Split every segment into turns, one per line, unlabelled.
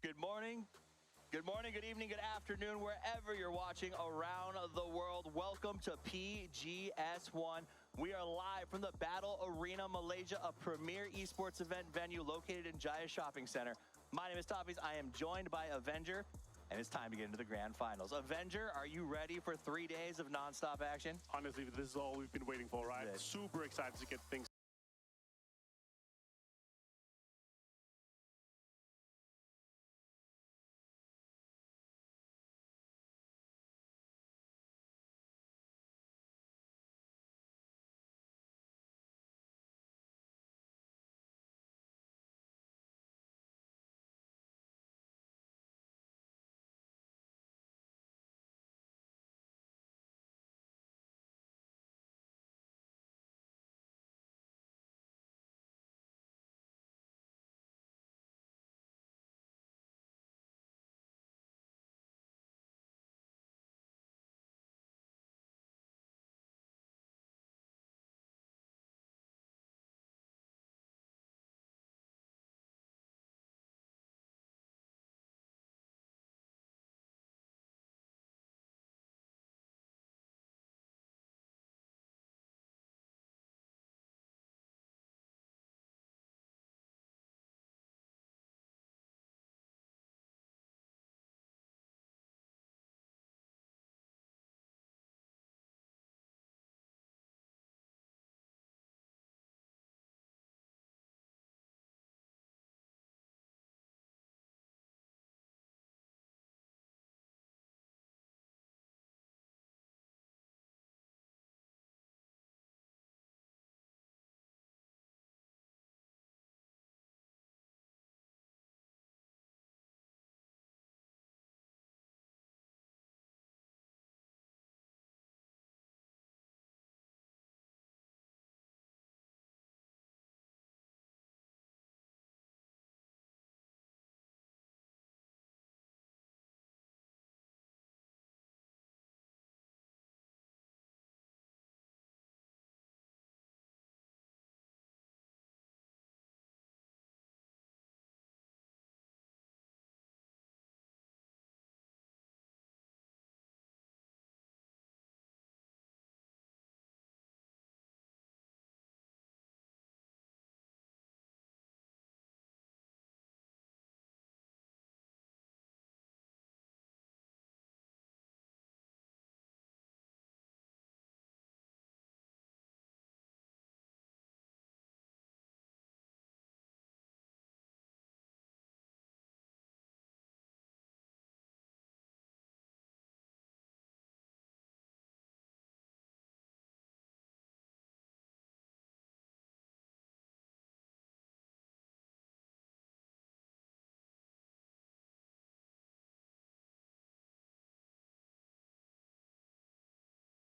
Good morning, good evening, good afternoon, wherever you're watching around the world. Welcome to PGS1. We are live from the Battle Arena, Malaysia, a premier esports event venue located in Jaya Shopping Center. My name is Toppings. I am joined by Avenger, and it's time to get into the grand finals. Avenger, are you ready for 3 days of nonstop action?
Honestly, this is all we've been waiting for, right? Super excited to get things.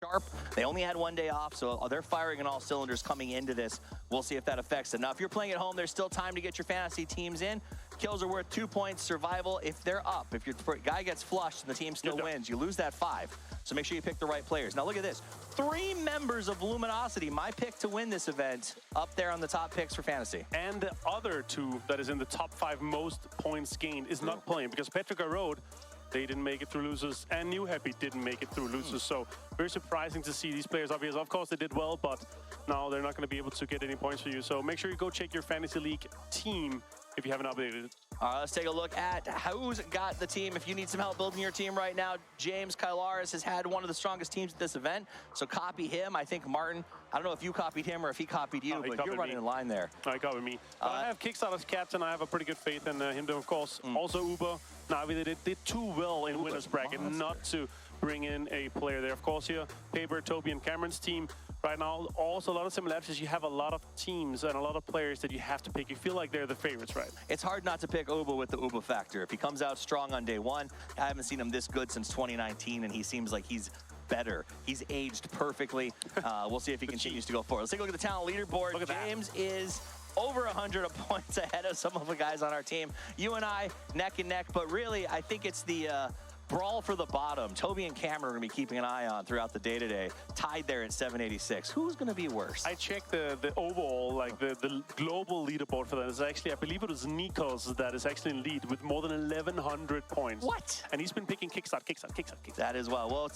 Sharp. They only had 1 day off, so they're firing on all cylinders coming into this. We'll see if that affects it. Now, if you're playing at home, there's still time to get your fantasy teams in. Kills are worth 2 points. Survival, if they're up, if your guy gets flushed and the team still wins, you lose that 5. So make sure you pick the right players. Now, look at this. 3 members of Luminosity, my pick to win this event, up there on the top picks for fantasy.
And the other 2 that is in the top 5 most points gained is not playing because Petrica Road, they didn't make it through losers, and New Happy didn't make it through losers. So very surprising to see these players up here. Of course, they did well, but now they're not going to be able to get any points for you. So make sure you go check your Fantasy League team if you haven't updated it.
All right, let's take a look at who's got the team. If you need some help building your team right now, James Kylaris has had one of the strongest teams at this event, so copy him. I think Martin, I don't know if you copied him or if he copied you, but you're running in line there.
He covered me. But I have Kickstarter's captain. I have a pretty good faith in him, of course. Also Uber. Navi, they did too well in winner's bracket not to bring in a player there. Of course, here, Paper, Toby, and Cameron's team. Right now, also a lot of similarities. You have a lot of teams and a lot of players that you have to pick. You feel like they're the favorites, right?
It's hard not to pick Uba with the Uba factor. If he comes out strong on day 1, I haven't seen him this good since 2019, and he seems like he's better. He's aged perfectly. We'll see if he continues to go forward. Let's take a look at the talent leaderboard. James is over 100 points ahead of some of the guys on our team. You and I, neck and neck, but really, I think it's the brawl for the bottom. Toby and Cameron are going to be keeping an eye on throughout the day today. Tied there at 786. Who's going to be worse?
I checked the overall, like the global leaderboard for that. Is actually, I believe it was Nikos that is actually in lead with more than 1,100 points.
What?
And he's been picking kickstart.
That as well. Well,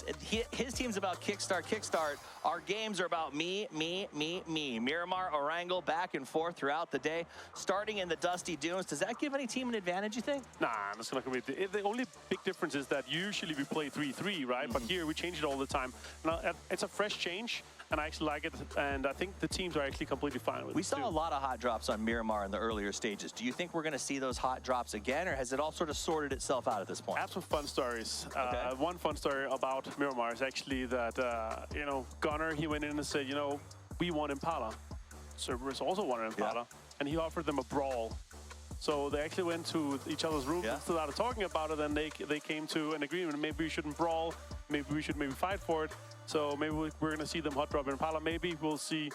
his team's about kickstart. Our games are about me. Miramar, Orangel, back and forth throughout the day. Starting in the Dusty Dunes. Does that give any team an advantage, you think?
Nah, that's not going to be. The only big difference is that usually we play 3-3, right? But here we change it all the time. Now, it's a fresh change, and I actually like it. And I think the teams are actually completely fine with it.
We saw a lot of hot drops on Miramar in the earlier stages. Do you think we're going to see those hot drops again, or has it all sort of sorted itself out at this point?
I have some fun stories.
Okay.
One fun story about Miramar is actually that, Gunnar, he went in and said, we want Impala. Cerberus also wanted Impala, and he offered them a brawl. So they actually went to each other's rooms and started talking about it, and they came to an agreement. Maybe we shouldn't brawl. Maybe we should fight for it. So maybe we're going to see them hot drop in Impala. Maybe we'll see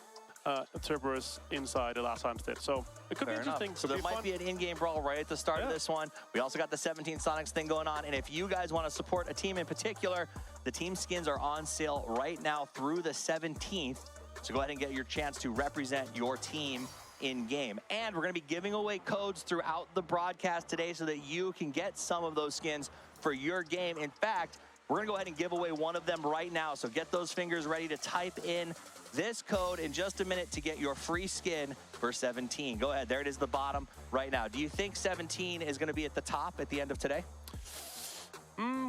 Cerberus inside the last instead. So it could be interesting.
So there might be an in-game brawl right at the start of this one. We also got the 17 Sonics thing going on. And if you guys want to support a team in particular, the team skins are on sale right now through the 17th. So go ahead and get your chance to represent your team in-game. And we're going to be giving away codes throughout the broadcast today so that you can get some of those skins for your game. In fact, we're going to go ahead and give away one of them right now. So get those fingers ready to type in this code in just a minute to get your free skin for 17. Go ahead. There it is, the bottom right now. Do you think 17 is going to be at the top at the end of today?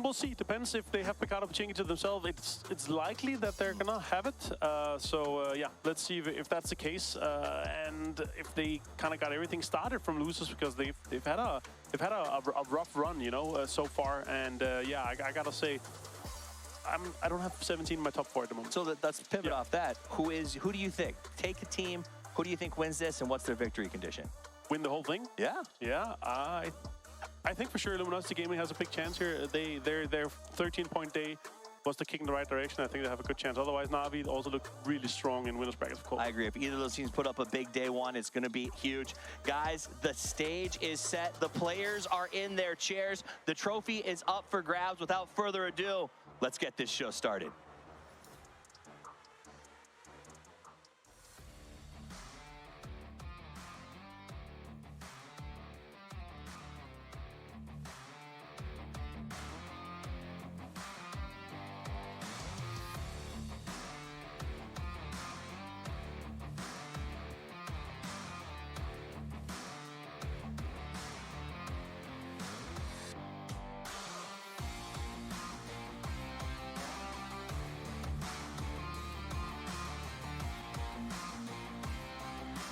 We'll see. Depends if they have Picado Pachinki to themselves. It's likely that they're gonna have it. Yeah, let's see if that's the case, and if they kind of got everything started from losers, because they've had a rough run, so far. And yeah, I gotta say, I don't have 17 in my top 4 at the moment.
So let's pivot off that. Who do you think? Take a team. Who do you think wins this, and what's their victory condition?
Win the whole thing?
Yeah.
Yeah. I think for sure Luminosity Gaming has a big chance here. Their 13-point day was the kick in the right direction. I think they have a good chance. Otherwise, Na'Vi also look really strong in winners brackets, of course.
I agree. If either of those teams put up a big day one, it's going to be huge. Guys, the stage is set. The players are in their chairs. The trophy is up for grabs. Without further ado, let's get this show started.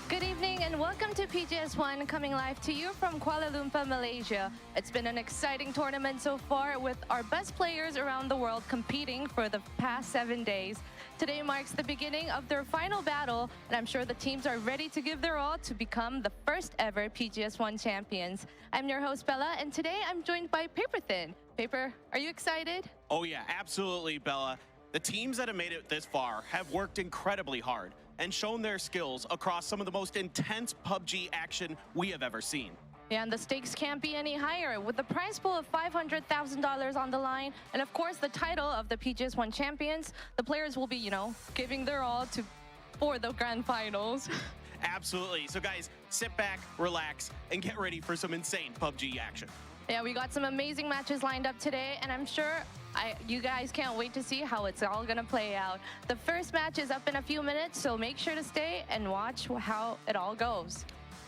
Good evening and welcome to PGS1, coming live to you from Kuala Lumpur, Malaysia. It's been an exciting tournament so far with our best players around the world competing for the past 7 days. Today marks the beginning of their final battle, and I'm sure the teams are ready to give their all to become the first ever PGS1 champions. I'm your host, Bella, and today I'm joined by Paperthin. Paper, are you excited?
Oh yeah, absolutely, Bella. The teams that have made it this far have worked incredibly hard and shown their skills across some of the most intense PUBG action we have ever seen.
Yeah, and the stakes can't be any higher. With the prize pool of $500,000 on the line, and of course the title of the PGS1 champions, the players will be, giving their all for the grand finals.
Absolutely. So guys, sit back, relax, and get ready for some insane PUBG action.
Yeah, we got some amazing matches lined up today, and I'm sure you guys can't wait to see how it's all gonna play out. The first match is up in a few minutes, so make sure to stay and watch how it all goes.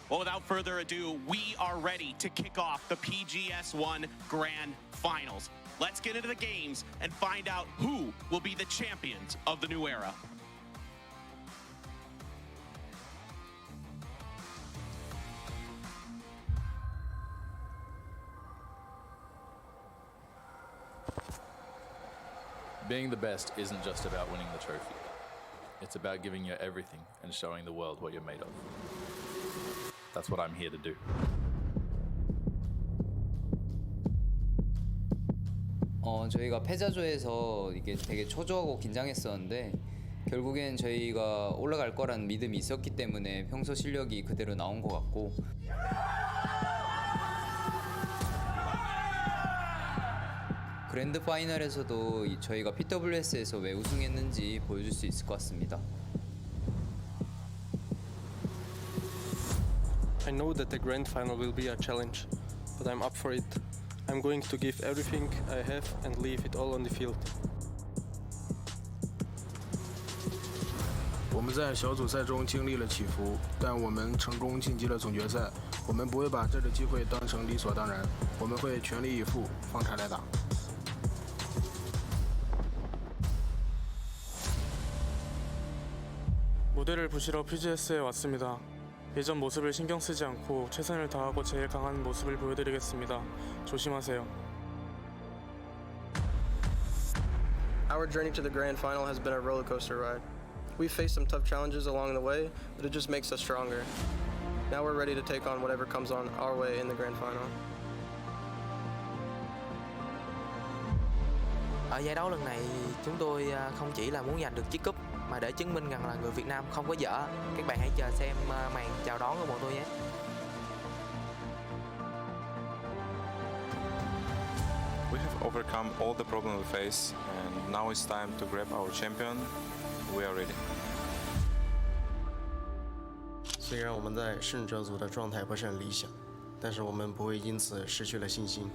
Well, without further ado, we are ready to kick off the PGS1 Grand Finals. Let's get into the games and find out who will be the champions of the new era.
Being the best isn't just about winning the trophy. It's about giving you everything and showing the world what you're made of. That's what I'm here to do.
저희가 패자조에서 이게 되게 초조하고 긴장했었는데 결국엔 저희가 올라갈 거란 믿음이 있었기 때문에 평소 실력이 그대로 나온 것 같고 그랜드 파이널에서도 저희가 PWS에서 왜 우승했는지 보여줄 수 있을 것 같습니다.
I know that the grand final will be a challenge, but I'm up for it. I'm going to give everything I have and leave it all on the field.
我们在小组赛中经历了起伏，但我们成功晋级了总决赛。我们不会把这个机会当成理所当然，我们会全力以赴，放开来打。
무대를 보시러 PGS에 왔습니다. 예전 모습을 신경 쓰지 않고 최선을 다하고 제일 강한 모습을 보여드리겠습니다. 조심하세요.
Our journey to the grand final has been a roller coaster ride. We've faced some tough challenges along the way, but it just makes us stronger. Now we're ready to take on whatever comes on our way in the grand final.
Ở giải đấu lần này chúng tôi không chỉ là muốn giành được chiếc cúp mà để chứng minh rằng là người Việt Nam không có dở. Các bạn hãy chờ xem màn chào đón của bọn tôi nhé.
We have overcome all the problems we face, and now it's time to grab our champion. We are ready.
虽然我们在胜者组的状态不是很理想，但是我们不会因此失去了信心。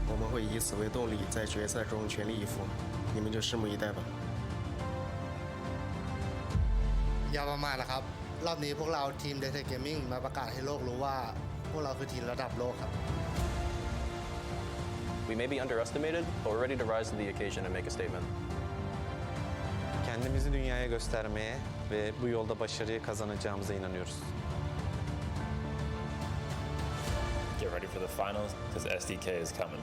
我们会以此为动力，在决赛中全力以赴。你们就拭目以待吧。
อย่าประมาทนะครับรอบนี้พวกเราทีม Daytime Gaming มาประกาศให้โลกรู้ว่าพวกเราคือทีมระดับโลกครับ
We may be underestimated, but we're ready to rise to the occasion and make a statement.
Kendimizi dünyaya göstermeye ve bu yolda başarıyı kazanacağımıza inanıyoruz.
Get ready for the finals, because SDK is coming.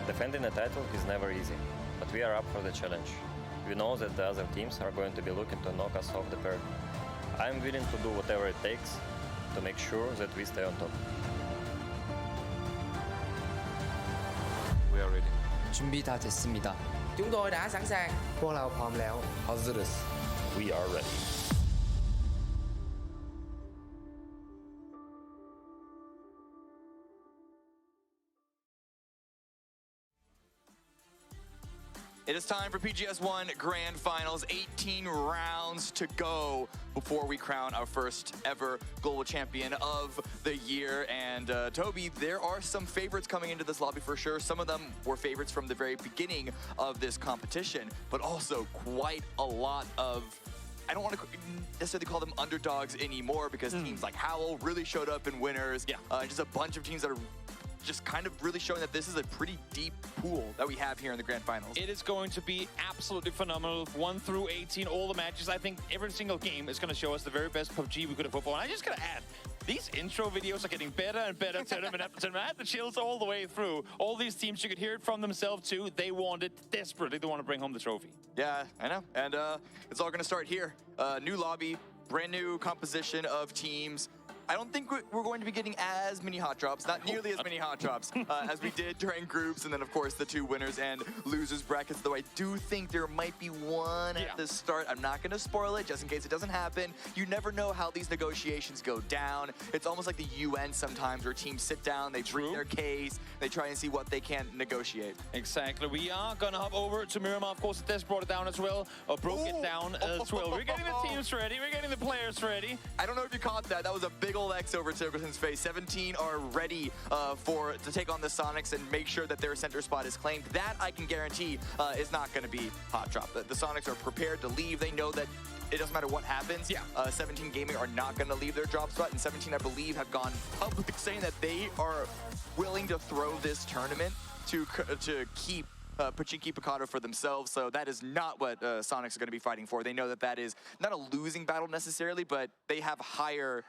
Defending the title is never easy, but we are up for the challenge. We know that the other teams are going to be looking to knock us off the perch. I am willing to do whatever it takes to make sure that we stay on top.
We are ready.
준비 다 됐습니다.
Chúng tôi đã sẵn sàng.
พวกเราพร้อมแล้ว
hazırız.
We are ready.
It is time for PGS1 Grand Finals. 18 rounds to go before we crown our first ever global champion of the year. And Toby, there are some favorites coming into this lobby for sure. Some of them were favorites from the very beginning of this competition, but also quite a lot of, I don't want to necessarily call them underdogs anymore, because teams like Howl really showed up in winners. Yeah. Just a bunch of teams that are just kind of really showing that this is a pretty deep pool that we have here in the Grand Finals.
It is going to be absolutely phenomenal. 1 through 18, all the matches. I think every single game is going to show us the very best PUBG we could have hoped for. And I just got to add, these intro videos are getting better and better tournament after tournament. I had the chills all the way through. All these teams, you could hear it from themselves too. They want it desperately. They want to bring home the trophy.
Yeah, I know. And it's all going to start here. New lobby, brand new composition of teams. I don't think we're going to be getting as many hot drops, not nearly as many hot drops as we did during groups, and then of course the 2 winners and losers brackets, though I do think there might be one at the start. I'm not going to spoil it just in case it doesn't happen. You never know how these negotiations go down. It's almost like the UN sometimes, where teams sit down, they bring their case, they try and see what they can negotiate.
Exactly. We are going to hop over to Miramar. Of course, Des brought it down as well, or broke it down as well. We're getting the teams ready. We're getting the players ready.
I don't know if you caught that. That was a big old X over Tilgerson's face. 17 are ready to take on the Sonics and make sure that their center spot is claimed. That I can guarantee is not going to be hot drop. The Sonics are prepared to leave. They know that it doesn't matter what happens. 17 Gaming are not going to leave their drop spot, and 17, I believe, have gone public saying that they are willing to throw this tournament to keep Pachinki Picado for themselves. So that is not what Sonics are going to be fighting for. They know that that is not a losing battle necessarily, but they have higher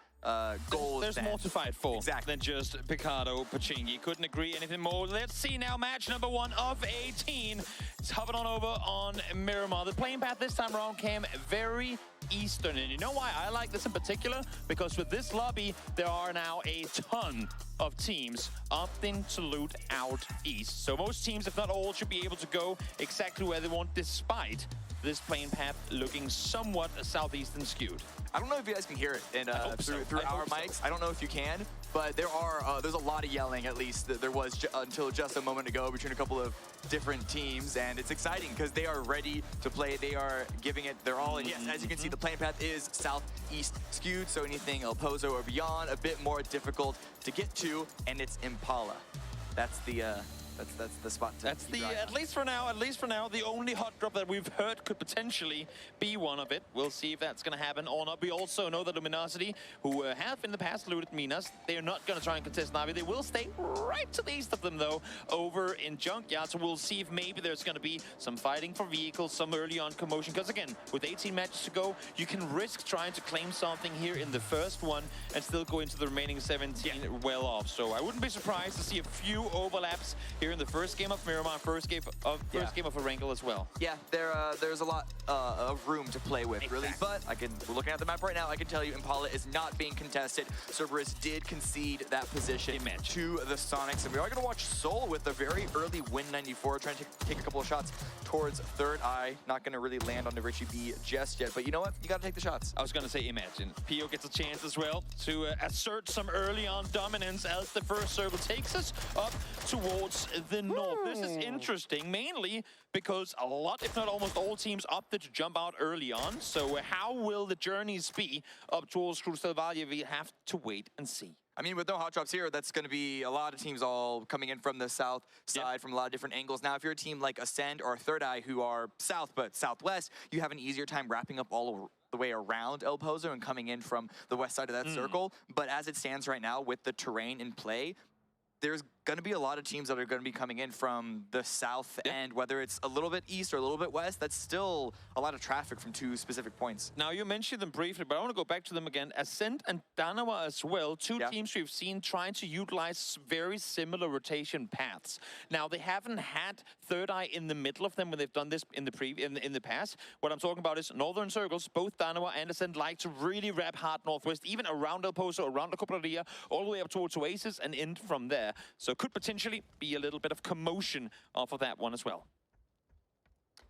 goals.
There's more to fight for
than
just Picado, Pachinki. Couldn't agree anything more. Let's see now match number 1 of 18. It's hovered on over on Miramar. The playing path this time around came very Eastern, and you know why I like this in particular? Because with this lobby, there are now a ton of teams opting to loot out East. So most teams, if not all, should be able to go exactly where they want, despite this playing path looking somewhat southeastern skewed.
I don't know if you guys can hear it through our mics. I don't know if you can,
but there's a lot of yelling, at least there was until just a moment ago, between a couple of different teams, and it's exciting because they are ready to play. They are giving it their all, and yes, as you can see, the playing path is southeast skewed, so anything El Pozo or beyond, a bit more difficult to get to, and it's Impala. That's the spot to
That's at least for now, the only hot drop that we've heard could potentially be one of it. We'll see if that's going to happen or not. We also know that Luminosity, who have in the past looted Minas, they are not going to try and contest Navi. They will stay right to the east of them, though, over in Junkyard. So we'll see if maybe there's going to be some fighting for vehicles, some early on commotion. Because again, with 18 matches to go, you can risk trying to claim something here in the first one and still go into the remaining 17 well off. So I wouldn't be surprised to see a few overlaps here in the first game of Miramar, first game of Erangel as well.
Yeah, there's a lot of room to play with, really. But we're looking at the map right now, I can tell you Impala is not being contested. Cerberus did concede that position to the Sonics, and we are going to watch Soul with a very early win 94, trying to take a couple of shots towards Third Eye. Not going to really land on the Richie B just yet, but you know what? You got to take the shots.
I was going to say, imagine. Pio gets a chance as well to assert some early on dominance as the first circle takes us up towards the north. This is interesting, mainly because a lot, if not almost all teams opted to jump out early on. So how will the journeys be up towards Cruz del Valle? We have to wait and see.
I mean, with no hot drops here, that's going to be a lot of teams all coming in from the south side from a lot of different angles. Now, if you're a team like Ascend or Third Eye, who are south but southwest, you have an easier time wrapping up all the way around El Pozo and coming in from the west side of that circle. But as it stands right now, with the terrain in play, there's going to be a lot of teams that are going to be coming in from the south end, whether it's a little bit east or a little bit west. That's still a lot of traffic from two specific points.
Now, you mentioned them briefly, but I want to go back to them again. Ascent and Danawa as well, two teams we've seen trying to utilize very similar rotation paths. Now, they haven't had Third Eye in the middle of them when they've done this in the past. What I'm talking about is northern circles. Both Danawa and Ascent like to really wrap hard northwest, even around El Pozo, around the Copraria, all the way up towards Oasis and in from there. So could potentially be a little bit of commotion off of that one as well.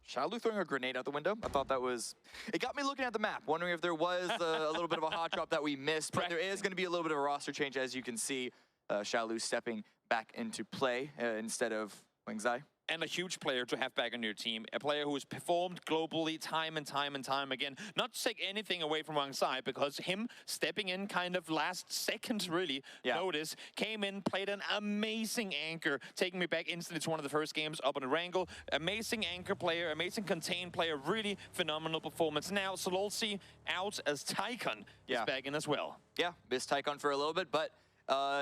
Shado throwing a grenade out the window. I thought that was... It got me looking at the map, wondering if there was a little bit of a hot drop that we missed. But there is going to be a little bit of a roster change, as you can see. Shado stepping back into play instead of Wingzai.
And a huge player to have back on your team. A player who has performed globally time and time again. Not to take anything away from Wang Sai, because him stepping in kind of last second, really, notice, came in, played an amazing anchor, taking me back instantly to one of the first games up on Erangel. Amazing anchor player, amazing contain player, really phenomenal performance. Now, Sololsi out as Tycon is back in as well.
Yeah, missed Tycon for a little bit, but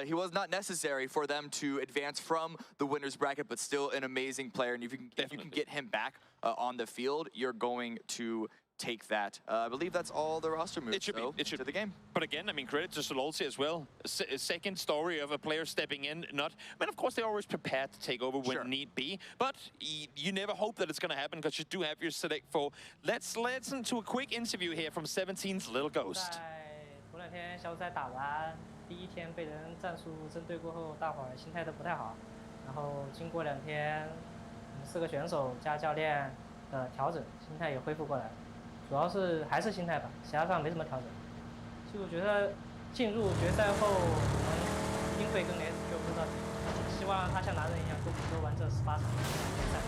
he was not necessary for them to advance from the winner's bracket, but still an amazing player. And if you can get him back on the field, you're going to take that. I believe that's all the roster moves.
It should
to the game.
But again, I mean, credit to Sololsi as well. A second story of a player stepping in. I mean, of course, they're always prepared to take over when need be. But you never hope that it's going to happen, because you do have your select four. Let's listen to a quick interview here from 17's Little Ghost.
第一天被人战术针对过后，大伙儿心态都不太好。然后经过2天，4个选手加教练的调整，心态也恢复过来了。主要是还是心态吧，其他上没什么调整。其实我觉得进入决赛后，我们英会跟 S 就不知道，希望他像男人一样多玩这18场决赛。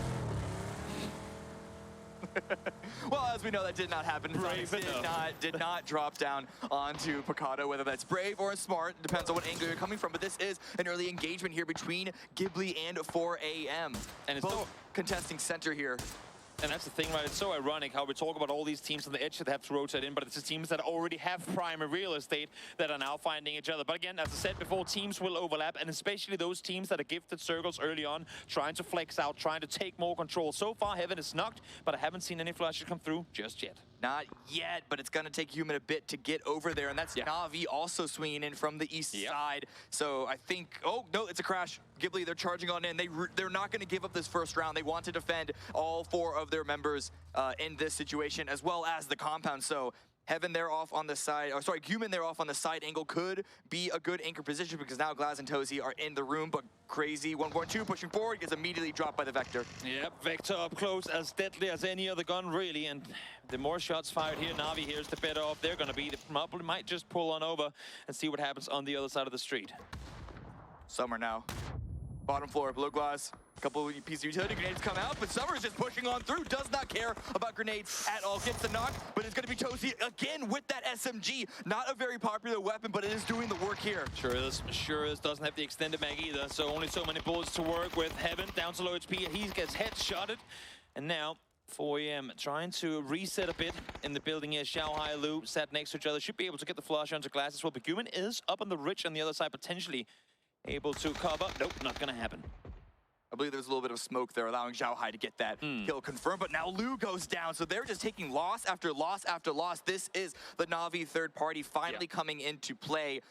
Well, as we know, that did not happen. Brave did not drop down onto Picado, whether that's brave or smart. It depends on what angle you're coming from. But this is an early engagement here between Ghibli and 4AM.
And it's
both contesting center here.
And that's the thing, right? It's so ironic how we talk about all these teams on the edge that have to rotate in, but it's the teams that already have primary real estate that are now finding each other. But again, as I said before, teams will overlap, and especially those teams that are gifted circles early on, trying to flex out, trying to take more control. So far, Heaven is knocked, but I haven't seen any flashes come through just yet.
Not yet, but it's going to take Human a bit to get over there, and that's Na'Vi also swinging in from the east side. So I think, oh, no, it's a crash. Ghibli, they're charging on in. They're not going to give up this first round. They want to defend all 4 of their members in this situation, as well as the compound. So Heaven there off on the side, or sorry, Human there off on the side angle could be a good anchor position because now Glaz and Tozy are in the room, but Crazy 1.2 pushing forward gets immediately dropped by the Vector.
Yep, Vector up close, as deadly as any other gun, really. And the more shots fired here, Na'Vi here's the better off they're going to be. They probably might just pull on over and see what happens on the other side of the street.
Summer now. Bottom floor, Blue Glass. A couple of pieces of utility grenades come out, but Summer is just pushing on through. Does not care about grenades at all. Gets the knock, but it's going to be Tozy again with that SMG. Not a very popular weapon, but it is doing the work here.
Sure is. Sure is. Doesn't have the extended mag either, so only so many bullets to work with. Heaven down to low HP. He gets headshotted, and now 4AM trying to reset a bit in the building here. Xiao Hai, Lu sat next to each other. Should be able to get the flush onto Glass as well. But Guman is up on the ridge on the other side, potentially able to cover. Nope, not going to happen.
I believe there's a little bit of smoke there, allowing Xiao Hai to get that kill confirmed, but now Lu goes down, so they're just taking loss after loss after loss. This is the Na'Vi third party finally coming into play.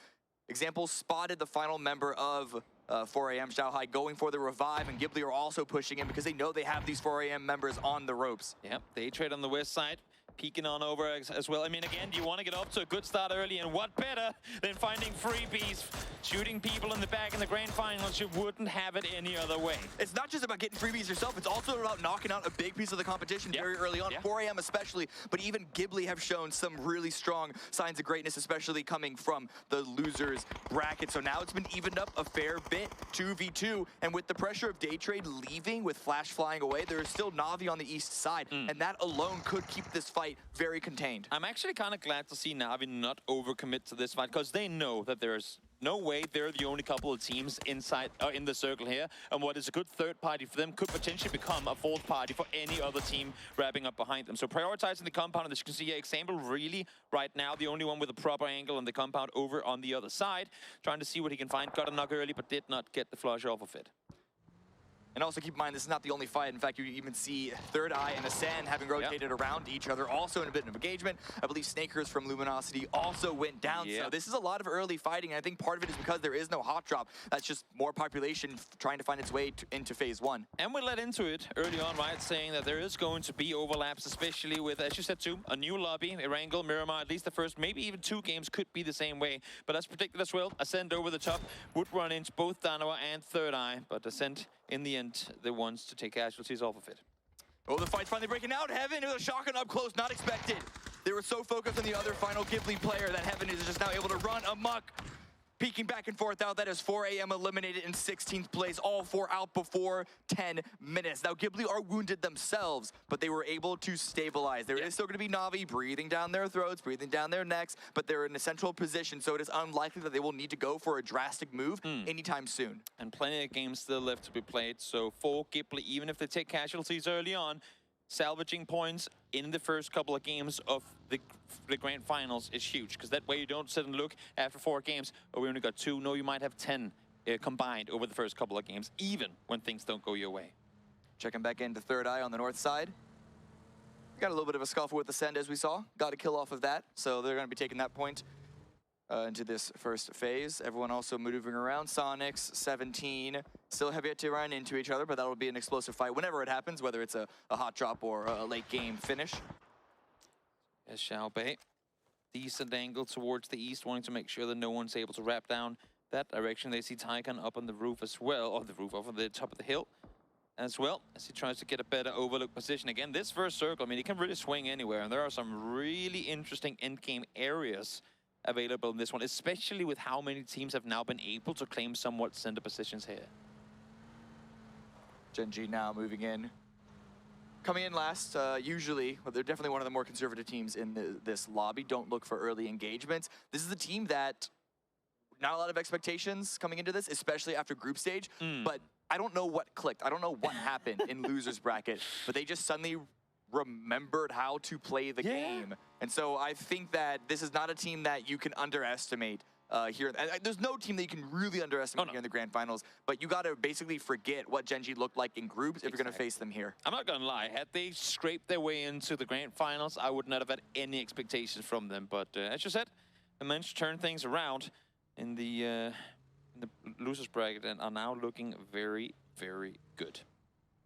Example spotted the final member of 4AM, Xiao Hai, going for the revive, and Ghibli are also pushing in because they know they have these 4AM members on the ropes.
Yep, they trade on the west side. Peeking on over as well. I mean, again, you want to get off to a good start early, and what better than finding freebies, shooting people in the back in the grand finals? You wouldn't have it any other way.
It's not just about getting freebies yourself, it's also about knocking out a big piece of the competition very early on, 4AM especially, but even Ghibli have shown some really strong signs of greatness, especially coming from the losers bracket. So now it's been evened up a fair bit, 2v2, and with the pressure of Day Trade leaving with Flash flying away, there is still Na'Vi on the east side, and that alone could keep this fight very contained.
I'm actually kind of glad to see Na'Vi not overcommit to this fight, because they know that there's no way they're the only couple of teams inside in the circle here, and what is a good third party for them could potentially become a fourth party for any other team wrapping up behind them. So prioritizing the compound, and as you can see here, Example really right now the only one with a proper angle on the compound over on the other side, trying to see what he can find. Got a knock early, but did not get the flush off of it.
And also keep in mind, this is not the only fight. In fact, you even see Third Eye and Ascend having rotated around each other, also in a bit of engagement. I believe Snakers from Luminosity also went down. So this is a lot of early fighting, and I think part of it is because there is no hot drop. That's just more population trying to find its way into phase one.
And we led into it early on, right, saying that there is going to be overlaps, especially with, as you said too, a new lobby, Erangel, Miramar, at least the first, maybe even 2 games could be the same way. But as predicted as well, Ascend over the top would run into both Danawa and Third Eye, but Ascend in the end, the ones to take casualties off of it.
Oh, the fight's finally breaking out. Heaven, it was a shotgun up close, not expected. They were so focused on the other final Ghibli player that Heaven is just now able to run amok. Peeking back and forth out, that is 4AM eliminated in 16th place, all 4 out before 10 minutes. Now, Ghibli are wounded themselves, but they were able to stabilize. There is still going to be Na'Vi breathing down their throats, breathing down their necks, but they're in a central position, so it is unlikely that they will need to go for a drastic move anytime soon.
And plenty of games still left to be played, so for Ghibli, even if they take casualties early on, salvaging points in the first couple of games of the grand finals is huge, because that way you don't sit and look after 4 games, oh, we only got 2. No, you might have 10 combined over the first couple of games, even when things don't go your way.
Checking back into Third Eye on the north side. Got a little bit of a scuffle with Ascend, as we saw. Got a kill off of that, so they're going to be taking that point into this first phase. Everyone also maneuvering around. Sonics, 17, still have yet to run into each other, but that'll be an explosive fight whenever it happens, whether it's a hot drop or a late game finish.
As Xiaobei, decent angle towards the east, wanting to make sure that no one's able to wrap down that direction. They see Taikan up on the roof as well, or the roof, up on the top of the hill as well, as he tries to get a better overlook position. Again, this first circle, I mean, he can really swing anywhere, and there are some really interesting endgame areas available in this one, especially with how many teams have now been able to claim somewhat center positions here.
Gen.G now moving in. Coming in last, usually, well, they're definitely one of the more conservative teams in this lobby. Don't look for early engagements. This is a team that, not a lot of expectations coming into this, especially after group stage, but I don't know what clicked. I don't know what happened in losers bracket, but they just suddenly remembered how to play the game. And so I think that this is not a team that you can underestimate here. There's no team that you can really underestimate here in the grand finals, but you got to basically forget what Gen.G looked like in groups if you're going to face them here.
I'm not going to lie, had they scraped their way into the grand finals, I would not have had any expectations from them. But as you said, they managed to turn things around in the losers bracket and are now looking very, very good.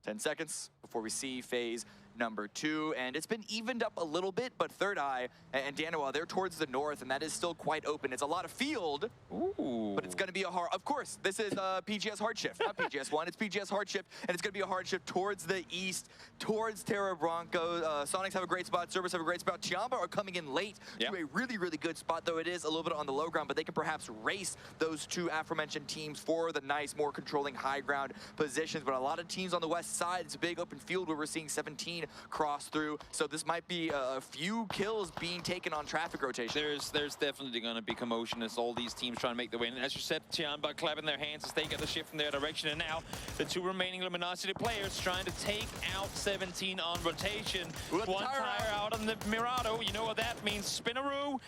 10 seconds before we see phase number 2. And it's been evened up a little bit, but Third Eye and Danawa, they're towards the north, and that is still quite open. It's a lot of field, but it's going to be a hard... Of course, this is PGS hard shift, not PGS 1. It's PGS hard shift, and it's going to be a hard shift towards the east, towards Terra Bronco. Sonics have a great spot. Cerberus have a great spot. Chiamba are coming in late to a really, really good spot, though it is a little bit on the low ground, but they can perhaps race those two aforementioned teams for the nice, more controlling high ground positions. But a lot of teams on the west side, it's a big open field where we're seeing 17 cross through. So this might be a few kills being taken on traffic rotation.
There's definitely going to be commotion as all these teams try and make the win. And as you said, Chiamba clapping their hands as they get the shift in their direction. And now the two remaining Luminosity players trying to take out 17 on rotation. One tire out on the Mirado. You know what that means. Spinaroo.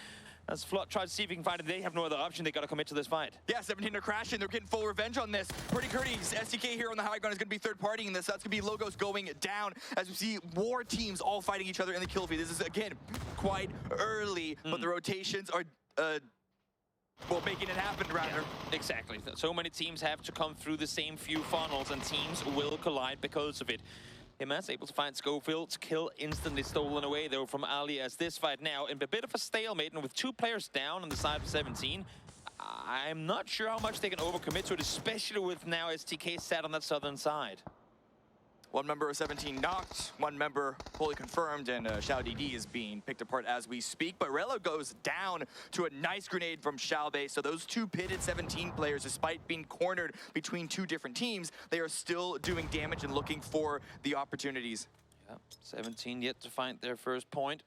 As Flot tries to see if he can find it, they have no other option. They got to commit to this fight.
Yeah, 17 are crashing. They're getting full revenge on this. Pretty Curdy's SDK here on the high ground is going to be third partying this. That's going to be Logos going down as we see more teams all fighting each other in the kill feed. This is, again, quite early, but the rotations are... well, making it happen, rather.
Yeah, exactly. So many teams have to come through the same few funnels, and teams will collide because of it. Himas able to find Schofield's kill instantly stolen away, though, from Ali, as this fight now in a bit of a stalemate, and with 2 players down on the side of 17, I'm not sure how much they can overcommit to it, especially with now STK sat on that southern side.
One member of 17 knocked, one member fully confirmed, and Shao DD is being picked apart as we speak. But Relo goes down to a nice grenade from Xiaobei. So those two pitted 17 players, despite being cornered between 2 different teams, they are still doing damage and looking for the opportunities.
Yeah, 17 yet to find their first point.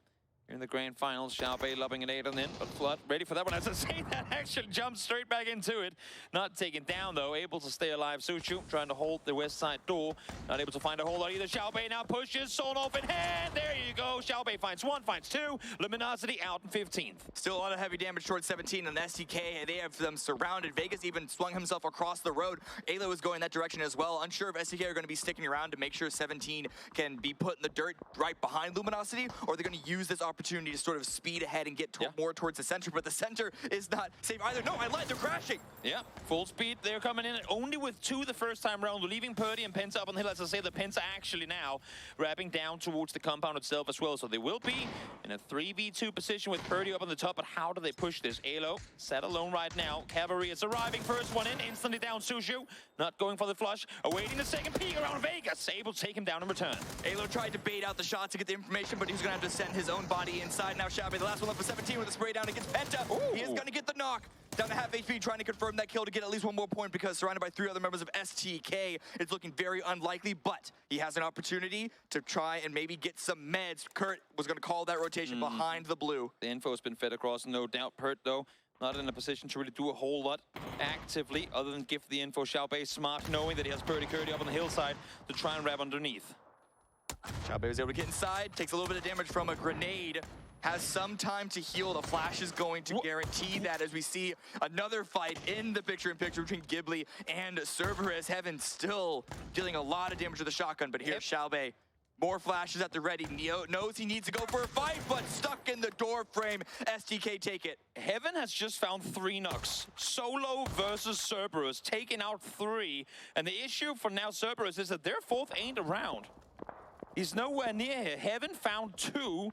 In the grand finals, Xiaobei lobbing an 8 on in, but Flood ready for that one. As I say, that actually jumps straight back into it. Not taken down, though. Able to stay alive. Suchu trying to hold the west side door. Not able to find a hold on either. Xiaobei now pushes. Sold open hand. There you go. Xiaobei finds 1, finds 2. Luminosity out in 15th.
Still a lot of heavy damage towards 17 on STK. They have them surrounded. Vegas even swung himself across the road. Alo is going that direction as well. Unsure if STK are going to be sticking around to make sure 17 can be put in the dirt right behind Luminosity, or they're going to use this opportunity to sort of speed ahead and get more towards the center, but the center is not safe either. No, I lied, they're crashing.
Yeah, full speed, they're coming in only with 2 the first time round, leaving Purdy and Penta up on the hill. As I say, the Penta actually now wrapping down towards the compound itself as well, so they will be in a 3v2 position with Purdy up on the top, but how do they push this? Alo sat alone right now. Cavalry is arriving, first one in, instantly down Sushu, not going for the flush, awaiting the second peek around Vegas, able to take him down in return.
Alo tried to bait out the shot to get the information, but he's going to have to send his own body inside. Now Xiaobei, the last one left for 17 with a spray down against Penta. Ooh. He is going to get the knock. Down to half HP, trying to confirm that kill to get at least 1 more point, because surrounded by 3 other members of STK, it's looking very unlikely, but he has an opportunity to try and maybe get some meds. Kurt was going to call that rotation behind the blue.
The info has been fed across, no doubt. Pert, though, not in a position to really do a whole lot actively, other than give the info. Xiaobei smart, knowing that he has Purdy Curdy up on the hillside to try and wrap underneath.
Xiaobei was able to get inside, takes a little bit of damage from a grenade, has some time to heal. The flash is going to guarantee that, as we see another fight in the picture-in-picture between Ghibli and Cerberus. Heaven still dealing a lot of damage with the shotgun, but here Xiaobei, more flashes at the ready. Neo knows he needs to go for a fight, but stuck in the door frame. STK take it.
Heaven has just found 3 knocks. Solo versus Cerberus, taking out 3. And the issue for now Cerberus is that their 4th ain't around. He's nowhere near here. Heaven found 2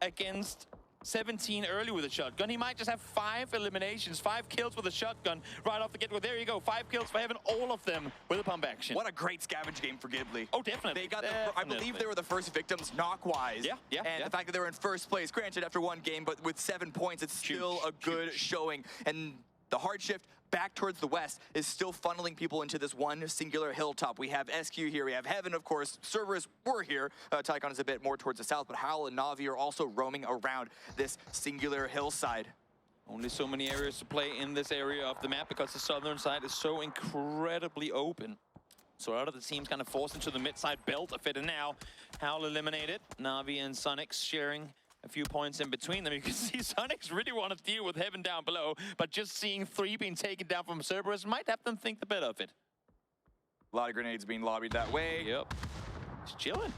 against 17 early with a shotgun. He might just have 5 eliminations, 5 kills with a shotgun right off the get-go. There you go, 5 kills for Heaven, all of them with a pump action.
What a great scavenge game for Ghibli.
Oh, definitely.
They got I believe they were the first victims knock-wise.
Yeah.
And the fact that they were in first place, granted after 1 game, but with 7 points, it's still a good showing. And the hard shift back towards the west is still funneling people into this one singular hilltop. We have SQ here, we have Heaven, of course. Cerberus were here. Tycon is a bit more towards the south, but Howl and Navi are also roaming around this singular hillside.
Only so many areas to play in this area of the map because the southern side is so incredibly open. So a lot of the teams kind of forced into the mid-side belt of it, and now Howl eliminated. Navi and Sonics sharing a few points in between them. You can see Sonics really want to deal with Heaven down below, but just seeing 3 being taken down from Cerberus might have them think the bit of it.
A lot of grenades being lobbied that way.
Yep. He's chilling.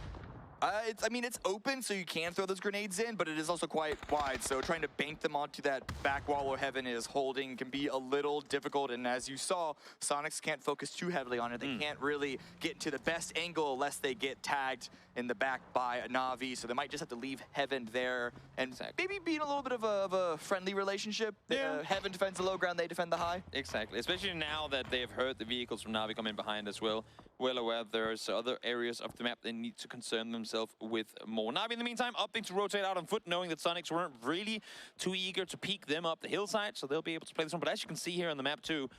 I mean, it's open, so you can throw those grenades in, but it is also quite wide, so trying to bank them onto that back wall where Heaven is holding can be a little difficult, and as you saw, Sonics can't focus too heavily on it. They can't really get into the best angle lest they get tagged, in the back by Na'Vi, so they might just have to leave Heaven there and maybe be in a little bit of a friendly relationship.
Yeah.
Heaven defends the low ground, they defend the high.
Exactly, especially now that they have heard the vehicles from Na'Vi coming behind as well. Well aware there's other areas of the map they need to concern themselves with more. Na'Vi, in the meantime, opting to rotate out on foot, knowing that Sonics weren't really too eager to peek them up the hillside, so they'll be able to play this one. But as you can see here on the map too,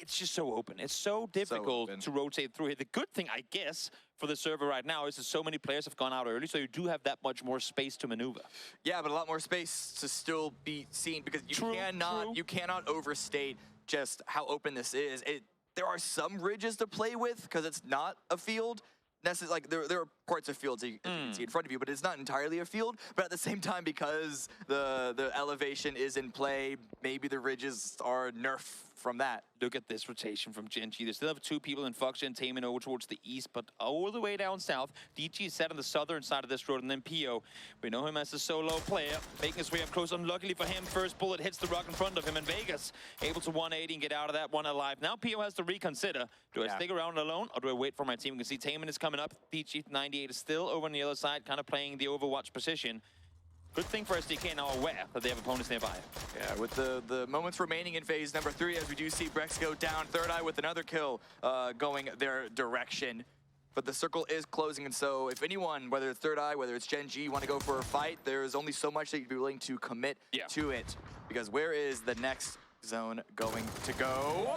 it's just so open. It's so difficult to rotate through here. The good thing, I guess, for the server right now is that so many players have gone out early, so you do have that much more space to maneuver.
Yeah, but a lot more space to still be seen, because you cannot overstate just how open this is. There are some ridges to play with because it's not a field. Like there are parts of fields that you can see in front of you, but it's not entirely a field. But at the same time, because the elevation is in play, maybe the ridges are nerfed from that.
Look at this rotation from Gen G. They still have two people in Fox and Taemin over towards the east, but all the way down south, DG is set on the southern side of this road, and then PO. We know him as a solo player, making his way up close. Unluckily for him, first bullet hits the rock in front of him, and Vegas able to 180 and get out of that one alive. Now PO has to reconsider, do I stick around alone, or do I wait for my team? You can see Taemin is coming up. DG 98 is still over on the other side, kind of playing the Overwatch position. Good thing for SDK now aware that they have opponents nearby.
Yeah, with the moments remaining in phase number 3, as we do see Brex go down, Third Eye with another kill going their direction. But the circle is closing, and so if anyone, whether it's Third Eye, whether it's Gen G, want to go for a fight, there's only so much that you'd be willing to commit to it. Because where is the next zone going to go?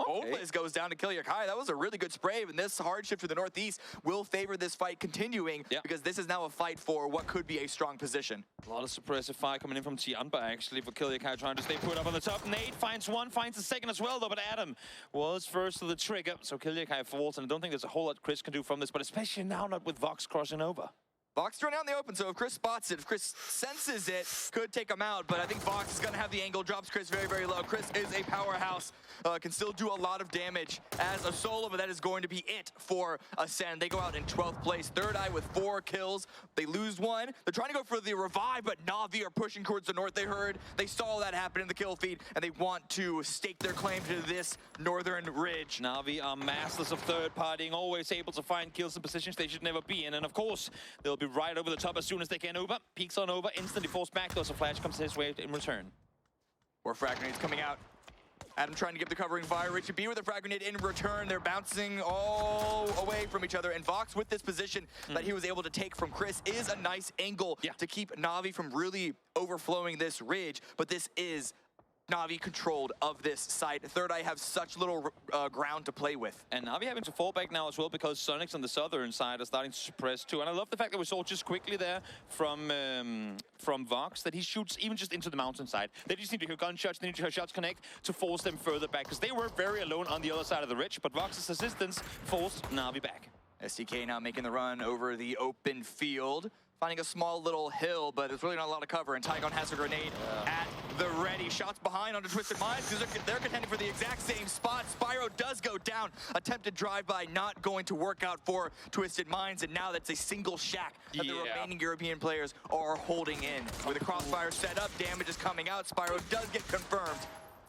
Oldlace goes down to kill Yakai. That was a really good spray, and this hardship to the northeast will favor this fight continuing, because this is now a fight for what could be a strong position.
A lot of suppressive fire coming in from Tianba, actually, for Killiakai trying to stay put up on the top. Nate finds one, finds the second as well, though, but Adam was first to the trigger, so Killiakai falls, and I don't think there's a whole lot Chris can do from this, but especially now not with Vox crossing over.
Vox thrown out in the open, so if Chris spots it, if Chris senses it, could take him out, but I think Vox is going to have the angle, drops Chris very, very low. Chris is a powerhouse, can still do a lot of damage as a solo, but that is going to be it for Ascend. They go out in 12th place, Third Eye with 4 kills. They lose one. They're trying to go for the revive, but Na'Vi are pushing towards the north. They saw that happen in the kill feed, and they want to stake their claim to this northern ridge.
Na'Vi are masters of third partying, always able to find kills in positions they should never be in, and of course, they'll be right over the top as soon as they can. Uber peeks on over, instantly forced back, though, so Flash comes his way in return.
More frag grenades coming out. Adam trying to get the covering fire. Richard B with a frag grenade in return. They're bouncing all away from each other. And Vox, with this position that he was able to take from Chris, is a nice angle to keep Na'Vi from really overflowing this ridge. But this is Na'Vi controlled of this site. Third Eye have such little ground to play with.
And Na'Vi having to fall back now as well, because Sonics on the southern side are starting to suppress too. And I love the fact that we saw just quickly there from Vox that he shoots even just into the mountainside. They just need to hear gunshots, they need to hear shots connect to force them further back, because they were very alone on the other side of the ridge, but Vox's assistance forced Na'Vi back.
SDK now making the run over the open field, finding a small little hill, but there's really not a lot of cover, and Tygon has a grenade at the ready. Shots behind onto Twisted Minds, because they're contending for the exact same spot. Spyro does go down. Attempted drive-by not going to work out for Twisted Minds, and now that's a single shack that the remaining European players are holding in. With the crossfire set up, damage is coming out. Spyro does get confirmed.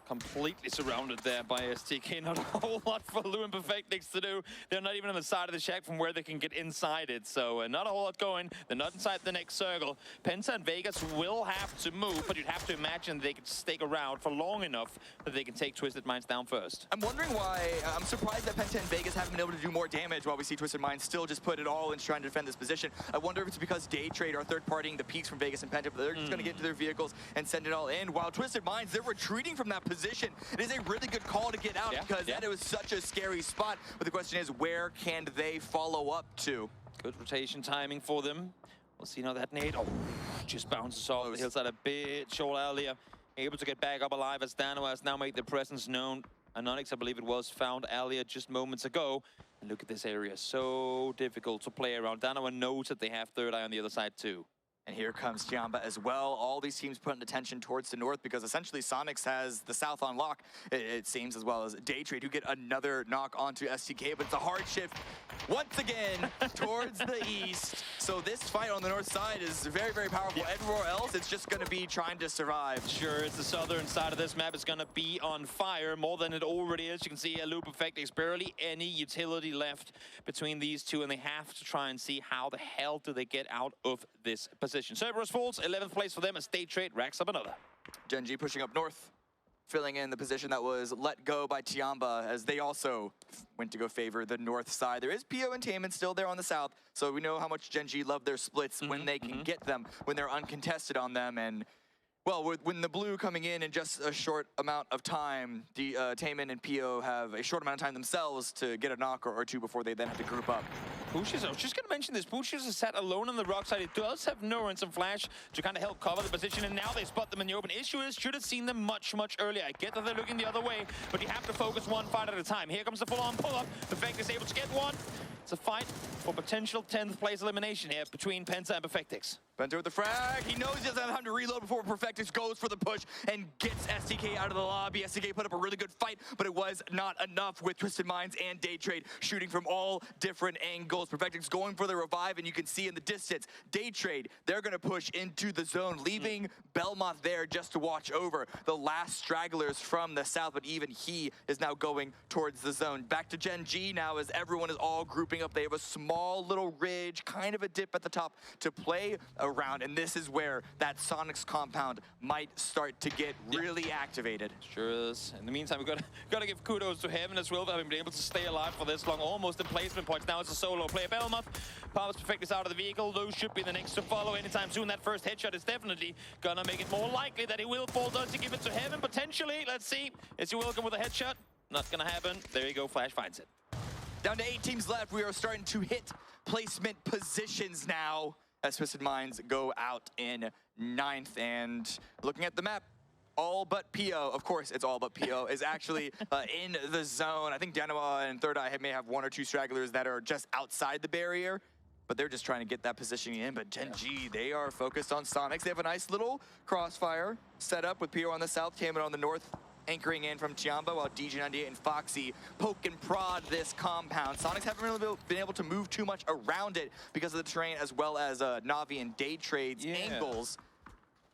Completely surrounded there by STK. Not a whole lot for Lou and Perfectix to do. They're not even on the side of the shack from where they can get inside it. So not a whole lot going. They're not inside the next circle. Penta and Vegas will have to move, but you'd have to imagine they could stake around for long enough that they can take Twisted Minds down first.
I'm wondering why. I'm surprised that Penta and Vegas haven't been able to do more damage while we see Twisted Minds still just put it all in trying to defend this position. I wonder if it's because Day Trade are third partying the peaks from Vegas and Penta, but they're just going to get into their vehicles and send it all in. While Twisted Minds, they're retreating from that position. It is a really good call to get out because that was such a scary spot. But the question is, where can they follow up to?
Good rotation timing for them. We'll see now that nade. Oh, just bounces off the hillside a bit short earlier. Able to get back up alive as Dano has now made their presence known. Anonix, I believe it was, found earlier just moments ago. And look at this area, so difficult to play around. Dano knows that they have Third Eye on the other side too.
And here comes Tiamba as well. All these teams putting attention towards the north because essentially Sonics has the south on lock, it seems, as well as Daytrade, who get another knock onto STK, but it's a hard shift once again towards the east. So this fight on the north side is very, very powerful. Everywhere else, it's just going to be trying to survive.
Sure, it's the southern side of this map is going to be on fire more than it already is. You can see a loop effect. There's barely any utility left between these two, and they have to try and see how the hell do they get out of this position. Cerberus falls, 11th place for them as Daytrade racks up another.
Gen G pushing up north, filling in the position that was let go by Tiamba as they also went to go favor the north side. There is PO and Taman still there on the south, so we know how much Gen G love their splits when they can get them, when they're uncontested on them. And well, when the blue coming in just a short amount of time, Taman and PO have a short amount of time themselves to get a knock or two before they then have to group up.
Pushers, I was just going to mention this. Pushers is sat alone on the rock side. It does have Nora and some flash to kind of help cover the position, and now they spot them in the open. Issue is, should have seen them much, much earlier. I get that they're looking the other way, but you have to focus one fight at a time. Here comes the full-on pull-up. Perfect is able to get one. It's a fight for potential 10th place elimination here between Penta and Perfectix.
Penta with the frag. He knows he doesn't have time to reload before Perfectix goes for the push and gets STK out of the lobby. STK put up a really good fight, but it was not enough with Twisted Minds and Daytrade shooting from all different angles. Perfectix going for the revive, and you can see in the distance, Daytrade, they're going to push into the zone, leaving Belmont there just to watch over the last stragglers from the south, but even he is now going towards the zone. Back to Gen G now as everyone is all grouping up. They have a small little ridge, kind of a dip at the top to play around, and this is where that Sonics compound might start to get really activated.
Sure is. In the meantime, we've got to give kudos to Heaven as well for having been able to stay alive for this long, almost in placement points. Now it's a solo play. Belmont powers Perfectus out of the vehicle. Those should be the next to follow anytime soon. That first headshot is definitely gonna make it more likely that he will fall. Does he give it to Heaven? Potentially. Let's see. Is he welcome with a headshot? Not gonna happen. There you go. Flash finds it.
Down to 8 teams left. We are starting to hit placement positions now as Twisted Minds go out in 9th. And looking at the map, all but PO, of course it's all but PO, is actually in the zone. I think Danawa and Third Eye may have 1 or 2 stragglers that are just outside the barrier, but they're just trying to get that positioning in. But Gen G, they are focused on Sonics. They have a nice little crossfire set up with PO on the south, Taman on the north, anchoring in from Tiamba, while DG98 and Foxy poke and prod this compound. Sonics haven't really been able to move too much around it because of the terrain, as well as Navi and Daytrade's angles.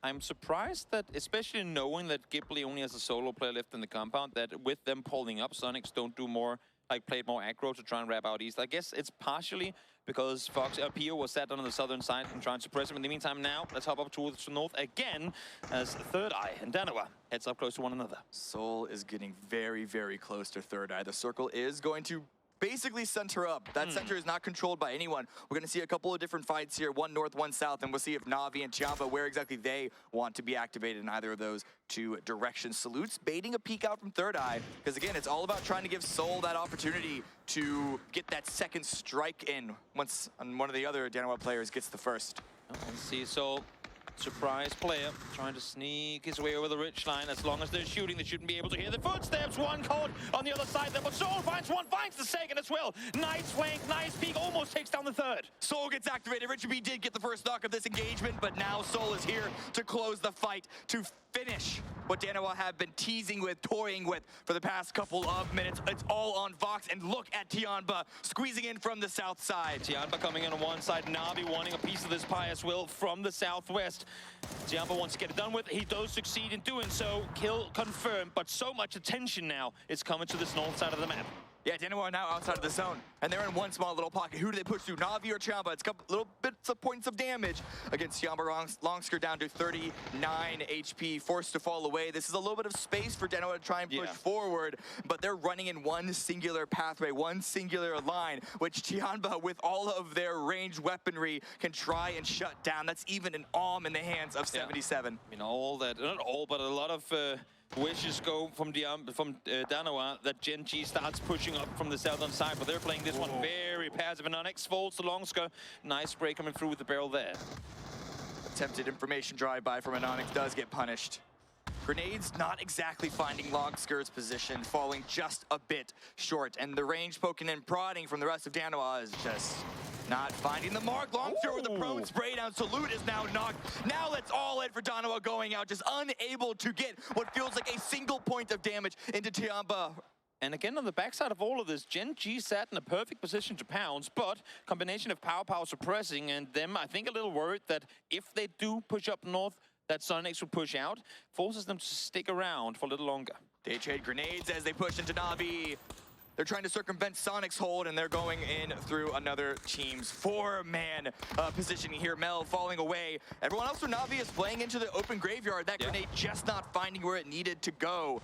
I'm surprised that, especially knowing that Ghibli only has a solo player left in the compound, that with them pulling up, Sonics don't do more, like play more aggro to try and wrap out east. I guess it's partially because PO was sat on the southern side and trying to suppress him. In the meantime now, let's hop up towards the north again as Third Eye and Danawa heads up close to one another.
Soul is getting very, very close to Third Eye. The circle is going to basically center up. That center is not controlled by anyone. We're going to see a couple of different fights here, one north, one south, and we'll see if Navi and Tiamba, where exactly they want to be activated in either of those 2 directions. Salutes baiting a peek out from Third Eye, because again, it's all about trying to give Soul that opportunity to get that second strike in once one of the other Danawa players gets the first.
Let's see, Soul. Surprise player trying to sneak his way over the ridge line. As long as they're shooting, they shouldn't be able to hear the footsteps. One caught on the other side there, but Soul finds one, finds the second as well. Nice flank, nice peek, almost takes down the third.
Soul gets activated. Richard B did get the first knock of this engagement, but now Soul is here to close the fight, to finish what Danawa have been teasing with, toying with for the past couple of minutes. It's all on Vox, and look at Tiamba squeezing in from the south side.
Tiamba coming in on one side, Navi wanting a piece of this pie as well from the southwest. Tiamba wants to get it done with. He does succeed in doing so. Kill confirmed, but so much attention now is coming to this north side of the map.
Yeah, Danawa are now outside of the zone, and they're in one small little pocket. Who do they push to, Navi or Tiamba? It's a couple little bits of points of damage against Tiamba. Longsker down to 39 HP, forced to fall away. This is a little bit of space for Danawa to try and push forward, but they're running in one singular pathway, one singular line, which Tiamba, with all of their ranged weaponry, can try and shut down. That's even an arm in the hands of 77.
I mean, all that, not all, but a lot of wishes go from Danawa that Gen G starts pushing up from the southern side, but they're playing this one very passive. And Onyx falls to Longsker. Nice spray coming through with the barrel there.
Attempted information drive-by from Anonyx does get punished. Grenades not exactly finding Longsker's position, falling just a bit short. And the range poking and prodding from the rest of Danawa is just Not finding the mark. Longster with the prone spray down. Salute is now knocked. Now it's all in for Donowa going out, just unable to get what feels like a single point of damage into Tiamba.
And again, on the backside of all of this, Gen G sat in a perfect position to pounce, but combination of power suppressing and them, I think, a little worried that if they do push up north, that Sonics will push out, forces them to stick around for a little longer.
They trade grenades as they push into Na'Vi. They're trying to circumvent Sonic's hold, and they're going in through another team's four-man positioning here. Mel falling away. Everyone else from Na'Vi is playing into the open graveyard. That grenade just not finding where it needed to go.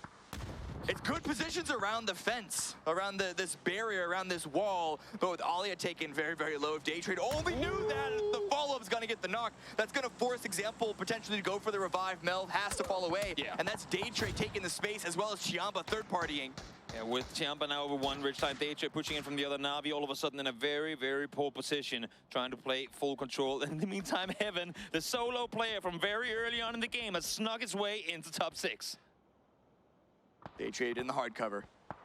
It's good positions around the fence, around this barrier, around this wall, but with Alia taken very, very low. If Daytrade only knew that the follow-up's gonna get the knock, that's gonna force Example potentially to go for the revive. Mel has to fall away, and that's Daytrade taking the space, as well as Chiamba third-partying.
Yeah, with Chiamba now over one, Ridgeline Daytrade pushing in from the other Na'Vi, all of a sudden in a very, very poor position, trying to play full control. In the meantime, Heaven, the solo player from very early on in the game, has snuck his way into top 6.
They trade in the hardcover.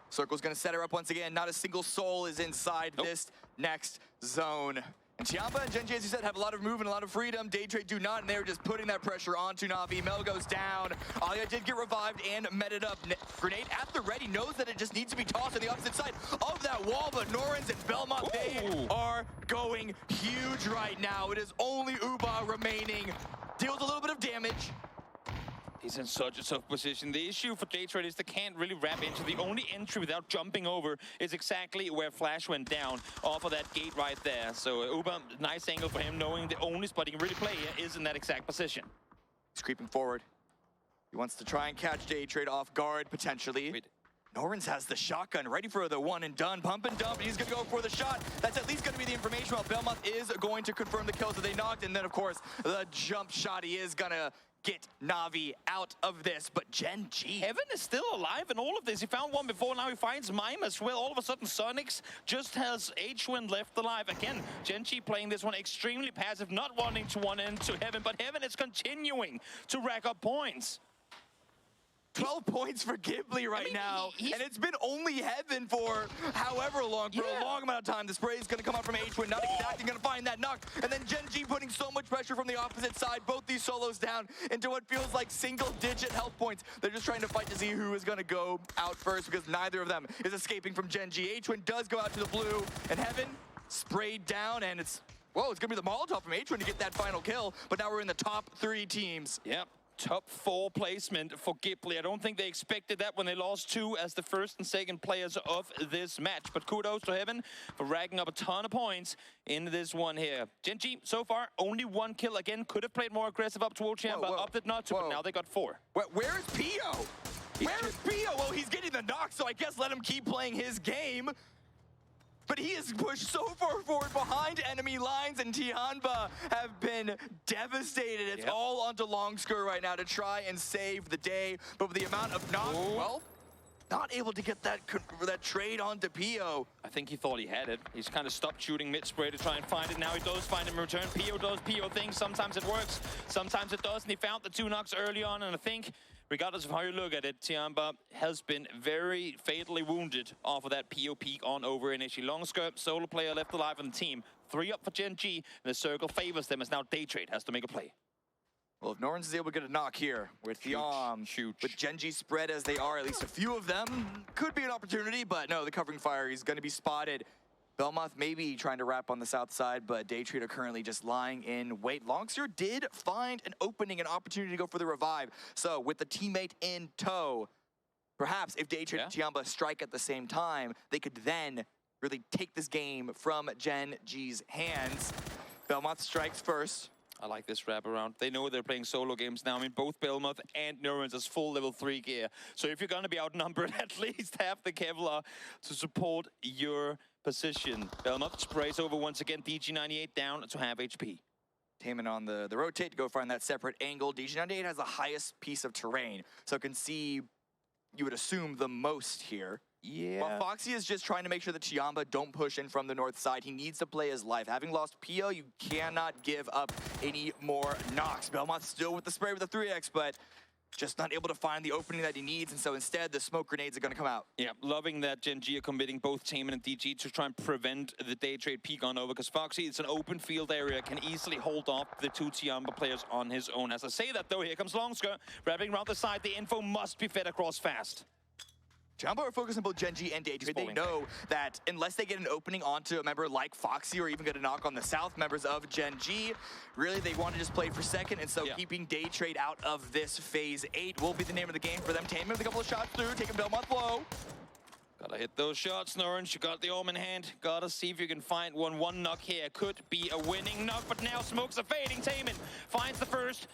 Circle's gonna set her up once again. Not a single soul is inside this next zone. And Chiamba and Gen G, as you said, have a lot of move and a lot of freedom. Daytrade do not, and they're just putting that pressure onto Na'Vi. Mel goes down. Alia did get revived and meted up. Grenade at the ready, knows that it just needs to be tossed on the opposite side of that wall, but Norins and Belmont, they are going huge right now. It is only Uba remaining. Deals a little bit of damage.
He's in such a tough position. The issue for Daytrade is they can't really wrap into. The only entry without jumping over is exactly where Flash went down off of that gate right there. So Uba, nice angle for him, knowing the only spot he can really play here is in that exact position.
He's creeping forward. He wants to try and catch Daytrade off guard, potentially.
Wait.
Norins has the shotgun ready for the one and done. Pump and dump, and he's gonna go for the shot. That's at least gonna be the information. While Belmont is going to confirm the kills that they knocked, and then of course, the jump shot, he is gonna get Na'Vi out of this, but Gen G.
Heaven is still alive in all of this. He found one before, now he finds Mime as well. All of a sudden, Sonics just has H-Win left alive. Again, Gen G playing this one extremely passive, not wanting to one into Heaven, but Heaven is continuing to rack up points.
12 points for Ghibli right now, and it's been only Heaven for however long, for a long amount of time. The spray is going to come out from H-Win, not exactly going to find that knock, and then Gen G putting so much pressure from the opposite side, both these solos down into what feels like single-digit health points. They're just trying to fight to see who is going to go out first, because neither of them is escaping from Gen G. H-Win does go out to the blue, and Heaven sprayed down, and it's going to be the Molotov from H-Win to get that final kill, but now we're in the top 3 teams.
Yep. Top 4 placement for Ghibli. I don't think they expected that when they lost 2 as the first and second players of this match. But kudos to Heaven for racking up a ton of points in this one here. Gen G, so far, only 1 kill. Again, could have played more aggressive up towards Chiamba, opted not to, but now they got 4.
Where is Pio? Where is Pio? Well, he's getting the knock, so I guess let him keep playing his game. But he is pushed so far forward behind enemy lines, and Tianba have been devastated. It's all onto Longsker right now to try and save the day. But with the amount of knocks, well, not able to get that trade onto Pio.
I think he thought he had it. He's kind of stopped shooting mid-spray to try and find it. Now he does find it in return. Pio does Pio things. Sometimes it works, sometimes it doesn't. He found the 2 knocks early on, and I think, regardless of how you look at it, Tiamba has been very fatally wounded off of that Pio peak on over initially. Longsker, solo player left alive on the team. 3 up for Gen G, and the circle favors them as now Daytrade has to make a play.
Well, if Norins is able to get a knock here with with Gen G spread as they are, at least a few of them, could be an opportunity, but no, the covering fire is going to be spotted. Belmoth maybe trying to wrap on the south side, but Daytrade are currently just lying in wait. Longster did find an opening, an opportunity to go for the revive. So with the teammate in tow, perhaps if Daytrade and Tiamba strike at the same time, they could then really take this game from Gen G's hands. Belmoth strikes first.
I like this wraparound. They know they're playing solo games now. I mean, both Belmoth and Norins has full level 3 gear. So if you're going to be outnumbered, at least have the Kevlar to support your position. Belmoth sprays over once again. DG98 down to half HP.
Taman on the rotate to go find that separate angle. DG98 has the highest piece of terrain, so can see, you would assume, the most here.
Yeah.
While Foxy is just trying to make sure that Chiamba don't push in from the north side, he needs to play his life. Having lost Pio, you cannot give up any more knocks. Belmont's still with the spray with the 3x, but just not able to find the opening that he needs, and so instead the smoke grenades are going to come out.
Yeah, loving that Gen G are committing both Taemin and DG to try and prevent the day trade peek on over, because Foxy, it's an open field area, can easily hold off the two Tiamba players on his own. As I say that though, here comes Longsker, wrapping around the side. The info must be fed across fast.
Tiamba are focusing both Gen G and day trade. They know that unless they get an opening onto a member like Foxy or even get a knock on the South members of Gen G, really they want to just play for second, and so keeping day trade out of this phase 8 will be the name of the game for them. Taemin with a couple of shots through, taking Belmont low.
Gotta hit those shots, Norange. You got the Orb in hand. Gotta see if you can find one. One knock here could be a winning knock, but now smokes are fading. Taemin finds the first.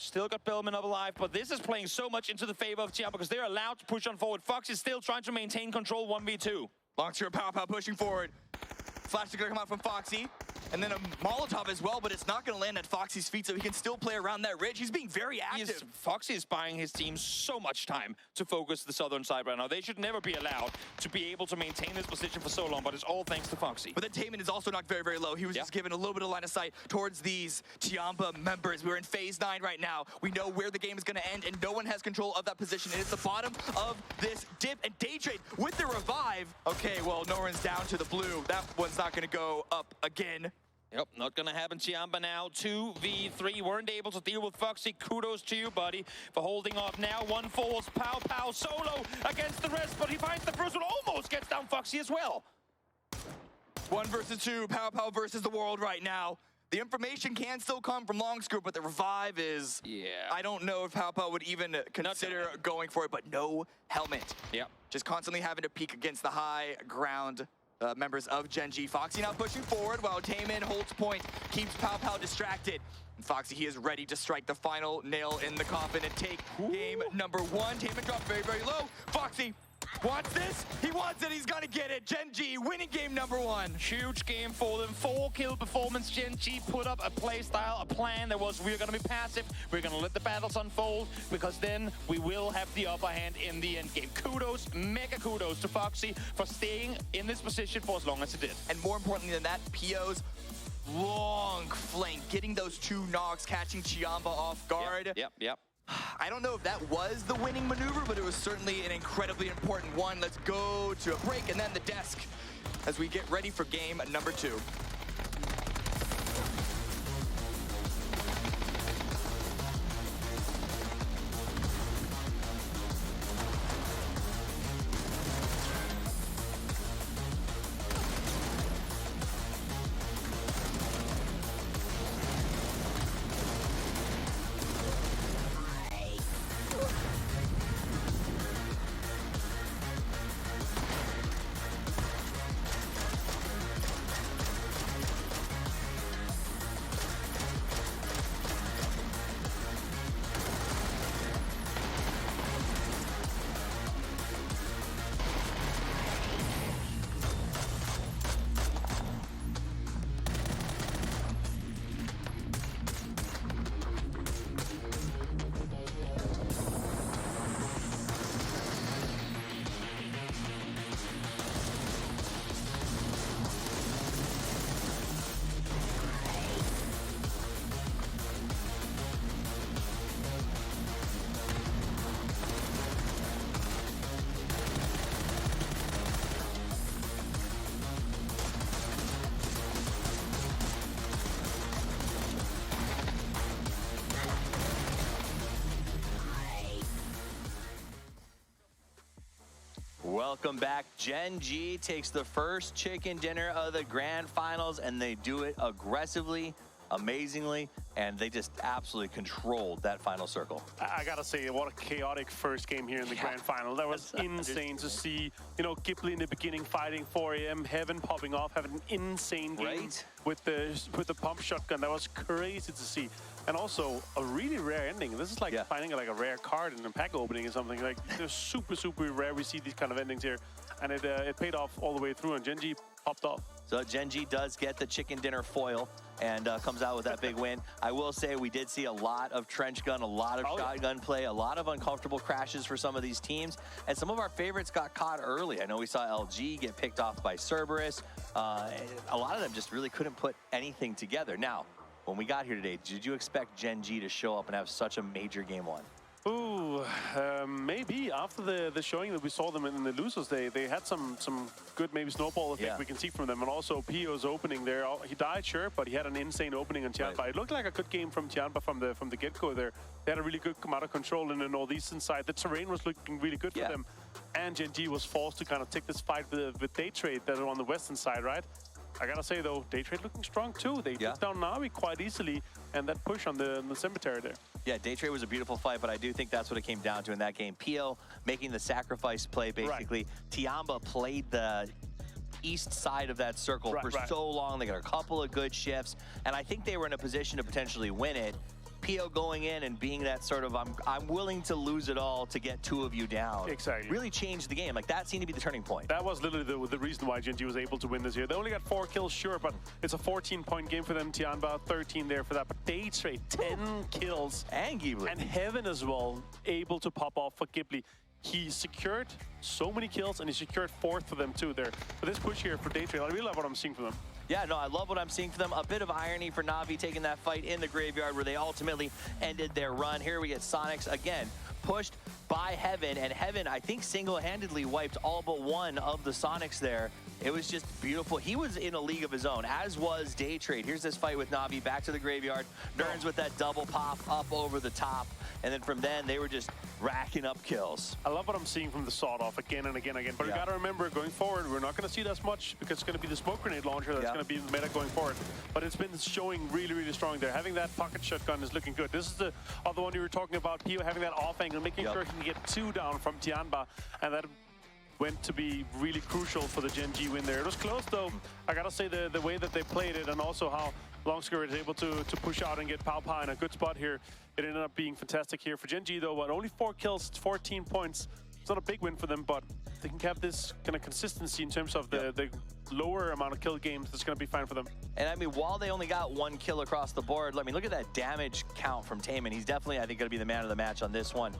Still got Bellman up alive, but this is playing so much into the favor of Tiamba because they're allowed to push on forward. Fox is still trying to maintain control 1v2.
Longster Pow Pow pushing forward. Flash is gonna come out from Foxy. And then a Molotov as well, but it's not going to land at Foxy's feet, so he can still play around that ridge. He's being very active.
Foxy is buying his team so much time to focus the southern side right now. They should never be allowed to be able to maintain this position for so long, but it's all thanks to Foxy.
But then Taemin is also knocked very, very low. He was just given a little bit of line of sight towards these Tiamba members. We're in phase 9 right now. We know where the game is going to end, and no one has control of that position. And it's the bottom of this dip, and day trade with the revive. Okay, well, Noran's down to the blue. That one's not going to go up again.
Yep, not gonna happen. Tiamba now 2v3. Weren't able to deal with Foxy. Kudos to you, buddy, for holding off. Now one falls. Pow Pow solo against the rest, but he finds the first one. Almost gets down Foxy as well.
1 versus 2. Pow Pow versus the world right now. The information can still come from Longscrew, but the revive is... I don't know if Pow Pow would even consider going for it, but no helmet.
Yep.
Just constantly having to peek against the high ground. Members of Gen G. Foxy now pushing forward while Taemin holds point, keeps Pow Pow distracted. And Foxy, he is ready to strike the final nail in the coffin and take game number 1. Taemin dropped very, very low. Foxy wants this. He wants it. He's going to get it. Gen G winning game number 1.
Huge game for them. 4-kill performance. Gen G put up a play style, a plan that was we're going to be passive. We're going to let the battles unfold because then we will have the upper hand in the end game. Kudos, mega kudos to Foxy for staying in this position for as long as it did.
And more importantly than that, PO's long flank, getting those 2 knocks, catching Tiamba off guard.
Yep.
I don't know if that was the winning maneuver, but it was certainly an incredibly important one. Let's go to a break and then the desk as we get ready for game number 2.
Welcome back. Gen G takes the first chicken dinner of the grand finals, and they do it aggressively, amazingly, and they just absolutely controlled that final circle.
I gotta say, what a chaotic first game here in the grand final. That was insane to see. You know, Ghibli in the beginning fighting 4 AM, Heaven popping off, having an insane game with the pump shotgun. That was crazy to see. And also a really rare ending. This is like finding like a rare card in a pack opening or something. Like, they're super, super rare. We see these kind of endings here, and it paid off all the way through, and Gen G popped off.
So Gen G does get the chicken dinner foil and comes out with that big win. I will say we did see a lot of trench gun, a lot of shotgun play, a lot of uncomfortable crashes for some of these teams, and some of our favorites got caught early. I know we saw LG get picked off by Cerberus. A lot of them just really couldn't put anything together. Now, when we got here today, did you expect Gen G to show up and have such a major game 1?
Ooh, maybe after the showing that we saw them in the losers, they had some good maybe snowball effect we can see from them. And also Pio's opening there, he died sure, but he had an insane opening on Tianba. Right. It looked like a good game from Tianba from the get-go there. They had a really good amount of control in the northeastern side. The terrain was looking really good for them. And Gen G was forced to kind of take this fight with Daytrade that are on the western side, right? I gotta say though, Daytrade looking strong too. They took down Navi quite easily, and that push on the cemetery there. Yeah, Daytrade was a beautiful fight, but I do think that's what it came down to in that game. Pio making the sacrifice play, basically. Right. Tianba played the east side of that circle for so long. They got a couple of good shifts, and I think they were in a position to potentially win it. Pio going in and being that sort of, I'm willing to lose it all to get two of you down. Exactly. Really changed the game. Like, that seemed to be the turning point. That was literally the reason why Gen G was able to win this year. They only got 4 kills, sure, but it's a 14-point game for them. Tianba, 13 there for that. But Daytrade, 10 kills. And Ghibli. And Heaven as well, able to pop off for Ghibli. He secured so many kills, and he secured 4th for them too there. But this push here for Daytrade, I really love what I'm seeing from them. Yeah, no, I love what I'm seeing for them. A bit of irony for Navi taking that fight in the graveyard where they ultimately ended their run. Here we get Sonics again, pushed by Heaven, and Heaven, I think, single-handedly wiped all but one of the Sonics there. It was just beautiful. He was in a league of his own, as was Daytrade. Here's this fight with Navi, back to the graveyard. Nerns with that double pop up over the top. And then from then, they were just racking up kills. I love what I'm seeing from the sawed-off again and again and again. But you got to remember, going forward, we're not going to see that much because it's going to be the smoke grenade launcher that's going to be the meta going forward. But it's been showing really, really strong there. Having that pocket shotgun is looking good. This is the other one you were talking about, Pio having that off angle, making sure he can get 2 down from Tianba. And that went to be really crucial for the Gen G win there. It was close though. I gotta say the way that they played it, and also how Longscur is able to push out and get Pao Pao in a good spot here. It ended up being fantastic here for Gen G though, but only 4 kills, 14 points. It's not a big win for them, but they can have this kind of consistency in terms of the lower amount of kill games. That's going to be fine for them. And I mean, while they only got 1 kill across the board, I mean, look at that damage count from Taman. He's definitely, I think, going to be the man of the match on this one.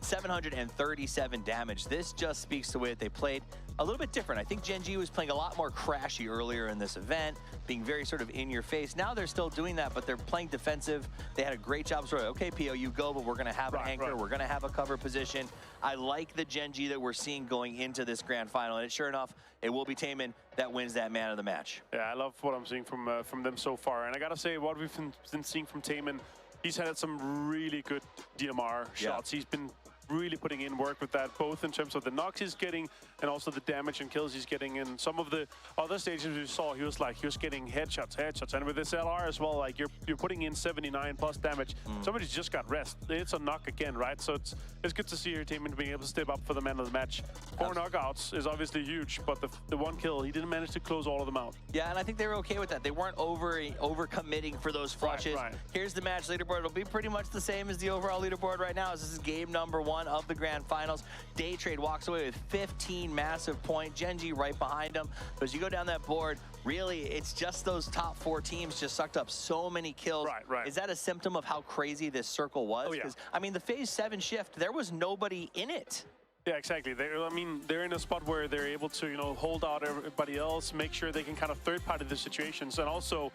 737 damage. This just speaks to the way that they played. A little bit different. I think Gen G was playing a lot more crashy earlier in this event, being very sort of in your face. Now they're still doing that, but they're playing defensive. They had a great job. Sort of, okay, Pio, you go, but we're going to have an anchor. We're going to have a cover position. I like the Gen G that we're seeing going into this grand final. And sure enough, it will be Taman that wins that man of the match. Yeah, I love what I'm seeing from them so far. And I got to say, what we've been seeing from Taman, he's had some really good DMR shots. He's been really putting in work with that, both in terms of the knocks he's getting and also the damage and kills he's getting. In some of the other stages we saw, he was getting headshots, and with this LR as well, like you're putting in 79 plus damage. Somebody's just got rest. It's a knock again, right? So it's good to see your team being able to step up for the man of the match. 4 knockouts is obviously huge, but the 1 kill, he didn't manage to close all of them out. Yeah, and I think they were okay with that. They weren't over committing for those flushes. Here's the match leaderboard. It'll be pretty much the same as the overall leaderboard right now. This is game number 1 of the grand finals. Daytrade walks away with 15 massive points. Gen G right behind him. But as you go down that board, really, it's just those top 4 teams just sucked up so many kills. Is that a symptom of how crazy this circle was? Because, I mean, the Phase 7 shift, there was nobody in it. Yeah, exactly. They're in a spot where they're able to, hold out everybody else, make sure they can kind of third-party the situations, and also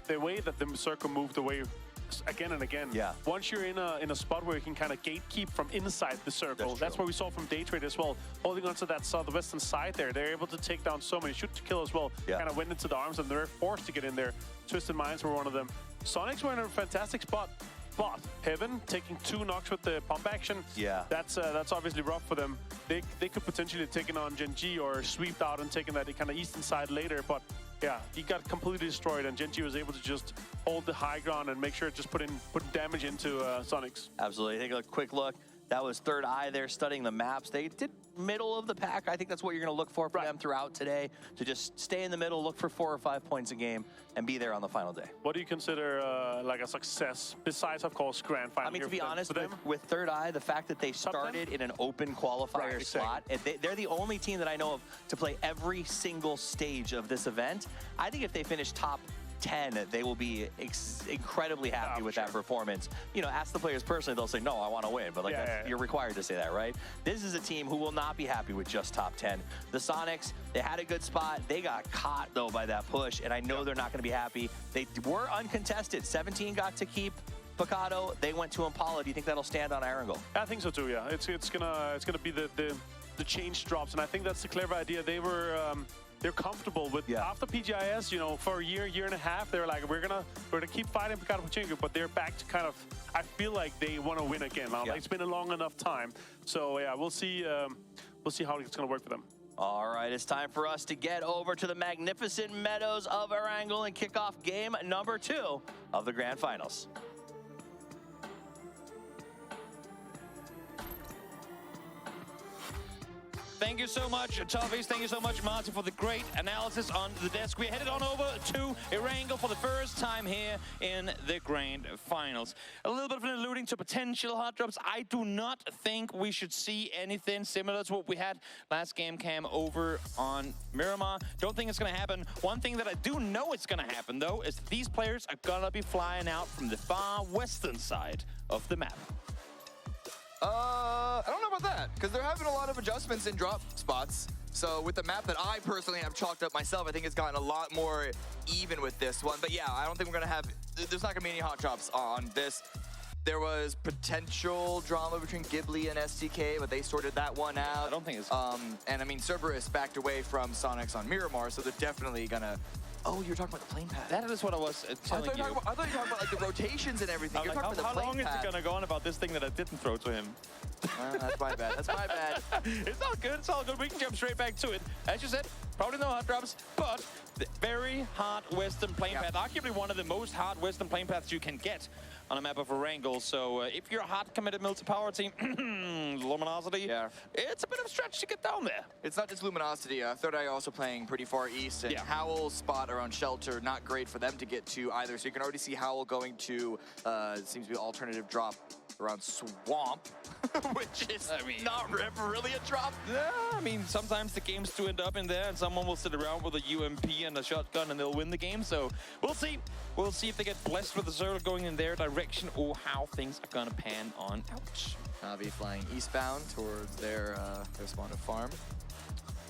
the way that the circle moved away again and again. Yeah. Once you're in a spot where you can kind of gatekeep from inside the circle, that's what we saw from Daytrade as well. Holding onto that southwestern side there, they're able to take down so many. Shoot to kill as well. Kind of went into the arms, and they're forced to get in there. Twisted Minds were one of them. Sonics were in a fantastic spot. But Heaven taking 2 knocks with the pump action. Yeah. That's obviously rough for them. They could potentially have taken on Gen G or sweeped out and taken that kind of eastern side later, but yeah, he got completely destroyed, and Gen G was able to just hold the high ground and make sure it just put damage into Sonics. Absolutely. Take a quick look. That was Third Eye there studying the maps. They did middle of the pack. I think that's what you're going to look for them throughout today, to just stay in the middle, look for 4 or 5 points a game, and be there on the final day. What do you consider like a success, besides, of course, grand final? I mean, to be honest, with Third Eye, the fact that they started in an open qualifier slot, and they're the only team that I know of to play every single stage of this event. I think if they finish top 10, they will be incredibly happy with that performance. Ask the players personally, they'll say, no, I want to win. But you're required to say that, right? This is a team who will not be happy with just top 10. The Sonics, they had a good spot. They got caught, though, by that push, and I know they're not going to be happy. They were uncontested. 17 got to keep
Picado, they went to Impala. Do you think that'll stand on Erangel?
I think so too. Yeah, it's gonna be the change drops, and I think that's the clever idea. They're comfortable with after PGIS. You know, for a year and a half, they're like, we're gonna keep fighting Picado Pachinko, but they're back to kind of. I feel like they want to win again. Now, it's been a long enough time, so yeah, we'll see. We'll see how it's gonna work for them.
All right, it's time for us to get over to the magnificent meadows of Erangel and kick off game number 2 of the Grand Finals.
Thank you so much, Toffees. Thank you so much, Martin, for the great analysis on the desk. We're headed on over to Erangel for the first time here in the Grand Finals. A little bit of an alluding to potential hot drops. I do not think we should see anything similar to what we had last game cam over on Miramar. Don't think it's going to happen. One thing that I do know it's going to happen, though, is that these players are going to be flying out from the far western side of the map.
I don't know about that, because they're having a lot of adjustments in drop spots. So with the map that I personally have chalked up myself, I think it's gotten a lot more even with this one. But yeah, I don't think we're going to have, there's not going to be any hot drops on this. There was potential drama between Ghibli and STK, but they sorted that one out.
I don't think it's...
and I mean, Cerberus backed away from Sonics on Miramar, so they're definitely going to... Oh, you're talking about the plane pad.
That is what I was telling you.
I thought you were talking about like the rotations and everything. You're
like,
talking about
how
the plane
long
pad.
is it going to go on about this thing that I didn't throw to him?
That's my bad. That's my bad.
It's all good. It's all good. We can jump straight back to it. As you said, probably no hot drops, but the very hard western plane path. Arguably one of the most hard western plane paths you can get on a map of Erangel. So if you're a hard committed multi-power team, Luminosity, it's a bit of a stretch to get down there.
It's not just Luminosity. Third Eye also playing pretty far east, and Howl's spot around Shelter, not great for them to get to either. So you can already see Howl going to, seems to be alternative drop around Swamp, which is not really a drop.
Yeah, I mean, sometimes the games do end up in there, and someone will sit around with a UMP and a shotgun, and they'll win the game. So we'll see. We'll see if they get blessed with the circle going in their direction, or how things are gonna pan on out.
Navi flying eastbound towards their spawn of farm.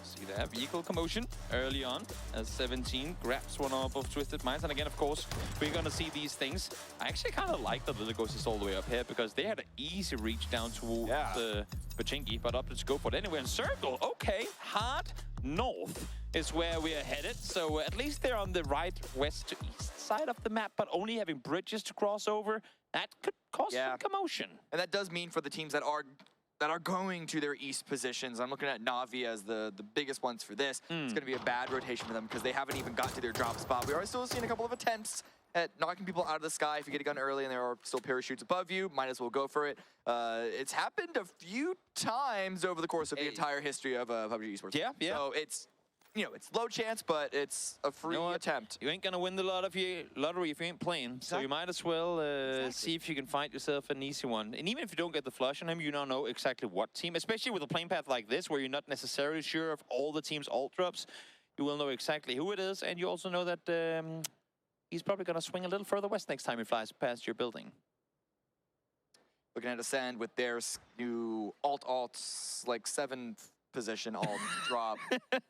See that vehicle commotion early on as 17 grabs one off of Twisted Minds. And again, of course, we're going to see these things. I actually kind of like that Little Ghost is all the way up here, because they had an easy reach down towards the Pachinki, but up to go for it anyway. And Circle, okay, hard north is where we are headed. So at least they're on the right west to east side of the map, but only having bridges to cross over. That could cause some commotion.
And that does mean for the teams that are going to their east positions. I'm looking at Navi as the biggest ones for this. It's going to be a bad rotation for them because they haven't even got to their drop spot. We are still seeing a couple of attempts at knocking people out of the sky. If you get a gun early and there are still parachutes above you, might as well go for it. It's happened a few times over the course of the entire history of PUBG Esports.
Yeah.
So it's, you know, it's low chance, but it's a free attempt.
You ain't gonna win the lottery if you ain't playing. So you might as well see if you can find yourself an easy one. And even if you don't get the flush on him, you now know exactly what team, especially with a plane path like this, where you're not necessarily sure of all the team's ult drops. You will know exactly who it is, and you also know that he's probably gonna swing a little further west next time he flies past your building.
Looking at Ascend with their new alts, like 7th position all drop,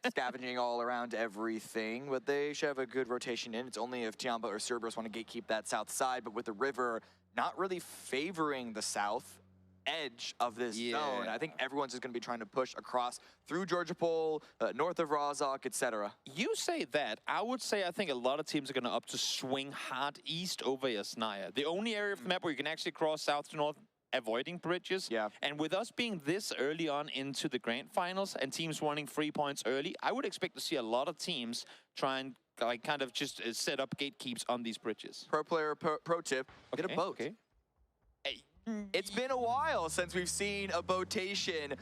scavenging all around everything, but they should have a good rotation in. It's only if Tiamba or Cerberus want to gatekeep that south side, but with the river not really favoring the south edge of this zone, I think everyone's just going to be trying to push across through Georgia Pole, north of Rozhok, etc.
You say that. I would say I think a lot of teams are going to opt to swing hard east over Yasnaya. The only area of the map where you can actually cross south to north, avoiding bridges. And with us being this early on into the Grand Finals and teams wanting 3 points early, I would expect to see a lot of teams try and like kind of just set up gatekeeps on these bridges.
Pro player pro tip, get a boat. It's been a while since we've seen a botation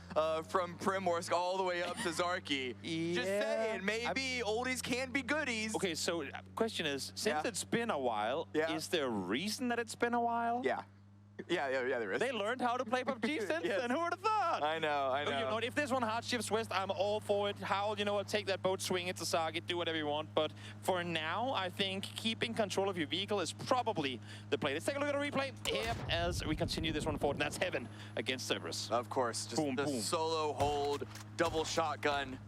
from Primorsk all the way up to Zarki. Just saying, maybe oldies can be goodies.
Okay, so question is, since it's been a while, is there a reason that it's been a while?
Yeah, there is.
They learned how to play PUBG since then. Who would have thought?
I know.
You know, if there's one hard shifts west, I'm all for it. Howl, you know what, take that boat, swing it to Saget, do whatever you want. But for now, I think keeping control of your vehicle is probably the play. Let's take a look at a replay here as we continue this one forward. And that's Heaven against Cerberus.
Of course, just
boom,
the
boom.
solo hold, double shotgun.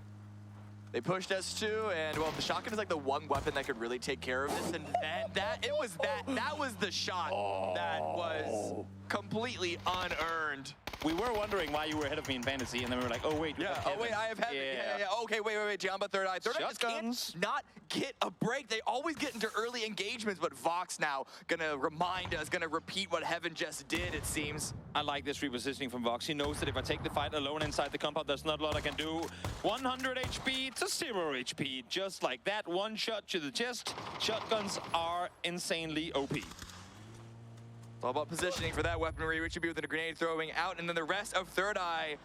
They pushed S2, and well, the shotgun is like the one weapon that could really take care of this, and that was the shot that was completely unearned.
We were wondering why you were ahead of me in fantasy, and then we were like, oh wait,
yeah, oh wait, I have heaven. Yeah. Okay, wait, Giamba third eye. Third eye just can't not get a break. They always get into early engagements, but Vox now gonna remind us, gonna repeat what Heaven just did, it seems.
I like this repositioning from Vox. He knows that if I take the fight alone inside the compound, there's not a lot I can do. 100 HP to 0 HP, just like that. One shot to the chest. Shotguns are insanely OP.
It's all about positioning for that weaponry. Richie B with a grenade throwing out, and then the rest of Third Eye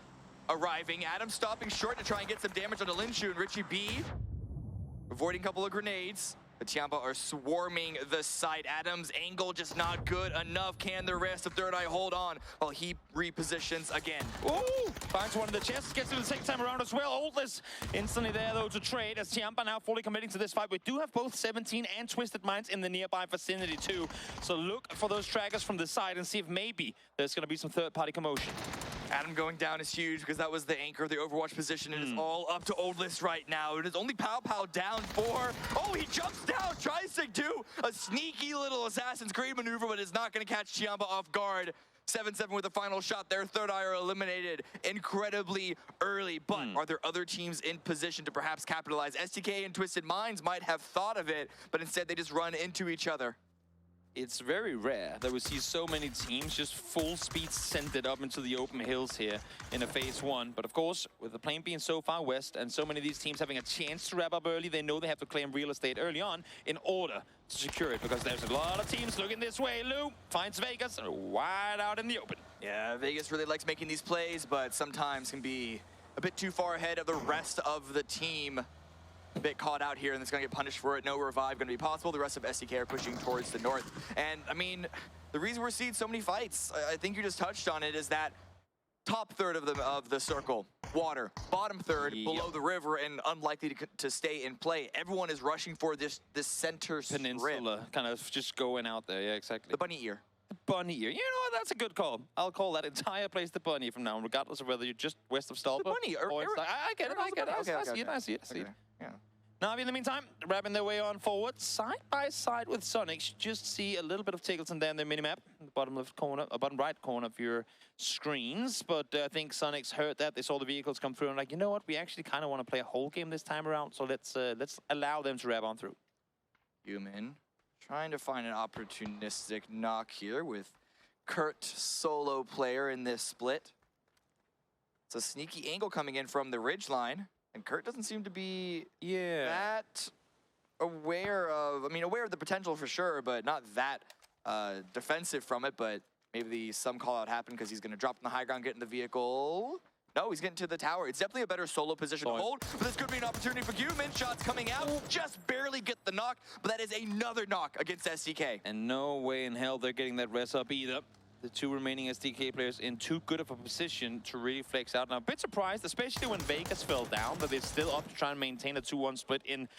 arriving. Adam stopping short to try and get some damage on the Linshu, and Richie B avoiding a couple of grenades. The Tiampa are swarming the site. Adam's angle just not good enough. Can the rest of Third Eye hold on while he repositions again?
Ooh! Finds one in the chest, gets it the second time around as well. Oldless instantly there though to trade as Tiampa now fully committing to this fight. We do have both 17 and Twisted Minds in the nearby vicinity too. So look for those trackers from the side and see if maybe there's going to be some third-party commotion.
Adam going down is huge because that was the anchor of the Overwatch position. It is all up to Oldless right now. It is only Pow Pow down 4. Oh, he jumps down, tries to do a sneaky little Assassin's Creed maneuver, but is not going to catch Tiampa off guard. 7-7 with the final shot there. Third Eye are eliminated incredibly early, but are there other teams in position to perhaps capitalize? STK and Twisted Minds might have thought of it, but instead they just run into each other.
It's very rare that we see so many teams just full speed send it up into the open hills here in a phase 1. But of course, with the plane being so far west and so many of these teams having a chance to wrap up early, they know they have to claim real estate early on in order to secure it, because there's a lot of teams looking this way. Lou finds Vegas wide out in the open.
Yeah, Vegas really likes making these plays, but sometimes can be a bit too far ahead of the rest of the team. A bit caught out here, and it's going to get punished for it. No revive going to be possible. The rest of SDK are pushing towards the north. And, I mean, the reason we're seeing so many fights, I think you just touched on it, is that top third of the circle, water. Bottom third, below the river, and unlikely to stay in play. Everyone is rushing for this center
peninsula, kind of just going out there. Yeah, exactly.
The bunny ear.
Bunny ear. You know what? That's a good call. I'll call that entire place the bunny from now on, regardless of whether you're just west of Stalpa.
The bunny.
Or I get it. I see it.
Yeah.
Navi, in the meantime, wrapping their way on forward, side by side with Sonic. You just see a little bit of Tiggleton there in their minimap, the bottom left corner, bottom right corner of your screens. But I think Sonic's heard that. They saw the vehicles come through and like, you know what? We actually kind of want to play a whole game this time around. So let's allow them to wrap on through.
Human trying to find an opportunistic knock here with Kurt solo player in this split. It's a sneaky angle coming in from the ridge line. And Kurt doesn't seem to be that aware of, aware of the potential for sure, but not that defensive from it. But maybe some call out happened because he's going to drop in the high ground, get in the vehicle. No, he's getting to the tower. It's definitely a better solo position to hold, but this could be an opportunity for Human. Shots coming out, just barely get the knock, but that is another knock against SDK.
And no way in hell they're getting that res up either. The two remaining SDK players in too good of a position to really flex out. Now, a bit surprised, especially when Vegas fell down, that they're still up to try and maintain a 2-1 split in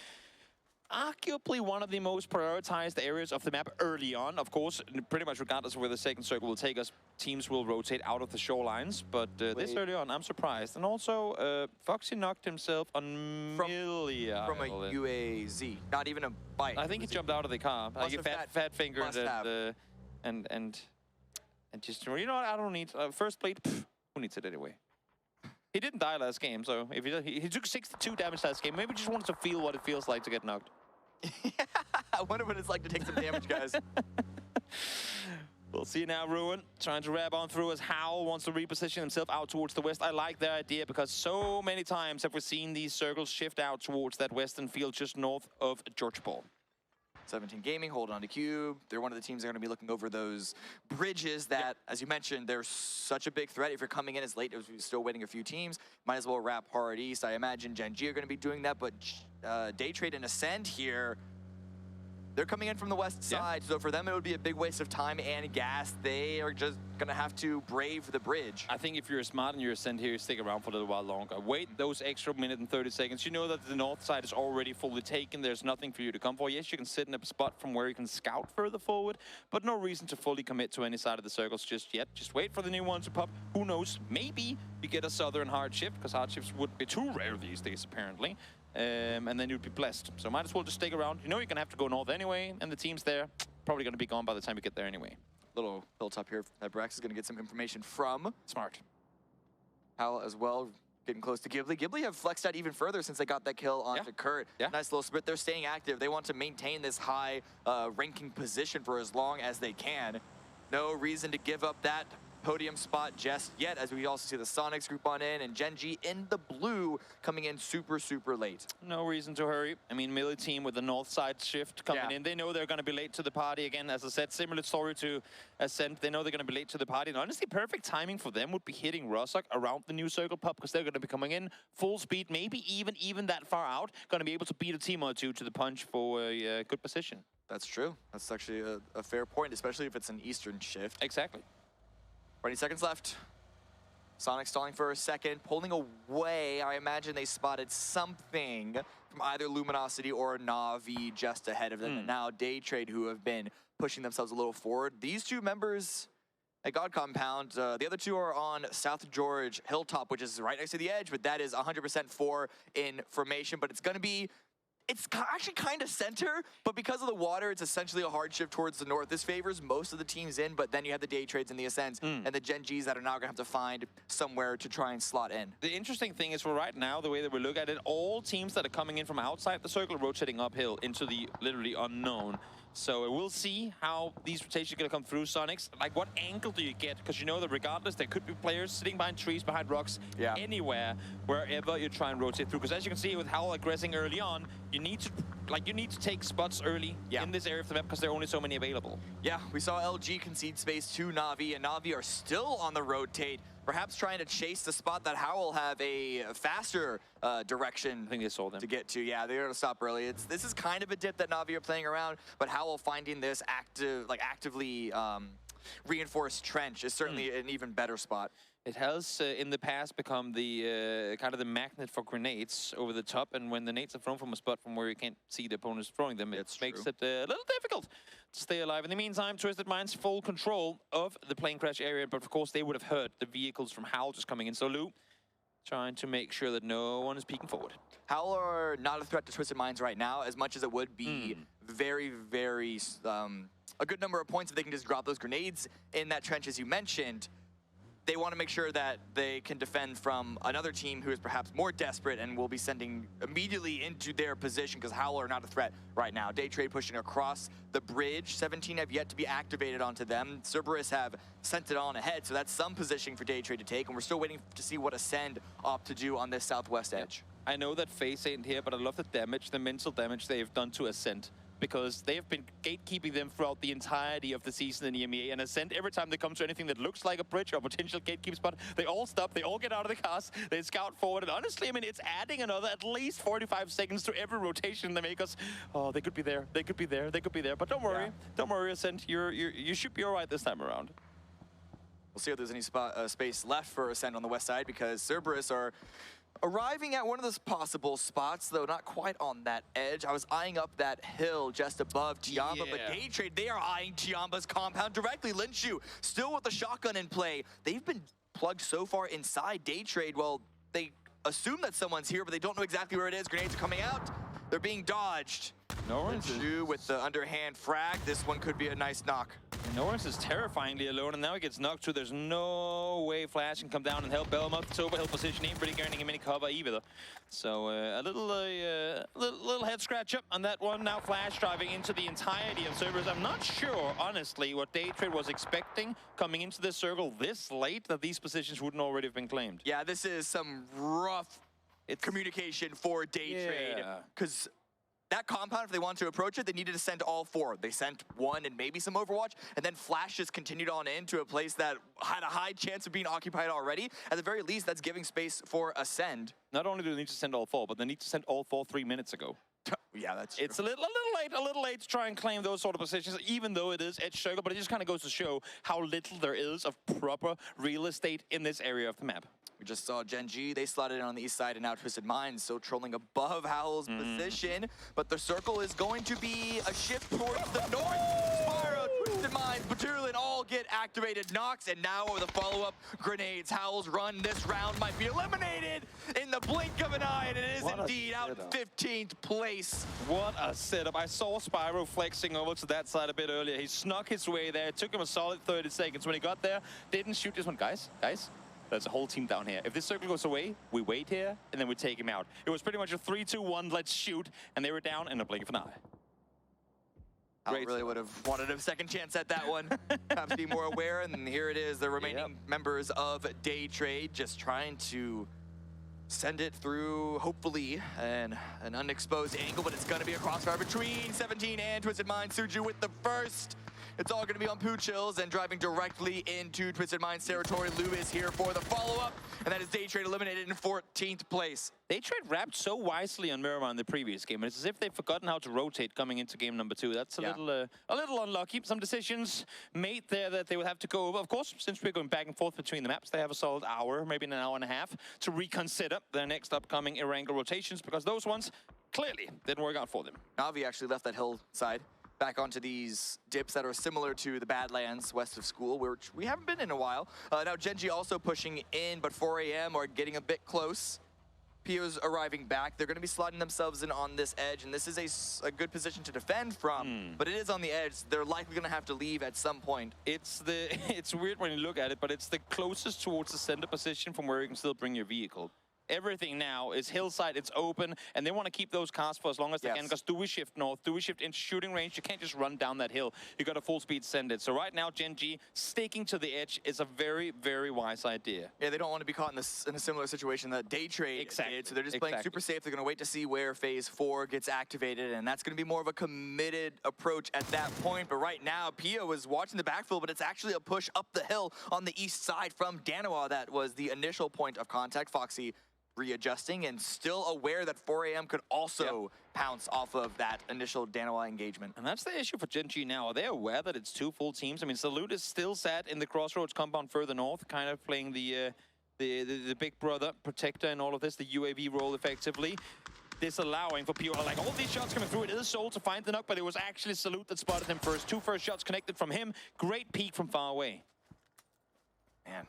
arguably one of the most prioritized areas of the map early on. Of course, pretty much regardless of where the second circle will take us, teams will rotate out of the shorelines. But this early on, I'm surprised. And also, Foxy knocked himself on Millia.
From a UAZ, not even a bike.
I think he jumped out of the car. Like fat fingered and just, you know what, I don't need, first plate, who needs it anyway? He didn't die last game, so if he took 62 damage last game, maybe just wanted to feel what it feels like to get knocked.
I wonder what it's like to take some damage, guys.
We'll see now, Ruin trying to wrap on through as Howl wants to reposition himself out towards the west. I like their idea because so many times have we seen these circles shift out towards that western field just north of Georgia Ball.
17 Gaming, hold on to Cube. They're one of the teams that are going to be looking over those bridges that, as you mentioned, they're such a big threat. If you're coming in as late as we're still waiting a few teams, might as well wrap hard east. I imagine Gen G are going to be doing that, but Day Trade and Ascend here, they're coming in from the west side, so for them it would be a big waste of time and gas. They are just going to have to brave the bridge.
I think if you're smart and you're Ascend here, stick around for a little while longer. Wait those extra minute and 30 seconds. You know that the north side is already fully taken. There's nothing for you to come for. Yes, you can sit in a spot from where you can scout further forward, but no reason to fully commit to any side of the circles just yet. Just wait for the new one to pop. Who knows? Maybe you get a southern hard shift, because hard shifts would be too rare these days, apparently. and then you'd be blessed. So might as well just stick around. You know you're going to have to go north anyway, and the team's there. Probably going to be gone by the time you get there anyway.
Little hilltop here that Brax is going to get some information from.
Smart.
Hal as well, getting close to Ghibli. Ghibli have flexed out even further since they got that kill onto Kurt. Nice little split. They're staying active. They want to maintain this high ranking position for as long as they can. No reason to give up that podium spot just yet, as we also see the Sonics group on in, and Gen.G in the blue coming in super, super late.
No reason to hurry. I mean, Melee team with the north side shift coming in. They know they're going to be late to the party again. As I said, similar story to Ascent. They know they're going to be late to the party. And honestly, perfect timing for them would be hitting Rostock around the new circle pop, because they're going to be coming in full speed, maybe even that far out. Going to be able to beat a team or two to the punch for a good position.
That's true. That's actually a fair point, especially if it's an Eastern shift.
Exactly.
20 seconds left. Sonic stalling for a second, pulling away. I imagine they spotted something from either Luminosity or Na'Vi just ahead of them. And now Daytrade, who have been pushing themselves a little forward. These two members at God Compound, the other two are on South George Hilltop, which is right next to the edge, but that is 100% for information. But it's going to be... It's actually kind of center, but because of the water, it's essentially a hard shift towards the north. This favors most of the teams in, but then you have the Day Trades and the Ascents and the Gen.Gs that are now going to have to find somewhere to try and slot in.
The interesting thing is, for right now, the way that we look at it, all teams that are coming in from outside the circle are rotating uphill into the literally unknown. So we'll see how these rotations are going to come through. Sonics, like, what angle do you get? Because you know that regardless, there could be players sitting behind trees, behind rocks, anywhere, wherever you try and rotate through. Because as you can see, with Howl aggressing early on, you need to take spots early in this area of the map, because there are only so many available.
Yeah, we saw LG concede space to Na'Vi, and Na'Vi are still on the rotate, perhaps trying to chase the spot that Howl have a faster direction
I think they saw them.
to get to. Yeah, they're going to stop early. This is kind of a dip that Na'Vi are playing around, but Howl finding this actively reinforced trench is certainly an even better spot.
It has, in the past, become the kind of the magnet for grenades over the top, and when the nades are thrown from a spot from where you can't see the opponents throwing them, it makes it a little difficult to stay alive. In the meantime, Twisted Minds full control of the plane crash area, but of course they would have heard the vehicles from Howl just coming in. So Lou, trying to make sure that no one is peeking forward.
Howl are not a threat to Twisted Minds right now, as much as it would be very, very a good number of points if they can just drop those grenades in that trench, as you mentioned. They want to make sure that they can defend from another team who is perhaps more desperate and will be sending immediately into their position, because Howl are not a threat right now. Daytrade pushing across the bridge. 17 have yet to be activated onto them. Cerberus have sent it on ahead, so that's some positioning for Daytrade to take, and we're still waiting to see what Ascend opt to do on this southwest edge.
I know that Face ain't here, but I love the damage, the mental damage they've done to Ascend, because they have been gatekeeping them throughout the entirety of the season in EMEA. And Ascent, every time they come to anything that looks like a bridge or potential gatekeep spot, they all stop, they all get out of the cars, they scout forward. And honestly, I mean, it's adding another at least 45 seconds to every rotation. They make us, oh, they could be there, they could be there, they could be there. But don't worry, don't worry, Ascent, you should be all right this time around.
We'll see if there's any space left for Ascend on the west side, because Cerberus are arriving at one of those possible spots, though not quite on that edge. I was eyeing up that hill just above Tiamba, but Daytrade, they are eyeing Tiamba's compound directly. Linshu still with the shotgun in play. They've been plugged so far inside Daytrade. Well, they assume that someone's here, but they don't know exactly where it is. Grenades are coming out. They're being dodged. Linshu with the underhand frag. This one could be a nice knock.
Norris is terrifyingly alone, and now he gets knocked through. There's no way Flash can come down and help Belmont. It's overhill position. Ain't really getting him any cover either. So a little head scratch up on that one. Now Flash driving into the entirety of Cerberus. I'm not sure, honestly, what Daytrade was expecting coming into this circle this late, that these positions wouldn't already have been claimed.
Yeah, this is some rough communication for Daytrade, because that compound, if they wanted to approach it, they needed to send all four. They sent one and maybe some Overwatch, and then Flash just continued on into a place that had a high chance of being occupied already. At the very least, that's giving space for Ascend.
Not only do they need to send all four, but they need to send all four 3 minutes ago.
Yeah, that's true.
It's a little late to try and claim those sort of positions, even though it is edge circle, but it just kind of goes to show how little there is of proper real estate in this area of the map.
We just saw Gen.G, they slotted in on the east side, and now Twisted Minds, so trolling above Howl's position. But the circle is going to be a shift towards the north. Spyro, Twisted Minds, Baturlin all get activated. Nox, and now with the follow-up grenades, Howl's run this round might be eliminated in the blink of an eye, and it is indeed out 15th place.
What a setup. I saw Spyro flexing over to that side a bit earlier. He snuck his way there. It took him a solid 30 seconds. When he got there, didn't shoot this one. Guys, there's a whole team down here. If this circle goes away, we wait here, and then we take him out. It was pretty much a 3-2-1, let's shoot, and they were down in a blink of an eye.
I really would have wanted a second chance at that one. Have to be more aware, and here it is, the remaining members of Day Trade just trying to send it through, hopefully, an unexposed angle, but it's going to be a crossfire between 17 and Twisted Mind. Suju with the first. It's all going to be on Pooch Hills and driving directly into Twisted Mind's territory. Lou is here for the follow-up, and that is Day Trade eliminated in 14th place.
Day Trade wrapped so wisely on Miramar in the previous game, and it's as if they've forgotten how to rotate coming into game number 2. That's a little unlucky. Some decisions made there that they will have to go over. Of course, since we're going back and forth between the maps, they have a solid hour, maybe an hour and a half, to reconsider their next upcoming Erangel rotations, because those ones clearly didn't work out for them.
Na'Vi actually left that hillside back onto these dips that are similar to the Badlands west of school, which we haven't been in a while. Now Genji also pushing in, but 4 AM are getting a bit close. Pio's arriving back. They're going to be slotting themselves in on this edge, and this is a good position to defend from, but it is on the edge. They're likely going to have to leave at some point.
It's weird when you look at it, but it's the closest towards the center position from where you can still bring your vehicle. Everything now is hillside, it's open, and they want to keep those cars for as long as they can, because do we shift north, do we shift into shooting range? You can't just run down that hill. You got to full speed send it. So right now, Genji sticking to the edge is a very, very wise idea.
Yeah, they don't want to be caught in a similar situation that Day Trade did, so they're just playing super safe. They're going to wait to see where Phase 4 gets activated, and that's going to be more of a committed approach at that point. But right now, Pio was watching the backfill, but it's actually a push up the hill on the east side from Danawa. That was the initial point of contact. Foxy readjusting and still aware that 4 AM could also pounce off of that initial Danawa engagement.
And that's the issue for Genji now. Are they aware that it's 2 full teams? I mean, Salute is still sat in the Crossroads compound further north, kind of playing the big brother protector in all of this, the UAV role effectively. Disallowing for Pio, like all these shots coming through. It is Soul to find the knock, but it was actually Salute that spotted him first. 2 first shots connected from him. Great peek from far away.
Man.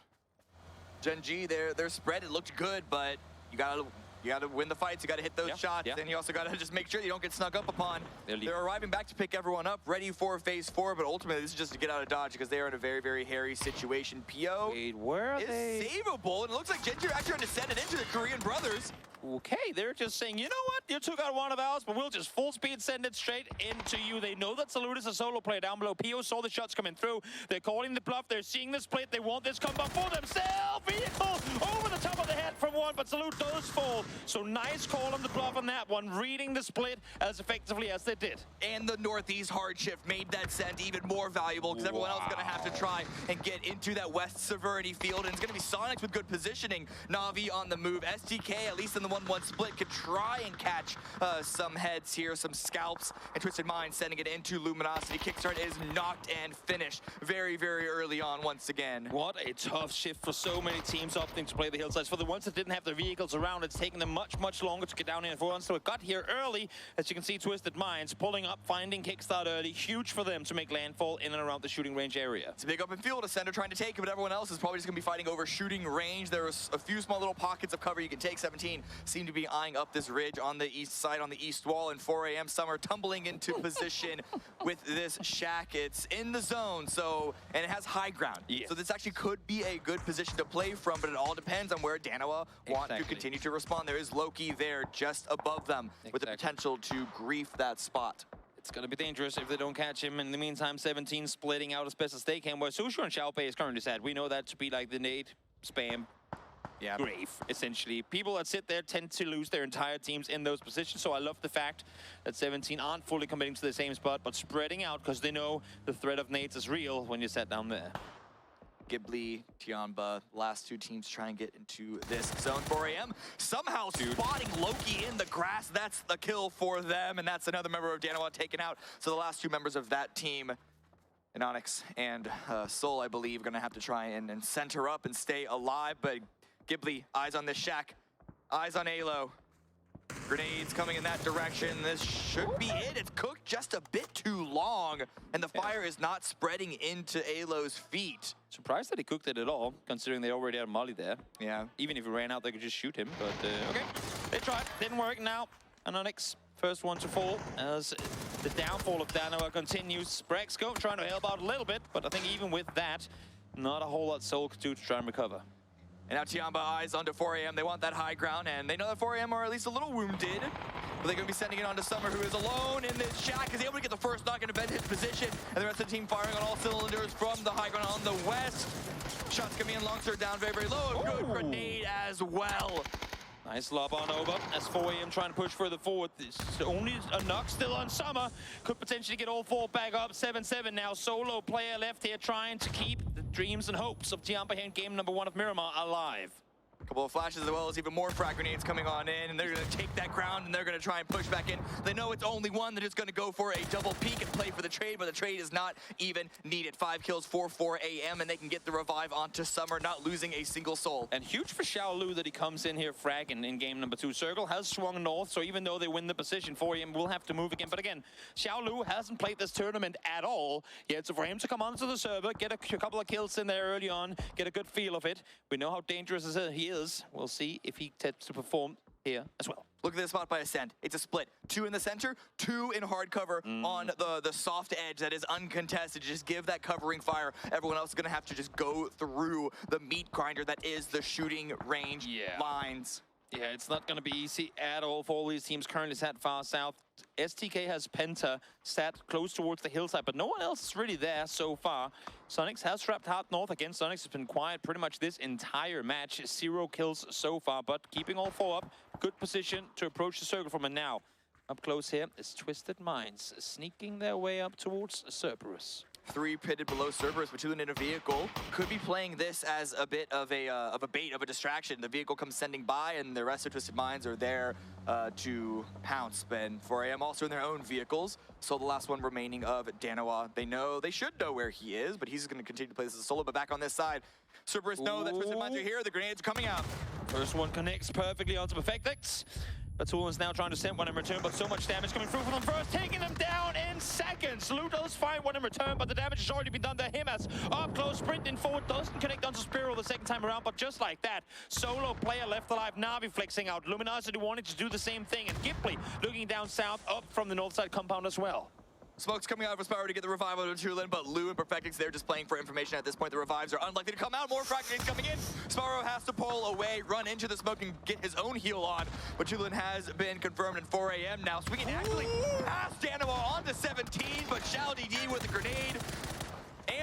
Genji, their spread, it looked good, but you gotta win the fights. You gotta hit those shots, and you also gotta just make sure you don't get snuck up upon. They're arriving back to pick everyone up, ready for Phase 4, but ultimately this is just to get out of dodge because they are in a very, very hairy situation. Pio is savable, and it looks like Genji are actually trying to send it into the Korean brothers.
Okay, they're just saying, you know what? You took out one of ours, but we'll just full speed send it straight into you. They know that Salute is a solo player down below. Pio saw the shots coming through. They're calling the bluff. They're seeing the split. They want this combo for themselves. Vehicle over the top of the head from one, but Salute does fall. So nice call on the bluff on that one, reading the split as effectively as they did.
And the Northeast hard shift made that send even more valuable because everyone else is going to have to try and get into that West Severity field. And it's going to be Sonics with good positioning. Na'Vi on the move. STK, at least in the 1-1 split, could try and catch some heads here, some scalps. And Twisted Mind sending it into Luminosity. Kickstart is knocked and finished very, very early on once again.
What a tough shift for so many teams opting to play the hillsides. For the ones that didn't have their vehicles around, it's taken them much longer to get down here. For once, so it got here early. As you can see, Twisted Minds pulling up, finding kickstart early. Huge for them to make landfall in and around the shooting range area.
It's a big open field. Ascender trying to take it, but everyone else is probably just going to be fighting over shooting range. There was a few small little pockets of cover you can take. 17 seem to be eyeing up this ridge on the east side, on the east wall, and 4 AM Summer tumbling into position with this shack. It's in the zone, so, and it has high ground. So this actually could be a good position to play from, but it all depends on where Danawa want to continue to respond. There is Loki there just above them with the potential to grief that spot.
It's going to be dangerous if they don't catch him. In the meantime, 17 splitting out as best as they can, where Sushu and Xiaopei is currently sad. We know that to be like the nade spam grave, essentially. People that sit there tend to lose their entire teams in those positions, so I love the fact that 17 aren't fully committing to the same spot, but spreading out because they know the threat of nades is real when you sat down there.
Ghibli, Tianba, last 2 teams try and get into this zone. 4 AM somehow spotting Loki in the grass. That's the kill for them, and that's another member of Danawa taken out. So the last 2 members of that team, Onyx and Soul, I believe, going to have to try and center up and stay alive, but Ghibli, eyes on this shack, eyes on Alo. Grenades coming in that direction. This should be it. It's cooked just a bit too long, and the fire is not spreading into Alo's feet.
Surprised that he cooked it at all, considering they already had Molly there.
Yeah.
Even if he ran out, they could just shoot him. But okay, they tried. Didn't work. Now, Anonix, first one to fall as the downfall of Danoa continues. Brexco trying to help out a little bit, but I think even with that, not a whole lot Soul could do to try and recover.
And now Tiamba eyes onto 4AM. They want that high ground, and they know that 4AM are at least a little wounded. But they're going to be sending it on to Summer, who is alone in this shack. Is able to get the first knock and event his position. And the rest of the team firing on all cylinders from the high ground on the west. Shots coming in, Longster down very, very low. A good grenade as well.
Nice lob on over as 4AM trying to push further forward. It's only a knock still on Summer. Could potentially get all four back up. 7-7 now. Solo player left here trying to keep the dreams and hopes of Tiamba here in game number 1 of Miramar alive.
A couple of flashes as well as even more frag grenades coming on in, and they're going to take that ground and they're going to try and push back in. They know it's only one. They're just going to go for a double peek and play for the trade, but the trade is not even needed. 5 kills for 4AM, and they can get the revive onto Summer, not losing a single soul.
And huge for Shao that he comes in here fragging in game number 2. Circle has swung north, so even though they win the position, 4AM will have to move again. But again, Shao hasn't played this tournament at all yet, so for him to come onto the server, get a couple of kills in there early on, get a good feel of it. We know how dangerous he is. We'll see if he tends to perform here as well.
Look at this spot by Ascend. It's a split. 2 in the center, 2 in hard cover on the soft edge that is uncontested. Just give that covering fire. Everyone else is going to have to just go through the meat grinder that is the shooting range lines.
Yeah, it's not going to be easy at all for all these teams currently sat far south. STK has Penta sat close towards the hillside, but no one else is really there so far. Sonics has trapped hard north. Again, Sonics has been quiet pretty much this entire match. 0 kills so far, but keeping all 4 up. Good position to approach the circle from, and now up close here is Twisted Minds, sneaking their way up towards Cerberus.
3 pitted below Cerberus, but 2 in a vehicle. Could be playing this as a bit of a bait, of a distraction. The vehicle comes sending by, and the rest of Twisted Minds are there to pounce. And 4AM also in their own vehicles. So the last one remaining of Danoa. They should know where he is, but he's going to continue to play this as a solo. But back on this side, Cerberus know that Twisted Minds are here. The grenades are coming out.
First one connects perfectly onto Perfectix. Batulin's now trying to send one in return, but so much damage coming through from them first, taking them down in seconds. Lou does find one in return, but the damage has already been done to him as up close, sprinting forward, doesn't connect onto Spiral the second time around, but just like that, solo player left alive, Na'Vi flexing out. Luminosity wanted to do the same thing, and Gipley looking down south, up from the north side compound as well.
Smoke's coming out for Spyro to get the revive out of Tulin, but Lou and Perfectix, they're just playing for information at this point. The revives are unlikely to come out. More frag grenades coming in. Spyro has to pull away, run into the smoke, and get his own heal on. But Tulin has been confirmed in 4AM now, so we can actually pass Danoa on to 17, but Shao DD with the grenade.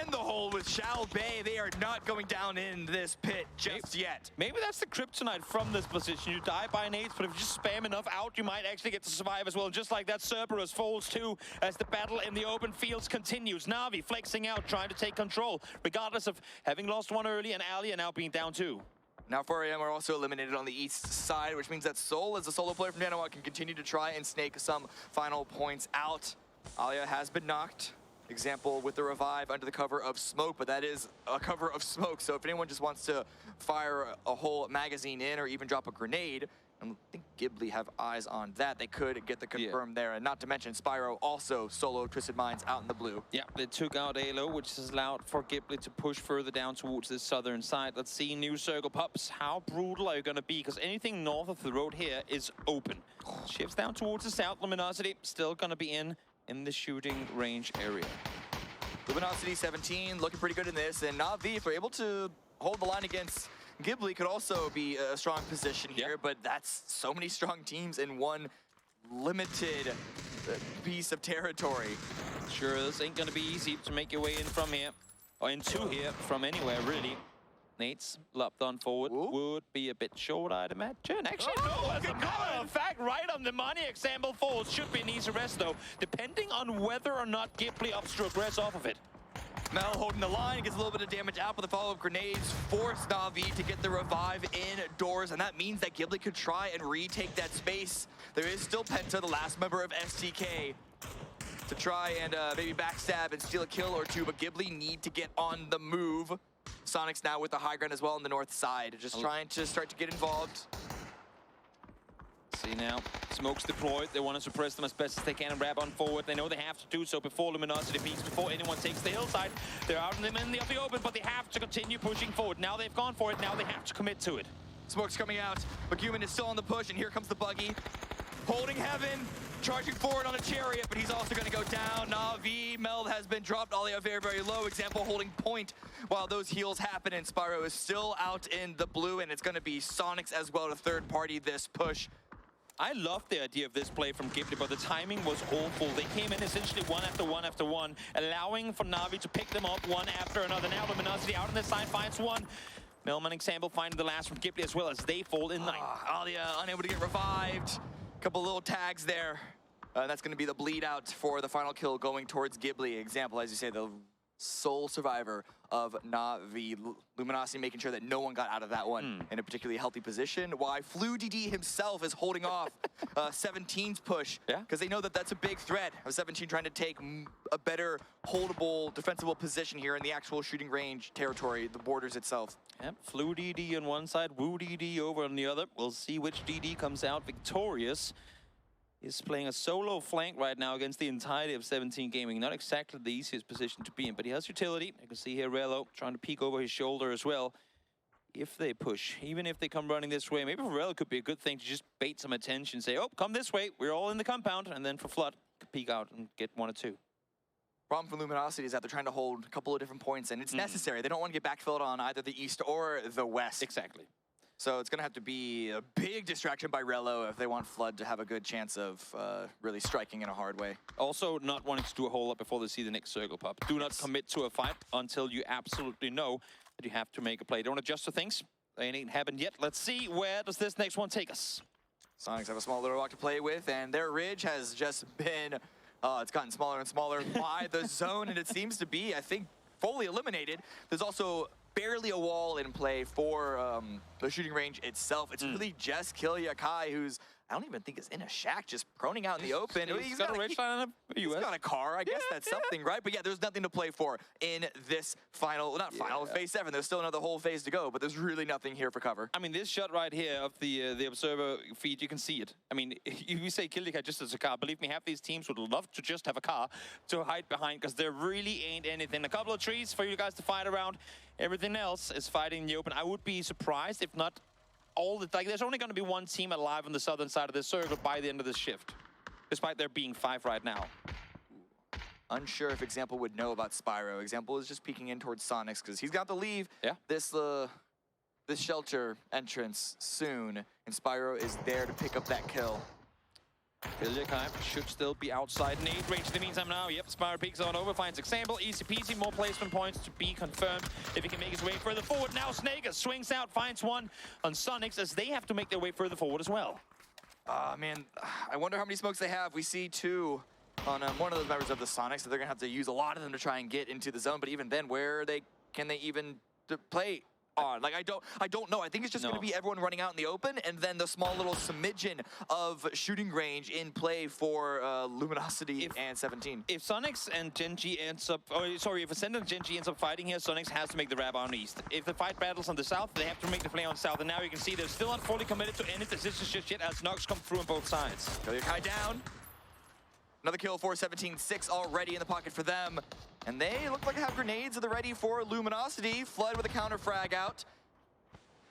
And the hole with Shao Bei. They are not going down in this pit just yet.
Maybe that's the kryptonite from this position. You die by nades, but if you just spam enough out, you might actually get to survive as well. Just like that, Cerberus falls too as the battle in the open fields continues. Na'Vi flexing out, trying to take control, regardless of having lost one early and Alia now being down 2.
Now 4AM are also eliminated on the east side, which means that Soul, as a solo player from Danoa, can continue to try and snake some final points out. Alia has been knocked. Example with the revive under the cover of smoke, but that is a cover of smoke. So if anyone just wants to fire a whole magazine in or even drop a grenade, and I think Ghibli have eyes on that, they could get the confirm there. And not to mention Spyro also solo Twisted Minds out in the blue.
Yeah, they took out Alo, which has allowed for Ghibli to push further down towards the southern side. Let's see new circle pups. How brutal are you going to be? Because anything north of the road here is open. Shifts down towards the south. Luminosity still going to be in the shooting range area.
Luminosity 17 looking pretty good in this, and Na'Vi, if they're able to hold the line against Ghibli, could also be a strong position here, but that's so many strong teams in one limited piece of territory.
Sure, this ain't gonna be easy to make your way in from here, or into here from anywhere really. Nate's lopped on forward. Would be a bit short, I'd imagine. Actually, no, as a matter of fact, right on the money. Example falls. Should be an easy rest, though, depending on whether or not Ghibli opts to aggress off of it.
Mel holding the line, gets a little bit of damage out, but the follow-up grenades force Na'Vi to get the revive indoors, and that means that Ghibli could try and retake that space. There is still Penta, the last member of STK, to try and maybe backstab and steal a kill or two, but Ghibli need to get on the move. Sonic's now with the high ground as well on the north side, just trying to start to get involved.
See now, smokes deployed. They want to suppress them as best as they can and wrap on forward. They know they have to do so before Luminosity peaks, before anyone takes the hillside. They're out in the open, but they have to continue pushing forward. Now they've gone for it. Now they have to commit to it.
Smoke's coming out. Baguman is still on the push, and here comes the buggy. Holding heaven, charging forward on a chariot, but he's also going to go down. Na'Vi, Meld has been dropped. Alia very, very low. Example holding point while those heals happen, and Spyro is still out in the blue, and it's going to be Sonics as well to third party this push.
I love the idea of this play from Ghibli, but the timing was awful. They came in essentially one after one after one, allowing for Na'Vi to pick them up one after another. Now Luminosity out on the side finds one. Melman example finding the last from Ghibli as well as they fall in line.
Alia unable to get revived. Couple little tags there. That's going to be the bleed out for the final kill going towards Ghibli. Example, as you say, the sole survivor of Na'Vi. Luminosity making sure that no one got out of that one in a particularly healthy position. Why Flu DD himself is holding off 17's push. Because they know that that's a big threat of 17 trying to take a better holdable, defensible position here in the actual shooting range territory, the borders itself.
Yep, Flu DD on one side, Wu DD over on the other. We'll see which DD comes out victorious. He's playing a solo flank right now against the entirety of 17 Gaming. Not exactly the easiest position to be in, but he has utility. You can see here Rello trying to peek over his shoulder as well. If they push, even if they come running this way, maybe for Rello could be a good thing to just bait some attention, say, oh, come this way, we're all in the compound, and then for Flood, peek out and get 1 or 2.
Problem for Luminosity is that they're trying to hold a couple of different points, and it's necessary. They don't want to get backfilled on either the east or the west.
Exactly.
So it's going to have to be a big distraction by Rello if they want Flood to have a good chance of really striking in a hard way.
Also, not wanting to do a whole lot before they see the next circle pop. Do not commit to a fight until you absolutely know that you have to make a play. Don't adjust to things. They ain't happened yet. Let's see, where does this next one take us?
Sonics have a small little rock to play with, and their ridge has just been, it's gotten smaller and smaller by the zone, and it seems to be, I think, fully eliminated. There's also barely a wall in play for the shooting range itself. It's really just Killia Kai, who's, I don't even think is in a shack, just proning out in the open.
He's got a ridge line on a US.
He's got a car. I guess that's something, right? But yeah, there's nothing to play for in this final, well, not final, phase 7. There's still another whole phase to go, but there's really nothing here for cover.
I mean, this shot right here of the observer feed, you can see it. I mean, you say Killia Kai just as a car. Believe me, half these teams would love to just have a car to hide behind because there really ain't anything. A couple of trees for you guys to fight around. Everything else is fighting in the open. I would be surprised if not all the, like, there's only going to be one team alive on the southern side of this circle by the end of this shift, despite there being 5 right now.
Unsure if Example would know about Spyro. Example is just peeking in towards Sonics because he's got to leave this shelter entrance soon, and Spyro is there to pick up that kill.
Killia Kai should still be outside nade range in the meantime now. Yep, Spyro peeks on over, finds Example, easy peasy, more placement points to be confirmed if he can make his way further forward. Now Snake swings out, finds one on Sonics as they have to make their way further forward as well.
Man, I wonder how many smokes they have. We see 2 on one of those members of the Sonics, so they're gonna have to use a lot of them to try and get into the zone, but even then, can they even play on? Like, I don't know. I think it's just gonna be everyone running out in the open, and then the small little smidgen of shooting range in play for Luminosity and 17.
If Sonics and Genji ends up, if Ascendant and Genji ends up fighting here, Sonics has to make the wrap on east. If the fight battles on the south, they have to make the play on south, and now you can see they're still not fully committed to any decisions just yet as knocks come through on both sides.
Killia Kai down. Another kill for 17, 6 already in the pocket for them. And they look like they have grenades at the ready for Luminosity. Flood with a counter frag out.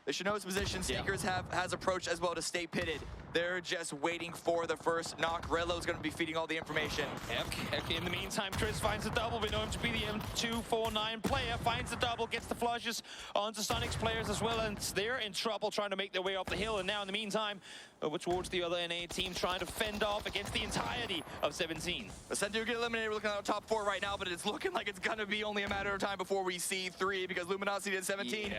They should know his position. Sneakers has approached as well to stay pitted. They're just waiting for the first knock. Rello's going to be feeding all the information.
Yep. In the meantime, Chris finds the double. We know him to be the M249 player. Finds the double, gets the flushes onto Sonic's players as well, and they're in trouble trying to make their way off the hill. And now in the meantime, over towards the other NA team, trying to fend off against the entirety of 17.
Ascent do get eliminated. We're looking at our top 4 right now, but it's looking like it's going to be only a matter of time before we see 3, because Luminosity and 17,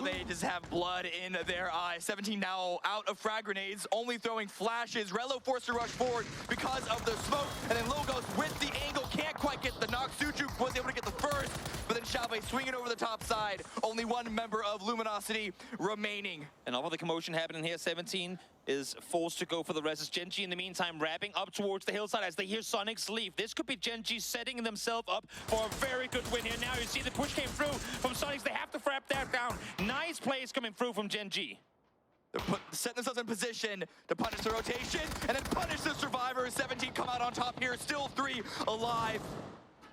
they just have blood in their eyes. 17 now out of frag grenades, only throwing flashes. Rello forced to rush forward because of the smoke, and then Logos with the angle can't quite get the knock. Suju was able to get the first, but then Xiaobei swinging over the top side. Only one member of Luminosity remaining.
And all of the commotion happening here, 17 is forced to go for the res. Genji in the meantime wrapping up towards the hillside as they hear Sonics leave. This could be Genji setting themselves up for a very good win here. Now you see the push came through from Sonics. They have to frap that down. Nice plays coming through from Genji.
They're setting themselves in position to punish the rotation and then punish the survivors. 17 come out on top here, still 3 alive.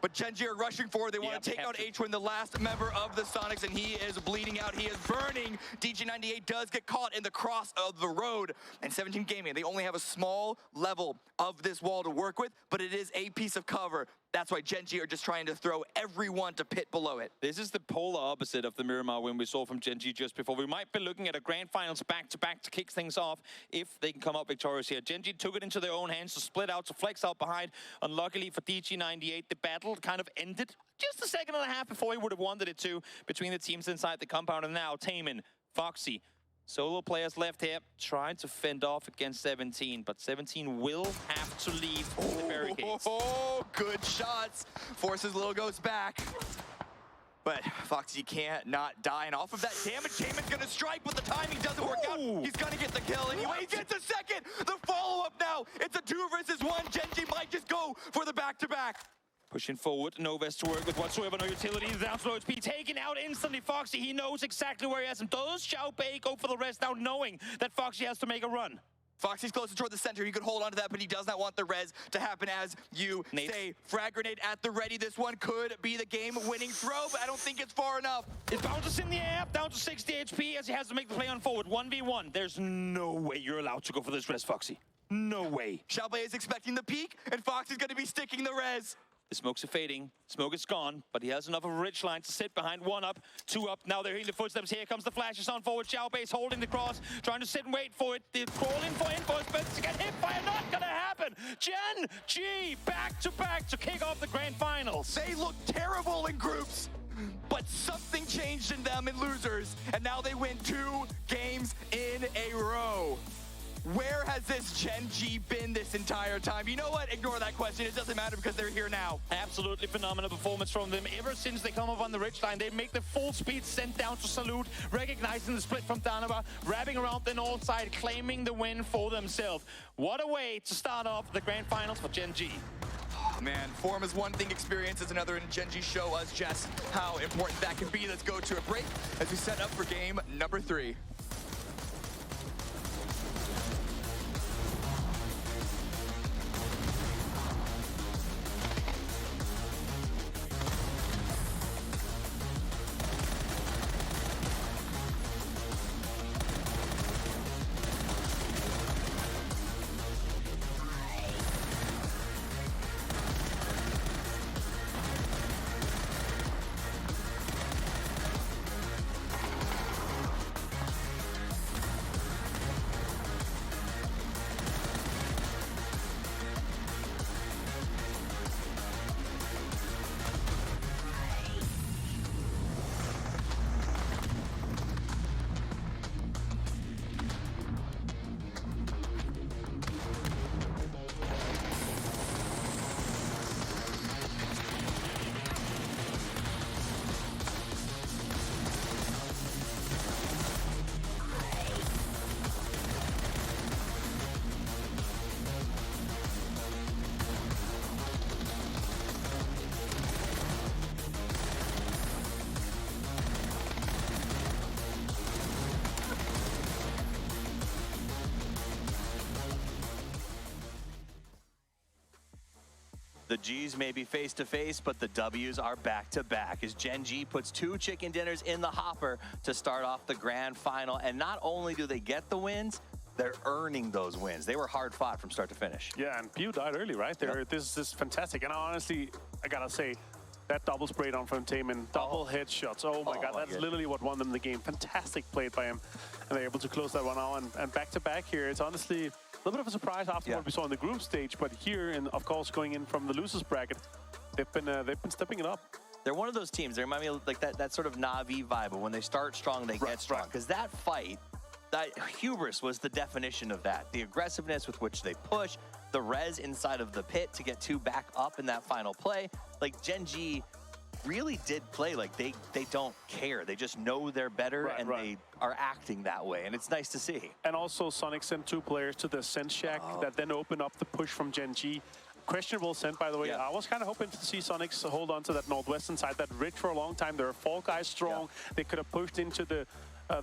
But Gen.G are rushing forward. They want to take out H-Win, the last member of the Sonics, and he is bleeding out. He is burning. DG98 does get caught in the cross of the road. And 17 Gaming, they only have a small level of this wall to work with, but it is a piece of cover. That's why Gen.G are just trying to throw everyone to pit below it.
This is the polar opposite of the Miramar win we saw from Gen.G just before. We might be looking at a grand finals back-to-back to kick things off if they can come out victorious here. Gen.G took it into their own hands to split out, to flex out behind. Unluckily for DG98, the battle kind of ended just a second and a half before he would have wanted it to between the teams inside the compound. And now Taemin, Foxy, solo players left here trying to fend off against 17, but 17 will have to leave the barricades.
Oh, good shots. Forces Little Ghost back. But Foxy can't not die, and off of that damage, Taemin's gonna strike, but the timing doesn't work out. He's gonna get the kill anyway. He gets a second. The follow-up now. It's a 2 versus 1. Gen.G might just go for the back-to-back.
Pushing forward, no vest to work with whatsoever, no utility, down to low HP, taken out instantly. Foxy, he knows exactly where he has him. Does Xiaobei go for the rest now, knowing that Foxy has to make a run?
Foxy's closer toward the center. He could hold on to that, but he does not want the res to happen as you say. Frag grenade at the ready. This one could be the game-winning throw, but I don't think it's far enough.
It bounces in the air, down to 60 HP as he has to make the play on forward. 1v1. There's no way you're allowed to go for this res, Foxy. No way.
Xiaobei is expecting the peak, and Foxy's going to be sticking the res.
The smokes are fading. Smoke is gone, but he has enough of a rich line to sit behind. 1 up, 2 up. Now they're hearing the footsteps. Here comes the flashes on forward. Xiaobei's holding the cross, trying to sit and wait for it. They're crawling for infos, but to get hit by it, not gonna happen. Gen.G back to kick off the grand finals.
They look terrible in groups, but something changed in them in losers, and now they win 2 games in a row. Where has this Gen.G been this entire time? You know what? Ignore that question. It doesn't matter because they're here now.
Absolutely phenomenal performance from them. Ever since they come up on the ridge line, they make the full speed sent down to salute, recognizing the split from Danaba, wrapping around the north side, claiming the win for themselves. What a way to start off the grand finals for Gen.G.
Oh, man, form is one thing, experience is another, and Gen.G show us just how important that can be. Let's go to a break as we set up for game number 3.
The G's may be face-to-face, but the W's are back-to-back as Gen.G puts 2 chicken dinners in the hopper to start off the grand final. And not only do they get the wins, they're earning those wins. They were hard-fought from start to finish.
Yeah, and Pew died early, right? This is fantastic. And honestly, I gotta say, that double spray down from Taemin, double headshots. Oh my God, that's literally what won them the game. Fantastic played by him. And they're able to close that one out. And back-to-back here, it's honestly a little bit of a surprise after what we saw in the group stage. But here, and of course, going in from the losers bracket, they've been stepping it up.
They're one of those teams. They remind me of like that sort of Na'Vi vibe. But when they start strong, they get strong. Because that fight, that hubris was the definition of that. The aggressiveness with which they push, the res inside of the pit to get 2 back up in that final play. Like Gen.G really did play like they don't care. They just know they're better they are acting that way, and it's nice to see.
And also Sonic sent 2 players to the Send Shack that then opened up the push from Gen.G. Questionable sent, by the way. I was kind of hoping to see Sonics hold on to that northwestern side, that ridge for a long time. They're Fall Guys strong. They could have pushed into the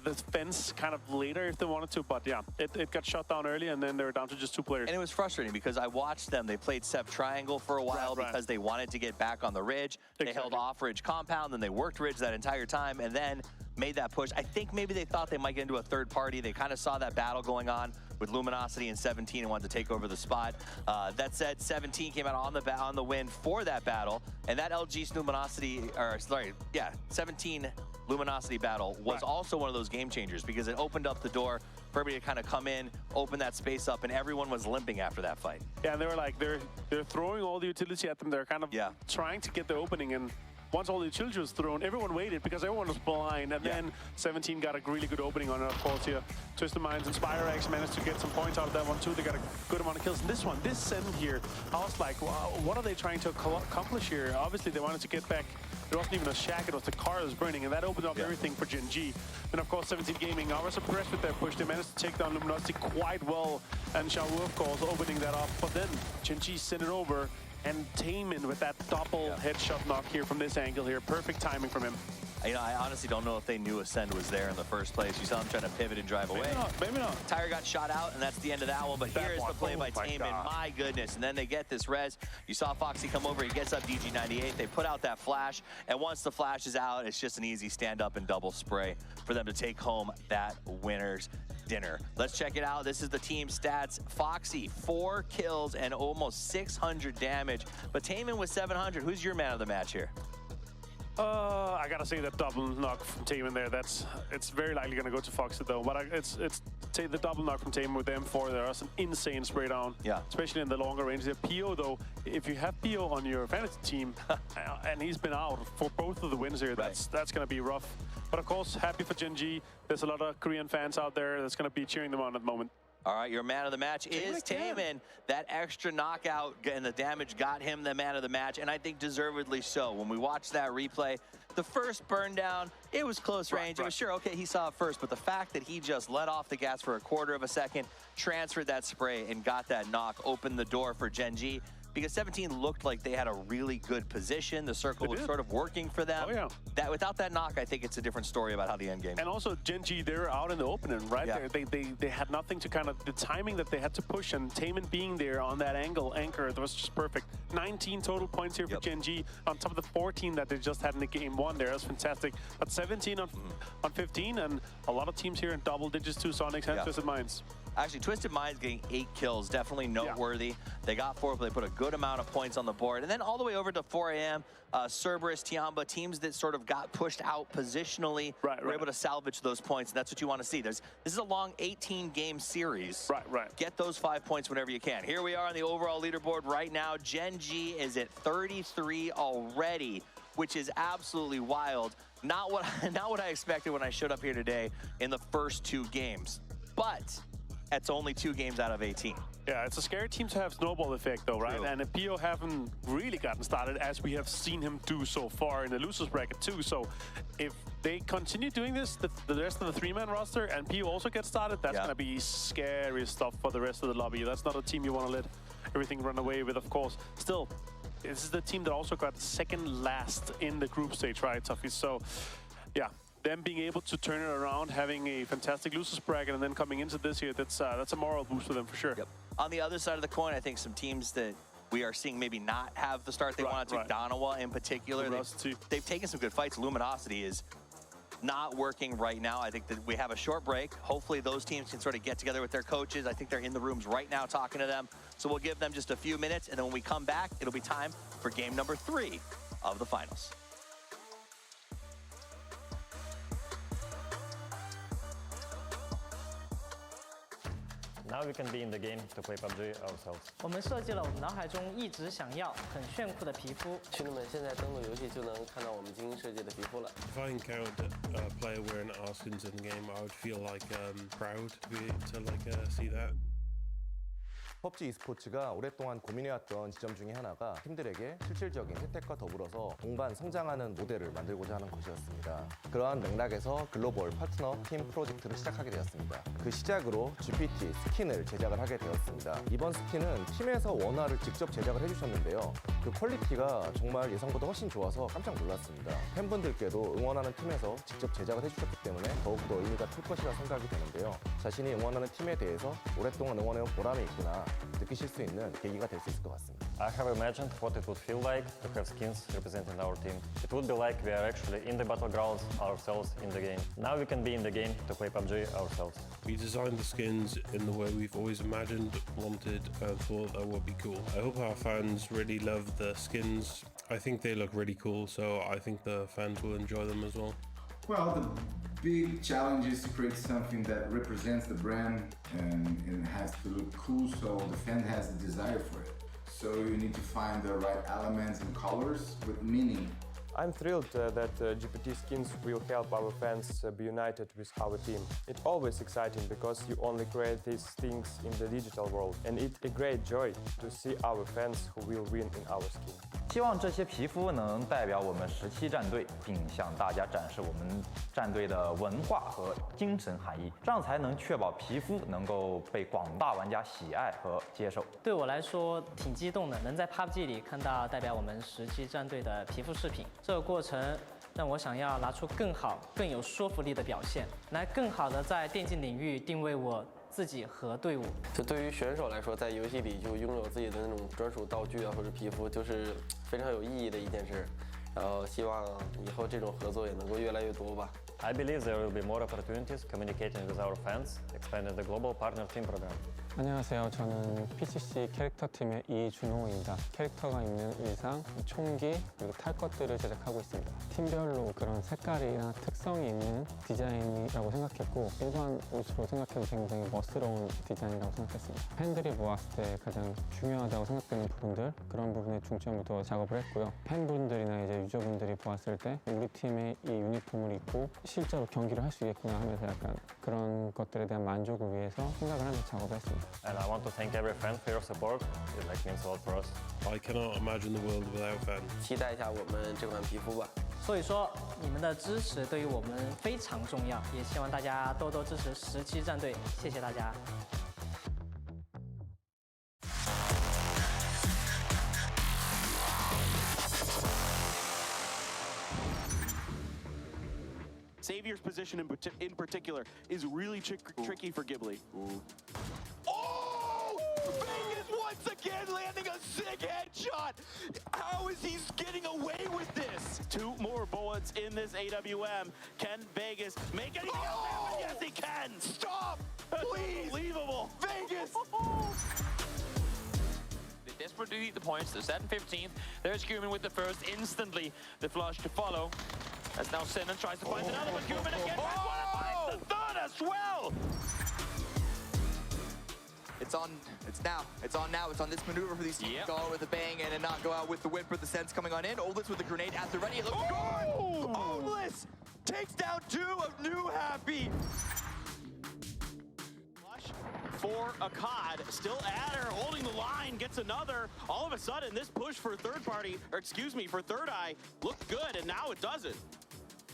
the fence kind of later if they wanted to, but yeah, it got shut down early, and then they were down to just 2 players.
And it was frustrating because I watched them. They played Sep Triangle for a while because they wanted to get back on the ridge. They held off Ridge Compound, then they worked Ridge that entire time, and then made that push. I think maybe they thought they might get into a third party. They kind of saw that battle going on with Luminosity and 17 and wanted to take over the spot. That said, 17 came out on the win for that battle, and that LG's Luminosity, or sorry, yeah, 17 Luminosity battle was also one of those game changers because it opened up the door for everybody to kind of come in, open that space up, and everyone was limping after that fight.
Yeah, and they were like, they're throwing all the utility at them. They're kind of trying to get the opening, and once all the utility was thrown, everyone waited because everyone was blind, and then 17 got a really good opening on it, of course, here. Twisted Minds and Spyrex managed to get some points out of that one, too. They got a good amount of kills. And this send here, I was like, wow, what are they trying to accomplish here? Obviously, they wanted to get back. There wasn't even a shack, it was the car that was burning, and that opened up everything for Gen G. And of course, 17 Gaming, I was impressed with their push. They managed to take down Luminosity quite well, and Shado, of course, opening that up. But then Gen G sent it over, and Taemin with that double headshot knock here from this angle here. Perfect timing from him.
You know, I honestly don't know if they knew Ascend was there in the first place. You saw them trying to pivot and drive away.
Maybe not.
Tire got shot out, and that's the end of that one. But here's the play by Taemin. My goodness. And then they get this res. You saw Foxy come over. He gets up DG98. They put out that flash. And once the flash is out, it's just an easy stand-up and double spray for them to take home that winner's dinner. Let's check it out. This is the team stats. Foxy, 4 kills and almost 600 damage. But Taemin with 700. Who's your man of the match here?
I gotta say that double knock from Taemin there. It's very likely gonna go to Foxy though. But it's the double knock from Taemin with the M4 there. That's an insane spray down. Yeah. Especially in the longer range. The PO though, if you have PO on your fantasy team, and he's been out for both of the wins here, that's gonna be rough. But of course, happy for Gen G. There's a lot of Korean fans out there that's gonna be cheering them on at the moment.
All right, your man of the match is Taemin. That extra knockout and the damage got him the man of the match, and I think deservedly so. When we watched that replay, the first burn down, it was close range. It was sure, okay, he saw it first, but the fact that he just let off the gas for a quarter of a second, transferred that spray, and got that knock, opened the door for Gen G. Because 17 looked like they had a really good position. The circle was sort of working for them.
Oh, yeah.
That without that knock, I think it's a different story about how the end game.
And also, Gen G, they're out in the opening, right? Yeah. They had nothing to kind of, the timing that they had to push, and Taemin being there on that anchor, it was just perfect. 19 total points here for Gen G, on top of the 14 that they just had in the game 1 there. That's fantastic. But 17 on 15, and a lot of teams here in double digits too, Sonics and Twisted Minds.
Actually, Twisted Minds getting 8 kills, definitely noteworthy. They got 4, but they put a good amount of points on the board. And then all the way over to 4 AM, Cerberus, Tiamba, teams that sort of got pushed out positionally, were able to salvage those points, and that's what you want to see. This is a long 18-game series. Get those 5 points whenever you can. Here we are on the overall leaderboard right now. Gen G is at 33 already, which is absolutely wild. Not what I expected when I showed up here today in the first 2 games. But that's only 2 games out of 18.
Yeah, it's a scary team to have snowball effect though, right? And the PO haven't really gotten started as we have seen him do so far in the losers bracket too. So if they continue doing this, the rest of the 3-man roster, and PO also gets started, that's gonna be scary stuff for the rest of the lobby. That's not a team you want to let everything run away with, of course. Still, this is the team that also got second last in the group stage, right, Tuffy? So yeah, them being able to turn it around, having a fantastic losers bracket, and then coming into this here, that's a moral boost for them for sure.
On the other side of the coin, I think some teams that we are seeing maybe not have the start they wanted to. Donawa in particular, they've taken some good fights. Luminosity is not working right now. I think that we have a short break. Hopefully those teams can sort of get together with their coaches. I think they're in the rooms right now talking to them. So we'll give them just a few minutes, and then when we come back, it'll be time for game number 3 of the finals.
Now we can be in the game to play PUBG ourselves.
我们设计了我们脑海中一直想要很炫酷的皮肤。
兄弟们，现在登录游戏就能看到我们精心设计的皮肤了。
If I encountered a player wearing our skins in the game, I would feel like proud to see that.
PUBG e스포츠가 오랫동안 고민해왔던 지점 중에 하나가 팀들에게 실질적인 혜택과 더불어서 동반 성장하는 모델을 만들고자 하는 것이었습니다. 그러한 맥락에서 글로벌 파트너 팀 프로젝트를 시작하게 되었습니다. 그 시작으로 GPT 스킨을 제작을 하게 되었습니다. 이번 스킨은 팀에서 원화를 직접 제작을 해주셨는데요. 그 퀄리티가 정말 예상보다 훨씬 좋아서 깜짝 놀랐습니다. 팬분들께도 응원하는 팀에서 직접 제작을 해주셨기 때문에 더욱더 의미가 클 것이라 생각이 되는데요. 자신이 응원하는 팀에 대해서 오랫동안 응원해온 보람이 있구나 느끼실 수 있는 계기가 될 수 있을 것 같습니다.
I have imagined what it would feel like to have skins representing our team. It would be like we are actually in the battlegrounds ourselves in the game. Now we can be in the game to play PUBG ourselves.
We designed the skins in the way we've always imagined, wanted, and thought that would be cool. I hope our fans really love the skins. I think they look really cool, so I think the fans will enjoy them as well.
Well, the big challenge is to create something that represents the brand and it has to look cool so the fan has the desire for it. So you need to find the right elements and colors with meaning.
I'm thrilled that GPT skins will help our fans be united with our team. It's always exciting because you only create these things in the digital world, and it's a great joy to see our fans who will win in our skin.
希望这些皮肤能代表我们17战队，并向大家展示我们战队的文化和精神含义，这样才能确保皮肤能够被广大玩家喜爱和接受。
对我来说挺激动的，能在 PUBG 里看到代表我们17战队的皮肤饰品，这个过程让我想要拿出更好、更有说服力的表现，来更好的在电竞领域定位我自己和队伍。
这对于选手来说，在游戏里就拥有自己的那种专属道具啊，或者皮肤，就是非常有意义的一件事。然后希望以后这种合作也能够越来越多吧。
I believe there will be more opportunities communicating with our fans, expanding the global partner team program.
안녕하세요. 저는 PCC 캐릭터 팀의 이준호입니다. 캐릭터가 입는 의상, 총기, 그리고 탈 것들을 제작하고 있습니다. 팀별로 그런 색깔이나 특성이 있는 디자인이라고 생각했고 일반 옷으로 생각해도 굉장히 멋스러운 디자인이라고 생각했습니다. 팬들이 보았을 때 가장 중요하다고 생각되는 부분들 그런 부분에 중점을 둬 작업을 했고요. 팬분들이나 이제 유저분들이 보았을 때 우리 팀의 이 유니폼을 입고 실제로 경기를 할 수 있겠구나 하면서 약간 그런 것들에 대한 만족을 위해서 생각을 하면서 작업을 했습니다.
And I want to thank every fan for your support. It means a lot for us.
I cannot imagine the world without fans.
期待一下我们这款皮肤吧。
所以说，你们的支持对于我们非常重要，也希望大家多多支持17战队，谢谢大家。
Xavier's position in particular is really tricky for Ghibli. Oh! Vegas once again landing a sick headshot! How is he getting away with this? 2 more bullets in this AWM. Can Vegas make anything else? Yes, he can! Stop! Please! Unbelievable! Vegas!
They desperately need the points. They're set in 15th. There's Cumin with the first. Instantly, the flush to follow. As now Sinan tries to find another, but Cumin again finds the third as well!
It's on now. It's on this maneuver for these teams to go out with a bang and not go out with the win for the Sens coming on in. Oldless with the grenade at the ready. It looks good! Oldless takes down 2 of New Happy.
For Akkad, still Adder holding the line, gets another. All of a sudden, this push for third eye looked good, and now it doesn't.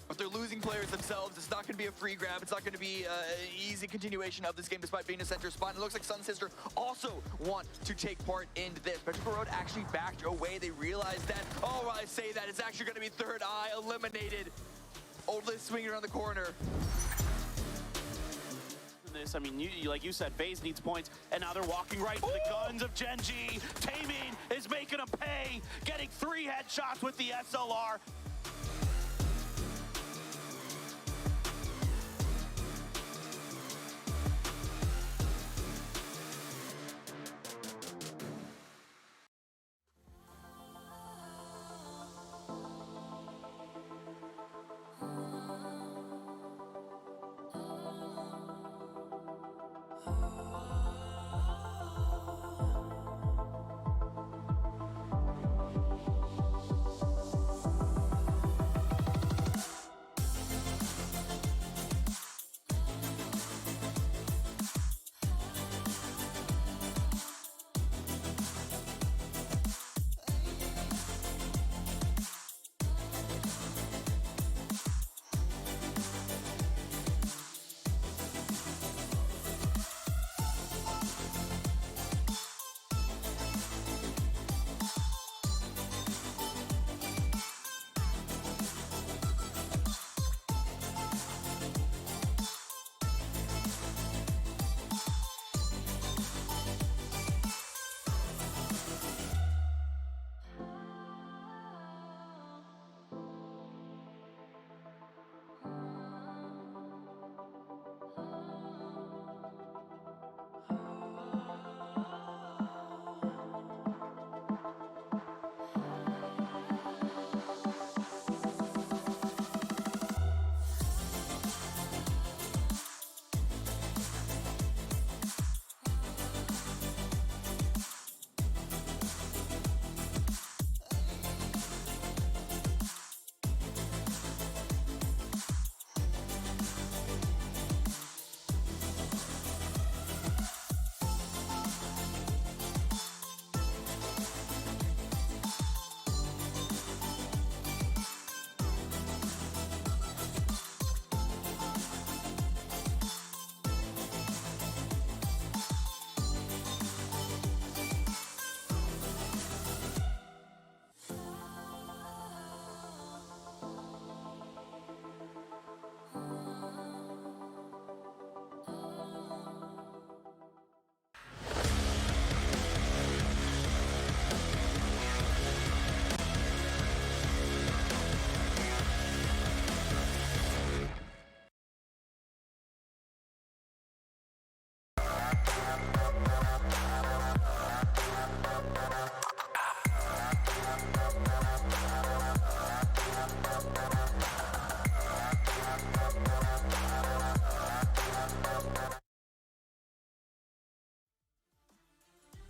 But they're losing players themselves. It's not going to be a free grab. It's not going to be an easy continuation of this game despite being a center spot. And it looks like Sun Sister also want to take part in this. Petrichor Road actually backed away. They realized that, oh, I say that, it's actually going to be third eye eliminated. Oldless swinging around the corner.
This, I mean, like you said, FaZe needs points, and now they're walking right to the guns of Genji. Taemin is making them pay, getting 3 headshots with the SLR.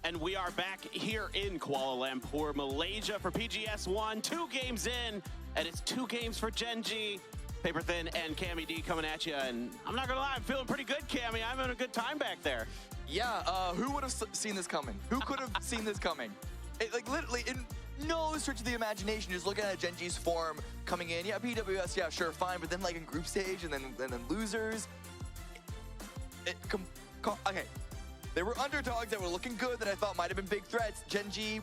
And we are back here in Kuala Lumpur, Malaysia for PGS 1. 2 games in, and it's 2 games for Genji. Paper Thin and Cammy D coming at you. And I'm not going to lie, I'm feeling pretty good, Cammy. I'm having a good time back there.
Yeah, who would have seen this coming? Who could have seen this coming? Like, literally, in no stretch of the imagination, just looking at Genji's form coming in. Yeah, PWS, yeah, sure, fine. But then, like, in group stage and then losers. Okay. They were underdogs that were looking good that I thought might have been big threats. Genji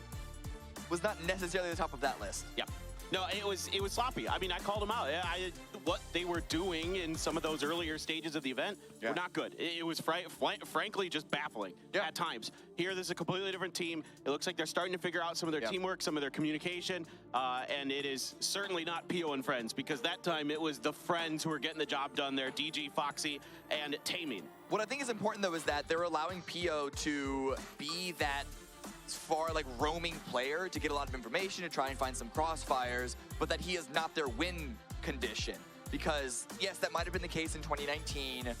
was not necessarily the top of that list.
Yeah. No, it was sloppy. I mean, I called them out. What they were doing in some of those earlier stages of the event were not good. It was frankly just baffling at times. Here, this is a completely different team. It looks like they're starting to figure out some of their teamwork, some of their communication, and it is certainly not Pio and friends, because that time it was the friends who were getting the job done there, DG, Foxy, and Taming.
What I think is important, though, is that they're allowing Pio to be that far, like, roaming player to get a lot of information, to try and find some crossfires, but that he is not their win condition. Because, yes, that might have been the case in 2019,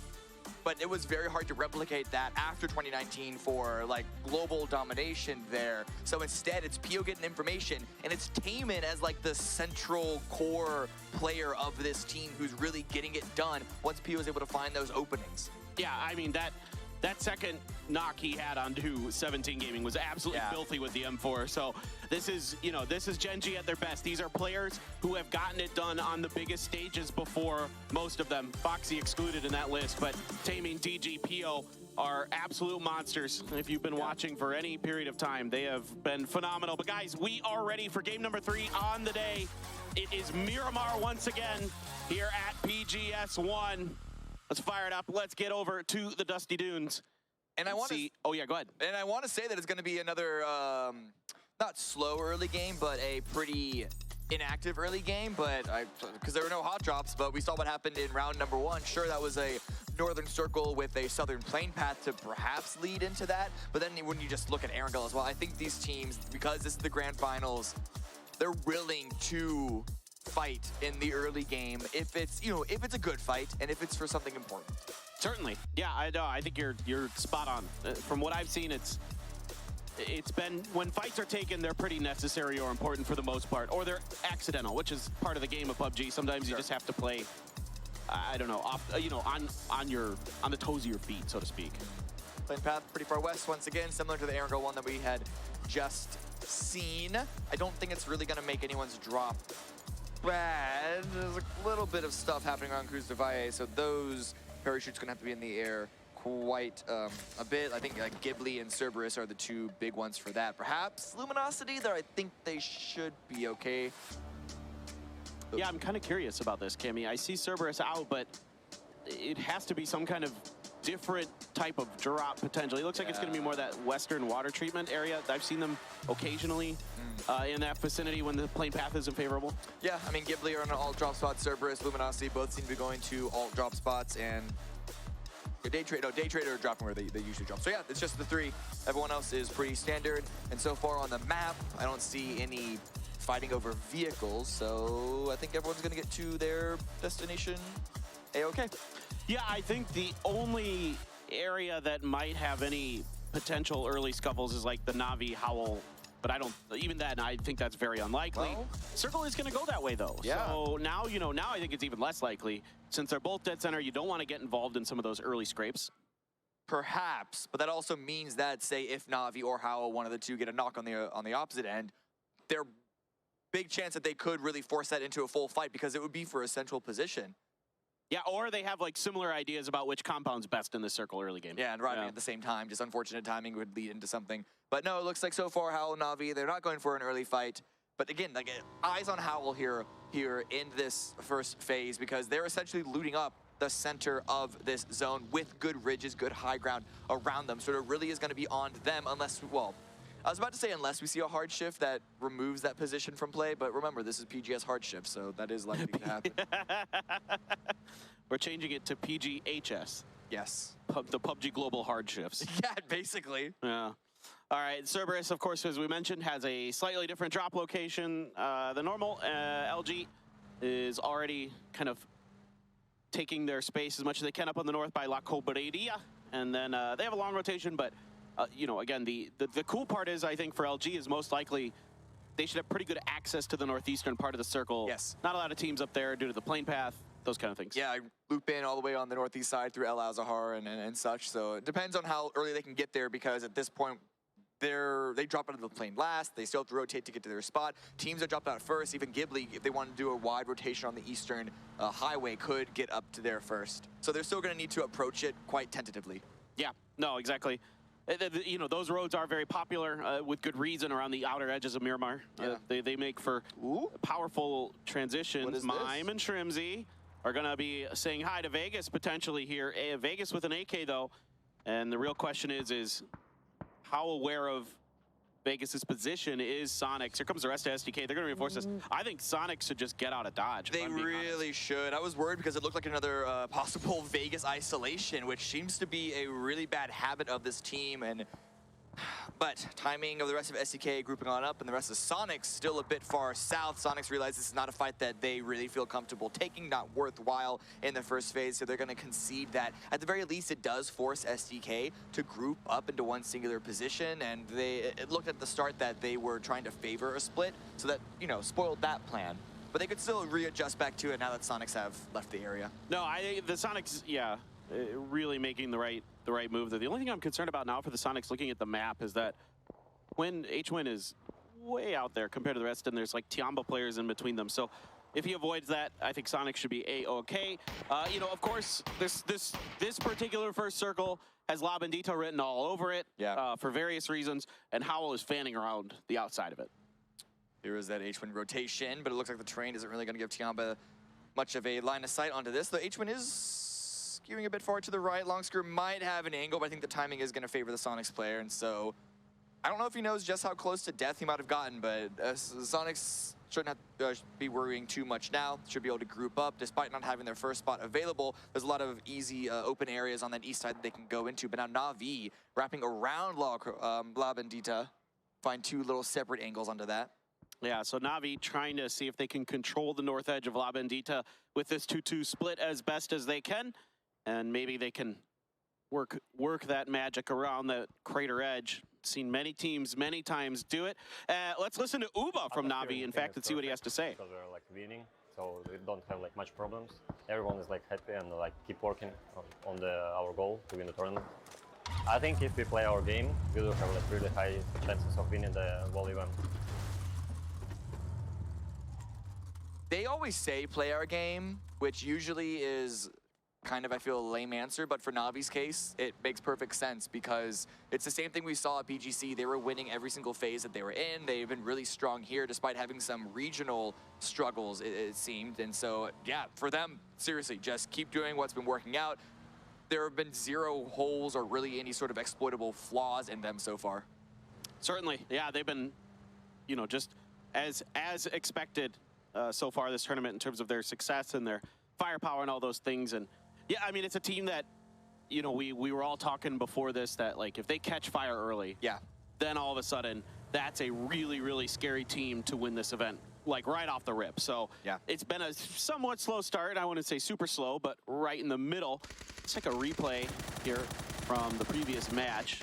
but it was very hard to replicate that after 2019 for, like, global domination there. So instead, it's Pio getting information, and it's Taemin as, like, the central core player of this team who's really getting it done once Pio is able to find those openings.
Yeah, I mean, that second knock he had on 17 Gaming was absolutely filthy with the M4. So this is Genji at their best. These are players who have gotten it done on the biggest stages before, most of them. Foxy excluded in that list, but Taming, DG, Pio are absolute monsters. If you've been watching for any period of time, they have been phenomenal. But guys, we are ready for game number 3 on the day. It is Miramar once again here at PGS 1. Let's fire it up. Let's get over to the Dusty Dunes.
And I want to...
Oh, yeah, go ahead.
And I want to say that it's going to be another, not slow early game, but a pretty inactive early game. But because there were no hot drops, but we saw what happened in round number 1. Sure, that was a northern circle with a southern plane path to perhaps lead into that. But then when you just look at Erangel as well, I think these teams, because this is the grand finals, they're willing to fight in the early game if it's a good fight and if it's for something important.
Certainly. Yeah, I think you're spot on. From what I've seen, it's been, when fights are taken, they're pretty necessary or important for the most part, or they're accidental, which is part of the game of PUBG. Sometimes you just have to play, I don't know, off, on the toes of your feet, so to speak.
Plane path pretty far west once again, similar to the Erangel one that we had just seen. I don't think it's really going to make anyone's drop bad. There's a little bit of stuff happening around Cruz de Valle, so those parachutes gonna have to be in the air quite a bit. I think like Ghibli and Cerberus are the 2 big ones for that. Perhaps Luminosity, there I think they should be okay.
Yeah, I'm kind of curious about this, Cammy. I see Cerberus out, but it has to be some kind of different type of drop potentially. It looks like it's going to be more that western water treatment area. I've seen them occasionally in that vicinity when the plane path isn't favorable.
Yeah, I mean, Ghibli are on an alt drop spot. Cerberus, Luminosity both seem to be going to alt drop spots, and Day Trader are dropping where they usually drop. So yeah, it's just the 3. Everyone else is pretty standard. And so far on the map, I don't see any fighting over vehicles, so I think everyone's going to get to their destination A-okay.
Yeah, I think the only area that might have any potential early scuffles is like the Na'Vi Howl, but even then, I think that's very unlikely. Well, Circle is going to go that way, though.
Yeah.
So now I think it's even less likely. Since they're both dead center, you don't want to get involved in some of those early scrapes.
Perhaps, but that also means that, say, if Na'Vi or Howl, one of the 2, get a knock on the opposite end, there's big chance that they could really force that into a full fight because it would be for a central position.
Yeah, or they have like similar ideas about which compound's best in the circle early game.
Yeah, and arriving at the same time. Just unfortunate timing would lead into something. But no, it looks like so far Howl and Na'Vi, they're not going for an early fight. But again, like, eyes on Howl here in this first phase, because they're essentially looting up the center of this zone with good ridges, good high ground around them. So it really is going to be on them unless, well, I was about to say unless we see a hard shift that removes that position from play, but remember, this is PGS hard shift, so that is likely to happen.
We're changing it to PGHS.
Yes.
The PUBG Global hard shifts.
Yeah, basically.
Yeah. All right, Cerberus, of course, as we mentioned, has a slightly different drop location than normal. LG is already kind of taking their space as much as they can up on the north by La Cobreria. And then they have a long rotation, but you know, again, the cool part is, I think, for LG is most likely they should have pretty good access to the northeastern part of the circle.
Yes.
Not a lot of teams up there due to the plane path, those kind of things.
Yeah, I loop in all the way on the northeast side through El Azahar and such. So it depends on how early they can get there, because at this point, they drop out of the plane last. They still have to rotate to get to their spot. Teams that dropped out first, even Ghibli, if they want to do a wide rotation on the eastern highway, could get up to there first. So they're still going to need to approach it quite tentatively.
Yeah, no, exactly. You know, those roads are very popular with good reason around the outer edges of Miramar.
Yeah.
They make for powerful transitions. Mime and Shrimzy are going to be saying hi to Vegas potentially here. Vegas with an AK, though. And the real question is how aware of Vegas's position is Sonics? Here comes the rest of SDK. They're going to reinforce this. I think Sonics should just get out of Dodge.
They really should. I was worried because it looked like another possible Vegas isolation, which seems to be a really bad habit of this team. But timing of the rest of SDK grouping on up, and the rest of Sonics still a bit far south. Sonics realize this is not a fight that they really feel comfortable taking, not worthwhile in the first phase, so they're going to concede that. At the very least, it does force SDK to group up into one singular position, and it looked at the start that they were trying to favor a split, so that, you know, spoiled that plan. But they could still readjust back to it now that Sonics have left the area.
No, the Sonics, yeah, really making the right move. The only thing I'm concerned about now for the Sonics, looking at the map, is that when H-Win is way out there compared to the rest, and there's like Tiamba players in between them. So if he avoids that, I think Sonics should be A-okay. You know, of course, this particular first circle has La Bendita written all over it for various reasons, and Howl is fanning around the outside of it.
Here is that H-Win rotation, but it looks like the terrain isn't really going to give Tiamba much of a line of sight onto this. The H-Win is skewing a bit forward to the right. Longscrew might have an angle, but I think the timing is going to favor the Sonics player, and so I don't know if he knows just how close to death he might have gotten, but Sonics shouldn't have to be worrying too much now. Should be able to group up despite not having their first spot available. There's a lot of easy open areas on that east side that they can go into, but now Na'Vi wrapping around La Bendita, find two little separate angles onto that.
Yeah, so Na'Vi trying to see if they can control the north edge of La Bendita with this 2-2 split as best as they can. And maybe they can work that magic around the crater edge. Seen many teams many times do it. Let's listen to Uba from Na'Vi, in fact, and see what he has to say.
Because we're like winning, so we don't have like much problems. Everyone is like happy and like keep working on our goal to win the tournament. I think if we play our game, we will have like really high chances of winning the whole event.
They always say play our game, which usually is kind of, I feel, a lame answer, but for Na'Vi's case, it makes perfect sense because it's the same thing we saw at BGC. They were winning every single phase that they were in. They've been really strong here despite having some regional struggles, it seemed. And so, yeah, for them, seriously, just keep doing what's been working out. There have been zero holes or really any sort of exploitable flaws in them so far.
Certainly, yeah, they've been, you know, just as expected so far this tournament in terms of their success and their firepower and all those things. And yeah, I mean, it's a team that, you know, we were all talking before this that, like, if they catch fire early, then all of a sudden, that's a really, really scary team to win this event, like, right off the rip. So it's been a somewhat slow start. I wouldn't say super slow, but right in the middle. Let's take a replay here from the previous match.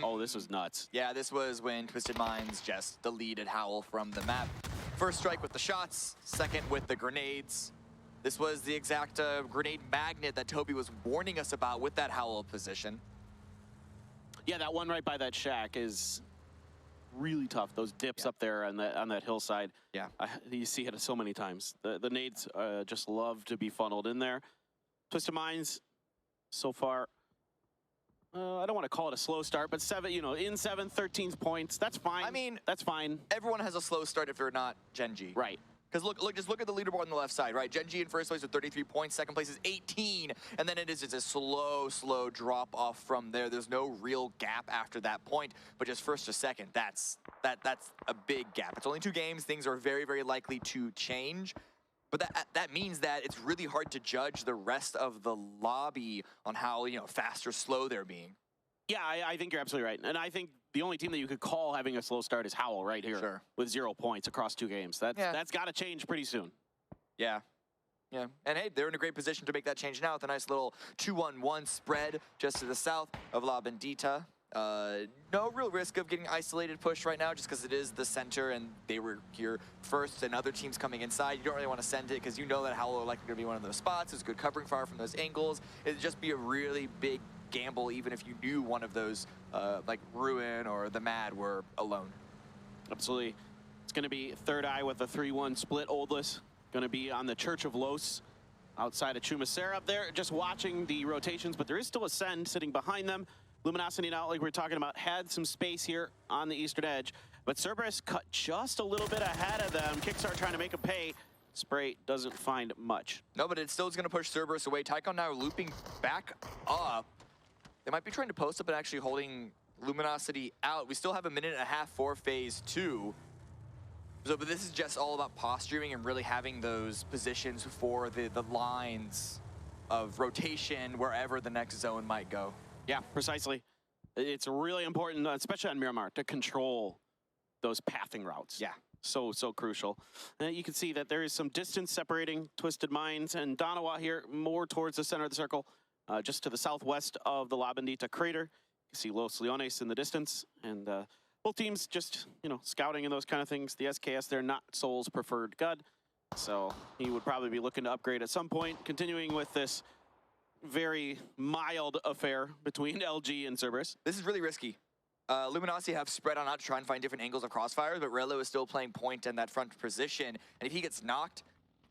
Oh, this was nuts.
Yeah, this was when Twisted Minds just deleted Howl from the map. First strike with the shots, second with the grenades. This was the exact grenade magnet that Toby was warning us about with that Howl position.
Yeah, that one right by that shack is really tough. Those dips up there on that hillside.
Yeah.
You see it so many times. The nades just love to be funneled in there. Twisted Minds, so far, I don't want to call it a slow start, but in 13th points. That's fine.
I mean,
that's fine.
Everyone has a slow start if they're not Genji.
Right.
Because just look at the leaderboard on the left side, right? Genji in first place with 33 points, second place is 18, and then it is just a slow drop off from there. There's no real gap after that point, but just first to second, that's a big gap. It's only 2 games. Things are very, very likely to change. But that means that it's really hard to judge the rest of the lobby on how, fast or slow they're being.
Yeah, I think you're absolutely right. And I think the only team that you could call having a slow start is Howl right here with 0 points across 2 games. That's got to change pretty soon.
Yeah. Yeah. And hey, they're in a great position to make that change now with a nice little 2-1-1 spread just to the south of La Bendita. No real risk of getting isolated push right now just because it is the center and they were here first and other teams coming inside. You don't really want to send it because you know that Howell are likely going to be one of those spots. There's good covering fire from those angles. It'd just be a really big gamble even if you knew one of those like Ruin or the Mad were alone.
Absolutely. It's going to be Third Eye with a 3-1 split. Oldless going to be on the Church of Los outside of Chumacera up there, just watching the rotations, but there is still a Send sitting behind them. Luminosity now, like we were talking about, had some space here on the eastern edge, but Cerberus cut just a little bit ahead of them. Kickstart trying to make a pay. Spray doesn't find much.
No, but it still is going to push Cerberus away. Tycon now looping back up. They might be trying to post up and actually holding Luminosity out. We still have a minute and a half for phase 2. So, but this is just all about posturing and really having those positions for the lines of rotation wherever the next zone might go.
Yeah, precisely. It's really important, especially on Miramar, to control those pathing routes.
Yeah.
So crucial. You can see that there is some distance separating Twisted Minds and Danawa here, more towards the center of the circle, just to the southwest of the La Bendita crater. You see Los Leones in the distance, and both teams just, scouting and those kind of things. The SKS, they're not Soul's preferred god, so he would probably be looking to upgrade at some point, continuing with this very mild affair between LG and Cerberus.
This is really risky. Luminosity have spread on out to try and find different angles of crossfires, but Relo is still playing point in that front position, and if he gets knocked,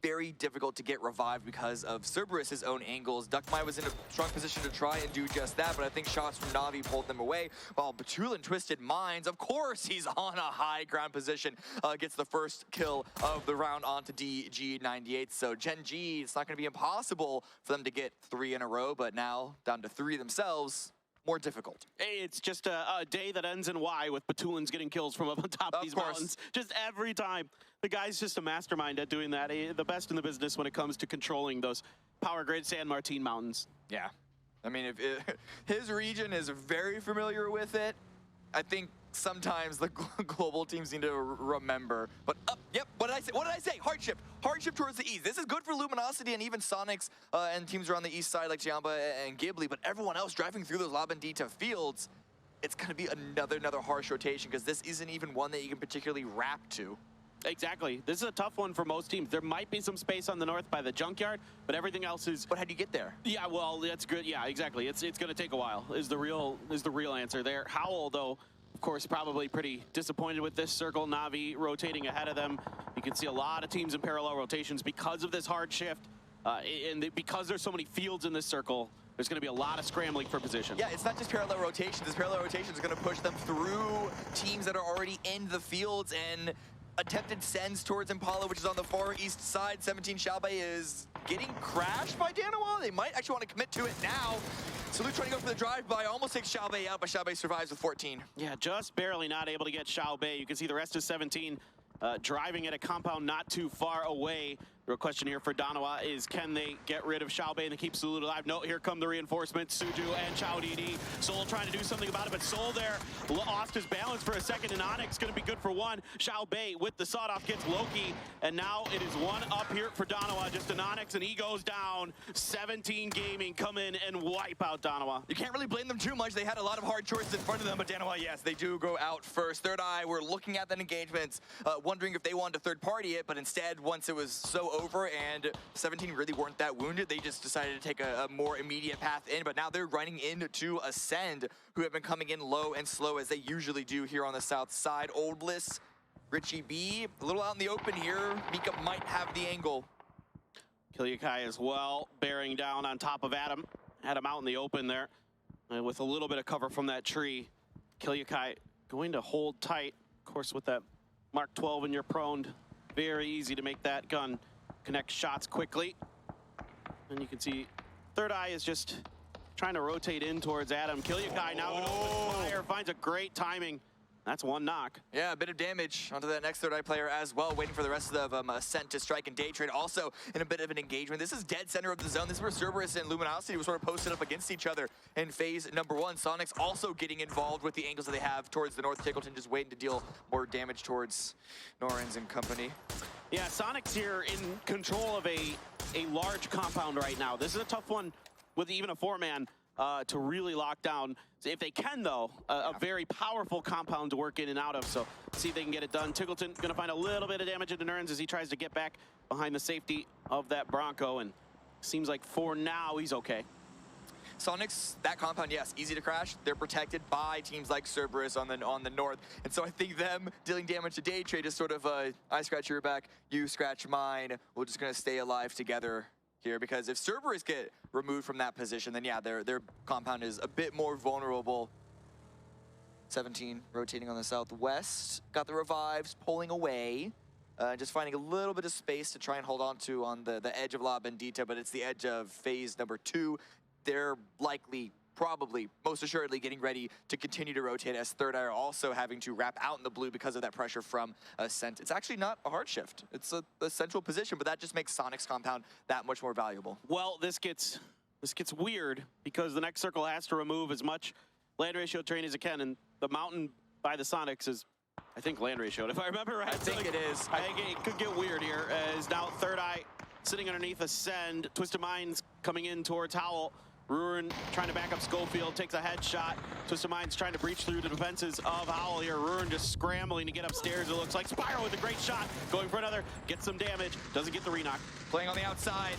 very difficult to get revived because of Cerberus's own angles. Duckmai was in a strong position to try and do just that, but I think shots from Na'Vi pulled them away, while Batul and Twisted Minds, of course he's on a high ground position, gets the first kill of the round onto DG98. So Gen G, it's not going to be impossible for them to get 3 in a row, but now down to 3 themselves. More difficult.
It's just a day that ends in Y with Batulins getting kills from up on top of these mountains. Just every time. The guy's just a mastermind at doing that. The best in the business when it comes to controlling those power grid San Martin mountains.
Yeah. I mean, his region is very familiar with it. I think sometimes the global teams need to remember. But yep, what did I say? What did I say? Hardship. Hardship towards the east. This is good for Luminosity and even Sonics and teams around the east side like Chiamba and Ghibli, but everyone else driving through those La Bendita fields, it's going to be another harsh rotation because this isn't even one that you can particularly wrap to.
Exactly. This is a tough one for most teams. There might be some space on the north by the junkyard, but everything else is...
But how do you get there?
Yeah, well, that's good. Yeah, exactly. It's going to take a while is the real answer there. Howl, though, of course, probably pretty disappointed with this circle. Na'Vi rotating ahead of them. You can see a lot of teams in parallel rotations because of this hard shift. Because there's so many fields in this circle, there's going to be a lot of scrambling for position.
Yeah, it's not just parallel rotations. This parallel rotation is going to push them through teams that are already in the fields, and attempted sends towards Impala, which is on the far east side. 17 Xiaobei is getting crashed by Danawa. They might actually want to commit to it now. Salute trying to go for the drive-by, almost takes Xiaobei out, but Xiaobei survives with 14.
Yeah, just barely not able to get Xiaobei. You can see the rest of 17 driving at a compound not too far away. The real question here for Danawa is, can they get rid of Xiaobei and keep Salute alive? No, here come the reinforcements. Suju and Chao Didi. Soul trying to do something about it, but Soul there lost his balance for a second, and Onyx going to be good for one. Xiaobei with the sawed-off gets Loki, and now it is one up here for Danawa. Just an Onyx, and he goes down. 17 Gaming come in and wipe out Danawa.
You can't really blame them too much. They had a lot of hard choices in front of them, but Danawa, yes, they do go out first. Third Eye, we're looking at that engagement, wondering if they wanted to third-party it, but instead, once it was so over and 17 really weren't that wounded, they just decided to take a more immediate path in, but now they're running into Ascend, who have been coming in low and slow as they usually do here on the south side. Oldless, Richie B, a little out in the open here. Mika might have the angle.
Kilyakai as well, bearing down on top of Adam. Adam out in the open there, with a little bit of cover from that tree. Kilyakai going to hold tight, of course, with that Mark 12 in your prone. Very easy to make that gun connect shots quickly. And you can see Third Eye is just trying to rotate in towards Adam. Kilyakai now with open fire, finds a great timing. That's one knock.
Yeah, a bit of damage onto that next Third Eye player as well, waiting for the rest of Ascent to strike and day trade. Also in a bit of an engagement. This is dead center of the zone. This is where Cerberus and Luminosity were sort of posted up against each other in phase number 1. Sonic's also getting involved with the angles that they have towards the north. Tickleton just waiting to deal more damage towards Norins and company.
Yeah, Sonic's here in control of a large compound right now. This is a tough one with even a 4-man. to really lock down, if they can though, a very powerful compound to work in and out of. So see if they can get it done. Tiggleton gonna find a little bit of damage into Nerns as he tries to get back behind the safety of that Bronco, and seems like for now he's okay.
Sonics, that compound, yes, easy to crash. They're protected by teams like Cerberus on the north. And so I think them dealing damage to Day Trade is sort of I scratch your back, you scratch mine. We're just going to stay alive together here, because if Cerberus get removed from that position, then yeah, their compound is a bit more vulnerable. 17 rotating on the southwest. Got the revives pulling away. Just finding a little bit of space to try and hold on to on the edge of La Bendita, but it's the edge of phase number 2. They're likely, probably, most assuredly getting ready to continue to rotate, as Third Eye are also having to wrap out in the blue because of that pressure from Ascent. It's actually not a hard shift. It's a central position, but that just makes Sonic's compound that much more valuable.
Well, this gets weird, because the next circle has to remove as much land ratio terrain as it can, and the mountain by the Sonics is, I think, land ratioed, if I remember right.
I think it is.
I think it could get weird here, as now Third Eye sitting underneath Ascend. Twisted Minds coming in towards Howl. Ruin trying to back up Schofield, takes a headshot. Twisted Minds trying to breach through the defenses of Howl here. Ruin just scrambling to get upstairs, it looks like. Spyro with a great shot, going for another, gets some damage, doesn't get the re-knock.
Playing on the outside,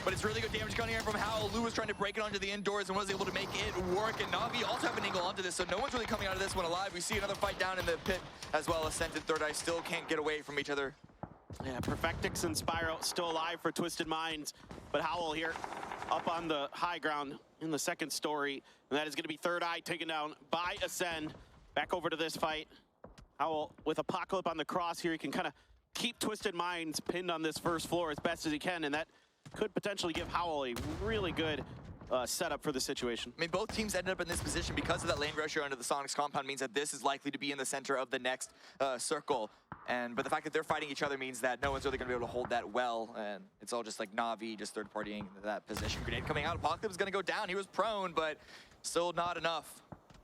but it's really good damage coming in from Howl. Lou was trying to break it onto the indoors and was able to make it work, and Na'Vi also have an angle onto this, so no one's really coming out of this one alive. We see another fight down in the pit as well. Ascent and Third Eye still can't get away from each other.
Yeah, Perfectix and Spyro still alive for Twisted Minds, but Howl here up on the high ground in the second story, and that is going to be Third Eye taken down by Ascend. Back over to this fight. Howl with Apocalypse on the cross here, he can kind of keep Twisted Minds pinned on this first floor as best as he can, and that could potentially give Howl a really good setup for the situation.
I mean, both teams ended up in this position because of that land ratio under the Sonics compound means that this is likely to be in the center of the next circle. But the fact that they're fighting each other means that no one's really going to be able to hold that well, and it's all just like Na'Vi just third-partying that position. Grenade coming out, Apocalypse is going to go down. He was prone, but still not enough.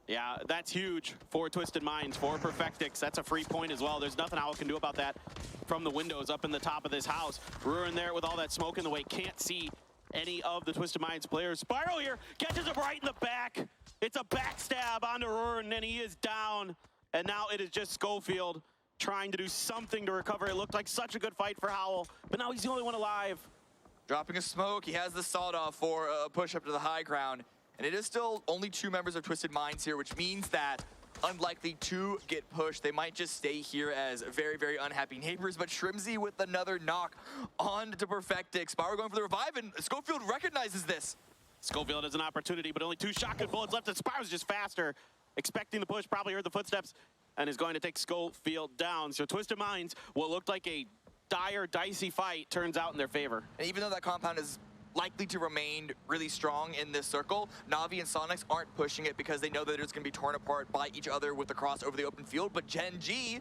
Yeah, that's huge for Twisted Minds, for Perfectix. That's a free point as well. There's nothing Howl can do about that from the windows up in the top of this house. Ruin there with all that smoke in the way, can't see any of the Twisted Minds players. Spyro here catches him right in the back. It's a backstab onto Ruin, and he is down. And now it is just Schofield trying to do something to recover. It looked like such a good fight for Howl, but now he's the only one alive.
Dropping a smoke, he has the sawed-off for a push up to the high ground. And it is still only 2 members of Twisted Minds here, which means that unlikely to get pushed. They might just stay here as very, very unhappy neighbors, but Shrimzy with another knock on to Perfectix. Spyro going for the revive, and Schofield recognizes this.
Schofield has an opportunity, but only 2 shotgun bullets left, and Spyro's just faster. Expecting the push, probably heard the footsteps, and is going to take Schofield down. So Twisted Minds, what looked like a dire, dicey fight, turns out in their favor.
And even though that compound is likely to remain really strong in this circle, Na'Vi and Sonics aren't pushing it because they know that it's going to be torn apart by each other with the cross over the open field. But Gen G,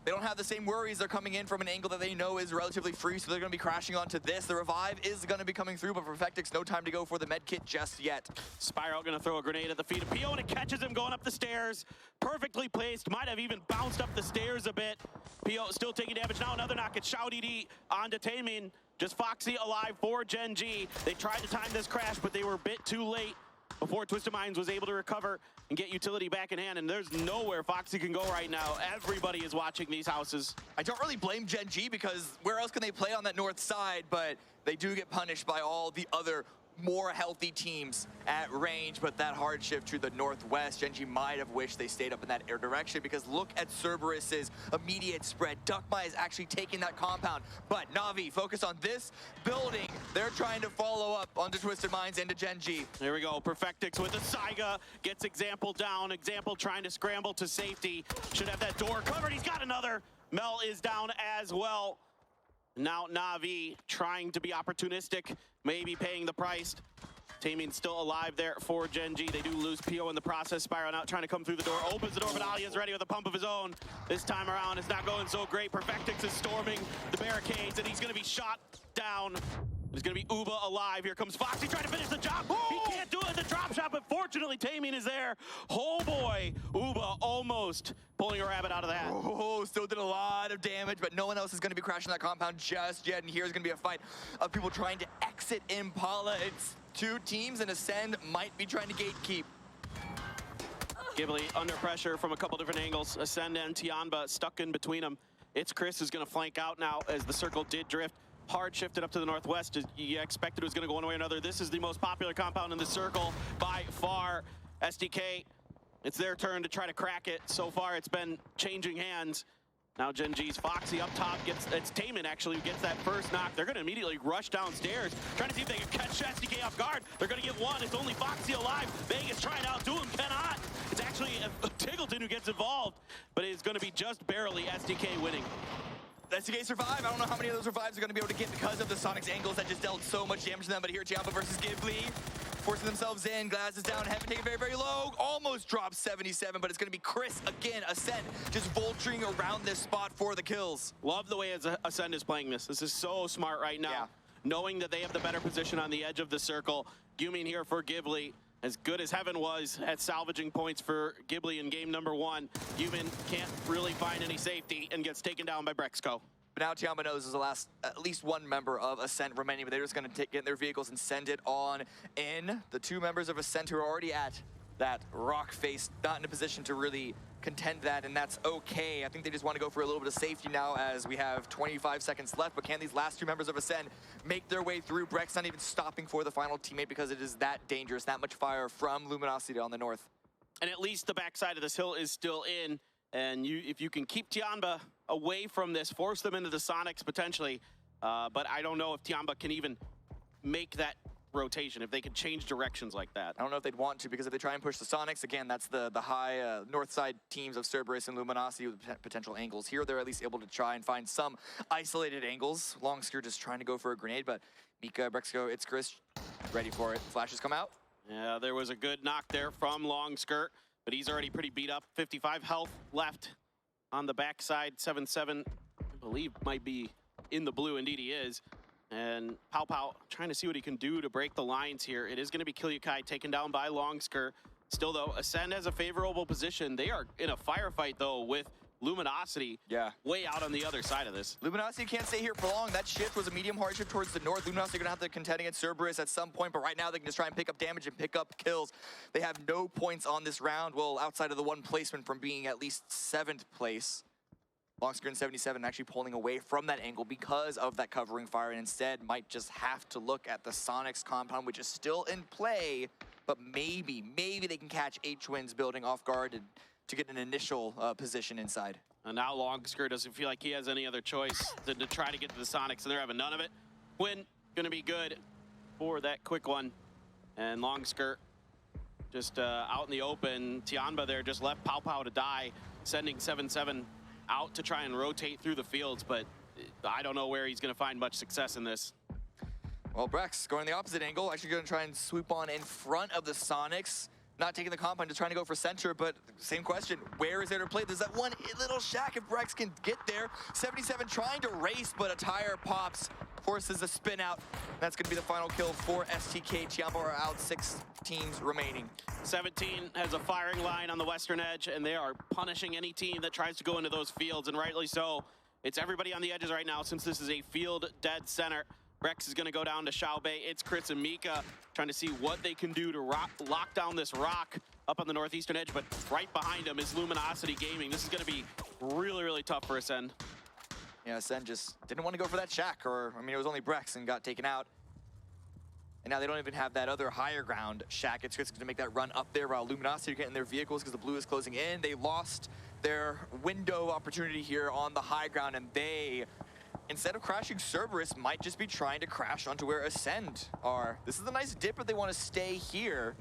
they don't have the same worries. They're coming in from an angle that they know is relatively free, so they're going to be crashing onto this. The revive is going to be coming through, but Perfectix, no time to go for the med kit just yet.
Spyro going to throw a grenade at the feet of Pio, and it catches him going up the stairs. Perfectly placed, might have even bounced up the stairs a bit. Pio still taking damage. Now another knock at Shao onto Taemin. Just Foxy alive for Gen G. They tried to time this crash, but they were a bit too late before Twisted Minds was able to recover and get utility back in hand, and there's nowhere Foxy can go right now. Everybody is watching these houses.
I don't really blame Gen G because where else can they play on that north side, but they do get punished by all the other more healthy teams at range, but that hard shift to the northwest, Gen G might have wished they stayed up in that air direction, because look at Cerberus's immediate spread. Duckmai is actually taking that compound, but Na'Vi focus on this building. They're trying to follow up onto Twisted Minds into Gen G.
Here we go, Perfectix with the Saiga, gets Example down. Example trying to scramble to safety. Should have that door covered, he's got another. Mel is down as well. Now Na'Vi trying to be opportunistic, maybe paying the price. Taemin still alive there for Gen G. They do lose Pio in the process. Spyro out trying to come through the door. Opens the door, but Ali is ready with a pump of his own. This time around, it's not going so great. Perfectix is storming the barricades, and he's going to be shot down. There's going to be Uba alive. Here comes Foxy trying to finish the job. He can't do it at the drop shot, but fortunately, Taemin is there. Oh boy, Uba almost pulling a rabbit out of the hat.
Oh, still did a lot of damage, but no one else is going to be crashing that compound just yet. And here's going to be a fight of people trying to exit Impala. It's two teams, and Ascend might be trying to gatekeep.
Ghibli under pressure from a couple different angles. Ascend and Tianba stuck in between them. It's Chris who's going to flank out now as the circle did drift. Hard shifted up to the northwest. You expected it was going to go one way or another. This is the most popular compound in the circle by far. SDK, it's their turn to try to crack it. So far, it's been changing hands. Now Gen G's Foxy up top it's Taman actually who gets that first knock. They're going to immediately rush downstairs, trying to see if they can catch SDK off guard. They're going to get one. It's only Foxy alive. Vegas trying to outdo him, cannot. It's actually Tiggleton who gets involved, but it's going to be just barely SDK winning.
SDK survive. I don't know how many of those revives are going to be able to get because of the Sonic's angles that just dealt so much damage to them. But here, Tianba versus Ghibli, forcing themselves in. Glass is down. Heaven taken very, very low. Almost drops 77, but it's going to be Chris again. Ascend just vulturing around this spot for the kills.
Love the way Ascend is playing this. This is so smart right now. Yeah. Knowing that they have the better position on the edge of the circle. Gumin here for Ghibli. As good as Heaven was at salvaging points for Ghibli in game number 1, Gumin can't really find any safety and gets taken down by Brexco.
But now Tianba knows there's at least one member of Ascent remaining, but they're just going to get in their vehicles and send it on in. The two members of Ascent who are already at that rock face, not in a position to really contend that, and that's okay. I think they just want to go for a little bit of safety now as we have 25 seconds left, but can these last two members of Ascend make their way through? Breck's not even stopping for the final teammate because it is that dangerous, that much fire from Luminosity on the north.
And at least the backside of this hill is still in, and if you can keep Tianba away from this, force them into the Sonics potentially, but I don't know if Tianba can even make that rotation, if they could change directions like that.
I don't know if they'd want to, because if they try and push the Sonics, again, that's the high north side teams of Cerberus and Luminosity with potential angles. Here, they're at least able to try and find some isolated angles. Longskirt just trying to go for a grenade, but Mika, Brexco, it's Chris, ready for it. Flashes come out.
Yeah, there was a good knock there from Longskirt, but he's already pretty beat up. 55 health left on the backside. 7-7, I believe, might be in the blue. Indeed, he is. And Pow Pow trying to see what he can do to break the lines here. It is going to be Kilyukai taken down by Longskirt. Still, though, Ascend has a favorable position. They are in a firefight, though, with Luminosity way out on the other side of this.
Luminosity can't stay here for long. That shift was a medium hard shift towards the north. Luminosity are going to have to contend against Cerberus at some point, but right now they can just try and pick up damage and pick up kills. They have no points on this round, well, outside of the one placement from being at least 7th place. Longskirt 77 actually pulling away from that angle because of that covering fire, and instead might just have to look at the Sonics compound, which is still in play, but maybe they can catch H-Twins building off guard to get an initial position inside.
And now Longskirt doesn't feel like he has any other choice than to try to get to the Sonics, and they're having none of it. Win, gonna be good for that quick one. And Longskirt just out in the open. Tianba there just left Pow Pow to die, sending 7-7 out to try and rotate through the fields, but I don't know where he's going to find much success in this.
Well, Brex going the opposite angle, actually going to try and swoop on in front of the Sonics. Not taking the compound, just trying to go for center, but same question, where is there to play? There's that one little shack if Brex can get there. 77 trying to race, but a tire pops, forces a spin out. That's going to be the final kill for STK. Tianba are out, 6 teams remaining.
17 has a firing line on the western edge, and they are punishing any team that tries to go into those fields, and rightly so. It's everybody on the edges right now since this is a field dead center. Rex is going to go down to Shao Bei. It's Chris and Mika trying to see what they can do to lock down this rock up on the northeastern edge, but right behind him is Luminosity Gaming. This is going to be really, really tough for Ascend.
Yeah, Ascend just didn't want to go for that shack, or, I mean, it was only Brex and got taken out. And now they don't even have that other higher ground shack. It's just going to make that run up there while Luminosity are getting their vehicles because the blue is closing in. They lost their window opportunity here on the high ground, and they, instead of crashing Cerberus, might just be trying to crash onto where Ascend are. This is a nice dip, but they want to stay here.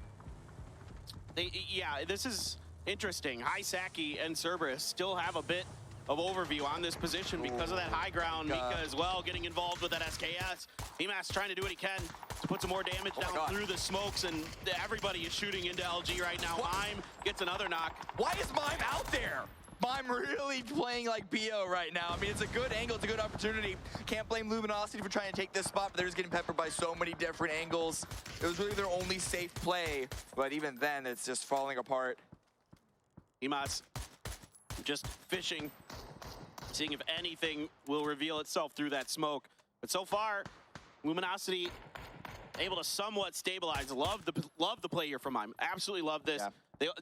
Yeah, this is interesting. Saki and Cerberus still have a bit of overview on this position because of that high ground. Mika as well getting involved with that SKS. Emas trying to do what he can to put some more damage down through the smokes, and everybody is shooting into LG right now. Mime gets another knock.
Why is Mime out there? Mime really playing like BO right now. I mean, it's a good angle, it's a good opportunity. Can't blame Luminosity for trying to take this spot, but they're just getting peppered by so many different angles. It was really their only safe play, but even then, it's just falling apart.
Emas just fishing, seeing if anything will reveal itself through that smoke. But so far, Luminosity able to somewhat stabilize. Love the play here from Mime. Absolutely love this.
Yeah.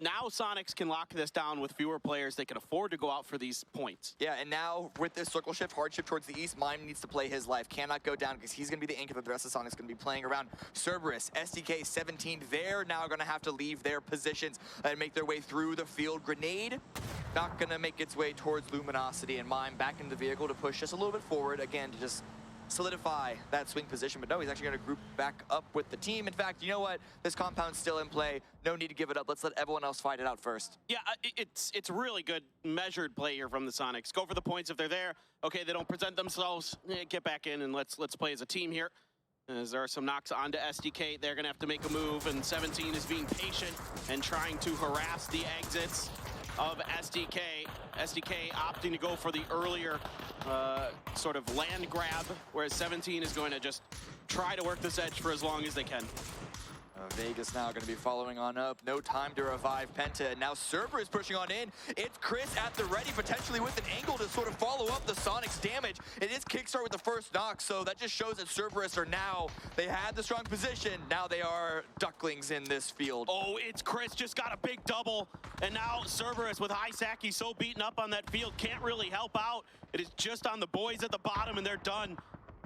Now Sonics can lock this down with fewer players. They can afford to go out for these points.
Yeah, and now with this circle shift, hard shift towards the east, Mime needs to play his life. Cannot go down because he's going to be the anchor that the rest of Sonics going to be playing around. Cerberus, SDK 17, they're now going to have to leave their positions and make their way through the field. Grenade not going to make its way towards Luminosity, and Mime back into the vehicle to push just a little bit forward again to just solidify that swing position. But no, he's actually going to group back up with the team. In fact, you know what? This compound's still in play. No need to give it up. Let's let everyone else fight it out first. Yeah,
it's really good measured play here from the Sonics. Go for the points if they're there. Okay, they don't present themselves. Get back in and let's play as a team here. As there are some knocks onto SDK, they're going to have to make a move, and 17 is being patient and trying to harass the exits of SDK. SDK opting to go for the earlier sort of land grab, whereas 17 is going to just try to work this edge for as long as they can.
Vegas now going to be following on up. No time to revive Penta. And now Server is pushing on in. It's Chris at the ready, potentially with an angle to sort of follow up the Sonics damage. It is Kickstart with the first knock, so that just shows that Cerberus are now, they had the strong position. Now they are ducklings in this field.
Oh, it's Chris, just got a big double. And now Cerberus with high sack, he's so beaten up on that field, can't really help out. It is just on the boys at the bottom, and they're done.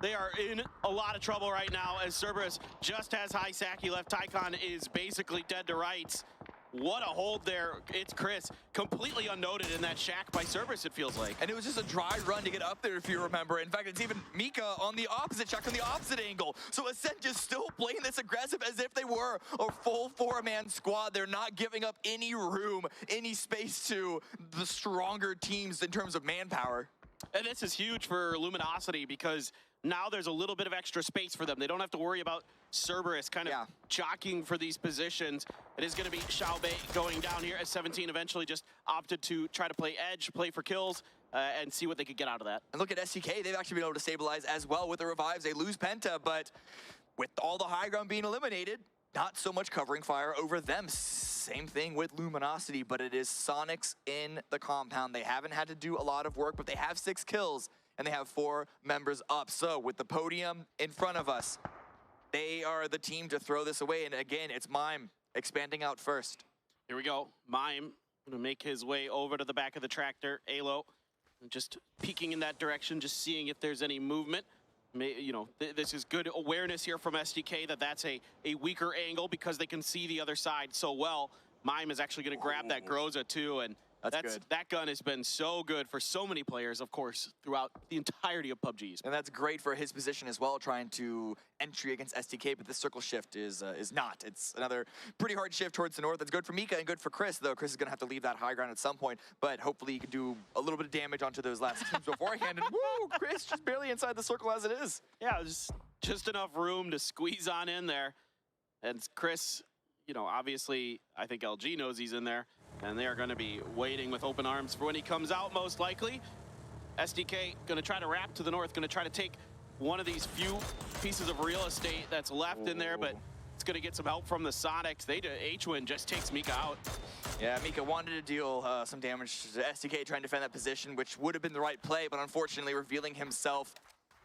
They are in a lot of trouble right now as Cerberus just has high sack. He left Tycon is basically dead to rights. What a hold there. It's Chris, completely unnoted in that shack by Cerberus, it feels like.
And it was just a dry run to get up there, if you remember. In fact, it's even Mika on the opposite shack, on the opposite angle. So Ascent just still playing this aggressive as if they were a full four-man squad. They're not giving up any room, any space to the stronger teams in terms of manpower.
And this is huge for Luminosity because now there's a little bit of extra space for them. They don't have to worry about Cerberus kind of jockeying for these positions. It is going to be Shado going down here as 17 eventually just opted to try to play edge, play for kills, and see what they could get out of that.
And look at STK. They've actually been able to stabilize as well with the revives. They lose Penta, but with all the high ground being eliminated, not so much covering fire over them. Same thing with Luminosity, but it is Sonics in the compound. They haven't had to do a lot of work, but they have 6 kills. And they have 4 members up. So with the podium in front of us, they are the team to throw this away. And again, it's Mime expanding out first.
Here we go. Mime gonna make his way over to the back of the tractor. Alo just peeking in that direction, just seeing if there's any movement. You know, this is good awareness here from SDK that that's a weaker angle because they can see the other side so well. Mime is actually gonna grab that Groza too, and
That's good.
That gun has been so good for so many players, of course, throughout the entirety of PUBG's.
And that's great for his position as well, trying to entry against STK, but this circle shift is not. It's another pretty hard shift towards the north. It's good for Mika and good for Chris, though. Chris is going to have to leave that high ground at some point, but hopefully he can do a little bit of damage onto those last teams beforehand. And woo, Chris just barely inside the circle as it is.
Yeah, just enough room to squeeze on in there. And Chris, you know, obviously, I think LG knows he's in there. And they are going to be waiting with open arms for when he comes out, most likely. SDK going to try to wrap to the north, going to try to take one of these few pieces of real estate that's left in there, but it's going to get some help from the Sonics. H-Win just takes Mika out.
Yeah, Mika wanted to deal some damage to SDK trying to defend that position, which would have been the right play, but unfortunately revealing himself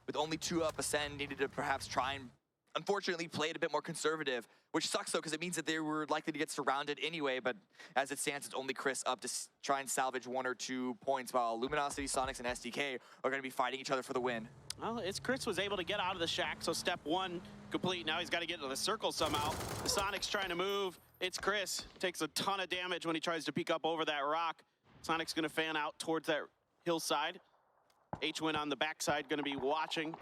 with only 2 up, Ascend needed to perhaps try and unfortunately played a bit more conservative, which sucks though because it means that they were likely to get surrounded anyway, but as it stands, it's only Chris up to try and salvage 1 or 2 points while Luminosity, Sonics, and SDK are going to be fighting each other for the win.
Well, Chris was able to get out of the shack, so step 1 complete. Now he's got to get into the circle somehow. The Sonics trying to move. It's Chris. Takes a ton of damage when he tries to peek up over that rock. Sonic's going to fan out towards that hillside. H-Win on the backside going to be watching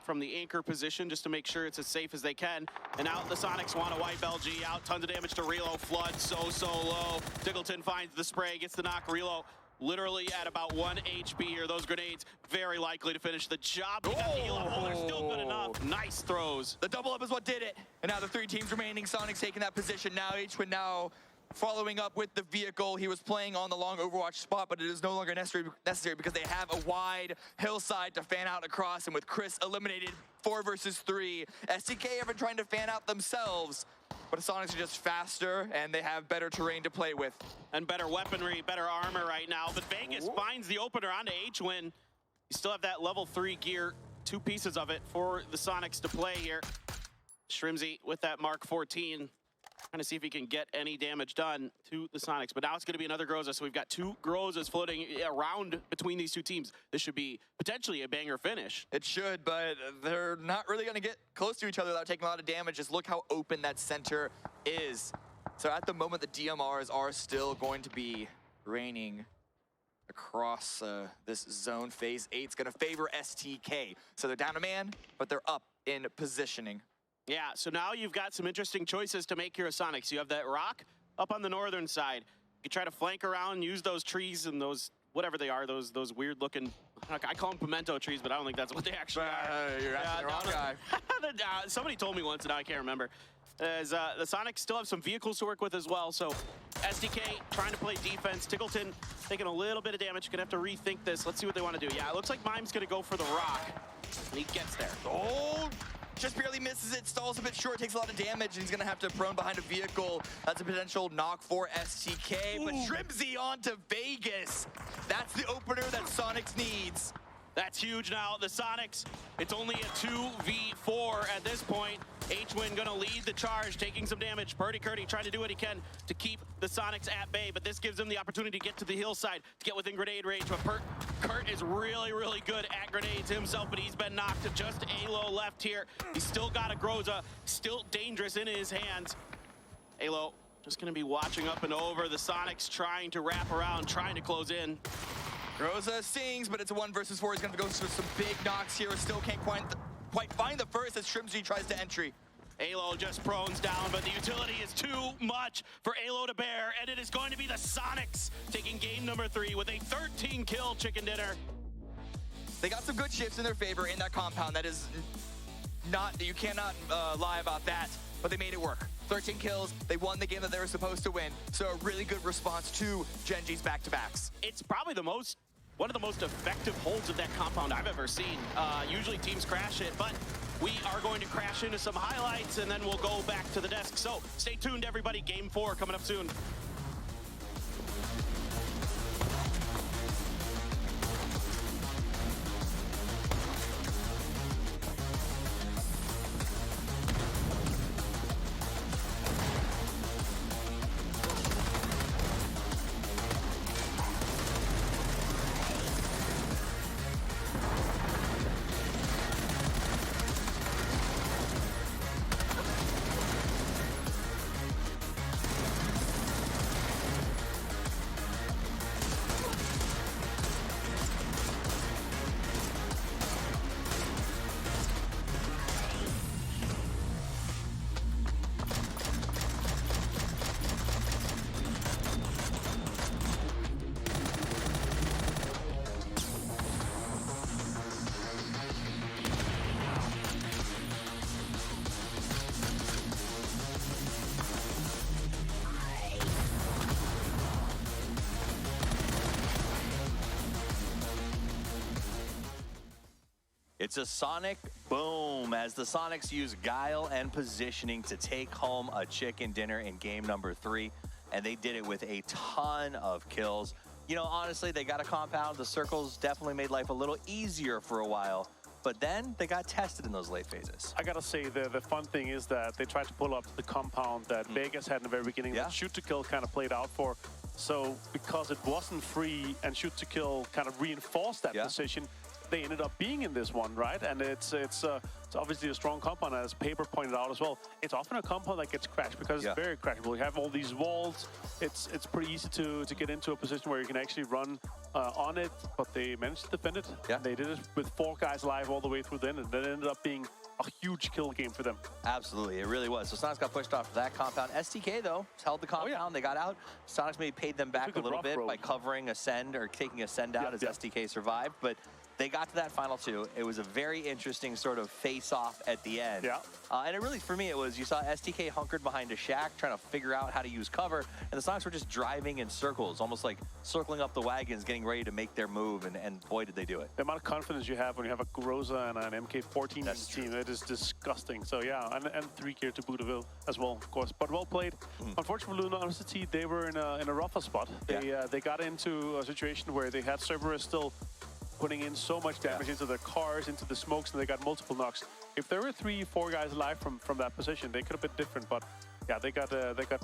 from the anchor position just to make sure it's as safe as they can. And now the Sonics want to wipe LG out. Tons of damage to Relo. Flood so low. Diggleton finds the spray, gets the knock. Relo literally at about 1 HP here. Those grenades very likely to finish the job. They got the heal up. Oh, they're still good enough. Nice throws.
The double up is what did it. And now the 3 teams remaining. Sonics taking that position now. H-Win now following up with the vehicle. He was playing on the long Overwatch spot, but it is no longer necessary because they have a wide hillside to fan out across, and with Chris eliminated 4 versus 3, SDK have been trying to fan out themselves, but the Sonics are just faster and they have better terrain to play with.
And better weaponry, better armor right now, but Vegas finds the opener onto H-Win. You still have that level 3 gear, 2 pieces of it for the Sonics to play here. Shrimzy with that Mark 14. Trying to see if he can get any damage done to the Sonics. But now it's going to be another Groza, so we've got two Grozas floating around between these two teams. This should be potentially a banger finish.
It should, but they're not really going to get close to each other without taking a lot of damage. Just look how open that center is. So at the moment, the DMRs are still going to be reigning across this zone. Phase 8's going to favor STK. So they're down a man, but they're up in positioning.
Yeah, so now you've got some interesting choices to make here at Sonics. You have that rock up on the northern side. You try to flank around, use those trees and those, whatever they are, those weird looking, I call them pimento trees, but I don't think that's what they actually are.
You're asking the wrong guy.
Somebody told me once and now I can't remember. As the Sonics still have some vehicles to work with as well, so SDK trying to play defense. Tickleton taking a little bit of damage, gonna have to rethink this. Let's see what they want to do. Yeah, it looks like Mime's gonna go for the rock, and he gets there.
Oh! Just barely misses it, stalls a bit short, takes a lot of damage, and he's gonna have to prone behind a vehicle. That's a potential knock for STK, but Shrimzy on to Vegas. That's the opener that Sonics needs.
That's huge now. The Sonics, it's only a 2v4 at this point. H-Win gonna lead the charge, taking some damage. Purdy Curdy trying to do what he can to keep the Sonics at bay, but this gives him the opportunity to get to the hillside, to get within grenade range. But Kurt is really, really good at grenades himself, but he's been knocked to just Alo left here. He's still got a Groza, still dangerous in his hands. Alo just gonna be watching up and over. The Sonics trying to wrap around, trying to close in.
Groza stings, but it's a 1 versus 4. He's gonna go for some big knocks here. Still can't quite find the first as Shrimzy tries to entry.
Alo just prones down, but the utility is too much for Alo to bear, and it is going to be the Sonics taking game number 3 with a 13-kill chicken dinner.
They got some good shifts in their favor in that compound. That is not, you cannot lie about that, but they made it work. 13 kills, they won the game that they were supposed to win. So a really good response to Gen.G's back-to-backs.
It's probably one of the most effective holds of that compound I've ever seen. Usually teams crash it, but we are going to crash into some highlights and then we'll go back to the desk. So stay tuned, everybody. Game 4 coming up soon.
It's a Sonic boom as the Sonics use guile and positioning to take home a chicken dinner in game number 3, and they did it with a ton of kills. You know, honestly, they got a compound. The circles definitely made life a little easier for a while, but then they got tested in those late phases.
I gotta say, the fun thing is that they tried to pull up the compound that Vegas had in the very beginning, that shoot to kill kind of played out for. So because it wasn't free and shoot to kill kind of reinforced that position, they ended up being in this one, right? And it's obviously a strong compound, as Paper pointed out as well. It's often a compound that gets crashed because it's very crashable. You have all these walls. It's pretty easy to get into a position where you can actually run on it, but they managed to defend it. Yeah. They did it with 4 guys live all the way through the end, and that ended up being a huge kill game for them.
Absolutely, it really was. So Sonics got pushed off that compound. STK, though, held the compound. They got out. Sonics maybe paid them back a little bit by covering Ascend or taking Ascend out as STK survived, but they got to that final 2. It was a very interesting sort of face-off at the end. Yeah. And it really, for me, it was, you saw STK hunkered behind a shack trying to figure out how to use cover, and the Sonics were just driving in circles, almost like circling up the wagons, getting ready to make their move, and boy, did they do it.
The amount of confidence you have when you have a Groza and an MK14 in the team, it is disgusting. So yeah, and 3 gear to Buddhaville as well, of course. But well played. Unfortunately, Luna University, they were in a rougher spot. They got into a situation where they had Cerberus still putting in so much damage into their cars, into the smokes, and they got multiple knocks. If there were 3-4 guys alive from that position, they could have been different, but yeah, they got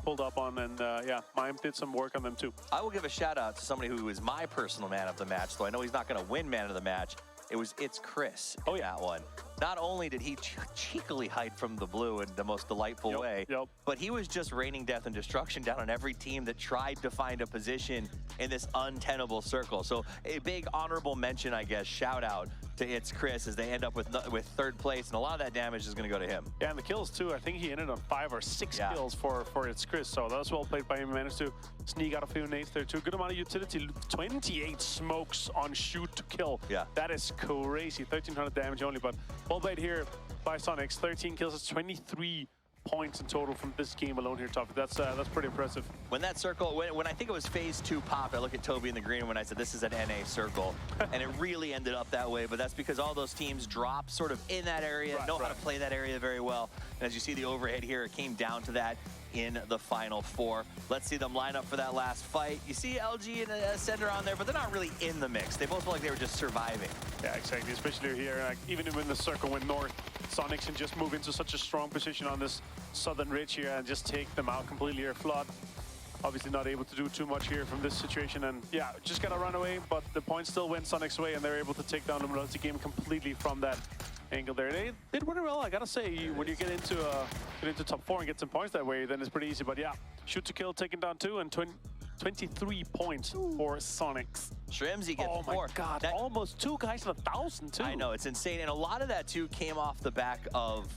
pulled up on, and yeah, Mime did some work on them too.
I will give a shout out to somebody who is my personal man of the match, though I know he's not going to win man of the match. It's Chris in that one. Not only did he cheekily hide from the blue in the most delightful way, but he was just raining death and destruction down on every team that tried to find a position in this untenable circle. So a big honorable mention, I guess, shout out to It's Chris as they end up with third place, and a lot of that damage is going to go to him.
Yeah, and the kills too. I think he ended on 5 or 6 kills for It's Chris, so that was well played by him. He managed to sneak out a few nades there too. Good amount of utility. 28 smokes on shoot to kill.
Yeah,
that is crazy. 1,300 damage only, but well played here by Sonics. 13 kills. It's 23 points in total from this game alone here, Tough. That's pretty impressive.
When that circle, when I think it was phase 2 popped, I look at Toby in the green when I said this is an NA circle, and it really ended up that way, but that's because all those teams drop sort of in that area, know how to play that area very well, and as you see the overhead here, it came down to that in the final 4. Let's see them line up for that last fight. You see LG and Ascender on there, but they're not really in the mix. They both look like they were just surviving.
Yeah, exactly, especially here, like, even when the circle went north, Sonics can just move into such a strong position on this southern ridge here and just take them out completely here. Flood obviously not able to do too much here from this situation, and yeah, just gotta run away, but the points still went Sonic's way, and they're able to take down the game completely from that angle there. They did really well, I gotta say. When you get into top 4 and get some points that way, then it's pretty easy. But yeah, shoot to kill, taking down 2, and 23 points for Sonics.
Shrimzy gets 4.
Oh my god, almost 2 guys in 1,000 too.
I know, it's insane, and a lot of that too came off the back of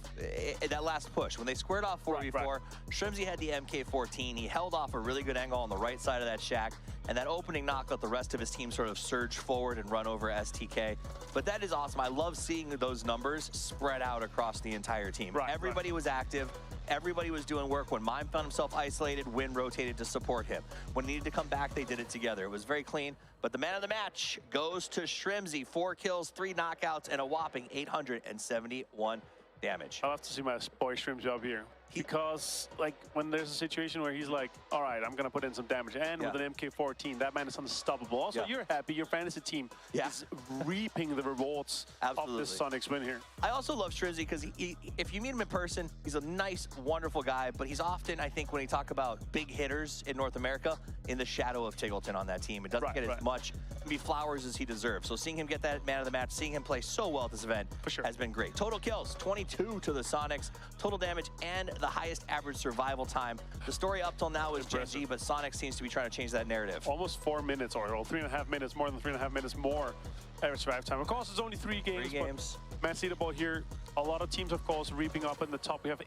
that last push. When they squared off 4v4, Shrimzy had the MK14. He held off a really good angle on the right side of that shack, and that opening knock let the rest of his team sort of surge forward and run over STK. But that is awesome. I love seeing those numbers spread out across the entire team. Everybody was active. Everybody was doing work. When Mime found himself isolated, Win rotated to support him. When he needed to come back, they did it together. It was very clean. But the man of the match goes to Shrimzy. 4 kills, 3 knockouts, and a whopping 871 damage.
I'll have to see my boy Shrimzy up here. Because, like, when there's a situation where he's like, all right, I'm going to put in some damage, and with an MK14, that man is unstoppable. Also, you're happy your fantasy team is reaping the rewards of this Sonics win here.
I also love Shrimzy because if you meet him in person, he's a nice, wonderful guy, but he's often, I think, when you talk about big hitters in North America, in the shadow of Tiggleton on that team. It doesn't get as much flowers as he deserves. So seeing him get that man of the match, seeing him play so well at this event has been great. Total kills, 22 to the Sonics. Total damage and the highest average survival time. The story up till now is Gen G, but Sonic seems to be trying to change that narrative.
Almost 4 minutes, or 3.5 minutes, more than 3.5 minutes more average survival time. Of course, it's only 3 games.
3 games.
Man, see the ball here. A lot of teams, of course, reaping up in the top. We have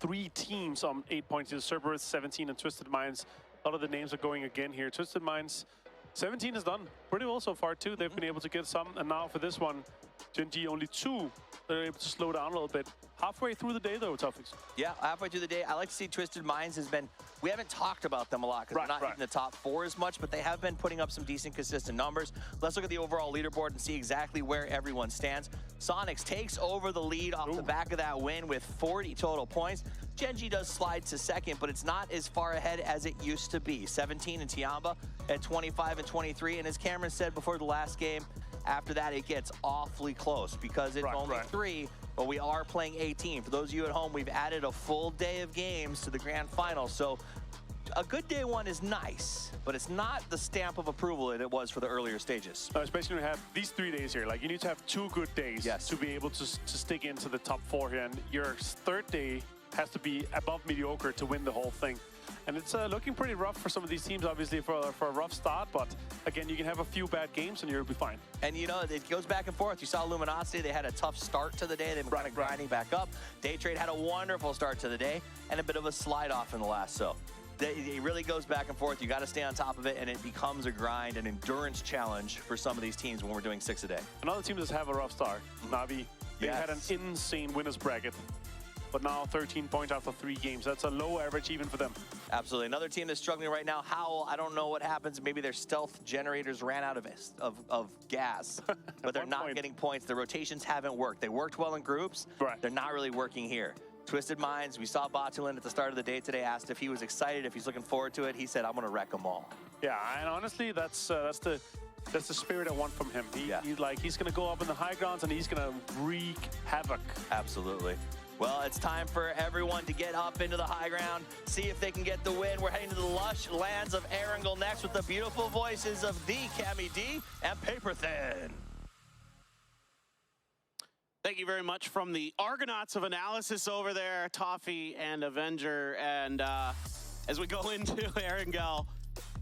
3 teams on 8 points. Cerberus, 17, and Twisted Minds. A lot of the names are going again here. Twisted Minds, 17 is done pretty well so far too. They've been able to get some, and now for this one, Gen G only 2. They're able to slow down a little bit. Halfway through the day though, Toughies.
Yeah, halfway through the day. I like to see Twisted Minds has been, we haven't talked about them a lot because they're not hitting the top 4 as much, but they have been putting up some decent, consistent numbers. Let's look at the overall leaderboard and see exactly where everyone stands. Sonics takes over the lead off the back of that win with 40 total points. Gen G does slide to second, but it's not as far ahead as it used to be. 17 and Tiamba at 25 and 23, and as Cameron said before the last game, after that it gets awfully close because it's only 3, but we are playing 18. For those of you at home, we've added a full day of games to the grand final, so a good day 1 is nice, but it's not the stamp of approval that it was for the earlier stages.
Especially when you have these 3 days here. Like, you need to have 2 good days to be able to stick into the top 4 here, and your 3rd day has to be above mediocre to win the whole thing. And it's looking pretty rough for some of these teams, obviously, for a rough start. But again, you can have a few bad games and you'll be fine.
And you know, it goes back and forth. You saw Luminosity, they had a tough start to the day. They've been kind of grinding back up. Day Trade had a wonderful start to the day and a bit of a slide off in the last. So it really goes back and forth. You got to stay on top of it, and it becomes a grind, an endurance challenge for some of these teams when we're doing 6 a day.
Another team does have a rough start. Navi, they had an insane winners bracket, but now 13 points after 3 games. That's a low average even for them.
Absolutely. Another team that's struggling right now, Howl, I don't know what happens. Maybe their stealth generators ran out of gas, but they're not getting points. The rotations haven't worked. They worked well in groups. They're not really working here. Twisted Minds, we saw Batulin at the start of the day today, asked if he was excited, if he's looking forward to it. He said, I'm going to wreck them all.
Yeah, and honestly, that's the That's the spirit I want from him. He's going to go up in the high grounds and he's going to wreak havoc.
Absolutely. Well, it's time for everyone to get up into the high ground, see if they can get the win. We're heading to the lush lands of Erangel next with the beautiful voices of the Cammy D and Paper Thin.
Thank you very much from the Argonauts of Analysis over there, Toffee and Avenger. And as we go into Erangel,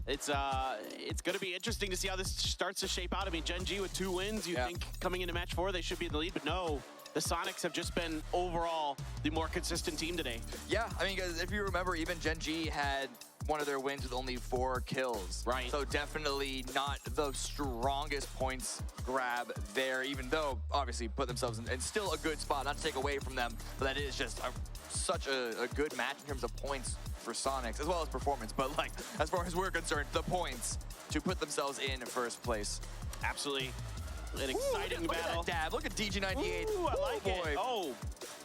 it's going to be interesting to see how this starts to shape out. I mean, Gen G with 2 wins, you think coming into match 4 they should be in the lead, but no. The Sonics have just been overall the more consistent team today.
Yeah, I mean, guys, if you remember, even Gen G had one of their wins with only 4 kills.
Right.
So definitely not the strongest points grab there, even though obviously put themselves in still a good spot, not to take away from them, but that is just such a good match in terms of points for Sonics, as well as performance. But like, as far as we're concerned, the points to put themselves in first place.
Absolutely. An exciting
look
battle.
At that dab. Look at DG98.
Ooh, I like
boy.
it. Oh,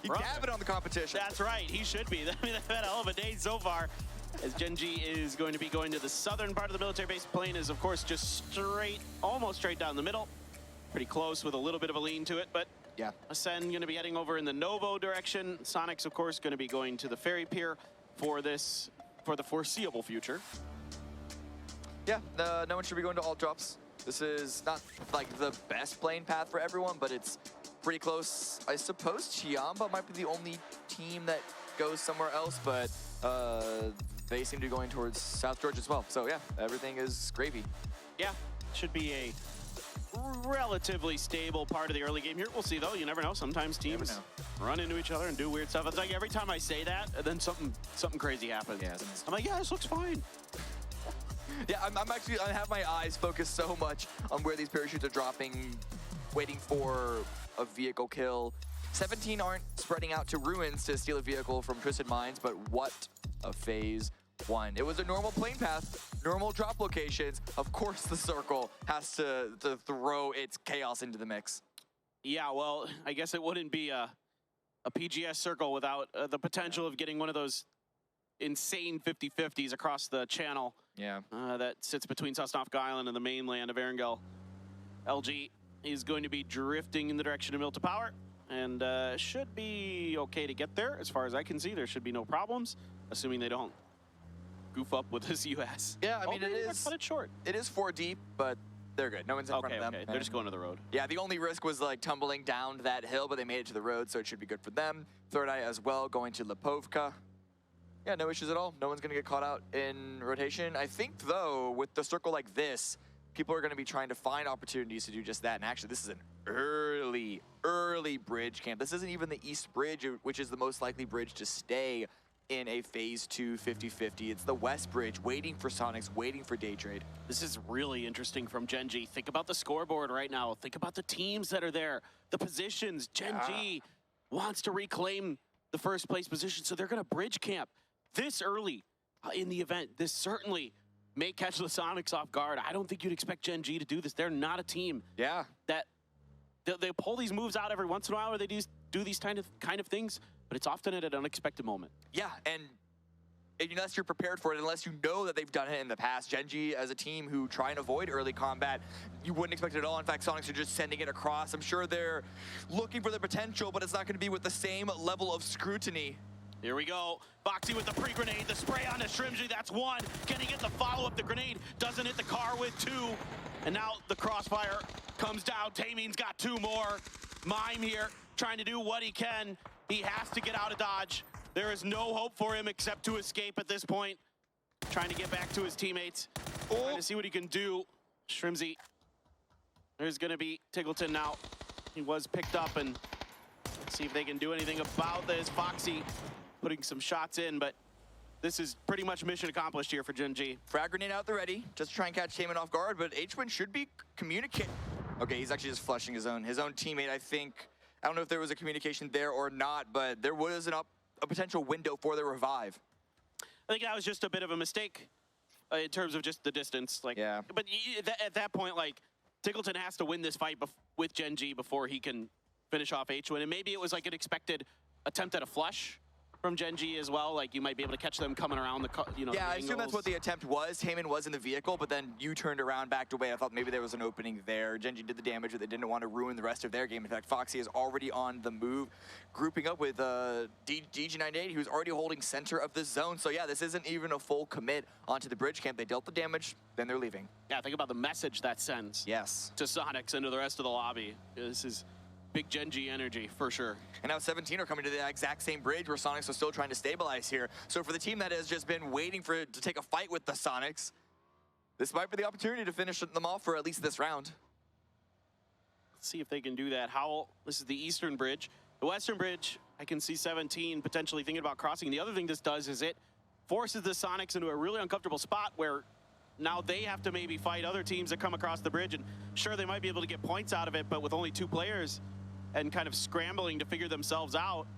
he's dabbing on the competition.
That's right. He should be. I mean, they've had a hell of a day so far. As Gen G is going to be going to the southern part of the military base. Plane is, of course, just straight, almost straight down the middle. Pretty close with a little bit of a lean to it, but
yeah.
Ascend going to be heading over in the Novo direction. Sonics, of course, going to be going to the ferry pier for the foreseeable future.
Yeah, no one should be going to all drops. This is not like the best playing path for everyone, but it's pretty close. I suppose Chiamba might be the only team that goes somewhere else, but they seem to be going towards South Georgia as well. So yeah, everything is gravy.
Yeah, should be a relatively stable part of the early game here. We'll see though, you never know. Sometimes teams run into each other and do weird stuff. It's like every time I say that, and then something crazy happens. Yeah, I'm like, yeah, this looks fine.
Yeah, I have my eyes focused so much on where these parachutes are dropping, waiting for a vehicle kill. 17 aren't spreading out to ruins to steal a vehicle from Twisted Minds, but what a phase 1. It was a normal plane path, normal drop locations. Of course the circle has to throw its chaos into the mix.
Yeah, well, I guess it wouldn't be a PGS circle without the potential of getting one of those insane 50-50s across the channel.
Yeah.
That sits between Sosnovka Island and the mainland of Erangel. LG is going to be drifting in the direction of Milta Power and should be okay to get there. As far as I can see, there should be no problems, assuming they don't goof up with this US.
Yeah, I mean,
cut it short.
It is 4 deep, but they're good. No one's in front of them.
Okay, they're just going to the road.
Yeah, the only risk was like tumbling down that hill, but they made it to the road, so it should be good for them. Third Eye as well, going to Lipovka. Yeah, no issues at all. No one's going to get caught out in rotation. I think, though, with the circle like this, people are going to be trying to find opportunities to do just that. And actually, this is an early bridge camp. This isn't even the East Bridge, which is the most likely bridge to stay in a Phase 2 50-50. It's the West Bridge, waiting for Sonics, waiting for Day Trade.
This is really interesting from Gen G. Think about the scoreboard right now. Think about the teams that are there, the positions. Gen G wants to reclaim the first place position, so they're going to bridge camp this early in the event. This certainly may catch the Sonics off guard. I don't think you'd expect Gen G to do this. They're not a team that they pull these moves out every once in a while, or they do these kind of things, but it's often at an unexpected moment.
Yeah, and unless you're prepared for it, unless you know that they've done it in the past, Gen G as a team who try and avoid early combat, you wouldn't expect it at all. In fact, Sonics are just sending it across. I'm sure they're looking for the potential, but it's not going to be with the same level of scrutiny.
Here we go. Foxy with the pre-grenade, the spray on the Shrimsy, that's 1. Can he get the follow-up? The grenade doesn't hit the car with 2. And now the crossfire comes down. Tamin's got 2 more. Mime here, trying to do what he can. He has to get out of Dodge. There is no hope for him except to escape at this point. Trying to get back to his teammates. Trying to see what he can do. Shrimsy. There's gonna be Tiggleton now. He was picked up, and let's see if they can do anything about this. Foxy putting some shots in, but this is pretty much mission accomplished here for Gen G.
Frag grenade out the ready, just to try and catch Taman off guard, but H-Win should be communicating. Okay, he's actually just flushing his own teammate, I think. I don't know if there was a communication there or not, but there was a potential window for the revive.
I think that was just a bit of a mistake in terms of just the distance. Like,
yeah.
But at that point, like, Tiggleton has to win this fight with Gen G before he can finish off H-Win, and maybe it was like an expected attempt at a flush. from Gen G as well? Like you might be able to catch them coming around the,
Yeah,
the
I assume that's what the attempt was. Heyman was in the vehicle, but then you turned around, backed away. I thought maybe there was an opening there. Gen G did the damage, but they didn't want to ruin the rest of their game. In fact, Foxy is already on the move, grouping up with DG98, who's already holding center of the zone. So yeah, this isn't even a full commit onto the bridge camp. They dealt the damage, then they're leaving.
Yeah, think about the message that sends.
Yes.
To Sonics and to the rest of the lobby. This is big Gen G energy, for sure.
And now 17 are coming to the exact same bridge where Sonics are still trying to stabilize here. So for the team that has just been waiting to take a fight with the Sonics, this might be the opportunity to finish them off for at least this round.
Let's see if they can do that. This is the eastern bridge. The western bridge, I can see 17 potentially thinking about crossing. The other thing this does is it forces the Sonics into a really uncomfortable spot where now they have to maybe fight other teams that come across the bridge. And sure, they might be able to get points out of it, but with only 2 players, and kind of scrambling to figure themselves out,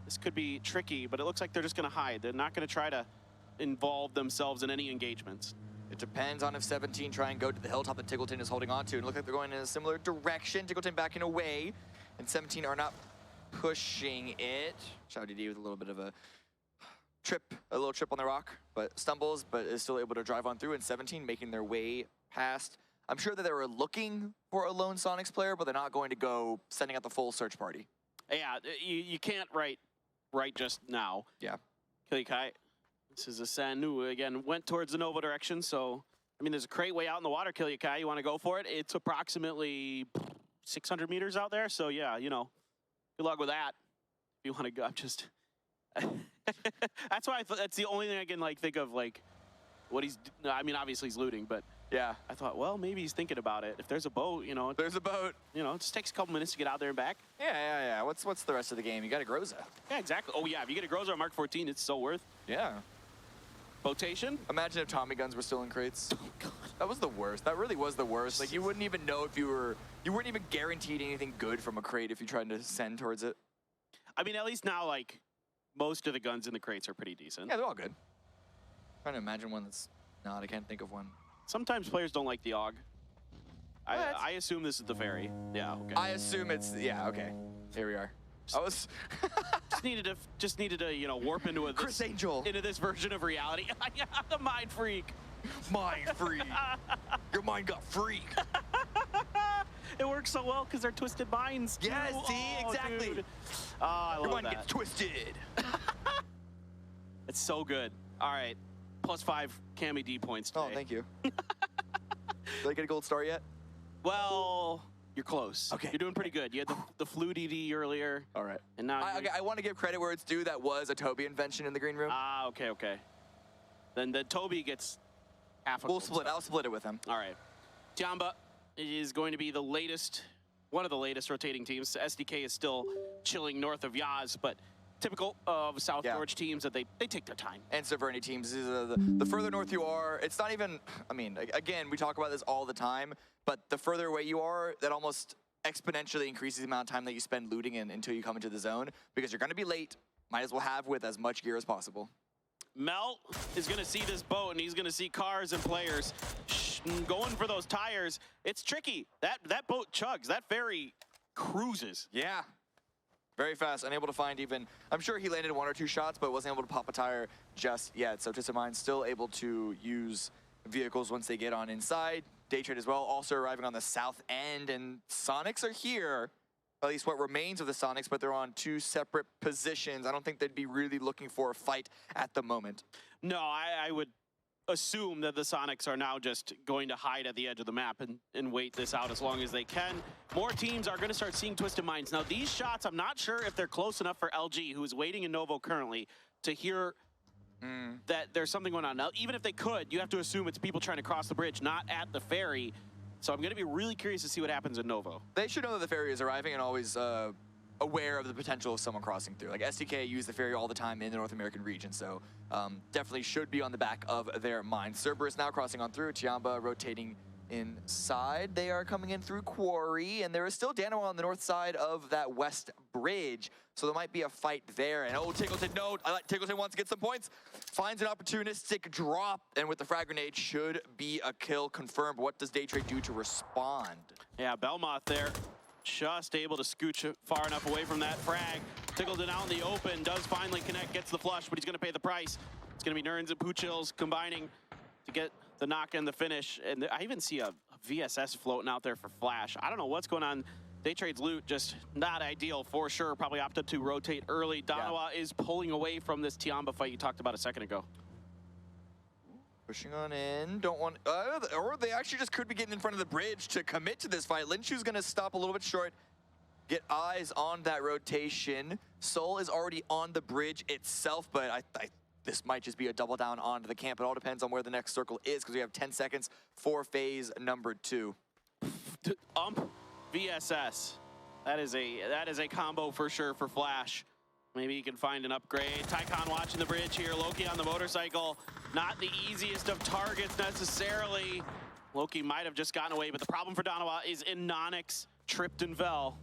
this could be tricky, but it looks like they're just gonna hide. They're not gonna try to involve themselves in any engagements.
It depends on if 17 try and go to the hilltop that Tiggleton is holding on to. And it looks like they're going in a similar direction. Tiggleton backing away, and 17 are not pushing it. Shado DD with a little bit of a little trip on the rock, but stumbles, but is still able to drive on through, and 17 making their way past. I'm sure that they were looking for a lone Sonics player, but they're not going to go sending out the full search party.
Yeah, you can't right just now.
Yeah.
Kilikai, this is a Sanu, again, went towards the Nova direction, so, I mean, there's a crate way out in the water, Kilikai, you want to go for it? It's approximately 600 meters out there, so yeah, you know, good luck with that. If you want to go, I'm just... that's why that's the only thing I can, like, think of, like, what he's... I mean, obviously he's looting, but...
Yeah.
I thought, well, maybe he's thinking about it. If there's a boat, you know.
There's a boat.
You know, it just takes a couple minutes to get out there and back.
Yeah. What's the rest of the game? You got a Groza.
Yeah, exactly. Oh, yeah, if you get a Groza on Mark 14, it's so worth.
Yeah.
Botation?
Imagine if Tommy guns were still in crates. Oh, God. That was the worst. That really was the worst. Like, you wouldn't even know if you weren't even guaranteed anything good from a crate if you tried to send towards it.
I mean, at least now, like, most of the guns in the crates are pretty decent.
Yeah, they're all good. I'm trying to imagine one that's not. I can't think of one.
Sometimes players don't like the AUG. I assume this is the ferry. Yeah, okay.
I assume it's, yeah, okay. Here we are. I was...
just needed to, you know, warp into
Chris Angel.
Into this version of reality. The mind freak.
Mind freak. Your mind got freak.
It works so well because they're twisted minds.
Yes, see, exactly.
Dude. Oh, I love
Your mind
that.
gets twisted.
It's so good. All right. +5 Cami D points today.
Oh, thank you. Did I get a gold star yet?
Well, you're close.
Okay.
You're doing pretty good. You had the flu DD earlier.
All right.
And now
I want to give credit where it's due. That was a Toby invention in the green room.
Ah, okay. Then Toby gets half a
We'll split. I'll split it with him.
All right. Tiamba is going to be the latest, one of the latest rotating teams. SDK is still chilling north of Yaz, but typical of South George teams that they take their time.
And Severny teams, the further north you are, it's not even, I mean, again, we talk about this all the time, but the further away you are, that almost exponentially increases the amount of time that you spend looting until you come into the zone, because you're going to be late. Might as well have with as much gear as possible.
Mel is going to see this boat, and he's going to see cars and players going for those tires. It's tricky. That boat chugs. That ferry cruises.
Yeah. Very fast, unable to find even, I'm sure he landed 1 or 2 shots, but wasn't able to pop a tire just yet. So Twisted Mind still able to use vehicles once they get on inside. Day Trade as well, also arriving on the south end, and Sonics are here. At least what remains of the Sonics, but they're on 2 separate positions. I don't think they'd be really looking for a fight at the moment.
No, I would assume that the Sonics are now just going to hide at the edge of the map and wait this out as long as they can. More teams are going to start seeing Twisted Minds. Now, these shots, I'm not sure if they're close enough for LG, who is waiting in Novo currently, to hear that there's something going on. Now, even if they could, you have to assume it's people trying to cross the bridge, not at the ferry. So I'm going to be really curious to see what happens in Novo.
They should know that the ferry is arriving and always aware of the potential of someone crossing through. Like SDK use the ferry all the time in the North American region, so definitely should be on the back of their mind. Cerberus now crossing on through. Tiamba rotating inside. They are coming in through Quarry, and there is still Dano on the north side of that west bridge, so there might be a fight there. And oh, Tiggleton, no, Tiggleton wants to get some points. Finds an opportunistic drop, and with the frag grenade should be a kill confirmed. What does Day Trade do to respond?
Yeah, Belmoth there. just able to scooch far enough away from that frag. Tickled it out in the open, does finally connect, gets the flush, but he's gonna pay the price. It's gonna be Nerns and Puchils combining to get the knock and the finish. And I even see a VSS floating out there for Flash. I don't know what's going on. Daytrade's loot just not ideal for sure. Probably opted to rotate early. Danawa is pulling away from this Tiamba fight you talked about a second ago.
Pushing on in, don't want, or they actually just could be getting in front of the bridge to commit to this fight. Linshu's gonna stop a little bit short, get eyes on that rotation. Soul is already on the bridge itself, but this might just be a double down onto the camp. It all depends on where the next circle is, because we have 10 seconds for phase number 2.
VSS, that is a combo for sure for Flash. Maybe he can find an upgrade. Tycon watching the bridge here. Loki on the motorcycle. Not the easiest of targets necessarily. Loki might have just gotten away, but the problem for Danawa is Inonix, Tripped, and Vel.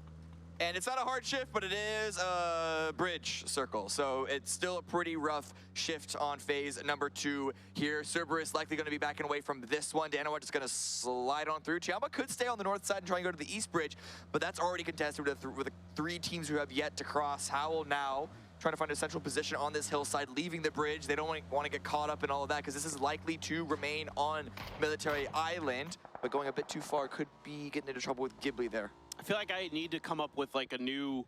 And it's not a hard shift, but it is a bridge circle. So it's still a pretty rough shift on phase number 2 here. Cerberus likely going to be backing away from this one. Danawa just going to slide on through. Chiamba could stay on the north side and try and go to the east bridge, but that's already contested with the 3 teams who have yet to cross. Howl now trying to find a central position on this hillside, leaving the bridge. They don't want to get caught up in all of that, because this is likely to remain on Military Island, but going a bit too far could be getting into trouble with Ghibli there.
I feel like I need to come up with like a new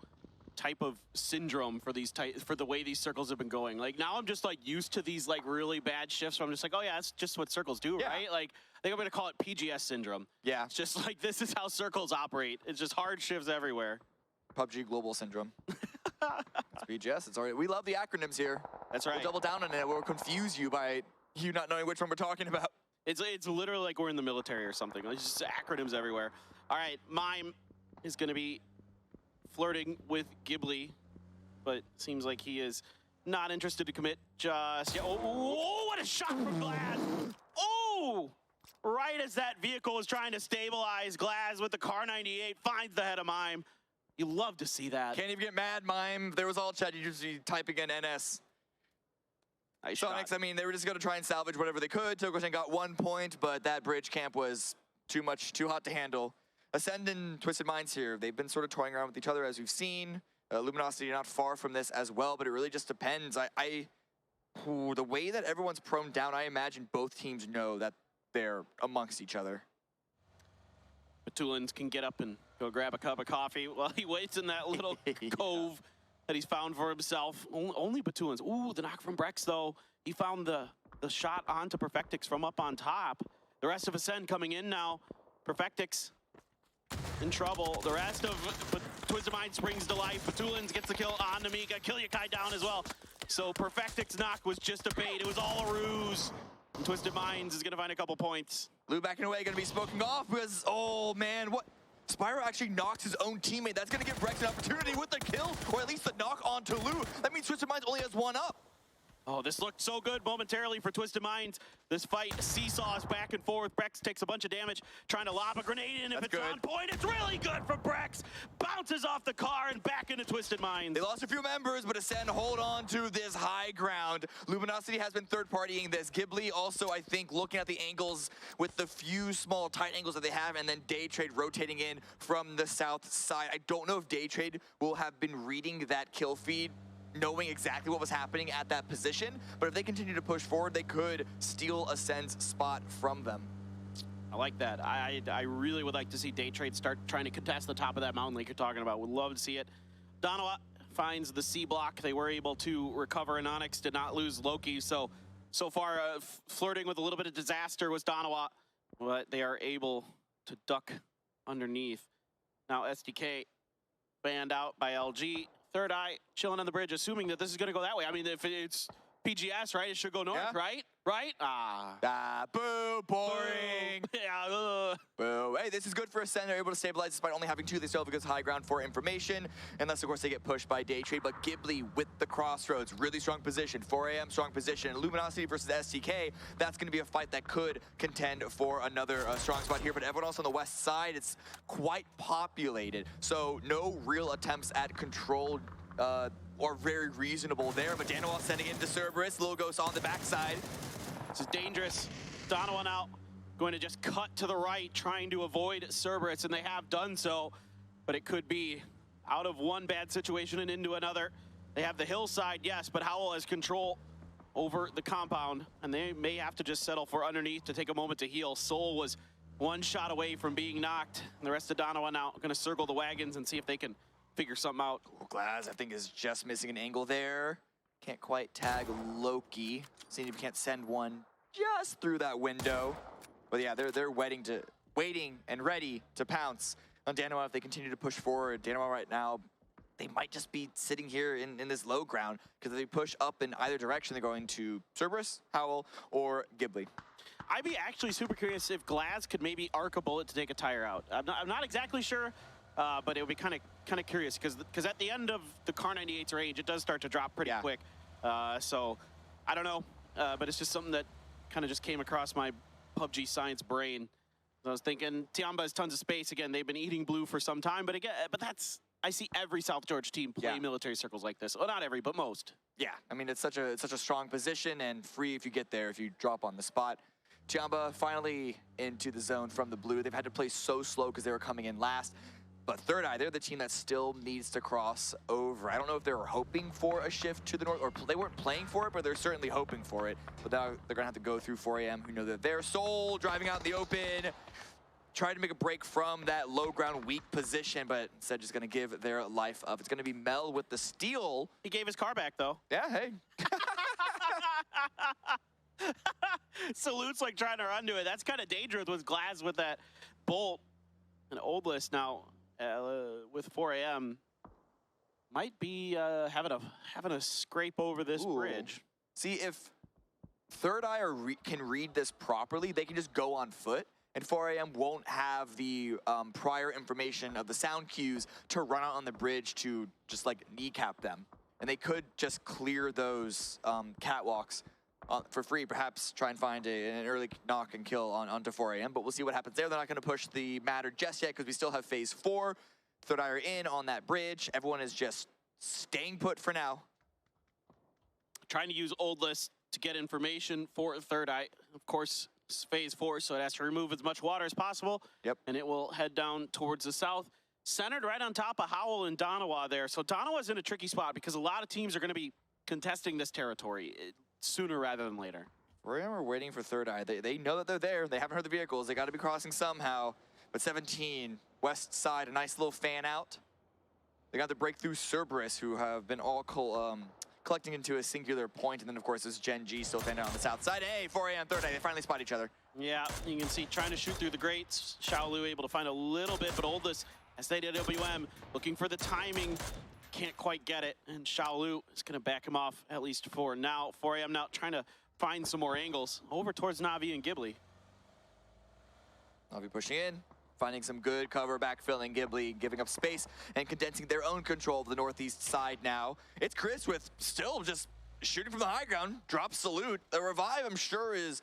type of syndrome for these for the way these circles have been going. Like now I'm just like used to these like really bad shifts, so I'm just like, oh yeah, that's just what circles do, right? Like I think I'm gonna call it PGS syndrome.
Yeah.
It's just like, this is how circles operate. It's just hard shifts everywhere.
PUBG Global Syndrome. It's PGS, it's already, we love the acronyms here.
That's right.
We'll double down on it, we'll confuse you by you not knowing which one we're talking about.
It's literally like we're in the military or something. There's just acronyms everywhere. All right, Mime is going to be flirting with Ghibli, but seems like he is not interested to commit just yet. Oh, what a shot from Glaz! Oh! Right as that vehicle was trying to stabilize, Glaz with the Car 98 finds the head of Mime. You love to see that.
Can't even get mad, Mime. There was all chat, you just type again NS. Sonics, I mean, they were just going to try and salvage whatever they could. Togosen got 1 point, but that bridge camp was too hot to handle. Ascend and Twisted Minds here, they've been sort of toying around with each other as we've seen. Luminosity not far from this as well, but it really just depends. The way that everyone's prone down, I imagine both teams know that they're amongst each other.
Matulins can get up and go grab a cup of coffee while he waits in that little cove that he's found for himself. Only Batulins. Ooh, the knock from Brex though. He found the shot onto Perfectix from up on top. The rest of Ascend coming in now. Perfectix in trouble. The rest of Twisted Mind springs to life. Batulins gets the kill on Namika. Kilyakai down as well. So Perfectix knock was just a bait. It was all a ruse. And Twisted Minds is going to find a couple points.
Lou backing away, going to be smoking off because, oh man, what? Spyro actually knocks his own teammate. That's going to give Brex an opportunity with the kill, or at least the knock onto Lou. That means Twisted Minds only has 1 up.
Oh, this looked so good momentarily for Twisted Minds. This fight seesaws back and forth. Brex takes a bunch of damage, trying to lob a grenade in. If it's on point, it's really good for Brex. Bounces off the car and back into Twisted Minds.
They lost a few members, but Ascend hold on to this high ground. Luminosity has been third-partying this. Ghibli also, I think, looking at the angles with the few small tight angles that they have, and then Daytrade rotating in from the south side. I don't know if Daytrade will have been reading that kill feed, knowing exactly what was happening at that position, but if they continue to push forward, they could steal Ascend's spot from them.
I like that. I really would like to see Daytrade start trying to contest the top of that mountain like you're talking about. Would love to see it. Danawa finds the C block. They were able to recover Anonix, did not lose Loki. So far, flirting with a little bit of disaster was Danawa, but they are able to duck underneath. Now SDK banned out by LG. Third Eye chilling on the bridge, assuming that this is going to go that way. I mean, if it's PGS, right, it should go north, right? Right?
Boo, boring.
Yeah,
boo. Hey, this is good for Ascend. They're able to stabilize despite only having 2. They still have a good high ground for information, unless, of course, they get pushed by Daytrade. But Ghibli with the crossroads, really strong position. 4 AM, strong position. Luminosity versus STK, that's going to be a fight that could contend for another strong spot here. But everyone else on the west side, it's quite populated. So no real attempts at control or very reasonable there. But Danawa sending into Cerberus. Logos on the backside.
This is dangerous. Danawa now going to just cut to the right, trying to avoid Cerberus, and they have done so. but it could be out of one bad situation and into another. They have the hillside, yes, but Howell has control over the compound, and they may have to just settle for underneath to take a moment to heal. Soul was one shot away from being knocked, and the rest of Donovan now going to circle the wagons and see if they can figure something out.
Glaz, I think, is just missing an angle there. Can't quite tag Loki. Seeing if you can't send one just through that window. But yeah, they're waiting and ready to pounce on Danoa if they continue to push forward. Danoa right now, they might just be sitting here in this low ground, because if they push up in either direction, they're going to Cerberus, Howell, or Ghibli.
I'd be actually super curious if Glaz could maybe arc a bullet to take a tire out. I'm not exactly sure, but it would be kind of curious, because at the end of the Kar 98's range, it does start to drop pretty quick. So I don't know, but it's just something that kind of just came across my PUBG science brain. I was thinking Tiamba has tons of space. Again, they've been eating blue for some time, but that's, I see every South Georgia team play military circles like this. Well, not every, but most.
Yeah, I mean, it's such a strong position, and free if you get there, if you drop on the spot. Tiamba finally into the zone from the blue. They've had to play so slow because they were coming in last. But Third Eye, they're the team that still needs to cross over. I don't know if they were hoping for a shift to the north, or they weren't playing for it, but they're certainly hoping for it. But now they're gonna have to go through 4AM, who know that they're Soul driving out in the open, trying to make a break from that low ground weak position, but instead just gonna give their life up. It's gonna be Mel with the steal.
He gave his car back though.
Yeah, hey.
Salutes like trying to run to it. That's kind of dangerous with Glaz with that bolt. And Old List now with 4AM might be having a scrape over this bridge.
See, if Third Eye can read this properly, they can just go on foot, and 4AM won't have the prior information of the sound cues to run out on the bridge to just like kneecap them. And they could just clear those catwalks for free, perhaps try and find an early knock and kill onto 4AM, but we'll see what happens there. They're not going to push the matter just yet because we still have phase 4. Third Eye are in on that bridge. Everyone is just staying put for now.
Trying to use Old List to get information for Third Eye. Of course, it's phase 4, so it has to remove as much water as possible.
Yep.
And it will head down towards the south. Centered right on top of Howell and Donawa there. So Donawa's in a tricky spot because a lot of teams are going to be contesting this territory sooner rather than later.
We're waiting for Third Eye. They know that they're there. They haven't heard the vehicles. They got to be crossing somehow. But 17, west side, a nice little fan out. They got the breakthrough Cerberus, who have been all collecting into a singular point. And then, of course, there's Gen G still fan out on the south side. Hey, 4AM, Third Eye, they finally spot each other.
Yeah, you can see trying to shoot through the grates. Shaolu able to find a little bit, but Oldest, as they did WM, looking for the timing. Can't quite get it, and Shaolu is going to back him off, at least for now. 4AM now trying to find some more angles over towards Navi and Ghibli.
Navi pushing in, finding some good cover, backfilling Ghibli, giving up space and condensing their own control of the northeast side now. It's Chris with still just shooting from the high ground, drops salute. The revive, I'm sure, is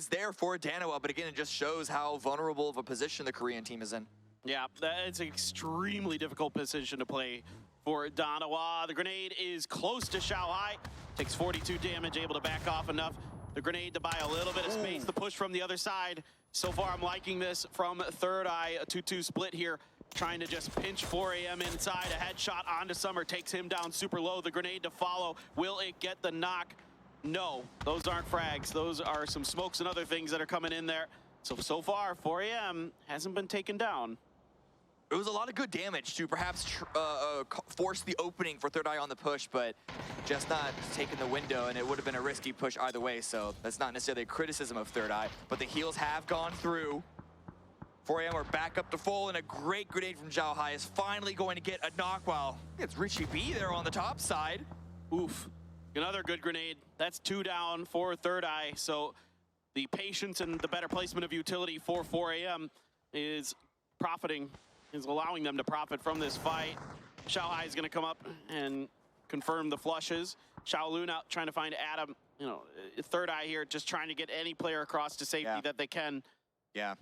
there for Danoa, but again, it just shows how vulnerable of a position the Korean team is in.
Yeah, it's an extremely difficult position to play for Donawa. The grenade is close to Shanghai. Takes 42 damage, able to back off enough. The grenade to buy a little bit of space. The push from the other side. So far, I'm liking this from Third Eye. A 2-2 split here. Trying to just pinch 4AM inside. A headshot onto Summer. Takes him down super low. The grenade to follow. Will it get the knock? No, those aren't frags. Those are some smokes and other things that are coming in there. So far, 4AM hasn't been taken down.
It was a lot of good damage to perhaps force the opening for Third Eye on the push, but just not taking the window, and it would have been a risky push either way, so that's not necessarily a criticism of Third Eye, but the heals have gone through. 4AM are back up to full, and a great grenade from Zhao Hai is finally going to get a knock while it's Richie B there on the top side.
Oof, another good grenade. That's 2 down for Third Eye, so the patience and the better placement of utility for 4AM is profiting, is allowing them to profit from this fight. Xiao Hai is going to come up and confirm the flushes. Shaolu out trying to find Adam, Third Eye here, just trying to get any player across to safety that they can.
Yeah,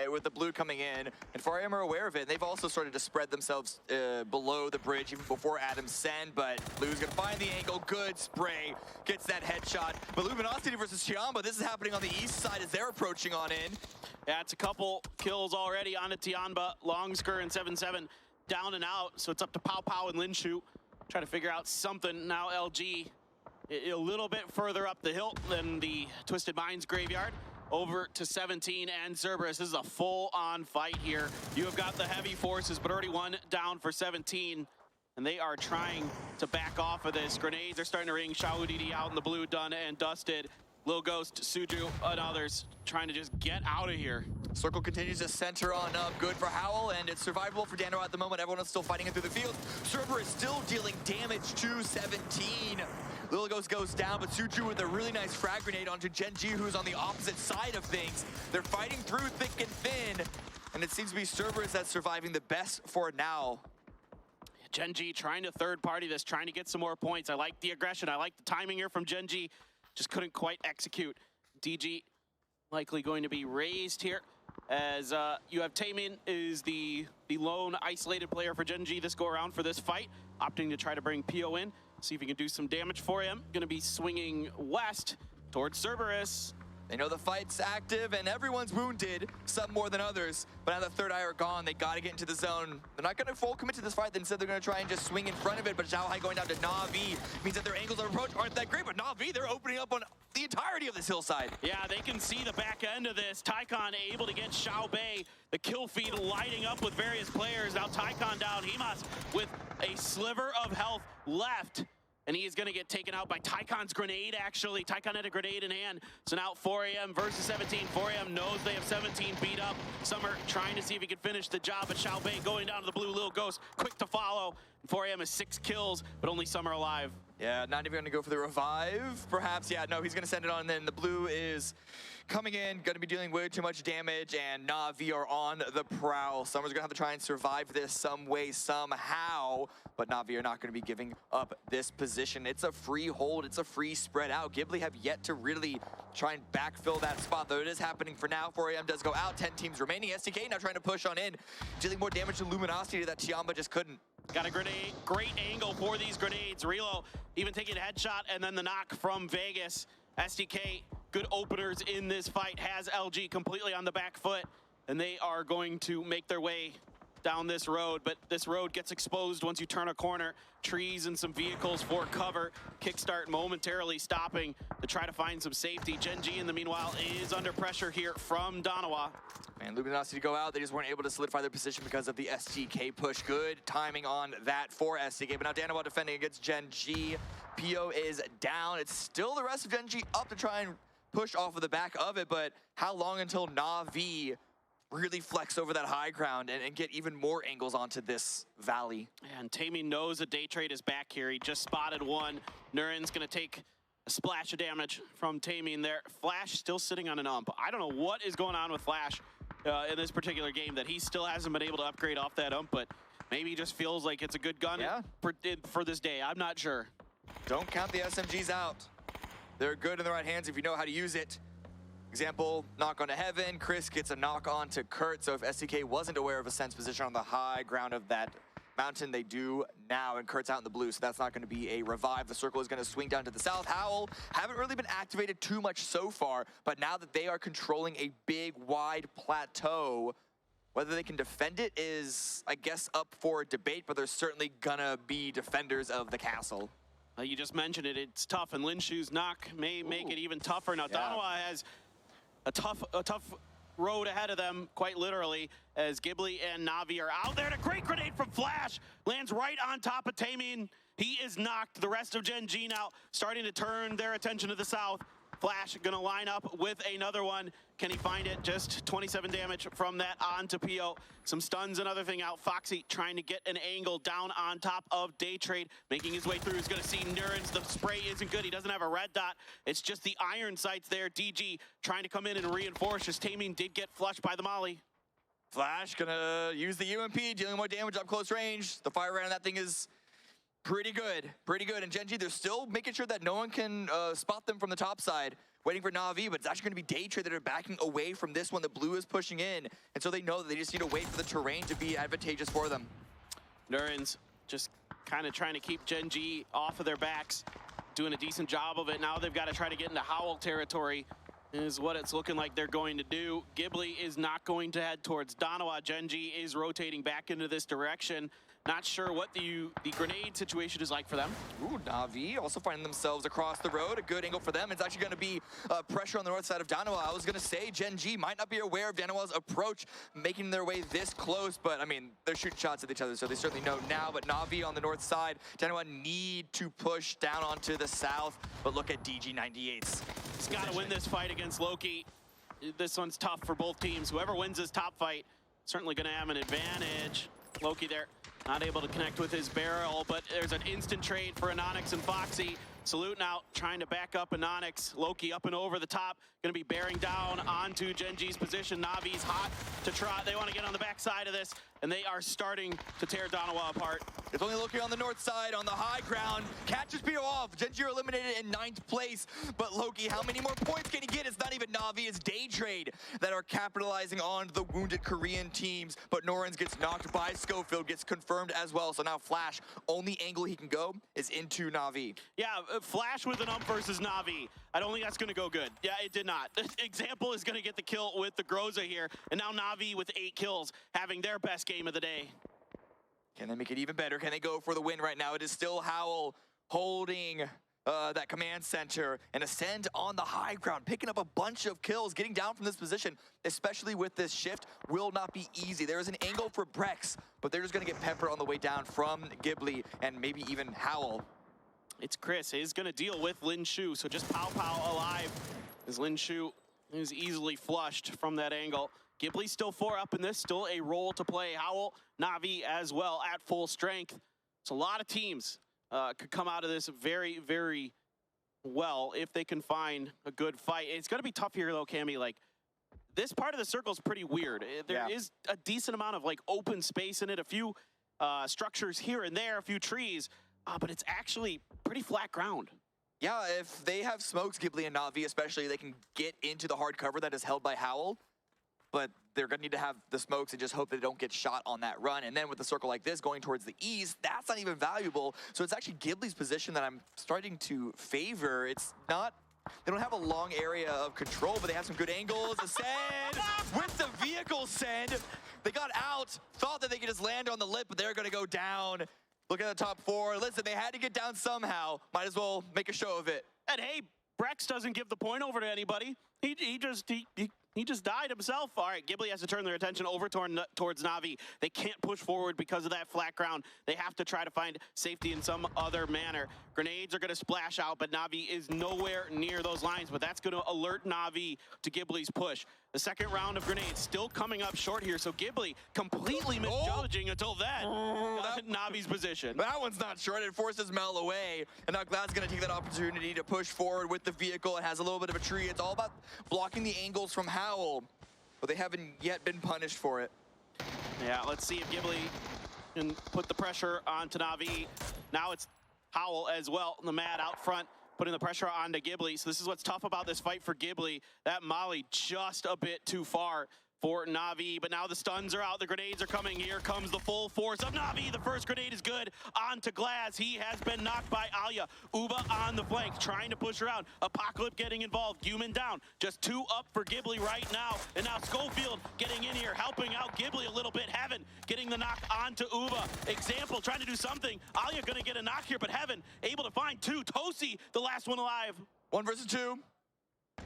with the blue coming in, and 4AM are aware of it. They've also started to spread themselves below the bridge even before Adam's send, but Blue's gonna find the angle, good spray, gets that headshot. But Luminosity versus Tiamba, this is happening on the east side as they're approaching on in.
Yeah, it's a couple kills already on to Tianba. Longsker and 7-7 down and out, so it's up to Pow Pow and Linshu. Try to figure out something. Now LG a little bit further up the hill than the Twisted Minds graveyard. Over to 17 and Cerberus. This is a full-on fight here. You have got the heavy forces, but already one down for 17. And they are trying to back off of this. Grenades are starting to ring. Shaudidi out in the blue, done and dusted. Lil Ghost, Suju, and others trying to just get out of here.
Circle continues to center on up. Good for Howl, and it's survivable for Dano at the moment. Everyone is still fighting it through the field. Cerberus still dealing damage to 17. Lil Ghost goes down, but Suju with a really nice frag grenade onto Genji, who's on the opposite side of things. They're fighting through thick and thin, and it seems to be Cerberus that's surviving the best for now.
Genji trying to third party this, trying to get some more points. I like the aggression. I like the timing here from Genji. Just couldn't quite execute. DG likely going to be raised here as you have Taemin is the lone isolated player for Genji this go around for this fight, opting to try to bring PO in, see if he can do some damage for him. Gonna be swinging west towards Cerberus.
They know the fight's active and everyone's wounded, some more than others. But now the third eye are gone, they gotta get into the zone. They're not gonna full commit to this fight, instead they're gonna try and just swing in front of it. But Xiaohai going down to Na'Vi means that their angles of approach aren't that great, but Na'Vi, they're opening up on the entirety of this hillside.
Yeah, they can see the back end of this. Taikon able to get Xiao Bei, the kill feed lighting up with various players. Now Taikon down, Himas with a sliver of health left. And he is going to get taken out by Taikon's grenade, actually. Taikon had a grenade in hand. So now 4AM versus 17. 4AM knows they have 17 beat up. Summer trying to see if he can finish the job, but Xiao Bei going down to the blue. Lil Ghost quick to follow. 4AM has 6 kills, but only Summer alive.
Yeah, not even going to go for the revive, perhaps. Yeah, no, he's going to send it on, and then the blue is coming in, going to be dealing way too much damage, and Na'Vi are on the prowl. Summer's going to have to try and survive this some way, somehow, but Na'Vi are not going to be giving up this position. It's a free hold. It's a free spread out. Ghibli have yet to really try and backfill that spot, though it is happening for now. 4AM does go out. 10 teams remaining. STK now trying to push on in, dealing more damage to Luminosity that Tiamba just couldn't.
Got a grenade, great angle for these grenades. Relo even taking a headshot, and then the knock from Vegas. SDK, good openers in this fight, has LG completely on the back foot, and they are going to make their way down this road, but this road gets exposed once you turn a corner. Trees and some vehicles for cover. Kickstart momentarily stopping to try to find some safety. Genji, in the meanwhile, is under pressure here from Danawa.
And Luminosity go out. They just weren't able to solidify their position because of the STK push. Good timing on that for STK. But now Danawa defending against Genji. PO is down. It's still the rest of Genji up to try and push off of the back of it, but how long until Na'Vi really flex over that high ground and get even more angles onto this valley?
And Taemin knows a day trade is back here. He just spotted one. Nurin's gonna take a splash of damage from Taemin there. Flash still sitting on an ump. I don't know what is going on with Flash in this particular game, that he still hasn't been able to upgrade off that ump, but maybe he just feels like it's a good gun for this day. I'm not sure.
Don't count the SMGs out. They're good in the right hands if you know how to use it. Example, knock onto Heaven. Chris gets a knock on to Kurt. So if SDK wasn't aware of a sense position on the high ground of that mountain, they do now, and Kurt's out in the blue, so that's not going to be a revive. The circle is going to swing down to the south. Howl haven't really been activated too much so far, but now that they are controlling a big, wide plateau, whether they can defend it is, I guess, up for debate, but there's certainly going to be defenders of the castle.
You just mentioned it. It's tough, and Linshu's knock may make it even tougher. Now, Danawa has a tough road ahead of them, quite literally, as Ghibli and Na'Vi are out there. And a great grenade from Flash lands right on top of Taemin. He is knocked. The rest of Genji now starting to turn their attention to the south. Flash gonna line up with another one. Can he find it? Just 27 damage from that on to PO. Some stuns, another thing out. Foxy trying to get an angle down on top of Day Trade, making his way through. He's gonna see Nurins. The spray isn't good. He doesn't have a red dot. It's just the iron sights there. DG trying to come in and reinforce, as Taemin did get flushed by the molly.
Flash gonna use the UMP, dealing more damage up close range. The fire rate on that thing is pretty good. And Genji, they're still making sure that no one can spot them from the top side, waiting for Na'Vi, but it's actually going to be Day Trade that are backing away from this one. The blue is pushing in, and so they know that they just need to wait for the terrain to be advantageous for them.
Nurins just kind of trying to keep Genji off of their backs, doing a decent job of it. Now they've got to try to get into Howl territory. is what it's looking like they're going to do. Ghibli is not going to head towards Danawa. Genji is rotating back into this direction. Not sure what the grenade situation is like for them.
Ooh, Na'Vi also finding themselves across the road. A good angle for them. It's actually going to be pressure on the north side of Danawa. I was going to say Gen.G might not be aware of Danawa's approach, making their way this close, but I mean, they're shooting shots at each other, so they certainly know now. But Na'Vi on the north side, Danawa need to push down onto the south, but look at DG98's.
He's got to win this fight against Loki. This one's tough for both teams. Whoever wins this top fight, certainly going to have an advantage. Loki there, not able to connect with his barrel, but there's an instant trade for Anonix and Foxy. Salute now trying to back up Anonix. Loki up and over the top, going to be bearing down onto Gen.G's position. Navi's hot to trot. They want to get on the backside of this, and they are starting to tear Danawa apart.
It's only Loki on the north side, on the high ground. Catches Pio off. Gen.G are eliminated in 9th place. But Loki, how many more points can he get? It's not even Na'Vi, it's Day Trade that are capitalizing on the wounded Korean teams. But Norins gets knocked by Schofield, gets confirmed as well. So now Flash, only angle he can go is into Na'Vi.
Yeah, Flash with an ump versus Na'Vi. I don't think that's going to go good. Yeah, it did not. Example is going to get the kill with the Groza here. And now Na'Vi with 8 kills, having their best game of the day.
Can they make it even better? Can they go for the win right now? It is still Howl holding that command center, and Ascend on the high ground, picking up a bunch of kills. Getting down from this position, especially with this shift, will not be easy. There is an angle for Brex, but they're just going to get pepper on the way down from Ghibli and maybe even Howl.
It's Chris. He's going to deal with Lin Shu, so just Pow Pow alive as Lin Shu is easily flushed from that angle. Ghibli still 4 up in this, still a role to play. Howl, Na'Vi as well at full strength. So a lot of teams could come out of this very, very well if they can find a good fight. It's going to be tough here though, Cammy. Like, this part of the circle is pretty weird. There is a decent amount of like open space in it, a few structures here and there, a few trees, but it's actually pretty flat ground.
Yeah, if they have smokes, Ghibli and Na'Vi especially, they can get into the hard cover that is held by Howl. But they're going to need to have the smokes and just hope they don't get shot on that run. And then with a circle like this going towards the east, that's not even valuable. So it's actually Ghibli's position that I'm starting to favor. It's not, they don't have a long area of control, but they have some good angles. Ascend with the vehicle send. They got out, thought that they could just land on the lip, but they're going to go down. Look at the top 4. Listen, they had to get down somehow. Might as well make a show of it.
And hey, Brex doesn't give the point over to anybody. He just died himself. All right, Ghibli has to turn their attention over towards Na'Vi. They can't push forward because of that flat ground. They have to try to find safety in some other manner. Grenades are going to splash out, but Na'Vi is nowhere near those lines, but that's going to alert Na'Vi to Ghibli's push. The second round of grenades still coming up short here, so Ghibli completely misjudging until then. Na'Vi's position.
That one's not short. It forces Mel away, and now Glad's going to take that opportunity to push forward with the vehicle. It has a little bit of a tree. It's all about blocking the angles from Howl, but they haven't yet been punished for it.
Yeah, let's see if Ghibli can put the pressure onto Na'Vi. Now it's Howl as well, the Mad out front, putting the pressure onto Ghibli. So this is what's tough about this fight for Ghibli. That Molly just a bit too far for Na'Vi, but now the stuns are out, the grenades are coming. Here comes the full force of Na'Vi. The first grenade is good, onto Glass. He has been knocked by Alia. Uba on the flank, trying to push around. Apocalypse getting involved, Human down. Just 2 up for Ghibli right now, and now Schofield getting in here, helping out Ghibli a little bit. Heaven getting the knock onto Uba. Example, trying to do something. Alia gonna get a knock here, but Heaven able to find 2. Tosi, the last one alive.
1 versus 2.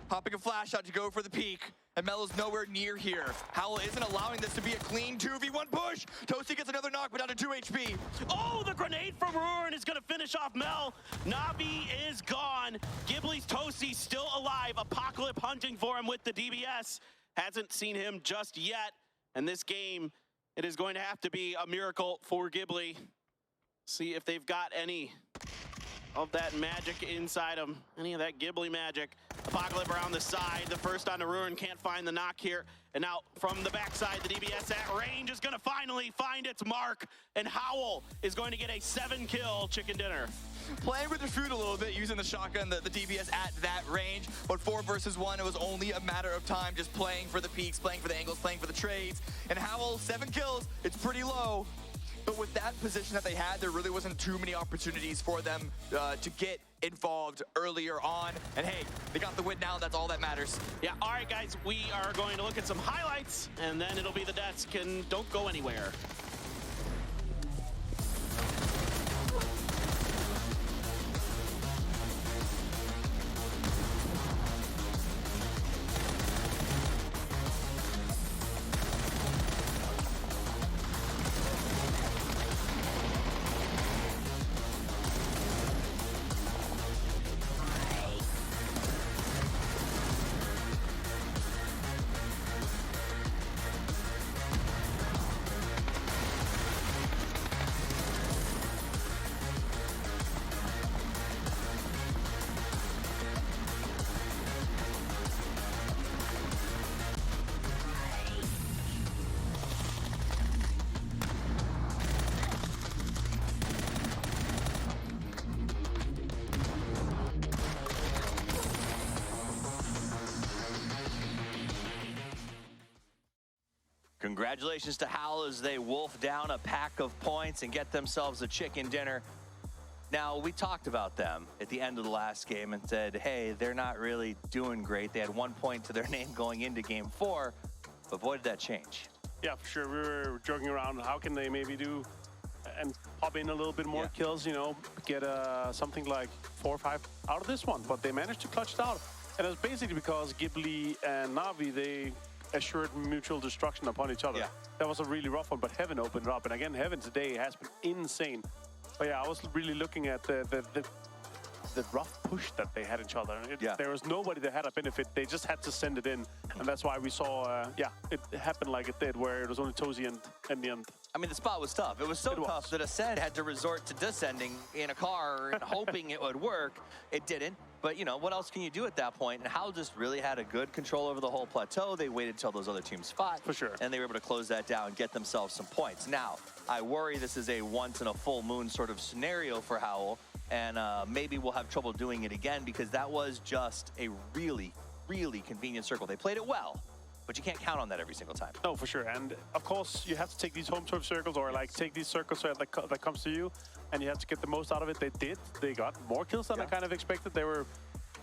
Popping a flash out to go for the peak. And Melo's nowhere near here. Howl isn't allowing this to be a clean 2v1 push. Tosi gets another knock, but down to 2 HP.
Oh, the grenade from Ruin is going to finish off Mel. Na'Vi is gone. Ghibli's Tosi still alive. Apocalypse hunting for him with the DBS. Hasn't seen him just yet. And this game, it is going to have to be a miracle for Ghibli. See if they've got any of that magic inside him. Any of that Ghibli magic. Apocalypse around the side. The first on the Ruin, can't find the knock here. And now from the backside, the DBS at range is going to finally find its mark. And Howl is going to get a 7-kill chicken dinner.
Playing with the food a little bit, using the shotgun, the DBS at that range. But 4 versus 1, it was only a matter of time, just playing for the peaks, playing for the angles, playing for the trades. And Howl, 7 kills, it's pretty low. But with that position that they had, there really wasn't too many opportunities for them to get involved earlier on. And hey, they got the win now. That's all that matters.
Yeah, all right, guys, we are going to look at some highlights, and then it'll be the desk, and don't go anywhere.
Congratulations to Howl as they wolf down a pack of points and get themselves a chicken dinner. Now, we talked about them at the end of the last game and said, hey, they're not really doing great. They had 1 point to their name going into game 4, but boy, did that change.
Yeah, for sure. We were joking around. How can they maybe do and pop in a little bit more kills, you know, get something like 4 or 5 out of this one, but they managed to clutch it out. And it was basically because Ghibli and Na'Vi, they assured mutual destruction upon each other.
Yeah.
That was a really rough one, but Heaven opened up. And again, Heaven today has been insane. But yeah, I was really looking at the rough push that they had each other. There was nobody that had a benefit. They just had to send it in. And that's why we saw, it happened like it did, where it was only Tozy and the end.
I mean, the spot was tough. It was so tough that Ascend had to resort to descending in a car and hoping it would work. It didn't. But, you know, what else can you do at that point? And Howl just really had a good control over the whole plateau. They waited till those other teams fought.
For sure.
And they were able to close that down and get themselves some points. Now, I worry this is a once in a full moon sort of scenario for Howl. And maybe we'll have trouble doing it again because that was just a really, really convenient circle. They played it well, but you can't count on that every single time.
No, for sure. And of course, you have to take these home turf circles or like take these circles that comes to you, and you have to get the most out of it. They did. They got more kills than I kind of expected.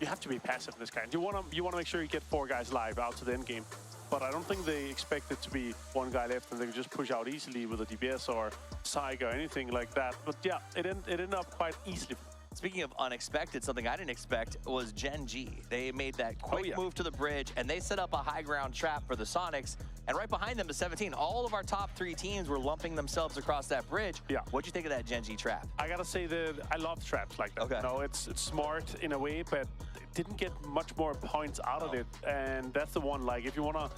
You have to be passive in this kind. You want to make sure you get 4 guys live out to the end game. But I don't think they expect it to be 1 guy left and they can just push out easily with a DPS or Psych or anything like that. But yeah, it ended up quite easily.
Speaking of unexpected, something I didn't expect was Gen G. They made that quick move to the bridge, and they set up a high ground trap for the Sonics. And right behind them, the 17. All of our top 3 teams were lumping themselves across that bridge.
Yeah.
What'd you think of that Gen G trap?
I gotta say that I love traps like that.
Okay.
You know, it's smart in a way, but it didn't get much more points out of it. And that's the one, like, if you wanna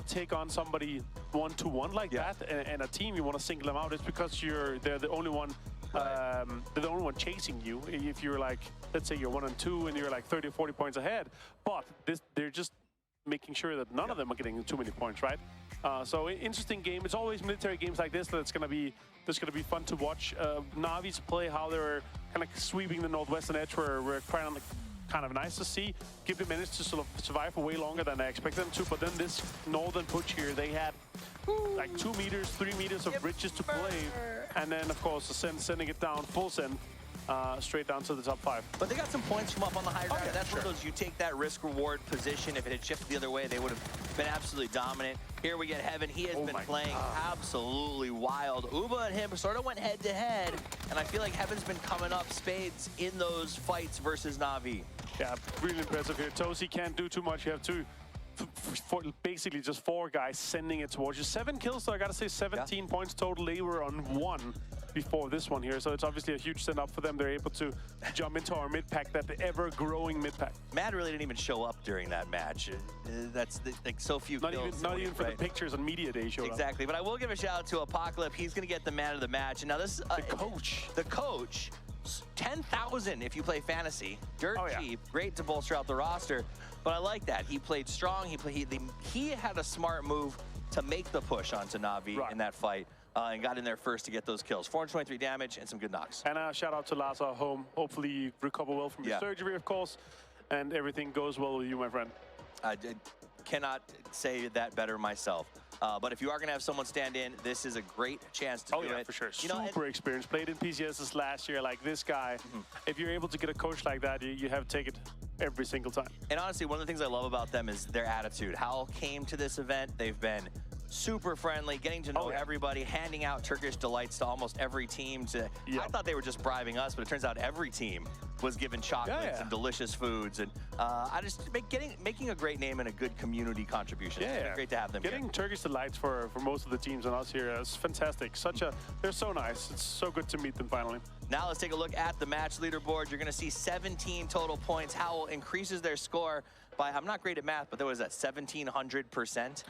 take on somebody 1-to-1 like that, and a team, you wanna single them out, it's because they're the only one. They're the only one chasing you. If you're like, let's say you're 1 and 2 and you're like 30 or 40 points ahead, but they're just making sure that none of them are getting too many points, right? So interesting game. It's always military games like this that's gonna be fun to watch. Navi's play, how they're kind of sweeping the northwestern edge, were kind of nice to see. Ghibli managed to sort of survive for way longer than I expected them to, but then this northern push here, they had like 2 meters, 3 meters of bridges to play, and then of course sending it down full send straight down to the top 5.
But they got some points from up on the high ground. That's one of those, you take that risk-reward position. If it had shifted the other way, they would have been absolutely dominant. Here we get Heaven. He has been playing absolutely wild. Uba and him sort of went head-to-head, and I feel like Heaven's been coming up spades in those fights versus Na'Vi.
Yeah, really impressive here. Tozy can't do too much. You have basically just 4 guys sending it towards you. 7 kills, so I gotta say 17 points total. They were on 1 before this one here, so it's obviously a huge stand up for them. They're able to jump into our mid pack, that ever-growing mid pack.
Mad really didn't even show up during that match. That's like so few kills.
Not even for the pictures on media day showed up.
Exactly, but I will give a shout out to Apocalypse. He's gonna get the man of the match. And now this the coach. 10,000 if you play fantasy. Dirt cheap, great to bolster out the roster. But I like that. He played strong. He had a smart move to make the push onto Na'Vi in that fight. And got in there first to get those kills. 423 damage and some good knocks.
And shout out to Laza home. Hopefully you recover well from your surgery, of course, and everything goes well with you, my friend.
I cannot say that better myself. But if you are going to have someone stand in, this is a great chance to do it.
For sure.
You know,
Super experienced. Played in PCSs last year. Like this guy, if you're able to get a coach like that, you have to take it every single time.
And honestly, one of the things I love about them is their attitude. Howell came to this event. They've been super friendly, getting to know everybody, handing out Turkish delights to almost every team. I thought they were just bribing us, but it turns out every team was given chocolates and delicious foods. And I just making a great name and a good community contribution. It's been great to have them
Getting
here.
Turkish delights for most of the teams and us here is fantastic. They're so nice. It's so good to meet them finally.
Now let's take a look at the match leaderboard. You're going to see 17 total points. Howell increases their score by, I'm not great at math, but there was a 1,700%.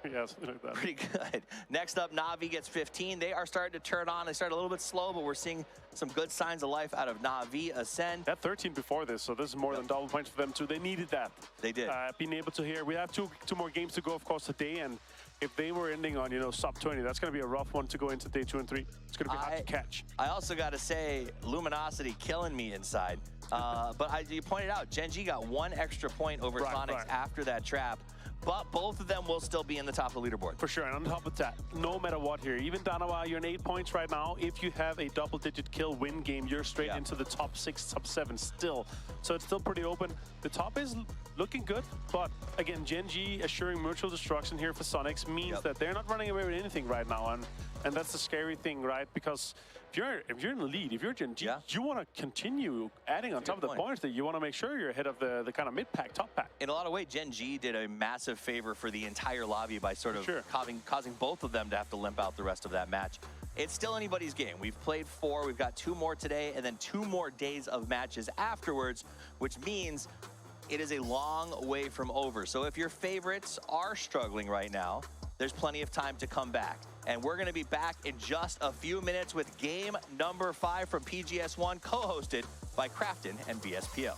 Yeah, something like that.
Pretty good. Next up, Na'Vi gets 15. They are starting to turn on. They start a little bit slow, but we're seeing some good signs of life out of Na'Vi Ascend.
They had 13 before this, so this is more than double points for them too. They needed that.
They did.
Being able to hear, we have two more games to go, of course, today, and if they were ending on, sub 20, that's going to be a rough one to go into day 2 and 3. It's going to be hard to catch.
I also got to say, Luminosity killing me inside. But you pointed out, Gen G got 1 extra point over Sonics after that trap. But both of them will still be in the top of the leaderboard.
For sure, and on top of that, no matter what here, even Danawa, you're in 8 points right now. If you have a double-digit kill win game, you're straight into the top 6, top 7 still. So it's still pretty open. The top is looking good, but again, Gen G assuring mutual destruction here for Sonics means that they're not running away with anything right now, and that's the scary thing, right? Because if you're in the lead, if you're Gen G, you want to continue adding on top of the points that you want to make sure you're ahead of the kind of mid-pack, top pack.
In a lot of ways, Gen G did a massive favor for the entire lobby by sort of causing both of them to have to limp out the rest of that match. It's still anybody's game. We've played 4, we've got 2 more today, and then 2 more days of matches afterwards, which means it is a long way from over. So if your favorites are struggling right now, there's plenty of time to come back. And we're going to be back in just a few minutes with game number 5 from PGS1, co-hosted by Crafton and BSPL.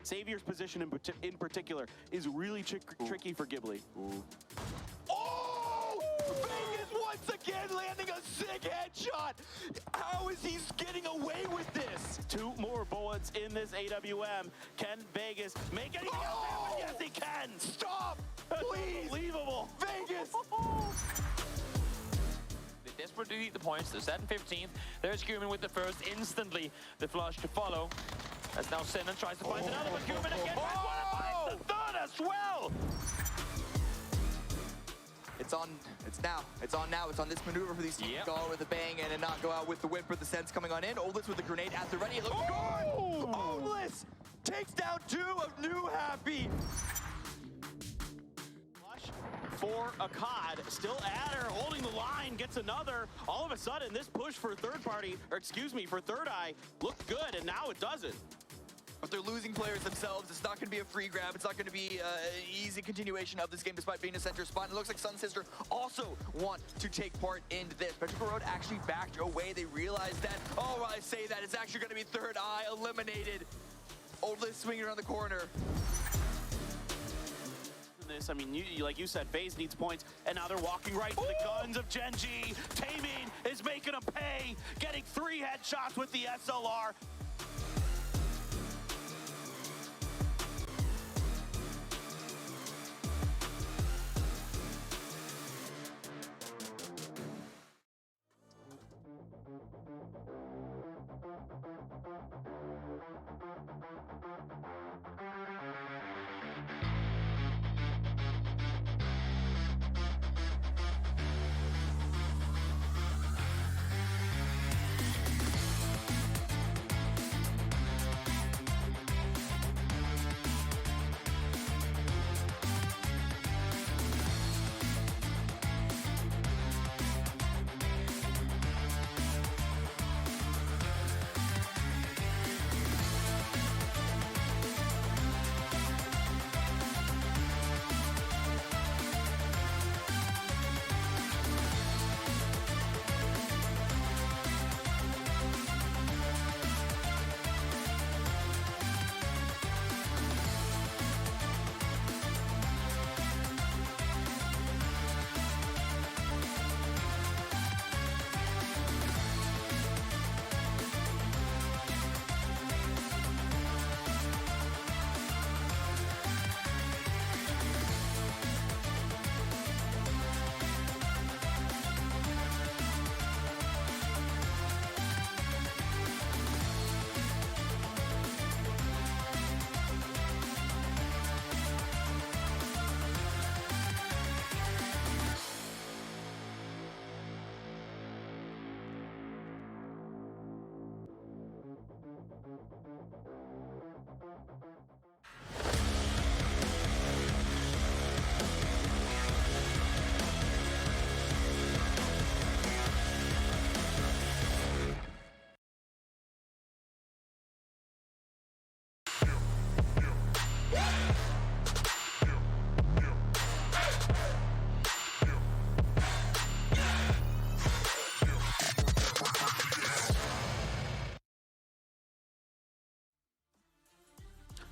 Xavier's position in particular is really tricky for Ghibli.
Oh! Vegas once again landing a sick headshot! How is he getting away with this?
2 more bullets in this AWM. Can Vegas make anything else happen? Yes, he can!
Stop! Please!
Unbelievable!
Vegas!
They're desperate to eat the points. They're set in 15th. There's Cumin with the first. Instantly, the flush to follow. As now Sinan tries to find another, but Cumin again finds the third as well!
It's on now. It's on this maneuver for these teams to go out with a bang and not go out with the whip for the Sens coming on in. Oldless with the grenade at the ready. It looks good! Oldless takes down 2 of New Happy.
For Akkad, still Adder holding the line, gets another. All of a sudden, this push for third eye looked good, and now it doesn't.
But they're losing players themselves. It's not going to be a free grab. It's not going to be an easy continuation of this game despite being a center spot. And it looks like Sun Sister also want to take part in this. Petrichor Road actually backed away. They realized that, oh, I say that, it's actually going to be third eye eliminated. Oldless swinging around the corner.
This, I mean, like you said, FaZe needs points, and now they're walking right to the guns of Genji. Taemin is making them pay, getting 3 headshots with the SLR.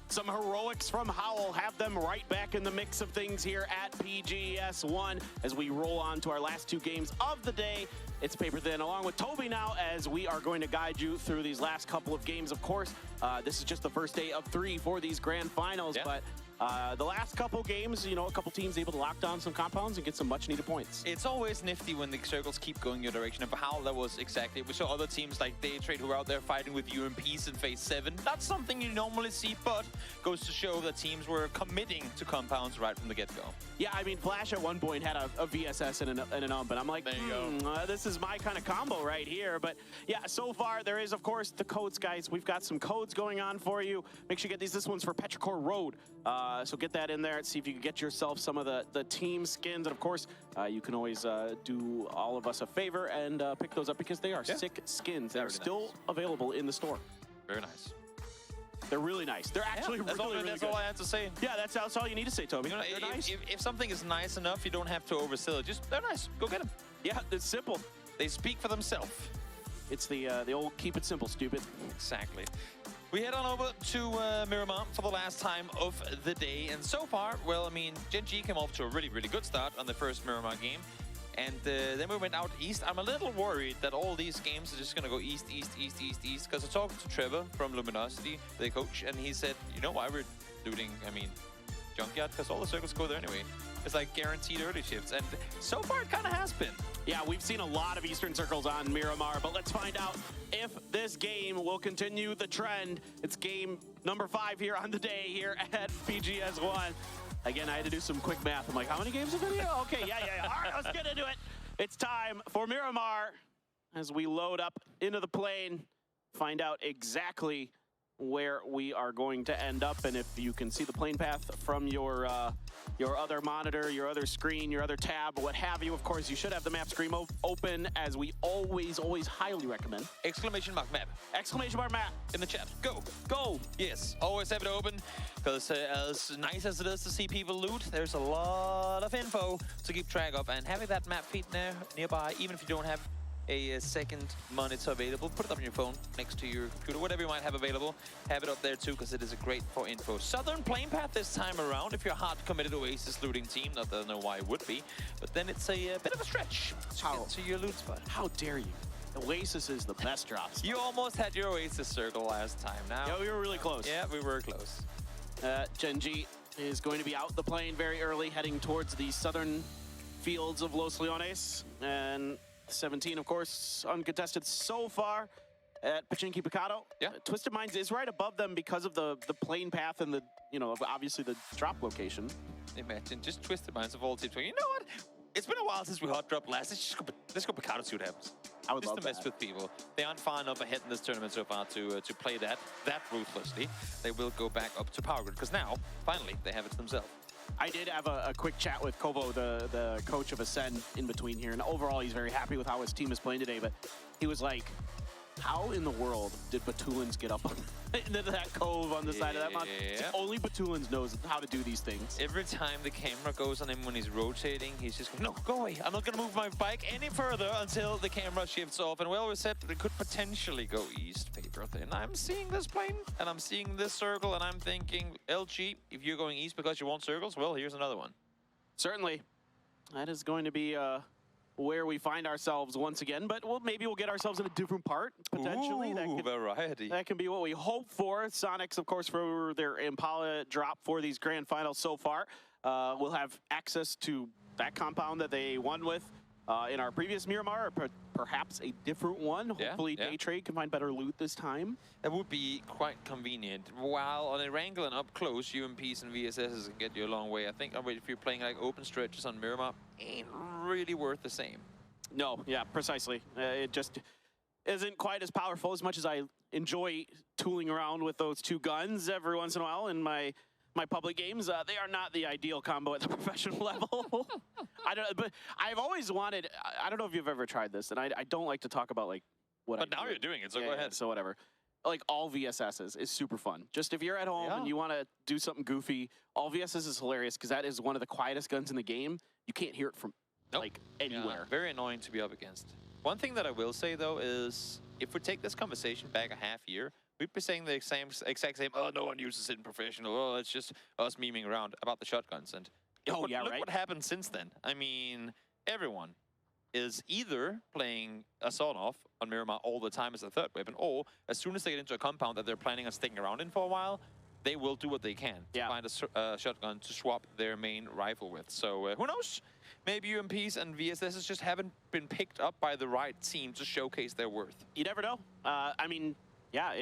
Some heroics from Howl have them right back in the mix of things here at PGS 1 as we roll on to our last 2 games of the day. It's Paper Thin along with Toby now as we are going to guide you through these last couple of games. Of course, this is just the first day of 3 for these grand finals, but The last couple games, a couple teams able to lock down some compounds and get some much-needed points.
It's always nifty when the circles keep going your direction. Of how that was exactly. We saw other teams like Daytrade who are out there fighting with UMPs in Phase 7. Not something you normally see, but goes to show that teams were committing to compounds right from the get-go.
Yeah, I mean, Flash at one point had a VSS and an UMP, and I'm like, this is my kind of combo right here. But yeah, so far there is, of course, the codes, guys. We've got some codes going on for you. Make sure you get these. This one's for Petrichor Road. So get that in there and see if you can get yourself some of the team skins. And of course, you can always do all of us a favor and pick those up because they are sick skins. They're still available in the store.
Very nice.
They're really nice. They're actually really good.
That's all I have to say.
Yeah, that's all you need to say, Toby. They're nice.
If something is nice enough, you don't have to oversell it. Just, they're nice. Go get them.
Yeah, it's simple.
They speak for themselves.
It's the old keep it simple, stupid.
Exactly. We head on over to Miramar for the last time of the day. And so far, well, I mean, Gen G came off to a really, really good start on the first Miramar game. And then we went out east. I'm a little worried that all these games are just going to go east. Because I talked to Trevor from Luminosity, the coach, and he said, you know why we're looting, Junkyard? Because all the circles go there anyway. It's like guaranteed early shifts. And so far, it kind of has been.
Yeah, we've seen a lot of Eastern circles on Miramar, but let's find out if this game will continue the trend. It's game number 5 here on the day here at PGS 1. Again, I had to do some quick math. I'm like, how many games have been here? Okay, yeah. All right, let's get into it. It's time for Miramar as we load up into the plane, find out exactly where we are going to end up. And if you can see the plane path from your other monitor, your other screen, your other tab, what have you, of course, you should have the map screen open, as we always highly recommend.
Exclamation mark map.
Exclamation mark map.
In the chat. Go.
Go.
Yes, always have it open, because as nice as it is to see people loot, there's a lot of info to keep track of, and having that map feed nearby, even if you don't have a second monitor available, put it up on your phone next to your computer, whatever you might have available, have it up there too, because it is great for info. Southern plane path this time around, if you're a hard committed Oasis looting team. Not that I know why it would be, but then it's a bit of a stretch to get to your loot spot.
How dare you? Oasis is the best drop spot.
You almost had your Oasis circle last time. Now,
yeah, we were really close.
Yeah, we were close.
Gen G is going to be out the plane very early, heading towards the southern fields of Los Leones, and 17, of course, uncontested so far at Pachinki Picado.
Yeah.
Twisted Minds is right above them because of the plane path and the, obviously the drop location.
Imagine just Twisted Minds of all teams. You know what? It's been a while since we hot dropped last. Let's go Picado, see what happens.
I would
just
love
to mess with people. They aren't far enough ahead in this tournament so far to play that ruthlessly. They will go back up to Power Grid, because now, finally, they have it to themselves.
I did have a quick chat with Kovo, the coach of Ascend, in between here, and overall he's very happy with how his team is playing today, but he was like, how in the world did Batulins get up into that cove on the side of that mountain? It's like only Batulins knows how to do these things.
Every time the camera goes on him when he's rotating, he's just going, no, go away. I'm not going to move my bike any further until the camera shifts off. And we always said that it could potentially go east, paper thin. I'm seeing this plane, and I'm seeing this circle, and I'm thinking, LG, if you're going east because you want circles, well, here's another one.
Certainly. That is going to be where we find ourselves once again, but maybe we'll get ourselves in a different part, potentially.
Ooh, variety.
That can be what we hope for. Sonics, of course, for their Impala drop for these grand finals so far, will have access to that compound that they won with in our previous Miramar, or perhaps a different one. Hopefully Daytrade can find better loot this time.
That would be quite convenient. While on a Wrangler up close, UMPs and VSSs can get you a long way. I think if you're playing like open stretches on Miramar, ain't really worth the same.
No, yeah, precisely. It just isn't quite as powerful. As much as I enjoy tooling around with those two guns every once in a while in my public games, they are not the ideal combo at the professional level. But I've always wanted, I don't know if you've ever tried this, and I don't like to talk about like what
But now you're doing it, so go ahead.
So whatever. Like all VSSs is super fun. Just if you're at home and you want to do something goofy, all VSSs is hilarious because that is one of the quietest guns in the game. You can't hear it from like anywhere.
Yeah, very annoying to be up against. One thing that I will say though is, if we take this conversation back a half year, we'd be saying the exact same, oh, no one uses it in professional, oh, it's just us memeing around about the shotguns. And look what happened since then. I mean, everyone is either playing Assault off on Miramar all the time as a third weapon, or as soon as they get into a compound that they're planning on sticking around in for a while, they will do what they can to find a shotgun to swap their main rifle with. So who knows? Maybe UMPs and VSSs just haven't been picked up by the right team to showcase their worth.
You never know. I mean, yeah,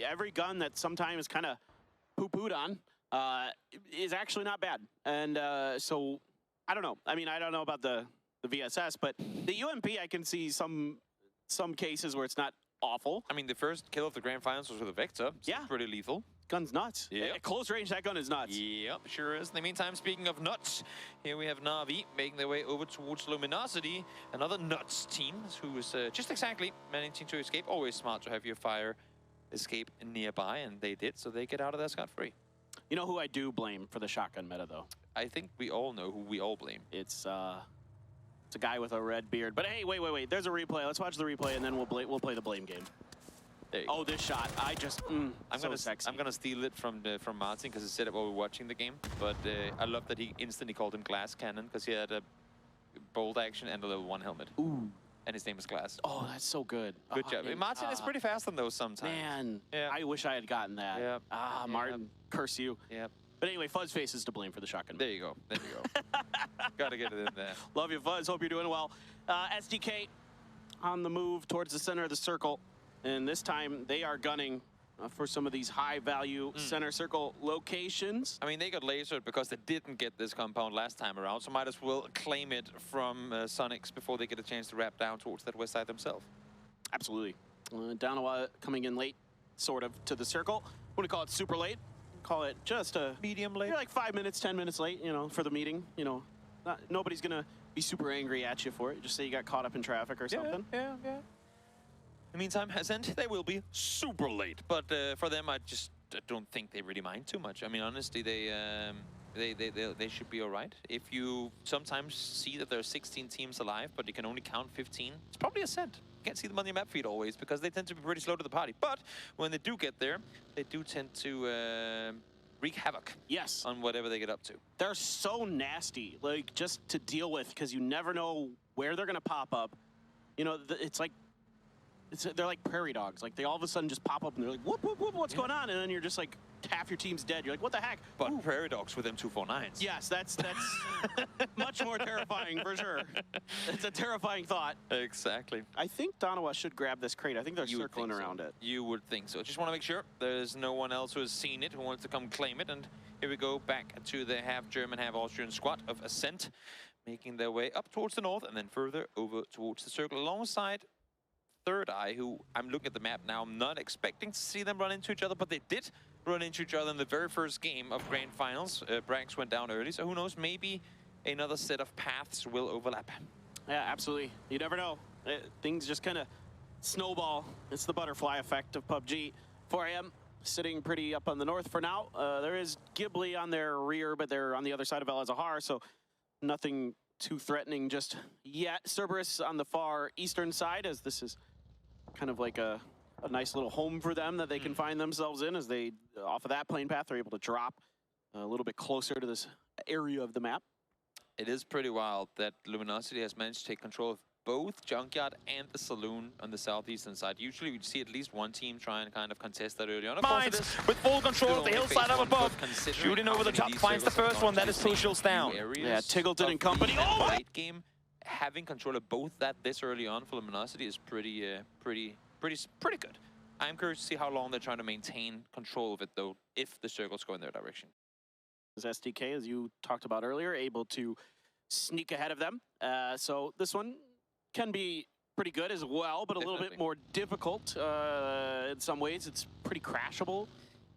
every gun that sometimes kind of poo-pooed on is actually not bad. And so, I don't know. I mean, I don't know about the VSS, but the UMP, I can see some cases where it's not awful.
I mean, the first kill of the Grand Finals was with a Vector. It's pretty lethal.
Gun's nuts.
Yeah.
At close range, that gun is nuts.
Yep, sure is. In the meantime, speaking of nuts, here we have Na'Vi making their way over towards Luminosity. Another nuts team who is just exactly managing to escape. Always smart to have your fire escape nearby, and they did, so they get out of there scot-free.
You know who I do blame for the shotgun meta, though?
I think we all know who we all blame.
It's a guy with a red beard. But hey, wait. There's a replay. Let's watch the replay, and then we'll play the blame game. Oh, this shot! I just I'm
gonna steal it from Martin because he said it while we were watching the game. But I love that he instantly called him Glass Cannon because he had a bolt action and a level 1 helmet.
Ooh.
And his name is Glass.
Oh, that's so good.
Good job. Martin is pretty fast on those sometimes.
Man,
yeah.
I wish I had gotten that.
Yep.
Martin, curse you.
Yep.
But anyway, Fuzzface is to blame for the shotgun.
There you go. Gotta get it in there.
Love you, Fuzz. Hope you're doing well. SDK on the move towards the center of the circle. And this time, they are gunning for some of these high-value center circle locations.
I mean, they got lasered because they didn't get this compound last time around, so might as well claim it from Sonics before they get a chance to wrap down towards that west side themselves.
Absolutely. Danawa coming in late, sort of, to the circle. Wouldn't call it super late. Call it just a...
medium late?
You're like 5 minutes, 10 minutes late, you know, for the meeting. You know, nobody's going to be super angry at you for it. Just say you got caught up in traffic or something.
Yeah. In the meantime, Ascent, they will be super late. But for them, I don't think they really mind too much. I mean, honestly, they should be all right. If you sometimes see that there are 16 teams alive, but you can only count 15, it's probably Ascent. You can't see them on your map feed always because they tend to be pretty slow to the party. But when they do get there, they do tend to wreak havoc.
Yes.
On whatever they get up to.
They're so nasty, like, just to deal with because you never know where they're going to pop up. You know, it's like, they're like prairie dogs. Like, they all of a sudden just pop up and they're like, whoop, whoop, whoop, what's going on? And then you're just like, half your team's dead. You're like, what the heck?
But prairie dogs with M249s.
Yes, that's much more terrifying for sure. It's a terrifying thought.
Exactly.
I think Danawa should grab this crate. I think they're circling around it.
You would think so. Just want to make sure there's no one else who has seen it, who wants to come claim it. And here we go back to the half German, half Austrian squad of Ascent, making their way up towards the north and then further over towards the circle alongside Third Eye, who I'm looking at the map now. I'm not expecting to see them run into each other, but they did run into each other in the very first game of Grand Finals. Brax went down early, so who knows, maybe another set of paths will overlap.
Yeah, absolutely. You never know. Things just kind of snowball. It's the butterfly effect of PUBG. 4 AM, sitting pretty up on the north for now. There is Ghibli on their rear, but they're on the other side of El Azahar, so nothing too threatening just yet. Cerberus on the far eastern side, as this is kind of like a nice little home for them that they can find themselves in as they, off of that plane path, they're able to drop a little bit closer to this area of the map.
It is pretty wild that Luminosity has managed to take control of both Junkyard and the Saloon on the southeastern side. Usually we'd see at least one team try and kind of contest that early on. Mines with full control of the hillside up above. Shooting over the top, finds the first one. That is Crucial's down.
Yeah, Tiggleton and company.
Oh! Late game, having control of both that this early on for Luminosity is pretty good. I'm curious to see how long they're trying to maintain control of it, though, if the circles go in their direction.
As SDK, as you talked about earlier, able to sneak ahead of them. So this one can be pretty good as well, but a little bit more difficult in some ways. It's pretty crashable.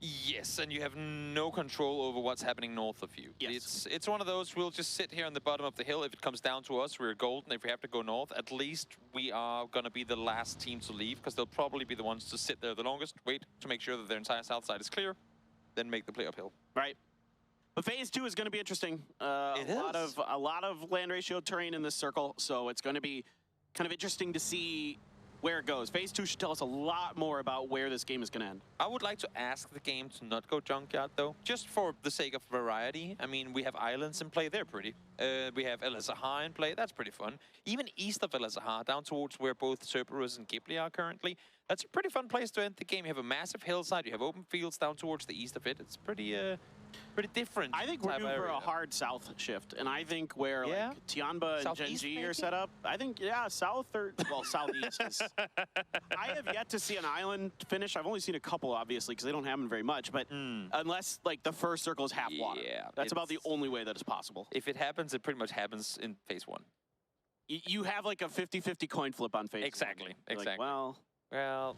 Yes, and you have no control over what's happening north of you.
Yes.
It's one of those, we'll just sit here on the bottom of the hill. If it comes down to us, we're golden. If we have to go north, at least we are going to be the last team to leave, because they'll probably be the ones to sit there the longest, wait to make sure that their entire south side is clear, then make the play uphill.
Right. But phase 2 is going to be interesting. A lot of land ratio terrain in this circle, so it's going to be kind of interesting to see where it goes. Phase 2 should tell us a lot more about where this game is going to end.
I would like to ask the game to not go Junkyard, though, just for the sake of variety. I mean, we have islands in play, they're pretty. We have El Azahar in play, that's pretty fun. Even east of El Azahar, down towards where both Cerberus and Ghibli are currently, That's a pretty fun place to end the game. You have a massive hillside. You have open fields down towards the east of it. It's pretty different.
I think we're due for a hard south shift, and I think where like Tianba and
Southeast,
Gen G
maybe?
are set up, I think south or southeast. I have yet to see an island finish. I've only seen a couple, obviously, because they don't have them very much. But unless like the first circle is half water, that's about the only way that it's possible.
If it happens, it pretty much happens in phase 1.
You have like a 50-50 coin flip on phase 1.
Exactly.
Like, well,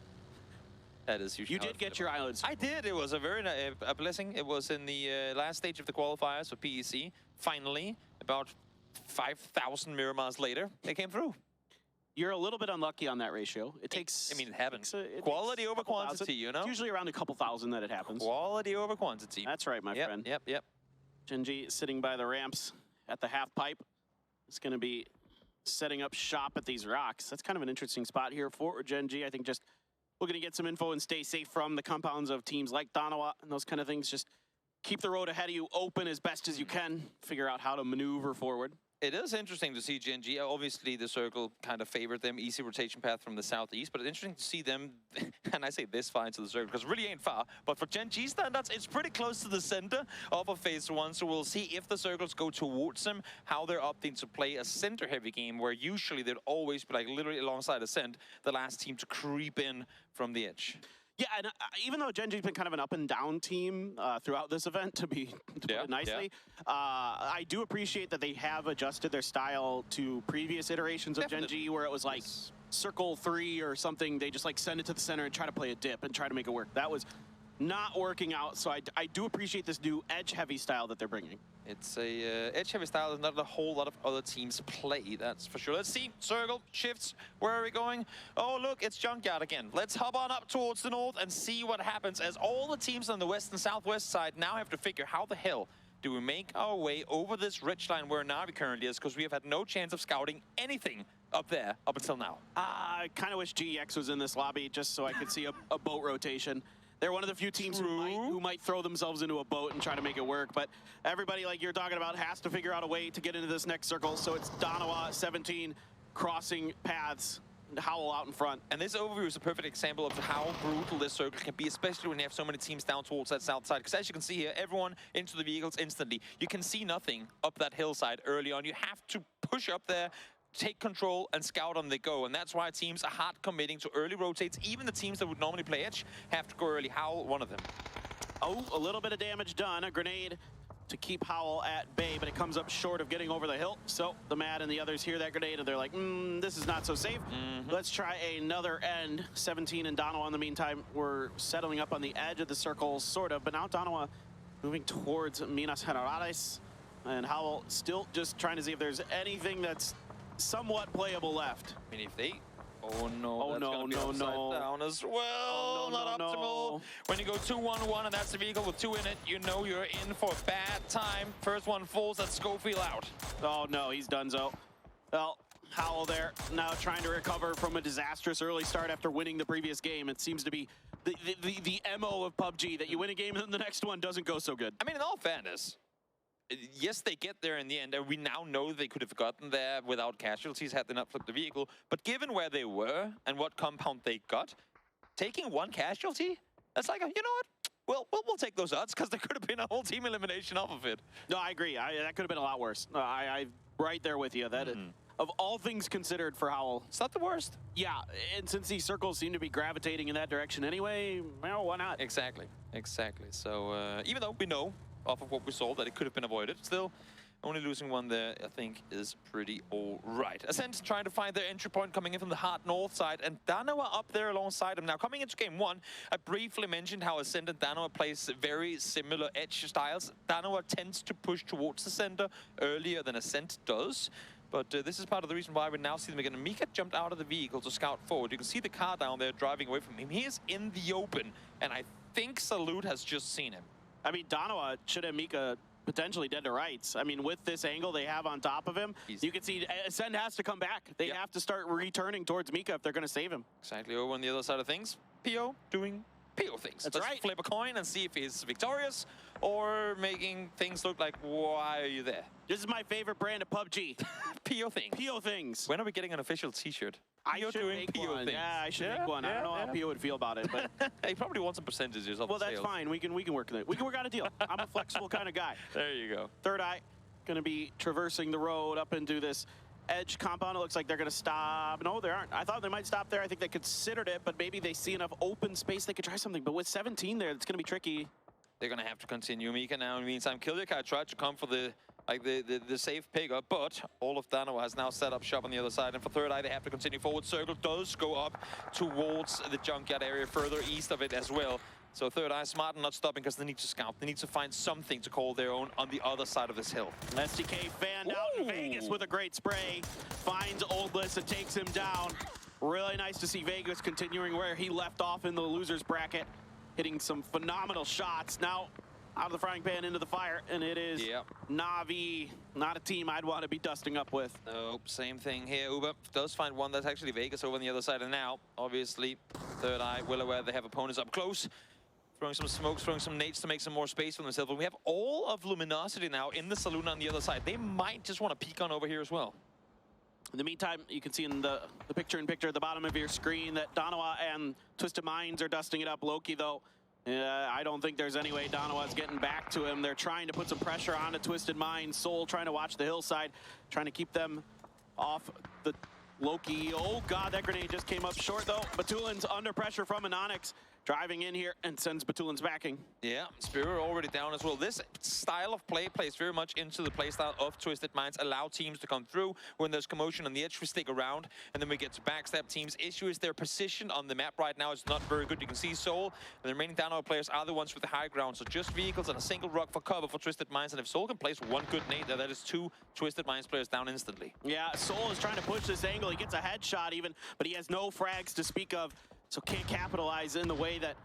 that is usually.
You did get your islands.
I did. It was a very a blessing. It was in the last stage of the qualifiers for PEC. Finally, about 5,000 Miramars later, they came through.
You're a little bit unlucky on that ratio. It takes.
I mean, it happens. Quality over quantity, you know?
It's usually around a couple thousand that it happens.
Quality over quantity.
That's right, my friend.
Yep.
Genji sitting by the ramps at the half pipe. It's going to be setting up shop at these rocks. That's kind of an interesting spot here for Genji. I think just looking to get some info and stay safe from the compounds of teams like Danawa and those kind of things. Just keep the road ahead of you open as best as you can. Figure out how to maneuver forward.
It is interesting to see Genji. Obviously, the circle kind of favored them. Easy rotation path from the southeast, but it's interesting to see them, and I say this far into the circle, because it really ain't far, but for Genji standards, it's pretty close to the center of a phase 1, so we'll see if the circles go towards them, how they're opting to play a center-heavy game, where usually they'd always be like literally alongside Ascent, the last team to creep in from the edge.
Yeah, and even though Genji's been kind of an up-and-down team throughout this event, to put it nicely, I do appreciate that they have adjusted their style to previous iterations of Genji, where it was like circle 3 or something. They just like send it to the center and try to play a dip and try to make it work. That was not working out, so I do appreciate this new edge-heavy style that they're bringing.
It's a edge-heavy style that not a whole lot of other teams play, that's for sure. Let's see, circle, shifts, where are we going? Oh, look, it's Junkyard again. Let's hop on up towards the north and see what happens, as all the teams on the west and southwest side now have to figure how the hell do we make our way over this ridgeline where Na'Vi currently is, because we have had no chance of scouting anything up there up until now.
I kind of wish GEX was in this lobby just so I could see a boat rotation. They're one of the few teams who might throw themselves into a boat and try to make it work, but everybody, like you're talking about, has to figure out a way to get into this next circle, so it's Danawa, 17, crossing paths, and Howl out in front.
And this overview is a perfect example of how brutal this circle can be, especially when you have so many teams down towards that south side, because as you can see here, everyone into the vehicles instantly. You can see nothing up that hillside early on. You have to push up there, take control, and scout on the go. And that's why teams are hard committing to early rotates. Even the teams that would normally play edge have to go early. Howl, one of them.
Oh, a little bit of damage done. A grenade to keep Howl at bay, but it comes up short of getting over the hill. So the Mad and the others hear that grenade and they're like, this is not so safe. Let's try another end. 17 and Danawa in the meantime were settling up on the edge of the circle, sort of, but now Danawa moving towards Minas Generales. And Howl still just trying to see if there's anything that's somewhat playable left.
I mean, if they... Oh no, down as well. Not optimal. When you go 2-1-1 and that's the vehicle with 2 in it, you know you're in for a bad time. First one falls, that's Schofield out.
Oh no, he's donezo. Well, Howl there, now trying to recover from a disastrous early start after winning the previous game. It seems to be the MO of PUBG, that you win a game and the next one doesn't go so good.
I mean, in all fairness, yes, they get there in the end, and we now know they could have gotten there without casualties had they not flipped the vehicle. But given where they were and what compound they got, taking 1 casualty, that's like, you know what? We'll take those odds, because there could have been a whole team elimination off of it.
No, I agree. That could have been a lot worse. I'm right there with you. That of all things considered for Howl,
it's not the worst.
Yeah, and since these circles seem to be gravitating in that direction anyway, well, why not?
Exactly. So even though we know off of what we saw that it could have been avoided, still only losing 1 there, I think, is pretty all right. Ascent trying to find their entry point coming in from the hard north side, and Danawa up there alongside him. Now, coming into game 1, I briefly mentioned how Ascent and Danawa plays very similar edge styles. Danawa tends to push towards the center earlier than Ascent does. But this is part of the reason why we now see them again. Mika jumped out of the vehicle to scout forward. You can see the car down there driving away from him. He is in the open, and I think Salute has just seen him.
I mean, Danawa should have Mika potentially dead to rights. I mean, with this angle they have on top of him, you can see Ascend has to come back. They have to start returning towards Mika if they're going to save him.
Exactly. Over on the other side of things, PO doing PO things.
That's right.
Flip a coin and see if he's victorious or making things look like, why are you there?
This is my favorite brand of PUBG.
PO things.
PO things.
When are we getting an official T-shirt?
I should make one. Yeah, I should make one. I don't know how PO would feel about it, but
he probably wants some percentages of
well,
the
that's
sales.
fine. We can work with it. We can work out a deal. I'm a flexible kind of guy.
There you go.
Third Eye going to be traversing the road up into this edge compound. It looks like they're going to stop. No, they aren't. I thought they might stop there. I think they considered it, but maybe they see enough open space they could try something. But with 17 there, it's going to be tricky.
They're going to have to continue. Mika now, in the meantime, Killikai tried to come for the safe pickup, but all of Dano has now set up shop on the other side. And for Third Eye, they have to continue forward. Circle does go up towards the junkyard area, further east of it as well. So Third Eye smart and not stopping because they need to scout. They need to find something to call their own on the other side of this hill.
SDK fanned out in Vegas with a great spray. Finds Oldless and takes him down. Really nice to see Vegas continuing where he left off in the losers bracket. Hitting some phenomenal shots. Now out of the frying pan into the fire, and it is Na'Vi, not a team I'd want to be dusting up with.
Nope, same thing here. Uber does find one that's actually Vegas over on the other side, and now, obviously, Third Eye well aware they have opponents up close. Throwing some smokes, throwing some nades to make some more space for themselves. But we have all of Luminosity now in the saloon on the other side. They might just want to peek on over here as well.
In the meantime, you can see in the picture-in-picture at the bottom of your screen that Danawa and Twisted Minds are dusting it up. Loki, though, I don't think there's any way Danawa's getting back to him. They're trying to put some pressure on to Twisted Minds. Soul trying to watch the hillside, trying to keep them off the Loki. Oh, God, that grenade just came up short, though. Batulin's under pressure from Anonix. Driving in here and sends Batulin's backing.
Yeah, Spirit already down as well. This style of play plays very much into the playstyle of Twisted Minds. Allow teams to come through. When there's commotion on the edge, we stick around, and then we get to backstab teams. Issue is their position on the map right now is not very good. You can see Soul and the remaining down players are the ones with the high ground. So just vehicles and a single rock for cover for Twisted Minds. And if Soul can place one good nade there, that is 2 Twisted Minds players down instantly.
Yeah, Soul is trying to push this angle. He gets a headshot even, but he has no frags to speak of. So can't capitalize in the way that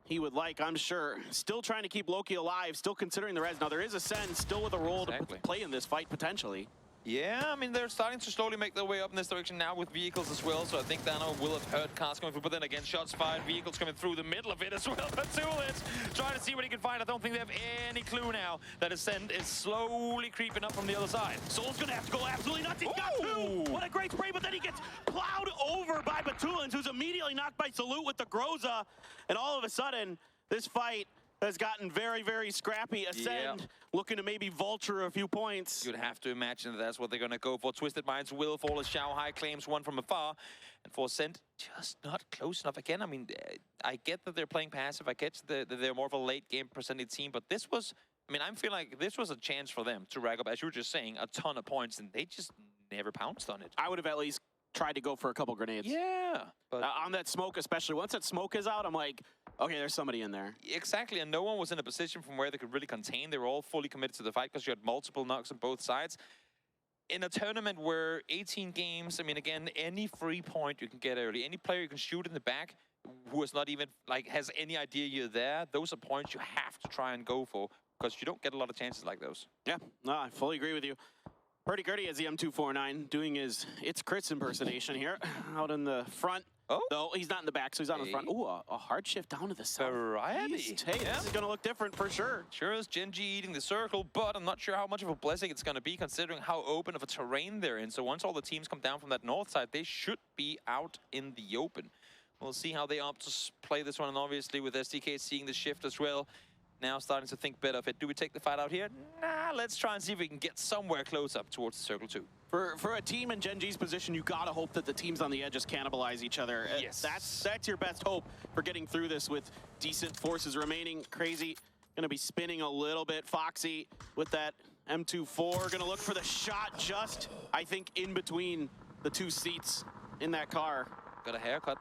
he would like, I'm sure. Still trying to keep Loki alive, still considering the res. Now there is a Sen still with a role to play in this fight potentially.
Yeah, I mean, they're starting to slowly make their way up in this direction now with vehicles as well, so I think Dano will have heard cars coming through, but then again, shots fired, vehicles coming through the middle of it as well. But Zulitz trying to see what he can find. I don't think they have any clue now that Ascend is slowly creeping up from the other side.
Soul's gonna have to go absolutely nuts. He's got 2! What a great spray, but then he gets plowed over by Batulins, who's immediately knocked by Salute with the Groza, and all of a sudden, this fight has gotten very, very scrappy. Ascend looking to maybe vulture a few points.
You'd have to imagine that that's what they're going to go for. Twisted Minds will fall as Shanghai claims one from afar. And for Ascend, just not close enough. Again, I mean, I get that they're playing passive. I get that they're more of a late game percentage team. But this was, I mean, I feel like this was a chance for them to rack up, as you were just saying, a ton of points. And they just never pounced on it.
I would have at least tried to go for a couple grenades.
Yeah. But
on that smoke, especially. Once that smoke is out, I'm like, okay, there's somebody in there.
Exactly, and no one was in a position from where they could really contain. They were all fully committed to the fight because you had multiple knocks on both sides. In a tournament where 18 games, I mean, again, any free point you can get early, any player you can shoot in the back who is not even, like, has any idea you're there, those are points you have to try and go for because you don't get a lot of chances like those.
Yeah, no, I fully agree with you. Pretty Gurdy has the M249 doing his It's Chris impersonation here out in the front.
Oh.
No, he's not in the back, so he's on the front. Ooh, a hard shift down to the south.
Variety.
Hey, this is going to look different for sure.
Sure is Genji eating the circle, but I'm not sure how much of a blessing it's going to be considering how open of a terrain they're in. So once all the teams come down from that north side, they should be out in the open. We'll see how they opt to play this one, and obviously with SDK seeing the shift as well, now starting to think better of it. Do we take the fight out here? Nah, let's try and see if we can get somewhere close up towards the circle 2.
For a team in Genji's position, you gotta hope that the teams on the edges cannibalize each other.
Yes.
That's your best hope for getting through this with decent forces remaining. Crazy gonna be spinning a little bit. Foxy with that M24 gonna look for the shot just, I think, in between the 2 seats in that car.
Got a haircut.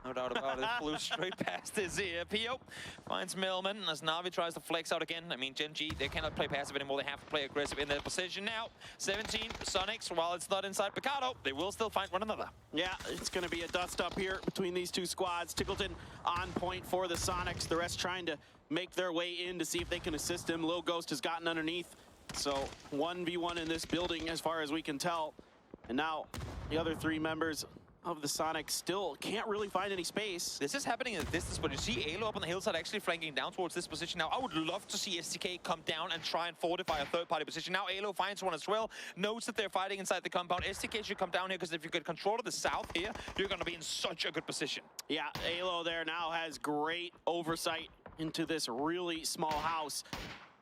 No doubt about it. Flew straight past his ear. Pio finds Millman as Na'Vi tries to flex out again. I mean, Genji, they cannot play passive anymore. They have to play aggressive in their position now. 17, Sonics, while it's not inside Picado, they will still find one another.
Yeah, it's going to be a dust-up here between these 2 squads. Tickleton on point for the Sonics. The rest trying to make their way in to see if they can assist him. Lil Ghost has gotten underneath. So 1v1 in this building as far as we can tell. And now the other 3 members of the Sonics still can't really find any space.
This is happening in the distance, but you see Alo up on the hillside actually flanking down towards this position. Now, I would love to see STK come down and try and fortify a third-party position. Now, Alo finds one as well, knows that they're fighting inside the compound. STK should come down here, because if you get control of the south here, you're going to be in such a good position.
Yeah, Alo there now has great oversight into this really small house.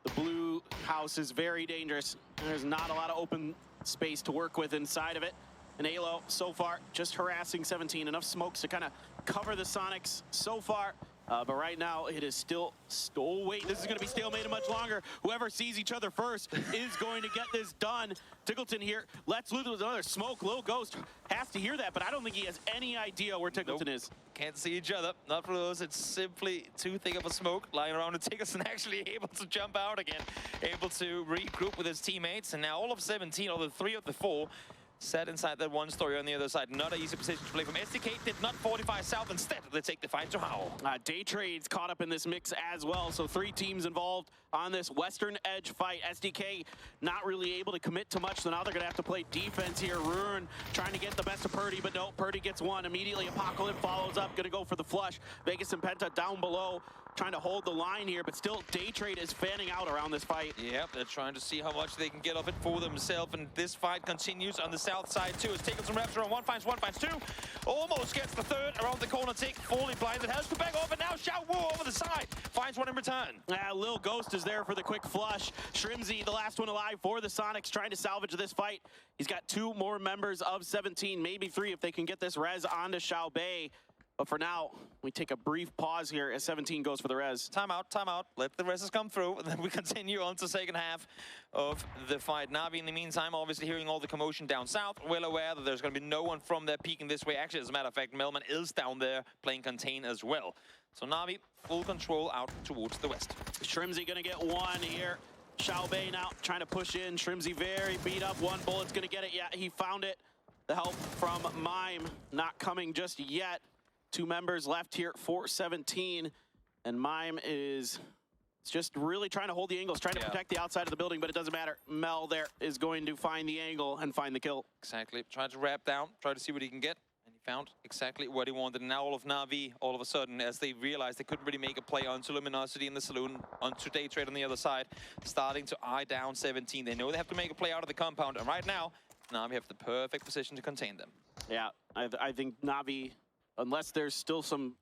The blue house is very dangerous. There's not a lot of open space to work with inside of it. And Alo, so far, just harassing 17. Enough smokes to kind of cover the Sonics so far. But right now, it is still... Oh, wait, this is going to be stalemated much longer. Whoever sees each other first is going to get this done. Tickleton here lets loose another smoke. Lil Ghost has to hear that, but I don't think he has any idea where Tickleton is.
Can't see each other. Not for those. It's simply too thick of a smoke lying around, and Tickleton actually able to jump out again, able to regroup with his teammates. And now all of 17, or the 3 of the 4, set inside that one story on the other side. Not an easy position to play from. SDK did not fortify south. Instead, they take the fight to Howl.
Day Trade's caught up in this mix as well. So 3 teams involved on this western edge fight. SDK not really able to commit to much, so now they're going to have to play defense here. Ruin trying to get the best of Purdy, but no, Purdy gets one. Immediately, Apocalypse follows up, going to go for the flush. Vegas and Penta down below, trying to hold the line here, but still Day Trade is fanning out around this fight.
Yep, they're trying to see how much they can get of it for themselves, and this fight continues on the south side too, as Tickleton wraps around one, finds 2, almost gets the third around the corner. Tick fully blinded, has to back off, and now Shao Wu over the side, finds one in return.
Lil Ghost is there for the quick flush. Shrimzy, the last one alive for the Sonics, trying to salvage this fight. He's got 2 more members of 17, maybe 3 if they can get this res onto Xiao Bei. But for now, we take a brief pause here as 17 goes for the res.
Timeout, timeout. Let the reses come through, and then we continue on to the second half of the fight. Na'Vi, in the meantime, obviously hearing all the commotion down south, well aware that there's going to be no one from there peeking this way. Actually, as a matter of fact, Melman is down there playing contain as well. So Na'Vi, full control out towards the west.
Shrimzy going to get one here. Xiao Bei now trying to push in. Shrimzy very beat up. 1 bullet's going to get it. Yeah, he found it. The help from Mime not coming just yet. 2 members left here for 17, and Mime is just really trying to hold the angles, trying to protect the outside of the building, but it doesn't matter. Mel there is going to find the angle and find the kill.
Exactly, trying to wrap down, try to see what he can get, and he found exactly what he wanted. And now all of Na'Vi, all of a sudden, as they realized they couldn't really make a play onto Luminosity in the saloon, onto Day Trade on the other side, starting to eye down 17. They know they have to make a play out of the compound, and right now, Na'Vi have the perfect position to contain them.
Yeah, I think Na'Vi, unless there's still some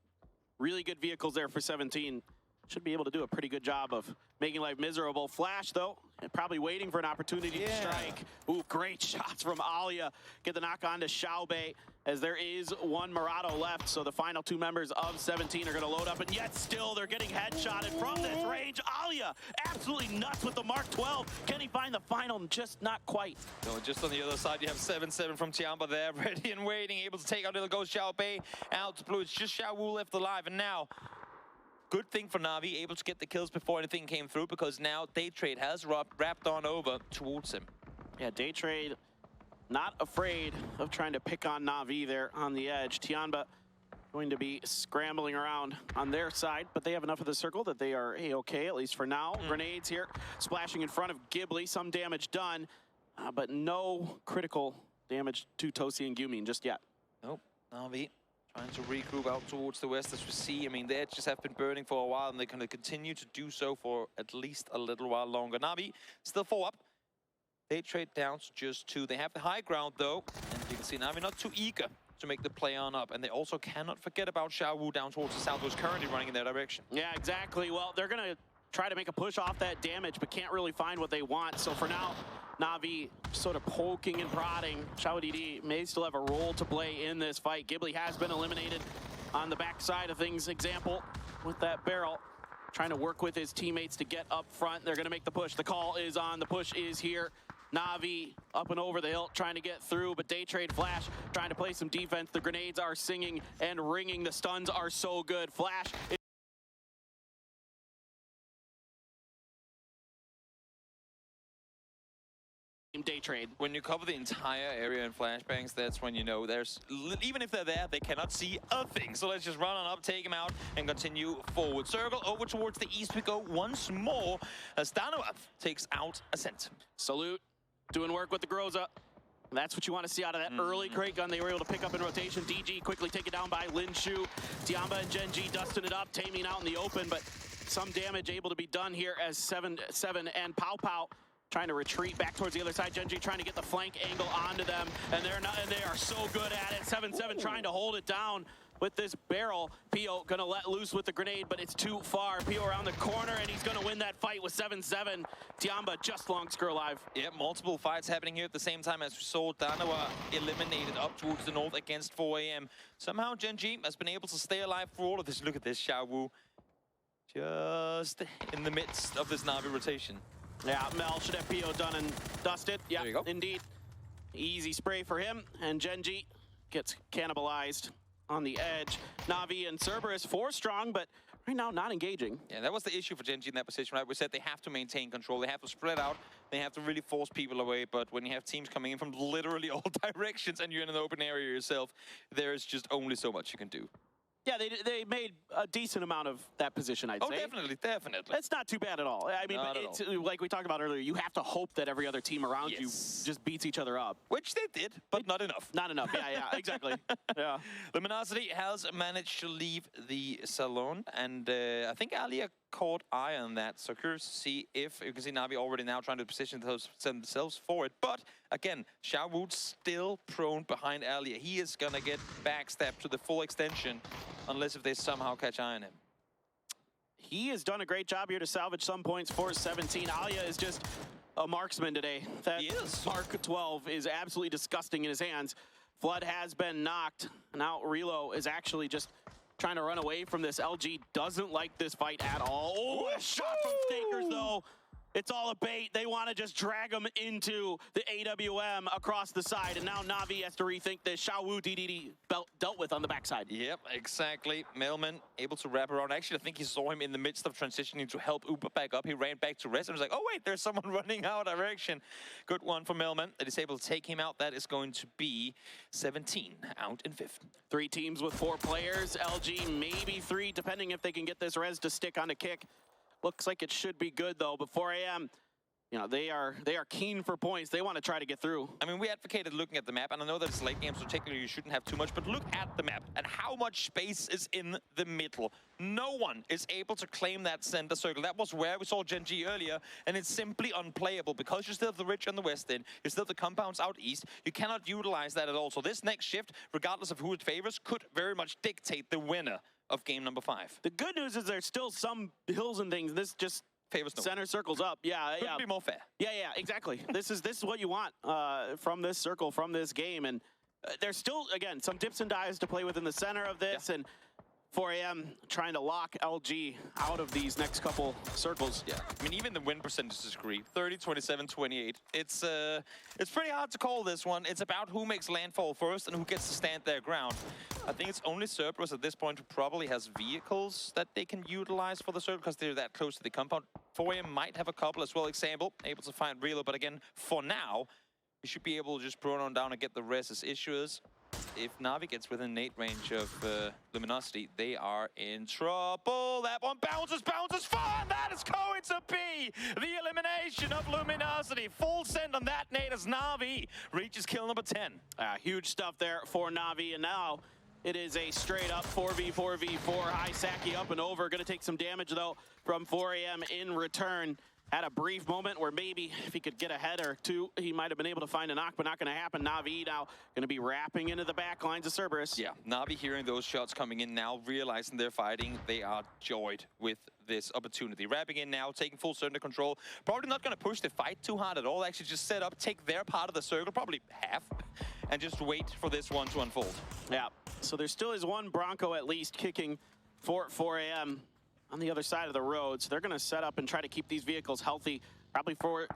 really good vehicles there for 17, should be able to do a pretty good job of making life miserable. Flash, though, probably waiting for an opportunity to strike. Ooh, great shots from Alia. Get the knock on to Xiao Bei, as there is 1 Murado left. So the final 2 members of 17 are going to load up, and yet still they're getting headshotted from this range. Alia, absolutely nuts with the Mark 12. Can he find the final? Just not quite.
No, just on the other side, you have 7-7 from Tiamba there, ready and waiting, able to take out Little Ghost Xiao Bei out to blue. It's just Xiao Wu left alive, and now good thing for Na'Vi, able to get the kills before anything came through, because now Day Trade has wrapped on over towards him.
Yeah, Day Trade not afraid of trying to pick on Na'Vi there on the edge. Tianba going to be scrambling around on their side, but they have enough of the circle that they are A-okay, at least for now. Grenades here, splashing in front of Ghibli, some damage done, but no critical damage to Tosi and Gyumin just yet.
Nope, Na'Vi trying to regroup out towards the west, as we see. I mean, the edges have been burning for a while, and they're going to continue to do so for at least a little while longer. Na'Vi still 4 up. They trade down to just 2. They have the high ground, though, and you can see Na'Vi not too eager to make the play on up. And they also cannot forget about Xiao Wu down towards the south, who's currently running in their direction.
Yeah, exactly. Well, they're going to try to make a push off that damage, but can't really find what they want. So for now, Na'Vi sort of poking and prodding. Xiao DD may still have a role to play in this fight. Ghibli has been eliminated on the backside of things. Example with that barrel, trying to work with his teammates to get up front. They're going to make the push. The call is on. The push is here. Na'Vi up and over the hill, trying to get through, but Day Trade Flash trying to play some defense. The grenades are singing and ringing. The stuns are so good. Flash Day Trade.
When you cover the entire area in flashbangs, that's when you know there's, even if they're there, they cannot see a thing. So let's just run on up, take him out, and continue forward. Circle over towards the east we go once more, as Danua takes out Ascent.
Salute, doing work with the Groza. That's what you want to see out of that early crate gun they were able to pick up in rotation. DG quickly taken down by Lin Shu. Tiamba and Gen G dusting it up, taming out in the open, but some damage able to be done here as 7-7 and Pow Pow trying to retreat back towards the other side. Gen G trying to get the flank angle onto them, and they are so good at it. 7-7 trying to hold it down with this barrel. Pio gonna let loose with the grenade, but it's too far. Pio around the corner, and he's gonna win that fight with 7-7. Tiamba just long Skr alive.
Yeah, multiple fights happening here at the same time as we saw Danawa eliminated up towards the north against 4AM. Somehow Gen G has been able to stay alive through all of this. Look at this, Xiaowu. Just in the midst of this Na'Vi rotation.
Yeah, Mel should have Pio done and dusted. Yeah, indeed. Easy spray for him, and Gen G gets cannibalized on the edge. Na'Vi and Cerberus 4 strong, but right now not engaging.
Yeah, that was the issue for Gen G in that position, right? We said they have to maintain control. They have to spread out. They have to really force people away. But when you have teams coming in from literally all directions and you're in an open area yourself, there's just only so much you can do.
Yeah, they made a decent amount of that position, I'd say.
Oh, definitely, definitely.
That's not too bad at all. I mean, it's, like we talked about earlier, you have to hope that every other team around you just beats each other up.
Which they did, but not enough.
Not enough, yeah, exactly. Yeah.
Luminosity has managed to leave the salon, and I think Alia caught eye on that. So curious to see if, you can see Na'Vi already now trying to position themselves for it. But again, Xiaowu still prone behind Alia. He is going to get backstabbed to the full extension unless if they somehow catch eye on him.
He has done a great job here to salvage some points for 17. Alia is just a marksman today. That Mark 12 is absolutely disgusting in his hands. Flood has been knocked. Now Relo is actually just trying to run away from this. LG doesn't like this fight at all. Oh, a shot from Stakers though. It's all a bait. They want to just drag him into the AWM across the side, and now Na'Vi has to rethink this. Xiaowu DDD dealt with on the backside.
Yep, exactly. Mailman able to wrap around. Actually, I think he saw him in the midst of transitioning to help Uber back up. He ran back to rest and was like, oh wait, there's someone running our direction. Good one for Mailman. That is able to take him out. That is going to be 17 out in 5th.
3 teams with 4 players. LG maybe 3, depending if they can get this res to stick on a kick. Looks like it should be good though. But 4AM, you know, they are keen for points. They want to try to get through.
I mean, we advocated looking at the map, and I know that it's late game, so technically you shouldn't have too much, but look at the map and how much space is in the middle. No one is able to claim that center circle. That was where we saw Gen G earlier, and it's simply unplayable because you still have the Ridge on the west end, you still have the compounds out east. You cannot utilize that at all. So this next shift, regardless of who it favors, could very much dictate the winner of game number 5.
The good news is there's still some hills and things. This just
favors
center circles up. Yeah,
Couldn't be more fair.
Yeah, exactly. This is what you want from this circle, from this game, and there's still again some dips and dives to play with in the center of this, and 4AM trying to lock LG out of these next couple circles.
Yeah, I mean, even the win percentages agree. 30, 27, 28. It's pretty hard to call this one. It's about who makes landfall first and who gets to stand their ground. I think it's only Cerberus at this point who probably has vehicles that they can utilize for the circle because they're that close to the compound. 4AM might have a couple as well. Example, able to find Relo, but again, for now, you should be able to just prone on down and get the res as issues. If Na'Vi gets within nade range of Luminosity, they are in trouble. That one bounces far, and that is going to be the elimination of Luminosity. Full send on that nade as Na'Vi reaches kill number 10.
Huge stuff there for Na'Vi, and now it is a straight up 4v4v4. High Saki up and over. Going to take some damage, though, from 4AM in return. Had a brief moment where maybe if he could get a head or two, he might have been able to find a knock, but not going to happen. Na'Vi now going to be wrapping into the back lines of Cerberus.
Yeah, Na'Vi hearing those shots coming in now, realizing they're fighting, they are joyed with this opportunity. Wrapping in now, taking full center control. Probably not going to push the fight too hard at all. Actually just set up, take their part of the circle, probably half, and just wait for this one to unfold.
Yeah, so there still is one Bronco at least kicking for 4AM. On the other side of the road, so they're going to set up and try to keep these vehicles healthy, probably for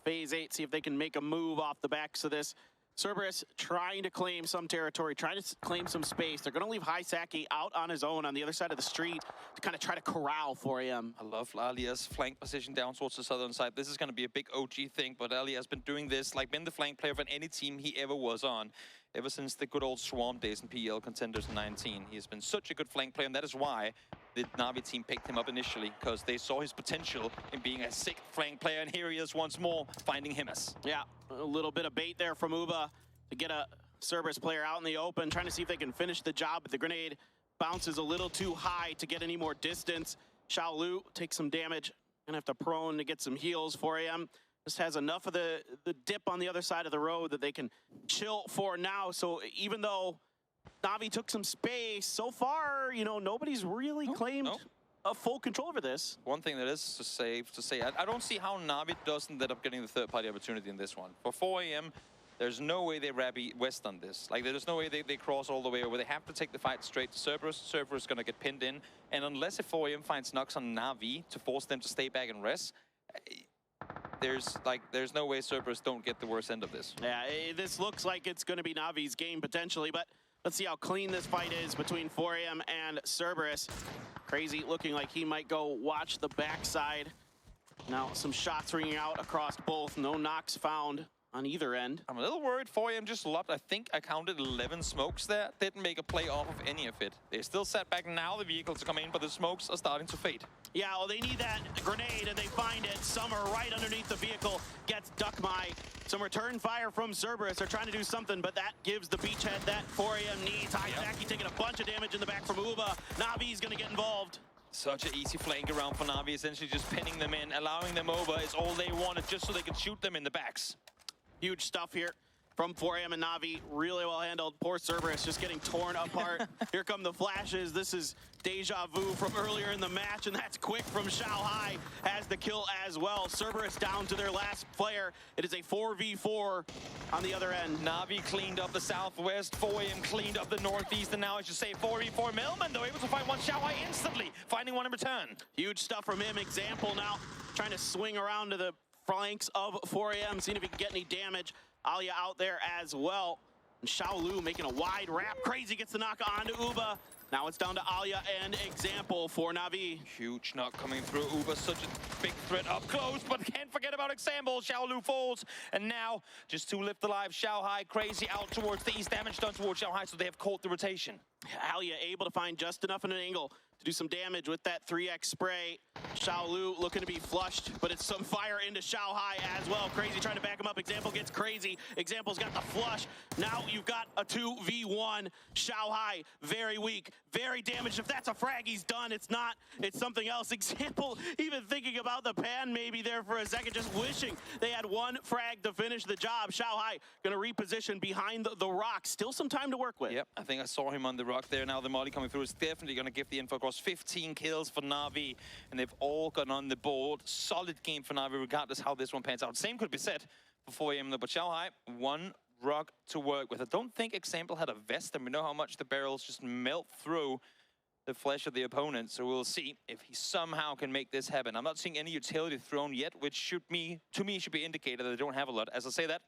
phase 8, see if they can make a move off the backs of this. Cerberus trying to claim some territory, trying to claim some space. They're going to leave High Saki out on his own on the other side of the street to kind of try to corral 4AM.
I love Alia's flank position down towards the southern side. This is going to be a big OG thing, but Alia has been doing this, like been the flank player for any team he ever was on. Ever since the good old Swarm days in PL Contenders 19. He has been such a good flank player, and that is why the Na'Vi team picked him up initially, because they saw his potential in being a sick flank player, and here he is once more, finding Himas.
Yeah, A little bit of bait there from Uba to get a Cerberus player out in the open, trying to see if they can finish the job, but the grenade bounces a little too high to get any more distance. Shao takes some damage, gonna have to prone to get some heals. 4AM just has enough of the dip on the other side of the road that they can chill for now. So even though Na'Vi took some space, so far, you know, nobody's really claimed a full control over this.
One thing that is safe to say, I don't see how Na'Vi doesn't end up getting the third-party opportunity in this one. For 4AM, there's no way they grab West on this. Like, there's no way they cross all the way over. They have to take the fight straight to Cerberus. Cerberus is going to get pinned in. And unless if 4AM finds knocks on Na'Vi to force them to stay back and rest, there's no way Cerberus don't get the worst end of this.
Yeah, this looks like it's going to be Na'Vi's game potentially, but let's see how clean this fight is between 4AM and Cerberus. Crazy looking like he might go watch the backside. Now some shots ringing out across both. No knocks found on either end.
I'm a little worried 4AM just lobbed, I think I counted 11 smokes there. Didn't make a play off of any of it. They still sat back now, the vehicles are coming in, but the smokes are starting to fade.
Yeah, well, they need that grenade, and they find it. Summer right underneath the vehicle gets Duckmai. Some return fire from Cerberus. They're trying to do something, but that gives the beachhead that 4AM needs. Hayazaki taking a bunch of damage in the back from Uba. Na'Vi's going to get involved.
Such an easy flank around for Na'Vi, essentially just pinning them in, allowing them over is all they wanted, just so they could shoot them in the backs.
Huge stuff here from 4AM and Na'Vi. Really well handled. Poor Cerberus just getting torn apart. Here come the flashes. This is deja vu from earlier in the match, and that's quick from Shanghai. Has the kill as well. Cerberus down to their last player. It is a 4v4 on the other end.
Na'Vi cleaned up the southwest. 4AM cleaned up the northeast, and now I should say 4v4 Millman, though, able to find one Shanghai instantly, finding one in return.
Huge stuff from him. Example now trying to swing around to the flanks of 4AM, seeing if he can get any damage. Alia out there as well. And Xiaolu making a wide wrap. Crazy gets the knock onto Uba. Now it's down to Alia and Example for Na'Vi.
Huge knock coming through. Uba, such a big threat up close, but can't forget about Example. Xiaolu falls, and now just two left alive. Xiaohai Crazy out towards the east, damage done towards Xiaohai, so they have caught the rotation.
Alia able to find just enough in an angle to do some damage with that 3x spray. Xiaolu looking to be flushed, but it's some fire into Xiaohai as well. Crazy trying to back him up. Example gets Crazy. Example's got the flush. Now you've got a 2v1. Xiaohai very weak, very damaged. If that's a frag, he's done. It's not. It's something else. Example even thinking about the pan maybe there for a second, just wishing they had one frag to finish the job. Xiaohai going to reposition behind the rock. Still some time to work with.
Yep, I think I saw him on the rock there. Now the molly coming through is definitely going to give the info across. 15 kills for Na'Vi, and they've all gotten on the board. Solid game for Na'Vi, regardless how this one pans out. Same could be said for 4AM, though, but Xiaohai, one rock to work with. I don't think Example had a vest, and we know how much the barrels just melt through the flesh of the opponent, so we'll see if he somehow can make this happen. I'm not seeing any utility thrown yet, which to me should be indicated that they don't have a lot. As I say that,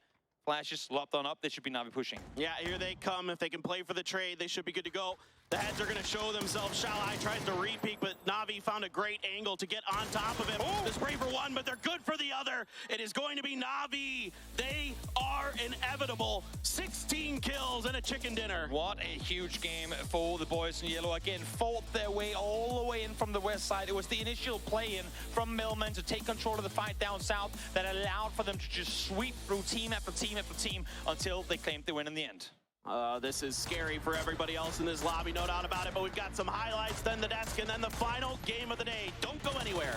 flashes lopped on up, they should be Na'Vi pushing.
Yeah, here they come. If they can play for the trade, they should be good to go. The heads are going to show themselves. Shanghai tries to re-peek, but Na'Vi found a great angle to get on top of him. The spray for one, but they're good for the other. It is going to be Na'Vi. They are inevitable. 16 kills and a chicken dinner.
What a huge game for the boys in yellow. Again, fought their way all the way in from the west side. It was the initial play-in from Millman to take control of the fight down south that allowed for them to just sweep through team after team after team until they claimed the win in the end.
This is scary for everybody else in this lobby, no doubt about it, but we've got some highlights, then the desk, and then the final game of the day. Don't go anywhere.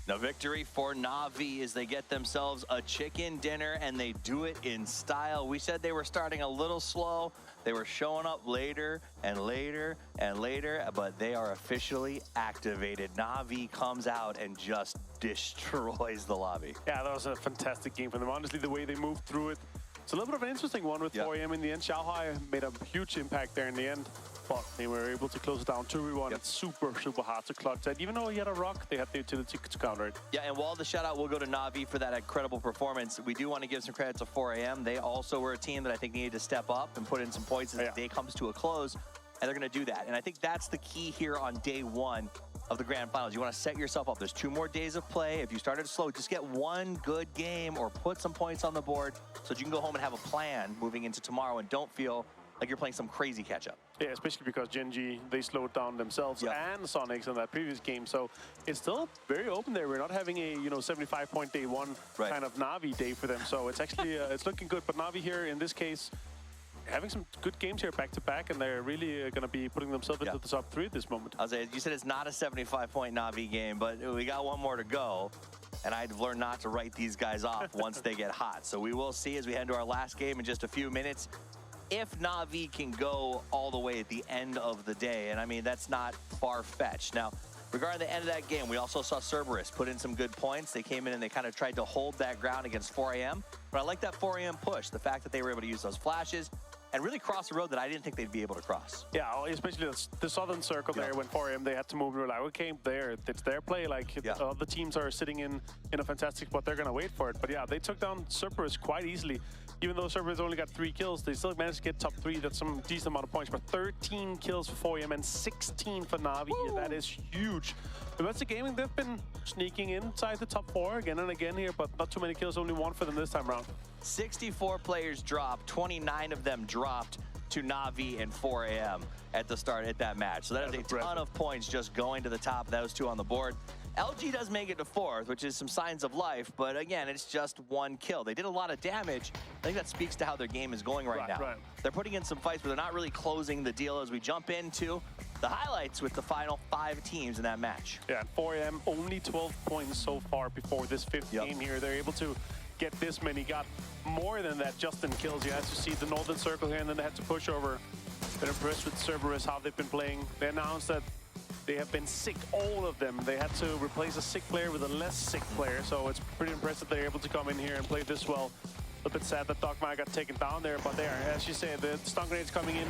No victory for Na'Vi as they get themselves a chicken dinner, and they do it in style. We said they were starting a little slow. They were showing up later and later and later, but they are officially activated. Na'Vi comes out and just destroys the lobby.
Yeah, that was a fantastic game for them. Honestly, the way they moved through it. It's a little bit of an interesting one with 4AM in the end. Xiaohai made a huge impact there in the end, but they were able to close it down 2v1. It's super, super hard to clutch that. Even though he had a rock, they had the utility to counter it.
Yeah, and while the shout-out will go to Na'Vi for that incredible performance, we do want to give some credit to 4AM. They also were a team that I think needed to step up and put in some points as the day comes to a close, and they're going to do that. And I think that's the key here on day one of the grand finals. You want to set yourself up. There's 2 more days of play. If you started slow, just get one good game or put some points on the board so that you can go home and have a plan moving into tomorrow and don't feel like you're playing some crazy catch-up.
Yeah, especially because Gen.G, they slowed down themselves and Sonics in that previous game. So it's still very open there. We're not having a 75-point day one kind of Na'Vi day for them. So it's actually it's looking good. But Na'Vi here in this case, having some good games here back-to-back, and they're really going to be putting themselves into the top 3 at this moment.
I'll say, you said it's not a 75-point Na'Vi game, but we got one more to go, and I've learned not to write these guys off once they get hot. So we will see as we head into our last game in just a few minutes if Na'Vi can go all the way at the end of the day, and I mean, that's not far-fetched. Now, regarding the end of that game, we also saw Cerberus put in some good points. They came in and they kind of tried to hold that ground against 4AM, but I like that 4AM push, the fact that they were able to use those flashes and really cross a road that I didn't think they'd be able to cross.
Yeah, especially the southern circle there when 4AM, they had to move. We were like, okay, it's their play. Like, the teams are sitting in a fantastic spot. They're going to wait for it. But yeah, they took down Cerberus quite easily. Even though Cerberus only got 3 kills, they still managed to get top 3. That's some decent amount of points. But 13 kills for 4AM and 16 for Na'Vi. That is huge. The rest of the gaming, they've been sneaking inside the top 4 again and again here, but not too many kills, only 1 for them this time around.
64 players dropped, 29 of them dropped to Na'Vi and 4AM at the start at that match. So that is a ton of points just going to the top of those 2 on the board. LG does make it to 4th, which is some signs of life, but again, it's just 1 kill. They did a lot of damage. I think that speaks to how their game is going right now. They're putting in some fights, but they're not really closing the deal as we jump into the highlights with the final 5 teams in that match.
Yeah, 4AM only 12 points so far before this 5th game here. They're able to get this many, got more than that just in kills. You have to see the northern circle here, and then they had to push over. Been impressed with Cerberus, how they've been playing. They announced that they have been sick, all of them. They had to replace a sick player with a less sick player, so it's pretty impressive they're able to come in here and play this well. A bit sad that Dogma got taken down there, but there, as you said, the stun grenades coming in,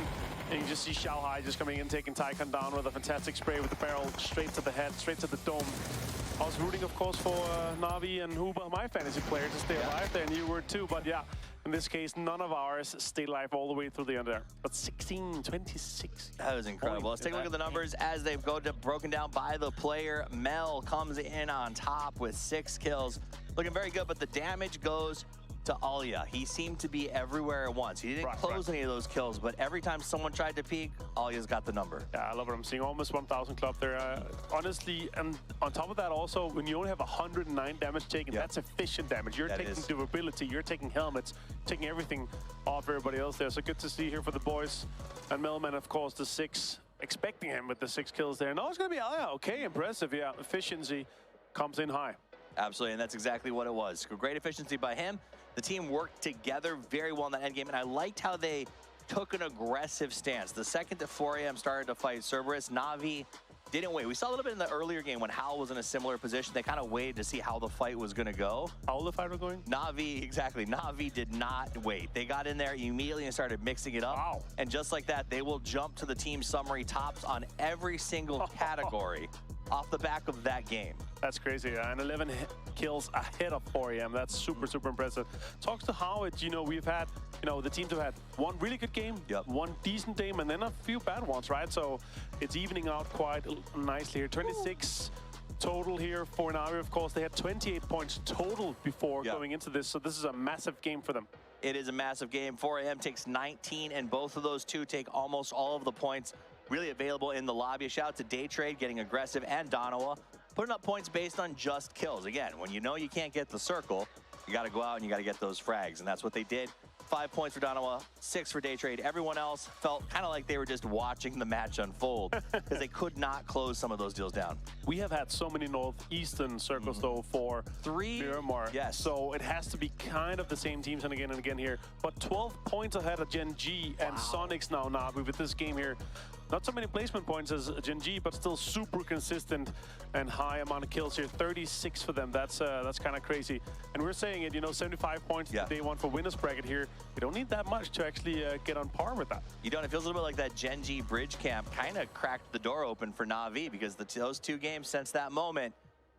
and you just see Xiaohai just coming in, taking Tycon down with a fantastic spray with the barrel straight to the head, straight to the dome. I was rooting, of course, for Na'Vi and Huba, my fantasy player, to stay alive there, and you were too, but yeah, in this case, none of ours stayed alive all the way through the end there. But 16, 26.
That was incredible. Let's take a look at the numbers as they've broken down by the player. Mel comes in on top with 6 kills. Looking very good, but the damage goes to Alia. He seemed to be everywhere at once. He didn't close any of those kills, but every time someone tried to peek, Alia's got the number.
Yeah, I love it. I'm seeing almost 1,000 club there. Honestly, and on top of that also, when you only have 109 damage taken, that's efficient damage. You're taking durability, you're taking helmets, taking everything off everybody else there. So good to see here for the boys. And Melman, of course, the 6, expecting him with the 6 kills there. No, it's going to be Alia. Okay, impressive. Yeah, efficiency comes in high.
Absolutely, and that's exactly what it was. Great efficiency by him. The team worked together very well in that endgame, and I liked how they took an aggressive stance. The second that 4AM started to fight Cerberus, Na'Vi didn't wait. We saw a little bit in the earlier game when Howl was in a similar position. They kind of waited to see how the fight was going to go.
How the fight was going?
Na'Vi, exactly. Na'Vi did not wait. They got in there immediately and started mixing it up.
Wow.
And just like that, they will jump to the team summary tops on every single category off the back of that game.
That's crazy, and 11 kills ahead of 4AM. That's super, super impressive. Talks to how it, we've had, the teams have had one really good game, one decent game, and then a few bad ones, right? So it's evening out quite nicely here. 26 total here for Na'Vi. Of course, they had 28 points total before going into this, so this is a massive game for them.
It is a massive game. 4AM takes 19, and both of those 2 take almost all of the points really available in the lobby. Shout out to Day Trade getting aggressive, and Donawa putting up points based on just kills. Again, when you know you can't get the circle, you got to go out and you got to get those frags, and that's what they did. 5 points for Danawa, 6 for Day Trade. Everyone else felt kind of like they were just watching the match unfold because they could not close some of those deals down.
We have had so many Northeastern circles, though, for
3
Miramar.
Yes.
So it has to be kind of the same teams and again here. But 12 points ahead of Gen G and Sonics now, Navi, with this game here. Not so many placement points as Gen G, but still super consistent and high amount of kills here. 36 for them. That's kind of crazy. And we're saying it, 75 points day one for winners bracket here. You don't need that much to actually get on par with that.
You don't. It feels a little bit like that Gen G bridge camp kind of cracked the door open for Na'Vi because those 2 games since that moment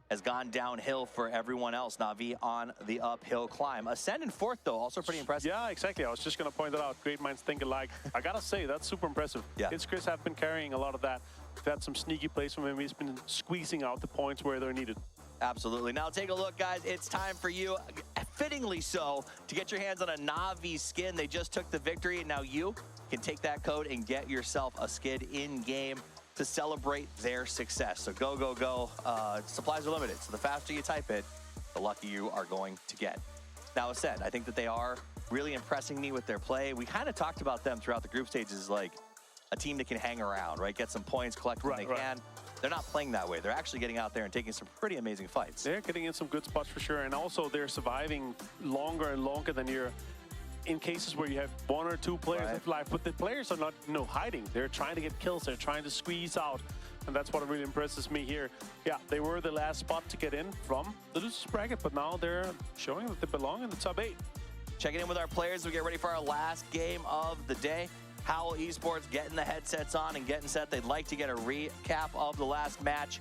has gone downhill for everyone else. Na'Vi on the uphill climb. Ascend in 4th, though, also pretty impressive.
Yeah, exactly. I was just going to point that out. Great minds think alike. I got to say, that's super impressive.
Yeah.
Chris have been carrying a lot of that. We've had some sneaky plays from him. He's been squeezing out the points where they're needed.
Absolutely. Now take a look, guys. It's time for you, fittingly so, to get your hands on a Na'Vi skin. They just took the victory, and now you can take that code and get yourself a skin in-game to celebrate their success. So go, go, go. Supplies are limited, so the faster you type it, the luckier you are going to get. Now, Ascend, I think that they are really impressing me with their play. We kind of talked about them throughout the group stages, like a team that can hang around, right? Get some points, collect when they can. They're not playing that way. They're actually getting out there and taking some pretty amazing fights.
They're getting in some good spots for sure, and also they're surviving longer and longer than you're in cases where you have 1 or 2 players left alive, but the players are not hiding. They're trying to get kills. They're trying to squeeze out, and that's what really impresses me here. Yeah, they were the last spot to get in from the losers bracket, but now they're showing that they belong in the top 8.
Checking in with our players as we get ready for our last game of the day. Howl Esports getting the headsets on and getting set. They'd like to get a recap of the last match.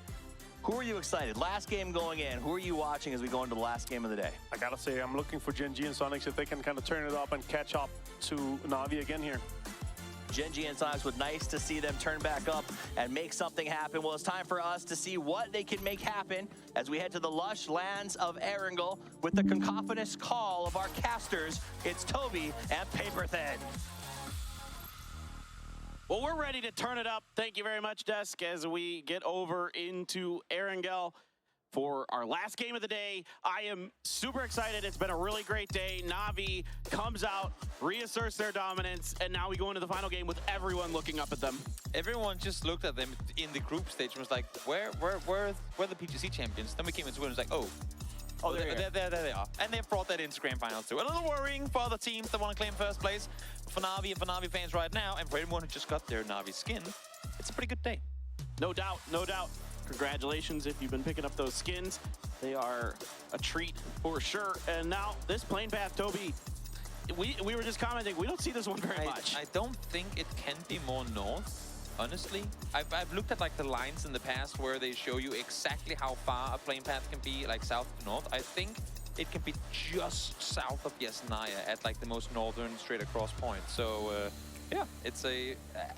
Who are you excited? Last game going in. Who are you watching as we go into the last game of the day?
I gotta say, I'm looking for Gen G and Sonics if they can kind of turn it up and catch up to Na'Vi again here.
Gen G and Sonics, would nice to see them turn back up and make something happen. Well, it's time for us to see what they can make happen as we head to the lush lands of Erangel with the cacophonous call of our casters. It's Toby and Paperthin.
Well, we're ready to turn it up. Thank you very much, Desk, as we get over into Erangel for our last game of the day. I am super excited. It's been a really great day. Na'Vi comes out, reasserts their dominance, and now we go into the final game with everyone looking up at them.
Everyone just looked at them in the group stage and was like, where are the PGC champions? Then we came into it and was like, oh, there they are. And they brought that into Grand Finals too. A little worrying for other teams that want to claim first place. For Na'Vi and for Na'Vi fans right now, and for everyone who just got their Na'Vi skin, it's a pretty good day.
No doubt, no doubt. Congratulations if you've been picking up those skins. They are a treat for sure. And now this plane path, Toby, we were just commenting, we don't see this one very much.
I don't think it can be more north, honestly. I've looked at like the lines in the past where they show you exactly how far a plane path can be, like south to north. I think it can be just south of Yasnaya at like the most northern straight across point. So yeah, it's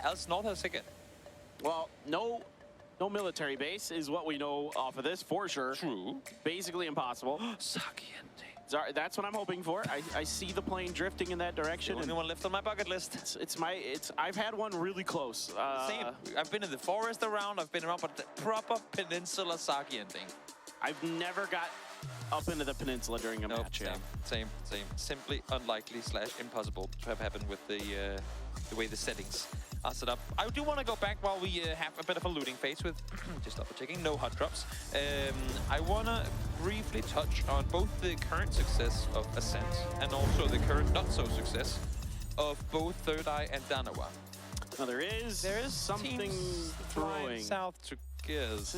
as north as it gets.
Well, no military base is what we know off of this for sure.
True.
Basically impossible.
Sakiente.
That's what I'm hoping for. I see the plane drifting in that direction.
The only one left on my bucket list.
I've had one really close.
Same. I've been in the forest around. I've been around, but the proper peninsula Sakiente.
I've never got up into the peninsula during a match.
Same. Simply unlikely / impossible to have happened with the way the settings are set up. I do want to go back while we have a bit of a looting phase with just double checking, no hot drops. I want to briefly touch on both the current success of Ascent and also the current not so success of both Third Eye and Danawa.
Now there is something brewing
south to
This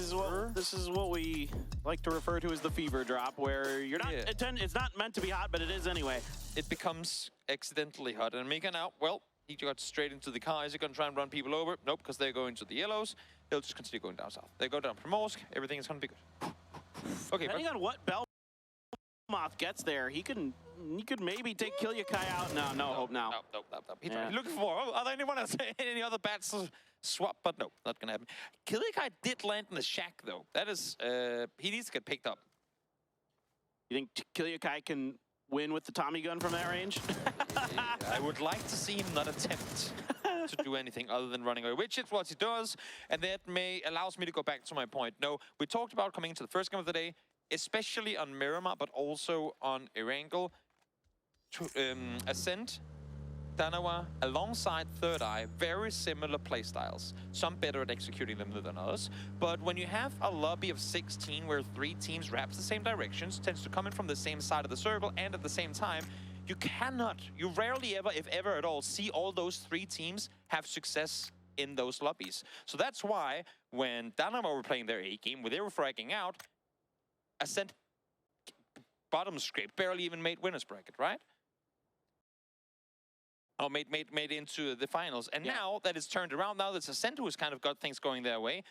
is what we like to refer to as the fever drop, where you're not it's not meant to be hot, but it is anyway.
It becomes accidentally hot. And Mika now, well, he got straight into the car. Is he going to try and run people over? Nope, because they're going to the yellows. They'll just continue going down south. They go down Primorsk. Everything is going to be good. Okay,
depending on what Belmoth gets there, he could maybe take Kilyakai out. No, hope now.
Nope. He's looking for, are there anyone else, any other bats swap? But no, not going to happen. Kilyakai did land in the shack, though. That is, he needs to get picked up.
You think Kilyakai can win with the Tommy gun from that range?
I would like to see him not attempt to do anything other than running away, which is what he does, and that allows me to go back to my point. No, we talked about coming into the first game of the day, especially on Miramar, but also on Erangel. Ascent, Danawa, alongside Third Eye, very similar playstyles. Some better at executing them than others. But when you have a lobby of 16 where 3 teams wraps the same directions, tends to come in from the same side of the circle, and at the same time, you rarely ever, if ever at all, see all those 3 teams have success in those lobbies. So that's why when Danawa were playing their A game, where they were fragging out, Ascent bottom scrape, barely even made winners bracket, right? Oh, made into the finals. And now that it's turned around, now that Ascent who has kind of got things going their way,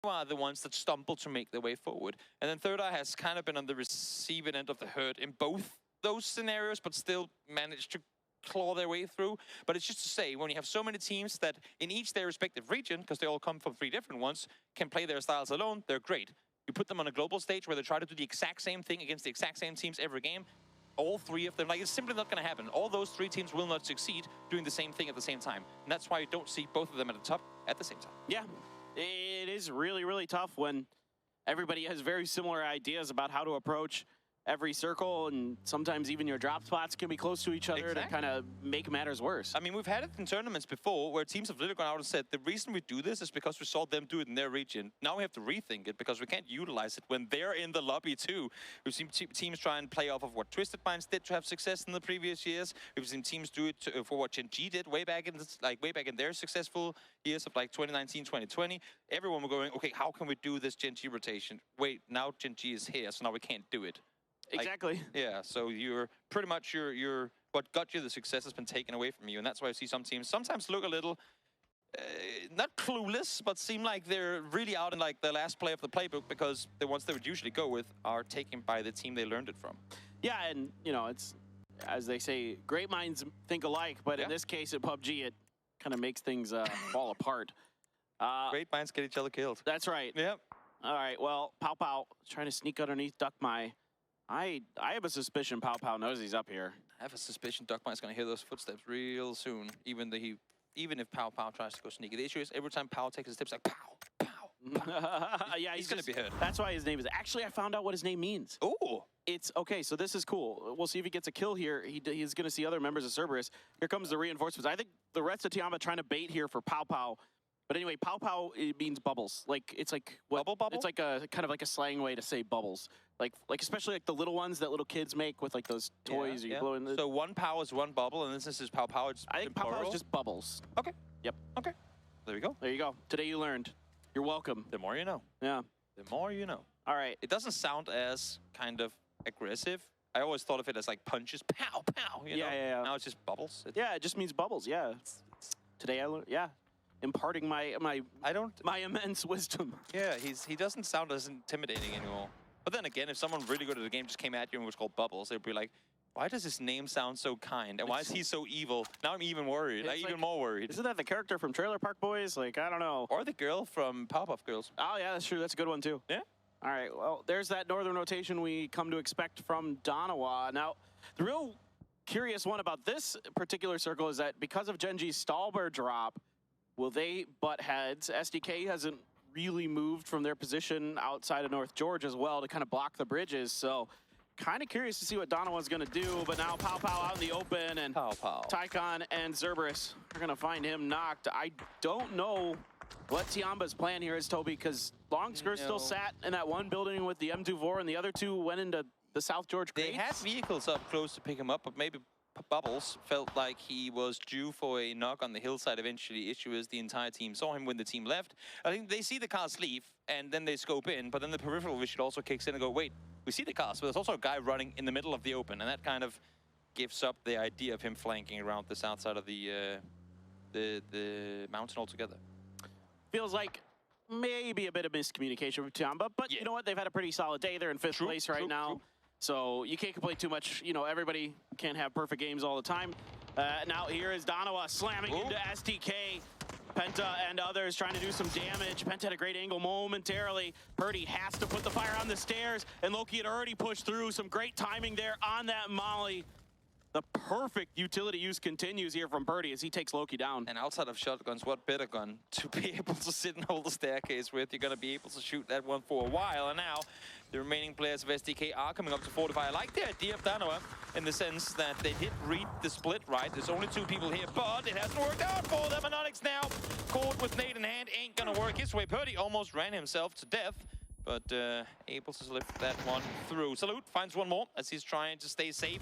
are the ones that stumble to make their way forward. And then Third Eye has kind of been on the receiving end of the hurt in both those scenarios, but still managed to claw their way through. But it's just to say, when you have so many teams that in each their respective region, because they all come from 3 different ones, can play their styles alone, they're great. You put them on a global stage where they try to do the exact same thing against the exact same teams every game, all 3 of them, like, it's simply not going to happen. All those 3 teams will not succeed doing the same thing at the same time. And that's why you don't see both of them at the top at the same time.
Yeah, it is really, really tough when everybody has very similar ideas about how to approach every circle, and sometimes even your drop spots can be close to each other to kind of make matters worse.
I mean, we've had it in tournaments before where teams have literally gone out and said, the reason we do this is because we saw them do it in their region. Now we have to rethink it because we can't utilize it when they're in the lobby too. We've seen teams try and play off of what Twisted Minds did to have success in the previous years. We've seen teams do it for what Gen G did way back in their successful years of like 2019, 2020. Everyone were going, okay, how can we do this Gen G rotation? Wait, now Gen G is here, so now we can't do it.
Exactly.
Yeah, so you're pretty much your what got you the success has been taken away from you, and that's why I see some teams sometimes look a little not clueless, but seem like they're really out in like the last play of the playbook because the ones they would usually go with are taken by the team they learned it from.
Yeah, and you know, it's as they say, great minds think alike, but in this case at PUBG, it kind of makes things fall apart.
Great minds get each other killed.
That's right.
Yep.
All right. Well, Pow Pow is trying to sneak underneath Duck My. I have a suspicion Pow Pow knows he's up here.
I have a suspicion Duck Mike's going to hear those footsteps real soon, even if Pow Pow tries to go sneaky. The issue is every time Pow takes his steps, like Pow, Pow, Pow.
Yeah,
he's going to be hurt.
That's why his name is. Actually, I found out what his name means.
Oh.
It's okay. So this is cool. We'll see if he gets a kill here. He's going to see other members of Cerberus. Here comes the reinforcements. I think the rest of Tiamba trying to bait here for Pow Pow. But anyway, Pow Pow, it means bubbles. Like, it's like what? Bubble? It's like a kind of like a slang way to say bubbles. Like especially like the little ones that little kids make with like those toys you blow in the...
So 1 pow is 1 bubble, and this is Pow Pow.
I think Pow Pow is just bubbles.
Okay.
Yep.
Okay. There we go.
There you go. Today you learned. You're welcome.
The more you know.
Yeah.
The more you know.
All right.
It doesn't sound as kind of aggressive. I always thought of it as like punches. Pow, pow. You know?
Yeah.
Now it's just bubbles.
Yeah, it just means bubbles. Yeah. Today I learned. Yeah. Imparting my immense wisdom.
Yeah, he doesn't sound as intimidating anymore. But then again, if someone really good at the game just came at you and was called Bubbles, they'd be like, why does his name sound so kind? And why is he so evil? Now I'm even worried. I'm even more worried.
Isn't that the character from Trailer Park Boys? Like, I don't know.
Or the girl from Powerpuff Girls.
Oh, yeah, that's true. That's a good one, too.
Yeah.
All right, well, there's that northern rotation we come to expect from Danawa. Now, the real curious one about this particular circle is that because of Gen G's Stalber drop, will they butt heads? SDK hasn't really moved from their position outside of North Georgia as well to kind of block the bridges. So kind of curious to see what Donawa's going to do. But now Pow Pow out in the open, and Tycon and Cerberus are going to find him knocked. I don't know what Tiamba's plan here is, Toby, because Longskirt still sat in that one building with the M24, and the other 2 went into the South George crates.
They had vehicles up close to pick him up, but maybe Bubbles felt like he was due for a knock on the hillside eventually. Issue is the entire team saw him when the team left. I think they see the cars leave, and then they scope in, but then the peripheral vision also kicks in and go, wait, we see the cars, but there's also a guy running in the middle of the open, and that kind of gives up the idea of him flanking around the south side of the mountain altogether.
Feels like maybe a bit of miscommunication with Tiamba, but you know what? They've had a pretty solid day. They're in 5th place right now. So you can't complain too much. You know, everybody can't have perfect games all the time. Now here is Danawa slamming into STK. Penta and others trying to do some damage. Penta had a great angle momentarily. Purdy has to put the fire on the stairs, and Loki had already pushed through. Some great timing there on that molly. the perfect utility use continues here from Purdy as he takes Loki down.
And outside of shotguns, what better gun to be able to sit and hold the staircase with? You're going to be able to shoot that one for a while. And now the remaining players of SDK are coming up to fortify. I like the idea of Danoa in the sense that they did read the split right. There's only 2 people here, but it hasn't worked out for them. Anonyx now caught with nade in hand. Ain't going to work his way. Purdy almost ran himself to death, but able to slip that one through. Salute finds one more as he's trying to stay safe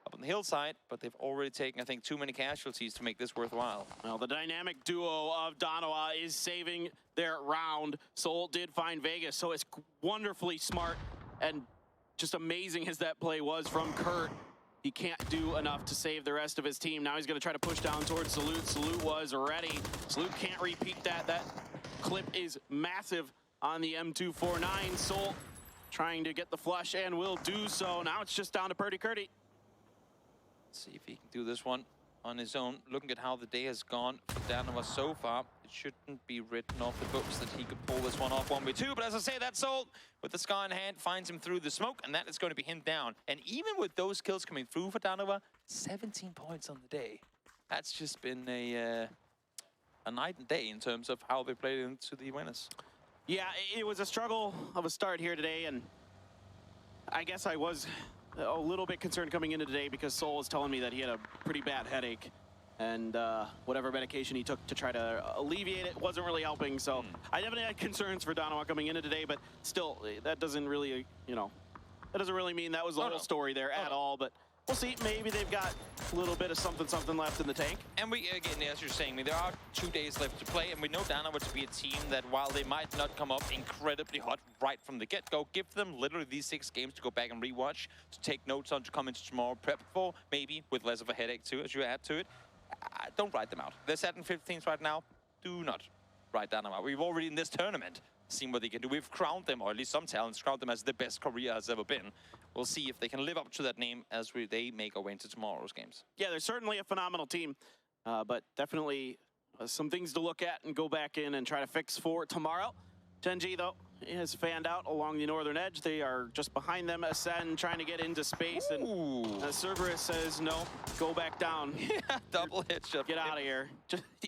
up on the hillside, but they've already taken, I think, too many casualties to make this worthwhile.
Well, the dynamic duo of Danoa is saving their round. Soul did find Vegas, so it's wonderfully smart and just amazing as that play was from Kurt. He can't do enough to save the rest of his team. Now he's going to try to push down towards Salute. Salute was ready. Salute can't repeat that. That clip is massive on the M249. Soul trying to get the flush and will do so. Now it's just down to Purdy Curdy.
See if he can do this one on his own. Looking at how the day has gone for Danoa so far, it shouldn't be written off the books that he could pull this one off 1v2. But as I say, that Soul with the Scar in hand finds him through the smoke, and that is going to be him down. And even with those kills coming through for Danoa, 17 points on the day. That's just been a night and day in terms of how they played into the winners.
Yeah, it was a struggle of a start here today, and I guess I was a little bit concerned coming into today because Soul was telling me that he had a pretty bad headache, and whatever medication he took to try to alleviate it wasn't really helping. So I definitely had concerns for Danoa coming into today, but still, that doesn't really, that doesn't really mean that was the whole story there at all. But we'll see. Maybe they've got a little bit of something left in the tank.
And we, again, as you're saying, there are 2 days left to play, and we know Danoa to be a team that, while they might not come up incredibly hot right from the get-go, give them literally these 6 games to go back and rewatch, to take notes on, to come into tomorrow, prep for, maybe with less of a headache too, as you add to it. Don't write them out. They're set in 15th right now. Do not write Danoa out. We've already in this tournament seen what they can do. We've crowned them, or at least some talents crowned them as the best Korea has ever been. We'll see if they can live up to that name as they make our way into tomorrow's games.
Yeah, they're certainly a phenomenal team, but definitely some things to look at and go back in and try to fix for tomorrow. Gen.G, though, has fanned out along the northern edge. They are just behind them, Ascend, trying to get into space.
Ooh.
And Cerberus says, no, go back down.
Yeah, double headshot.
Get out of here.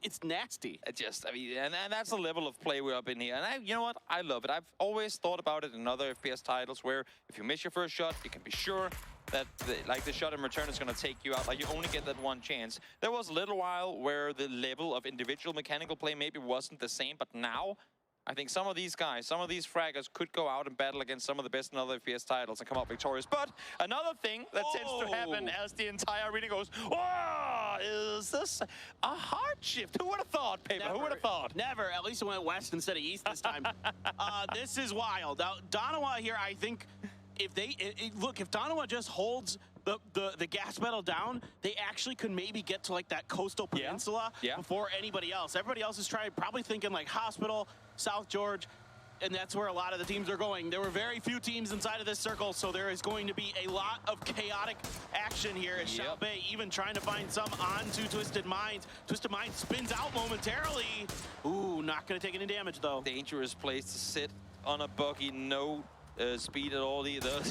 It's nasty.
And that's the level of play we're up in here. And you know what? I love it. I've always thought about it in other FPS titles where if you miss your first shot, you can be sure that the shot in return is going to take you out. Like, you only get that one chance. There was a little while where the level of individual mechanical play maybe wasn't the same, but now I think some of these guys, some of these fraggers could go out and battle against some of the best in other FPS titles and come out victorious. But another thing that tends to happen as the entire arena goes, oh, is this a hard shift? Who would have thought, Paper?
Never.
Who would have thought?
Never. At least it went west instead of east this time. This is wild. Now, Danoa here, I think, if Danoa just holds the gas pedal down, they actually could maybe get to like that coastal peninsula before anybody else. Everybody else is probably thinking like Hospital, South George, and that's where a lot of the teams are going. There were very few teams inside of this circle, so there is going to be a lot of chaotic action here as Shao Bei even trying to find some onto Twisted Minds. Twisted Minds spins out momentarily. Ooh, not going to take any damage though.
Dangerous place to sit on a buggy, no speed at all either.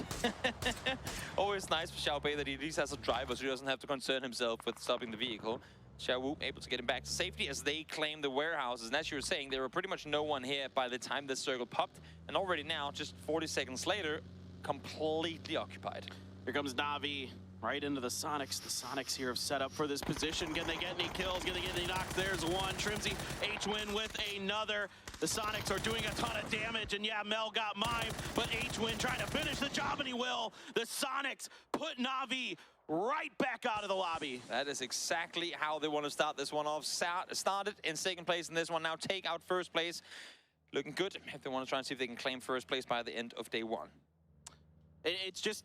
Always nice for Shao Bei that he at least has a driver so he doesn't have to concern himself with stopping the vehicle. Xiao Wu able to get him back to safety as they claim the warehouses. And as you were saying, there were pretty much no one here by the time this circle popped. And already now, just 40 seconds later, completely occupied.
Here comes Na'Vi right into the Sonics. The Sonics here have set up for this position. Can they get any kills? Can they get any knocks? There's one. Trimsy, H-Win with another. The Sonics are doing a ton of damage, and yeah, Mel got mine, but H-Win trying to finish the job, and he will. The Sonics put Na'Vi right back out of the lobby.
That is exactly how they want to start this one off. Started in second place in this one, now take out first place. Looking good if they want to try and see if they can claim first place by the end of day one.
It's just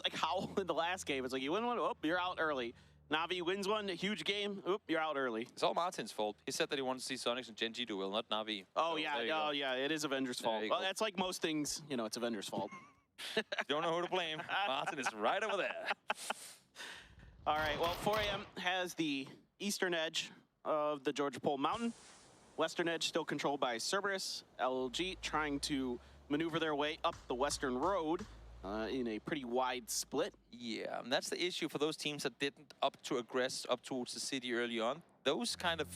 like how in the last game, it's like you win one, oh, you're out early. Na'Vi wins one, a huge game, oop, you're out early.
It's all Martin's fault. He said that he wanted to see Sonics and Gen.G do well, not Na'Vi.
Oh, so, yeah, it is Avengers' fault. Well, that's like most things, it's Avengers' fault.
Don't know who to blame. Martin is right over there.
All right, well, 4AM has the eastern edge of the Georgia Pole Mountain. Western edge still controlled by Cerberus. LG trying to maneuver their way up the western road. in a pretty wide split.
Yeah, and that's the issue for those teams that didn't up to aggress up towards the city early on. Those kind of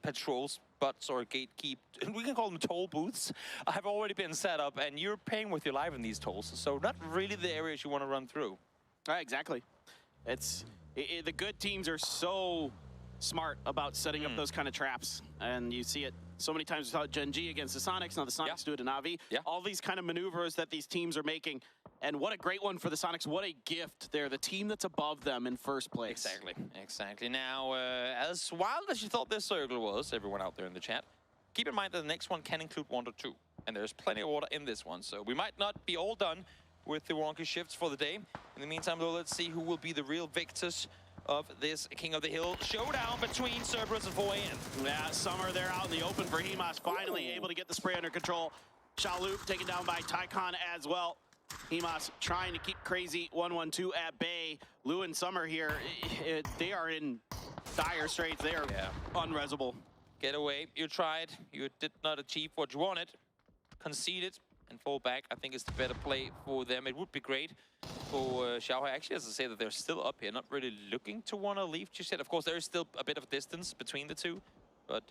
patrols, butts, or gatekeep, we can call them toll booths, have already been set up, and you're paying with your life in these tolls. So not really the areas you want to run through.
Exactly. The good teams are so smart about setting up those kind of traps, and you see it so many times without Gen G against the Sonics. Now the Sonics do it in Navi. All these kind of maneuvers that these teams are making, and what a great one for the Sonics. What a gift. They're the team that's above them in first place.
Exactly. Now, as wild as you thought this circle was, everyone out there in the chat, keep in mind that the next one can include 1 or 2, and there's plenty of order in this one, so we might not be all done with the wonky shifts for the day. In the meantime, though, let's see who will be the real victors of this King of the Hill showdown between Cerberus and 4AM.
Yeah, Summer there out in the open for Hemas, finally able to get the spray under control. Shaloop taken down by Tycon as well. Hemas trying to keep Crazy 112 at bay. Lou and Summer here, they are in dire straits. They are unresable.
Get away. You tried. You did not achieve what you wanted. Conceded and fall back, I think, is the better play for them. It would be great for Xiaohai. Actually, as I say, that they're still up here, not really looking to want to leave just yet. Of course, there is still a bit of distance between the two, but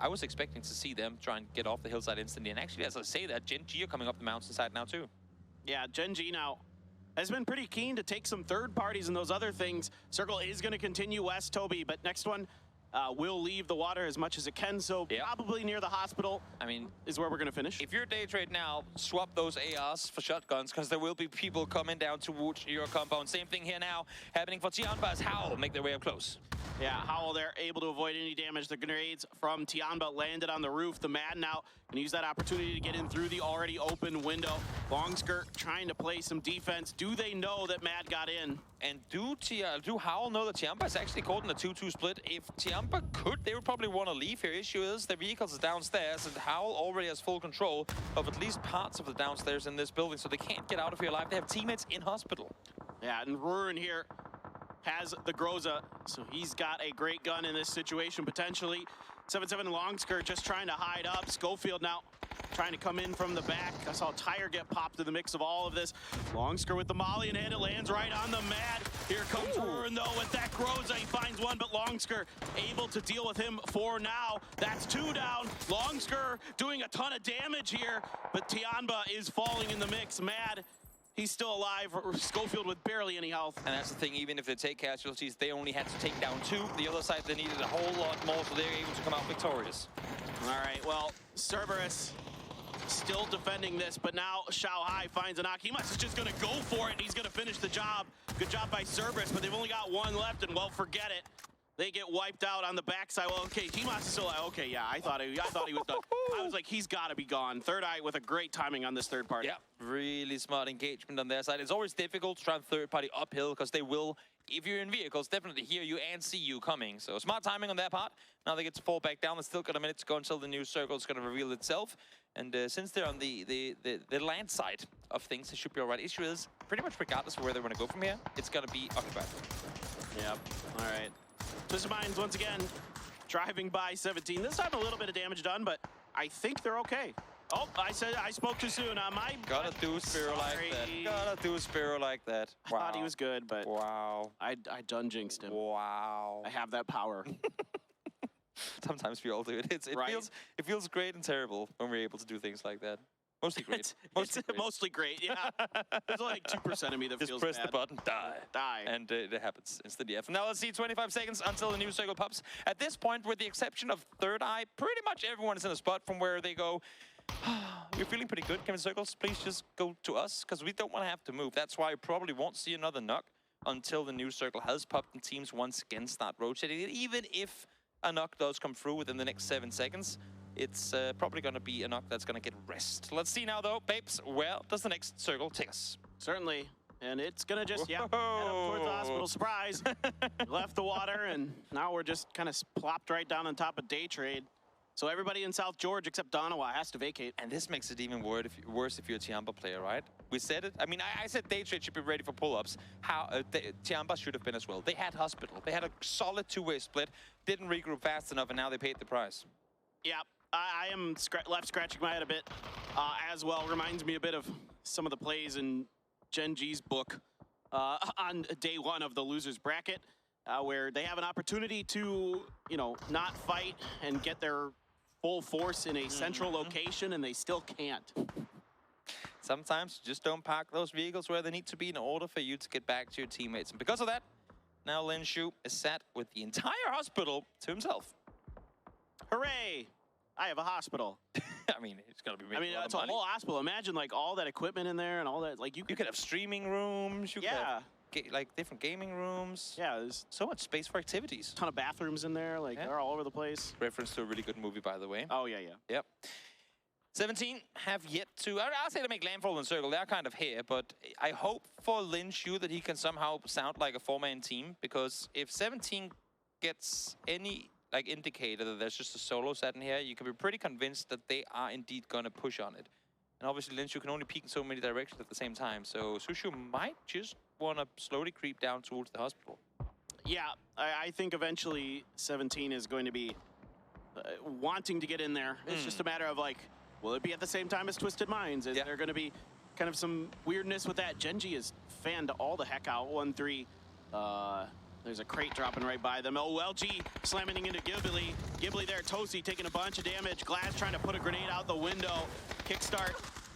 I was expecting to see them try and get off the hillside instantly. And actually, as I say that, Gen G are coming up the mountainside now too.
Yeah, Gen G now has been pretty keen to take some third parties and those other things. Circle is going to continue west, Toby, but next one will leave the water as much as it can, so probably near the hospital,
I mean,
is where we're going to finish.
If you're day trade now, swap those ARs for shotguns, because there will be people coming down towards your compound. Same thing here now, happening for Tianba as Howl make their way up close.
Yeah, Howl there, able to avoid any damage. The grenades from Tianba landed on the roof. The Mad now can use that opportunity to get in through the already open window. Long Skirt trying to play some defense. Do they know that Mad got in?
And do Howl know that Tianba is actually caught in a 2-2 split? If Tianba could, they would probably want to leave here. Issue is, their vehicles are downstairs, and Howl already has full control of at least parts of the downstairs in this building, so they can't get out of here alive. They have teammates in hospital.
Yeah, and Ruin here has the Groza, so he's got a great gun in this situation, potentially. 7-7 Long Skirt just trying to hide up. Schofield now trying to come in from the back. I saw Tire get popped in the mix of all of this. Long Skirt with the molly in hand, it lands right on the Mad. Here comes Ruin though with that Groza. He finds one, but Long Skirt able to deal with him for now. That's 2 down. Long Skirt doing a ton of damage here, but Tianba is falling in the mix. Mad, he's still alive. Schofield with barely any health.
And that's the thing, even if they take casualties, they only had to take down 2. The other side, they needed a whole lot more, so they're able to come out victorious.
All right, well, Cerberus still defending this, but now Xiaohai finds a knock. Hemas is just going to go for it, and he's going to finish the job. Good job by Cerberus, but they've only got 1 left, and well, forget it. They get wiped out on the backside. Well, okay, Hemas is still like, okay, yeah, I thought he was done. I was like, he's got to be gone. Third Eye with a great timing on this third party.
Yeah, really smart engagement on their side. It's always difficult to try and third party uphill, because they will, if you're in vehicles, definitely hear you and see you coming. So smart timing on their part. Now they get to fall back down. They've still got a minute to go until the new circle is going to reveal itself. And since they're on the land side of things, they should be all right. Issue is, pretty much regardless of where they want to go from here, it's going to be occupied.
Yep, all right. Twisted Minds once again driving by 17. This time a little bit of damage done, but I think they're okay. Oh, I spoke too soon.
Gotta do Spiro like that. Gotta do Spiro like that. Wow.
I thought he was good, but
wow.
I done jinxed him.
Wow.
I have that power.
Sometimes we all do it. It feels great and terrible when we're able to do things like that. Mostly great.
It's mostly great, yeah. There's like 2% of me that
just
feels
press
bad.
the button, die. And it happens instantly. Now let's see, 25 seconds until the new circle pops. At this point, with the exception of Third Eye, pretty much everyone is in a spot from where they go, we're feeling pretty good, Kevin Circles. Please just go to us, because we don't want to have to move. That's why we probably won't see another knock until the new circle has popped and teams once again start rotating it. Even if a knock does come through within the next 7 seconds, it's probably going to be a knock that's going to get rest. Let's see now, though, Babes, where does the next circle take us?
Certainly. And it's going to just, head up towards the hospital. Surprise. Left the water, and now we're just kind of plopped right down on top of Day Trade. So everybody in South George except Donawa has to vacate.
And this makes it even worse if you're a Tianba player, right? We said it. I mean, I said Day Trade should be ready for pull-ups. Tianba should have been as well. They had hospital. They had a solid 2-way split, didn't regroup fast enough, and now they paid the price.
Yeah. I am left scratching my head a bit as well. Reminds me a bit of some of the plays in Gen G's book on day one of the losers bracket, where they have an opportunity to, not fight and get their full force in a central location, and they still can't.
Sometimes you just don't park those vehicles where they need to be in order for you to get back to your teammates. And because of that, now Linshu is sat with the entire hospital to himself.
Hooray! I have a hospital.
I mean, it's gonna be making a lot
it's
of
a
money.
whole hospital. Imagine like all that equipment in there and all that. Like you
could have streaming rooms. You could have like different gaming rooms.
Yeah, there's
so much space for activities.
Ton of bathrooms in there. Like they're all over the place.
Reference to a really good movie, by the way.
Oh yeah.
Yep. 17 have yet to, I'll say to make landfall in circle. They're kind of here, but I hope for Linshu that he can somehow sound like a four-man team, because if 17 gets any indicator that there's just a solo set in here, you can be pretty convinced that they are indeed going to push on it. And obviously Linshu can only peek in so many directions at the same time, so Sushu might just want to slowly creep down towards the hospital.
Yeah, I think eventually 17 is going to be wanting to get in there. It's just a matter of like, will it be at the same time as Twisted Minds? Is there going to be kind of some weirdness with that? Gen G is fanned all the heck out. 1-3. There's a crate dropping right by them. Oh, LG slamming into Ghibli. Ghibli there, Tosi taking a bunch of damage. Glaz trying to put a grenade out the window. Kickstart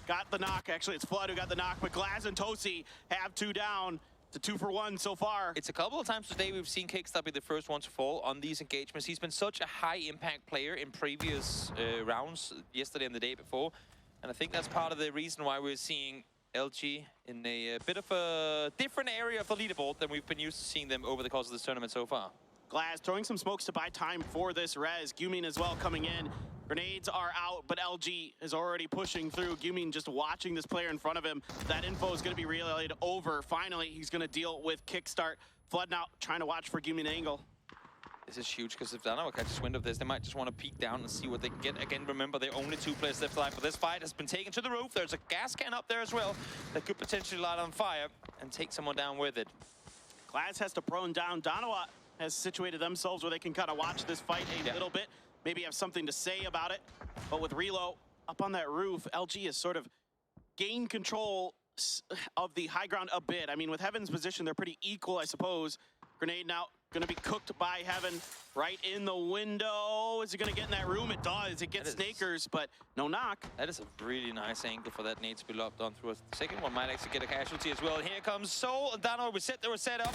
got the knock. Actually, it's Flood who got the knock, but Glaz and Tosi have 2 down. It's a 2 for 1 so far.
It's a couple of times today we've seen Kickstart be the first one to fall on these engagements. He's been such a high-impact player in previous rounds, yesterday and the day before. And I think that's part of the reason why we're seeing LG in a bit of a different area of the leaderboard than we've been used to seeing them over the course of this tournament so far.
Glaz throwing some smokes to buy time for this res. Gumin as well coming in. Grenades are out, but LG is already pushing through. Gumin just watching this player in front of him. That info is going to be relayed over. Finally, he's going to deal with Kickstart. Flood now trying to watch for Gumin angle.
This is huge, because if Danawa catches wind of this, they might just want to peek down and see what they can get. Again, remember, they're only 2 players left alive, but this fight has been taken to the roof. There's a gas can up there as well that could potentially light on fire and take someone down with it.
Glaz has to prone down. Danawa has situated themselves where they can kind of watch this fight a little bit. Maybe have something to say about it. But with Relo up on that roof, LG has sort of gained control of the high ground a bit. I mean, with Heaven's position, they're pretty equal, I suppose. Grenade now going to be cooked by Heaven right in the window. Is it going to get in that room? It does. It gets Snakers, but no knock.
That is a really nice angle for that nade to be locked on through. The second one might actually get a casualty as well. And here comes Soul and Dano. They were set up.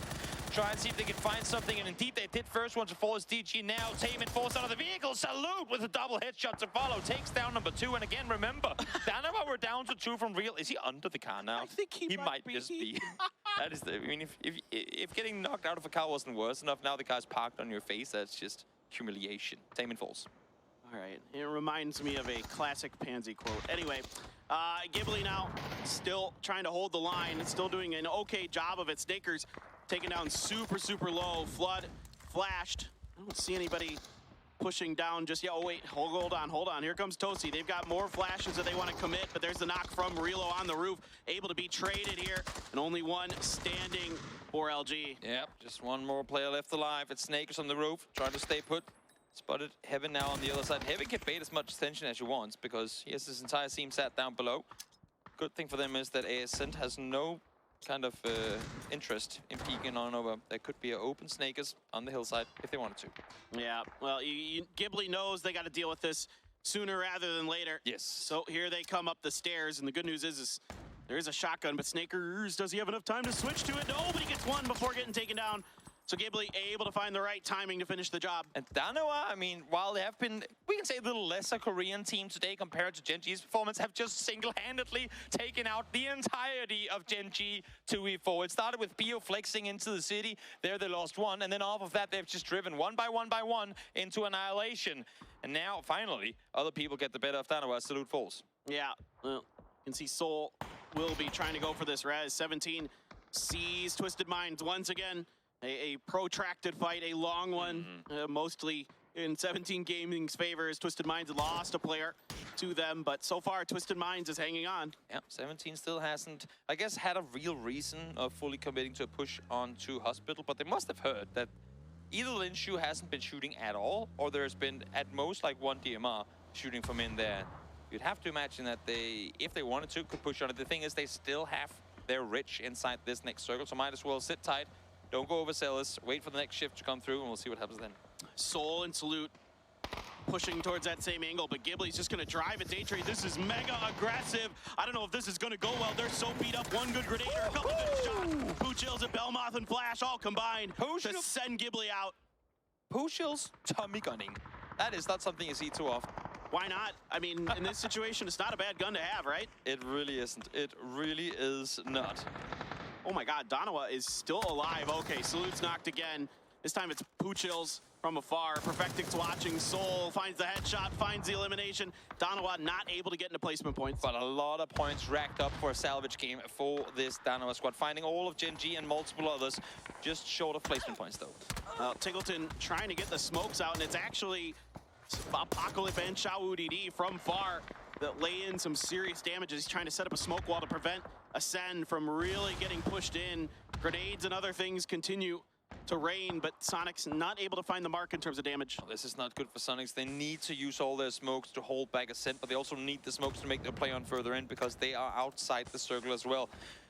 Try and see if they can find something, and indeed they did. First one to fall is DG now. Taemin falls out of the vehicle. Salute with a double headshot to follow. Takes down number 2, and again, remember, Danawa were down to 2 from real. Is he under the car now?
I think he
might just be. That is the, I mean, if getting knocked out of a car wasn't worse enough, now the car's parked on your face. That's just humiliation. Taemin falls.
All right, it reminds me of a classic Pansy quote. Anyway, Ghibli now still trying to hold the line, still doing an okay job of it. Snakers taken down super low. Flood flashed. I don't see anybody pushing down just yet. Oh wait, hold on. Here comes Tosi. They've got more flashes that they want to commit, but there's the knock from Relo on the roof. Able to be traded here, and only one standing for LG.
Yep, just one more player left alive. It's Snakers on the roof, trying to stay put. Spotted Heaven now on the other side. Heaven can bait as much attention as he wants, because he has his entire team sat down below. Good thing for them is that Ascent has no kind of interest in peeking on over. There could be an open Snakers on the hillside if they wanted to.
Yeah, well, Ghibli knows they got to deal with this sooner rather than later.
Yes.
So here they come up the stairs, and the good news is there is a shotgun, but Snakers, does he have enough time to switch to it? No, but he gets one before getting taken down. So Ghibli able to find the right timing to finish the job.
And Danawa, I mean, while they have been, we can say, a little lesser Korean team today compared to Gen G's performance, have just single-handedly taken out the entirety of Gen G 2v4. It started with Bio flexing into the city. There they lost one, and then off of that, they've just driven one by one into annihilation. And now, finally, other people get the better of Danawa. Salute falls.
Yeah, well, you can see Soul will be trying to go for this res. 17 sees Twisted Minds once again. A protracted fight, a long one, mostly in 17 Gaming's favor, as Twisted Minds lost a player to them, but so far Twisted Minds is hanging on.
Yeah, 17 still hasn't, I guess, had a real reason of fully committing to a push onto Hospital, but they must have heard that either Linshu hasn't been shooting at all, or there's been at most like one DMR shooting from in there. You'd have to imagine that they, if they wanted to, could push on it. The thing is, they still have they're rich inside this next circle, so might as well sit tight. Don't go overzealous. Wait for the next shift to come through, and we'll see what happens then.
Soul and Salute pushing towards that same angle, but Ghibli's just going to drive at Daytrade. This is mega aggressive. I don't know if this is going to go well. They're so beat up. One good grenade, a couple good shots. Pooh Chills and Belmoth and Flash all combined to send Ghibli out.
Pooh Chills Tommy gunning. That is not something you see too often.
Why not? I mean, in this situation, it's not a bad gun to have, right?
It really isn't. It really is not.
Oh my God, Donawa is still alive. Okay, Salute's knocked again. This time it's Pooh Chills from afar. Perfectix watching. Soul finds the headshot, finds the elimination. Donawa not able to get into placement points.
But a lot of points racked up for a salvage game for this Donawa squad. Finding all of Gen G and multiple others. Just short of placement points, though.
Tiggleton trying to get the smokes out, and it's actually Apocalypse and Shao UDD from far that lay in some serious damages. He's trying to set up a smoke wall to prevent Ascend from really getting pushed in. Grenades and other things continue to rain, but Sonic's not able to find the mark in terms of damage.
This is not good for Sonics. They need to use all their smokes to hold back Ascent, but they also need the smokes to make their play on further in because they are outside the circle as well.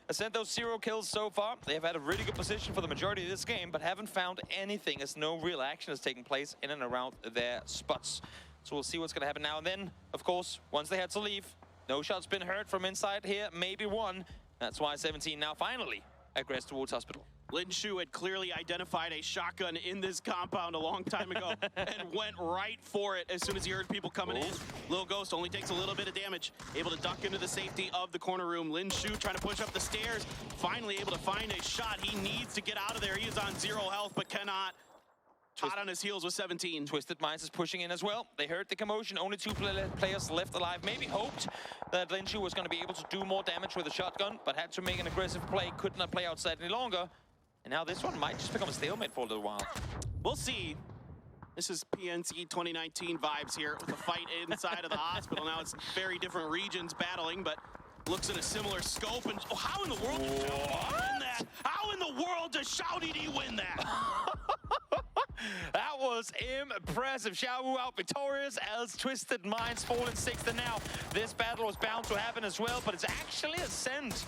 Ascent, those 0 kills so far. They have had a really good position for the majority of this game, but haven't found anything as no real action has taken place in and around their spots. So we'll see what's going to happen now and then. Of course, once they had to leave, no shots been heard from inside here, maybe one. That's why 17 now finally aggressed towards Hospital.
Lin Shu had clearly identified a shotgun in this compound a long time ago and went right for it as soon as he heard people coming in. Lil Ghost only takes a little bit of damage, able to duck into the safety of the corner room. Lin Shu trying to push up the stairs, finally able to find a shot. He needs to get out of there. He is on 0 health, but cannot. Hot on his heels with 17.
Twisted Minds is pushing in as well. They heard the commotion. Only 2 players left alive. Maybe hoped that Lin Shu was going to be able to do more damage with a shotgun, but had to make an aggressive play. Could not play outside any longer. And now this one might just become a stalemate for a little while.
We'll see. This is PNC 2019 vibes here with a fight inside of the hospital. Now it's very different regions battling, but looks in a similar scope. And how in the world does Shao win that? How in the world does Shao DD win that?
That was impressive. Shao out victorious as Twisted Minds fall in 6th. And now this battle was bound to happen as well, but it's actually Ascent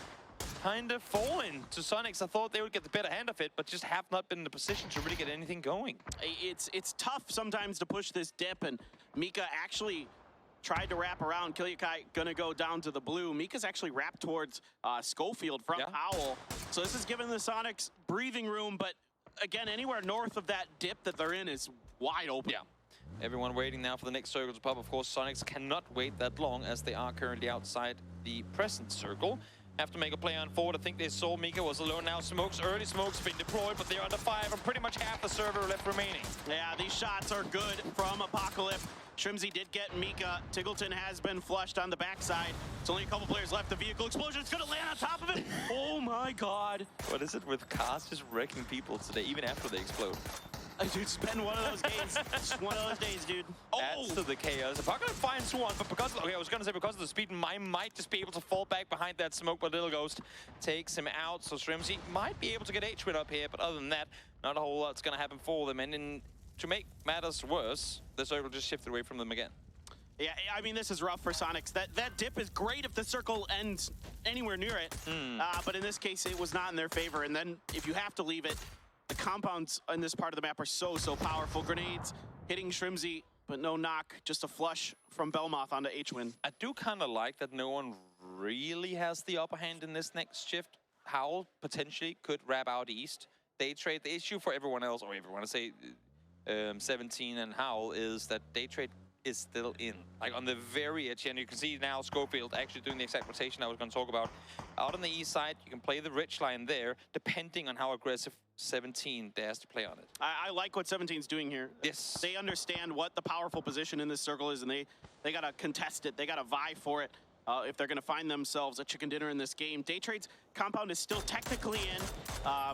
kind of fallen to Sonics. I thought they would get the better hand of it, but just have not been in the position to really get anything going.
It's tough sometimes to push this dip, and Mika actually tried to wrap around. Kilyakai gonna go down to the blue. Mika's actually wrapped towards Schofield from Howl. So this is giving the Sonics breathing room, but again, anywhere north of that dip that they're in is wide open.
Yeah. Everyone waiting now for the next circle to pop. Of course, Sonics cannot wait that long as they are currently outside the present circle. Have to make a play on forward. I think they saw Mika was alone now. Smokes, early smokes been deployed, but they're under 5 and pretty much half the server left remaining.
Yeah, these shots are good from Apocalypse. Shrimzy did get Mika. Tiggleton has been flushed on the backside. It's only a couple players left. The vehicle explosion is going to land on top of it. Oh my God.
What is it with cars just wrecking people today, even after they explode?
Dude, it's been one of those days. It's one of those days, dude.
Adds to the chaos. Apocalypse finds one, but because I was gonna say because of the speed, might just be able to fall back behind that smoke, but Little Ghost takes him out. So Shrimzy might be able to get H-Win up here, but other than that, not a whole lot's gonna happen for them. And to make matters worse, the circle just shifted away from them again.
Yeah, I mean, this is rough for Sonics. That dip is great if the circle ends anywhere near it, but in this case, it was not in their favor. And then if you have to leave it, the compounds in this part of the map are so powerful. Grenades hitting Shrimzy, but no knock. Just a flush from Belmoth onto H-Win.
I do kind of like that no one really has the upper hand in this next shift. Howl potentially could wrap out East. Daytrade, the issue for everyone else, or everyone, I say 17 and Howl, is that Daytrade is still in. Like on the very edge, and you can see now Schofield actually doing the exact rotation I was going to talk about. Out on the east side, you can play the rich line there, depending on how aggressive 17 dares to play on it.
I like what 17's doing here.
Yes.
They understand what the powerful position in this circle is, and they got to contest it. They got to vie for it if they're going to find themselves a chicken dinner in this game. Daytrade's compound is still technically in,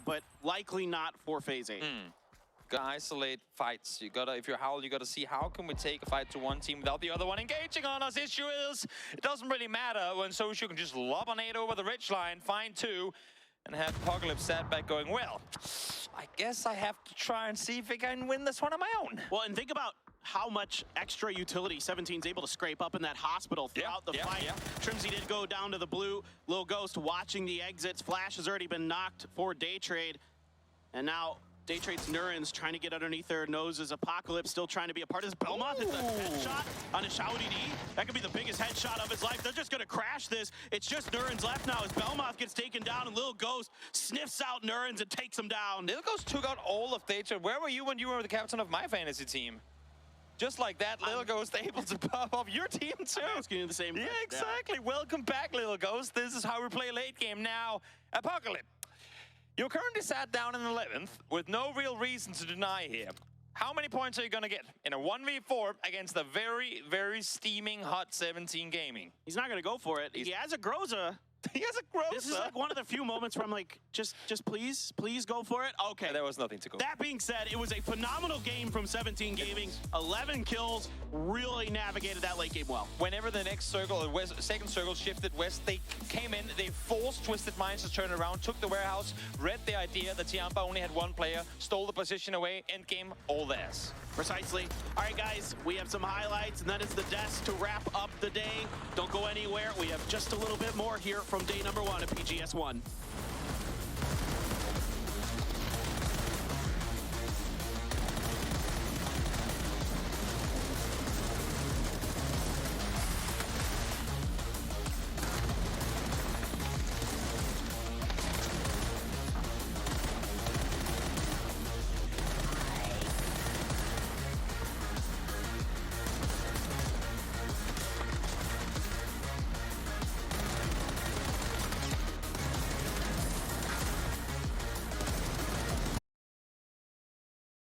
but likely not for Phase 8.
Gotta isolate fights. You gotta, if you're Howl, you gotta see how can we take a fight to one team without the other one engaging on us. Issue is, it doesn't really matter when Soshu can just lob an 8 over the rich line, find 2, and have Apocalypse sat back going, well, I guess I have to try and see if I can win this one on my own.
Well, and think about how much extra utility 17's able to scrape up in that hospital throughout the fight. Trimsy did go down to the blue. Lil Ghost watching the exits. Flash has already been knocked for Day Trade. And now Day Trade's Nurens trying to get underneath their noses. Apocalypse still trying to be a part of this. Belmoth is a headshot on a Shado. That could be the biggest headshot of his life. They're just going to crash this. It's just Nurens left now as Belmoth gets taken down and Lil Ghost sniffs out Nurens and takes him down.
Lil Ghost took out all of Day Trade. Where were you when you were the captain of my fantasy team? Just like that, Lil Ghost able to pop off your team too.
I'm asking you the same.
Yeah, exactly. Welcome back, Lil Ghost. This is how we play late game now. Apocalypse. You're currently sat down in 11th with no real reason to deny here. How many points are you going to get in a 1v4 against a very, very steaming hot 17 Gaming?
He's not going to go for it. He has a Groza.
He has a Groza.
This is like one of the few moments where I'm like, just please go for it. Okay.
There was nothing to go.
That being said, it was a phenomenal game from 17 Gaming. 11 kills, really navigated that late game well.
Whenever the next circle, second circle shifted west, they came in, they forced Twisted Minds to turn around, took the warehouse, read the idea that Tiampa only had one player, stole the position away, end game, all theirs.
Precisely. All right, guys, we have some highlights, and that is the desk to wrap up the day. Don't go anywhere. We have just a little bit more here from day number 1 of PGS 1.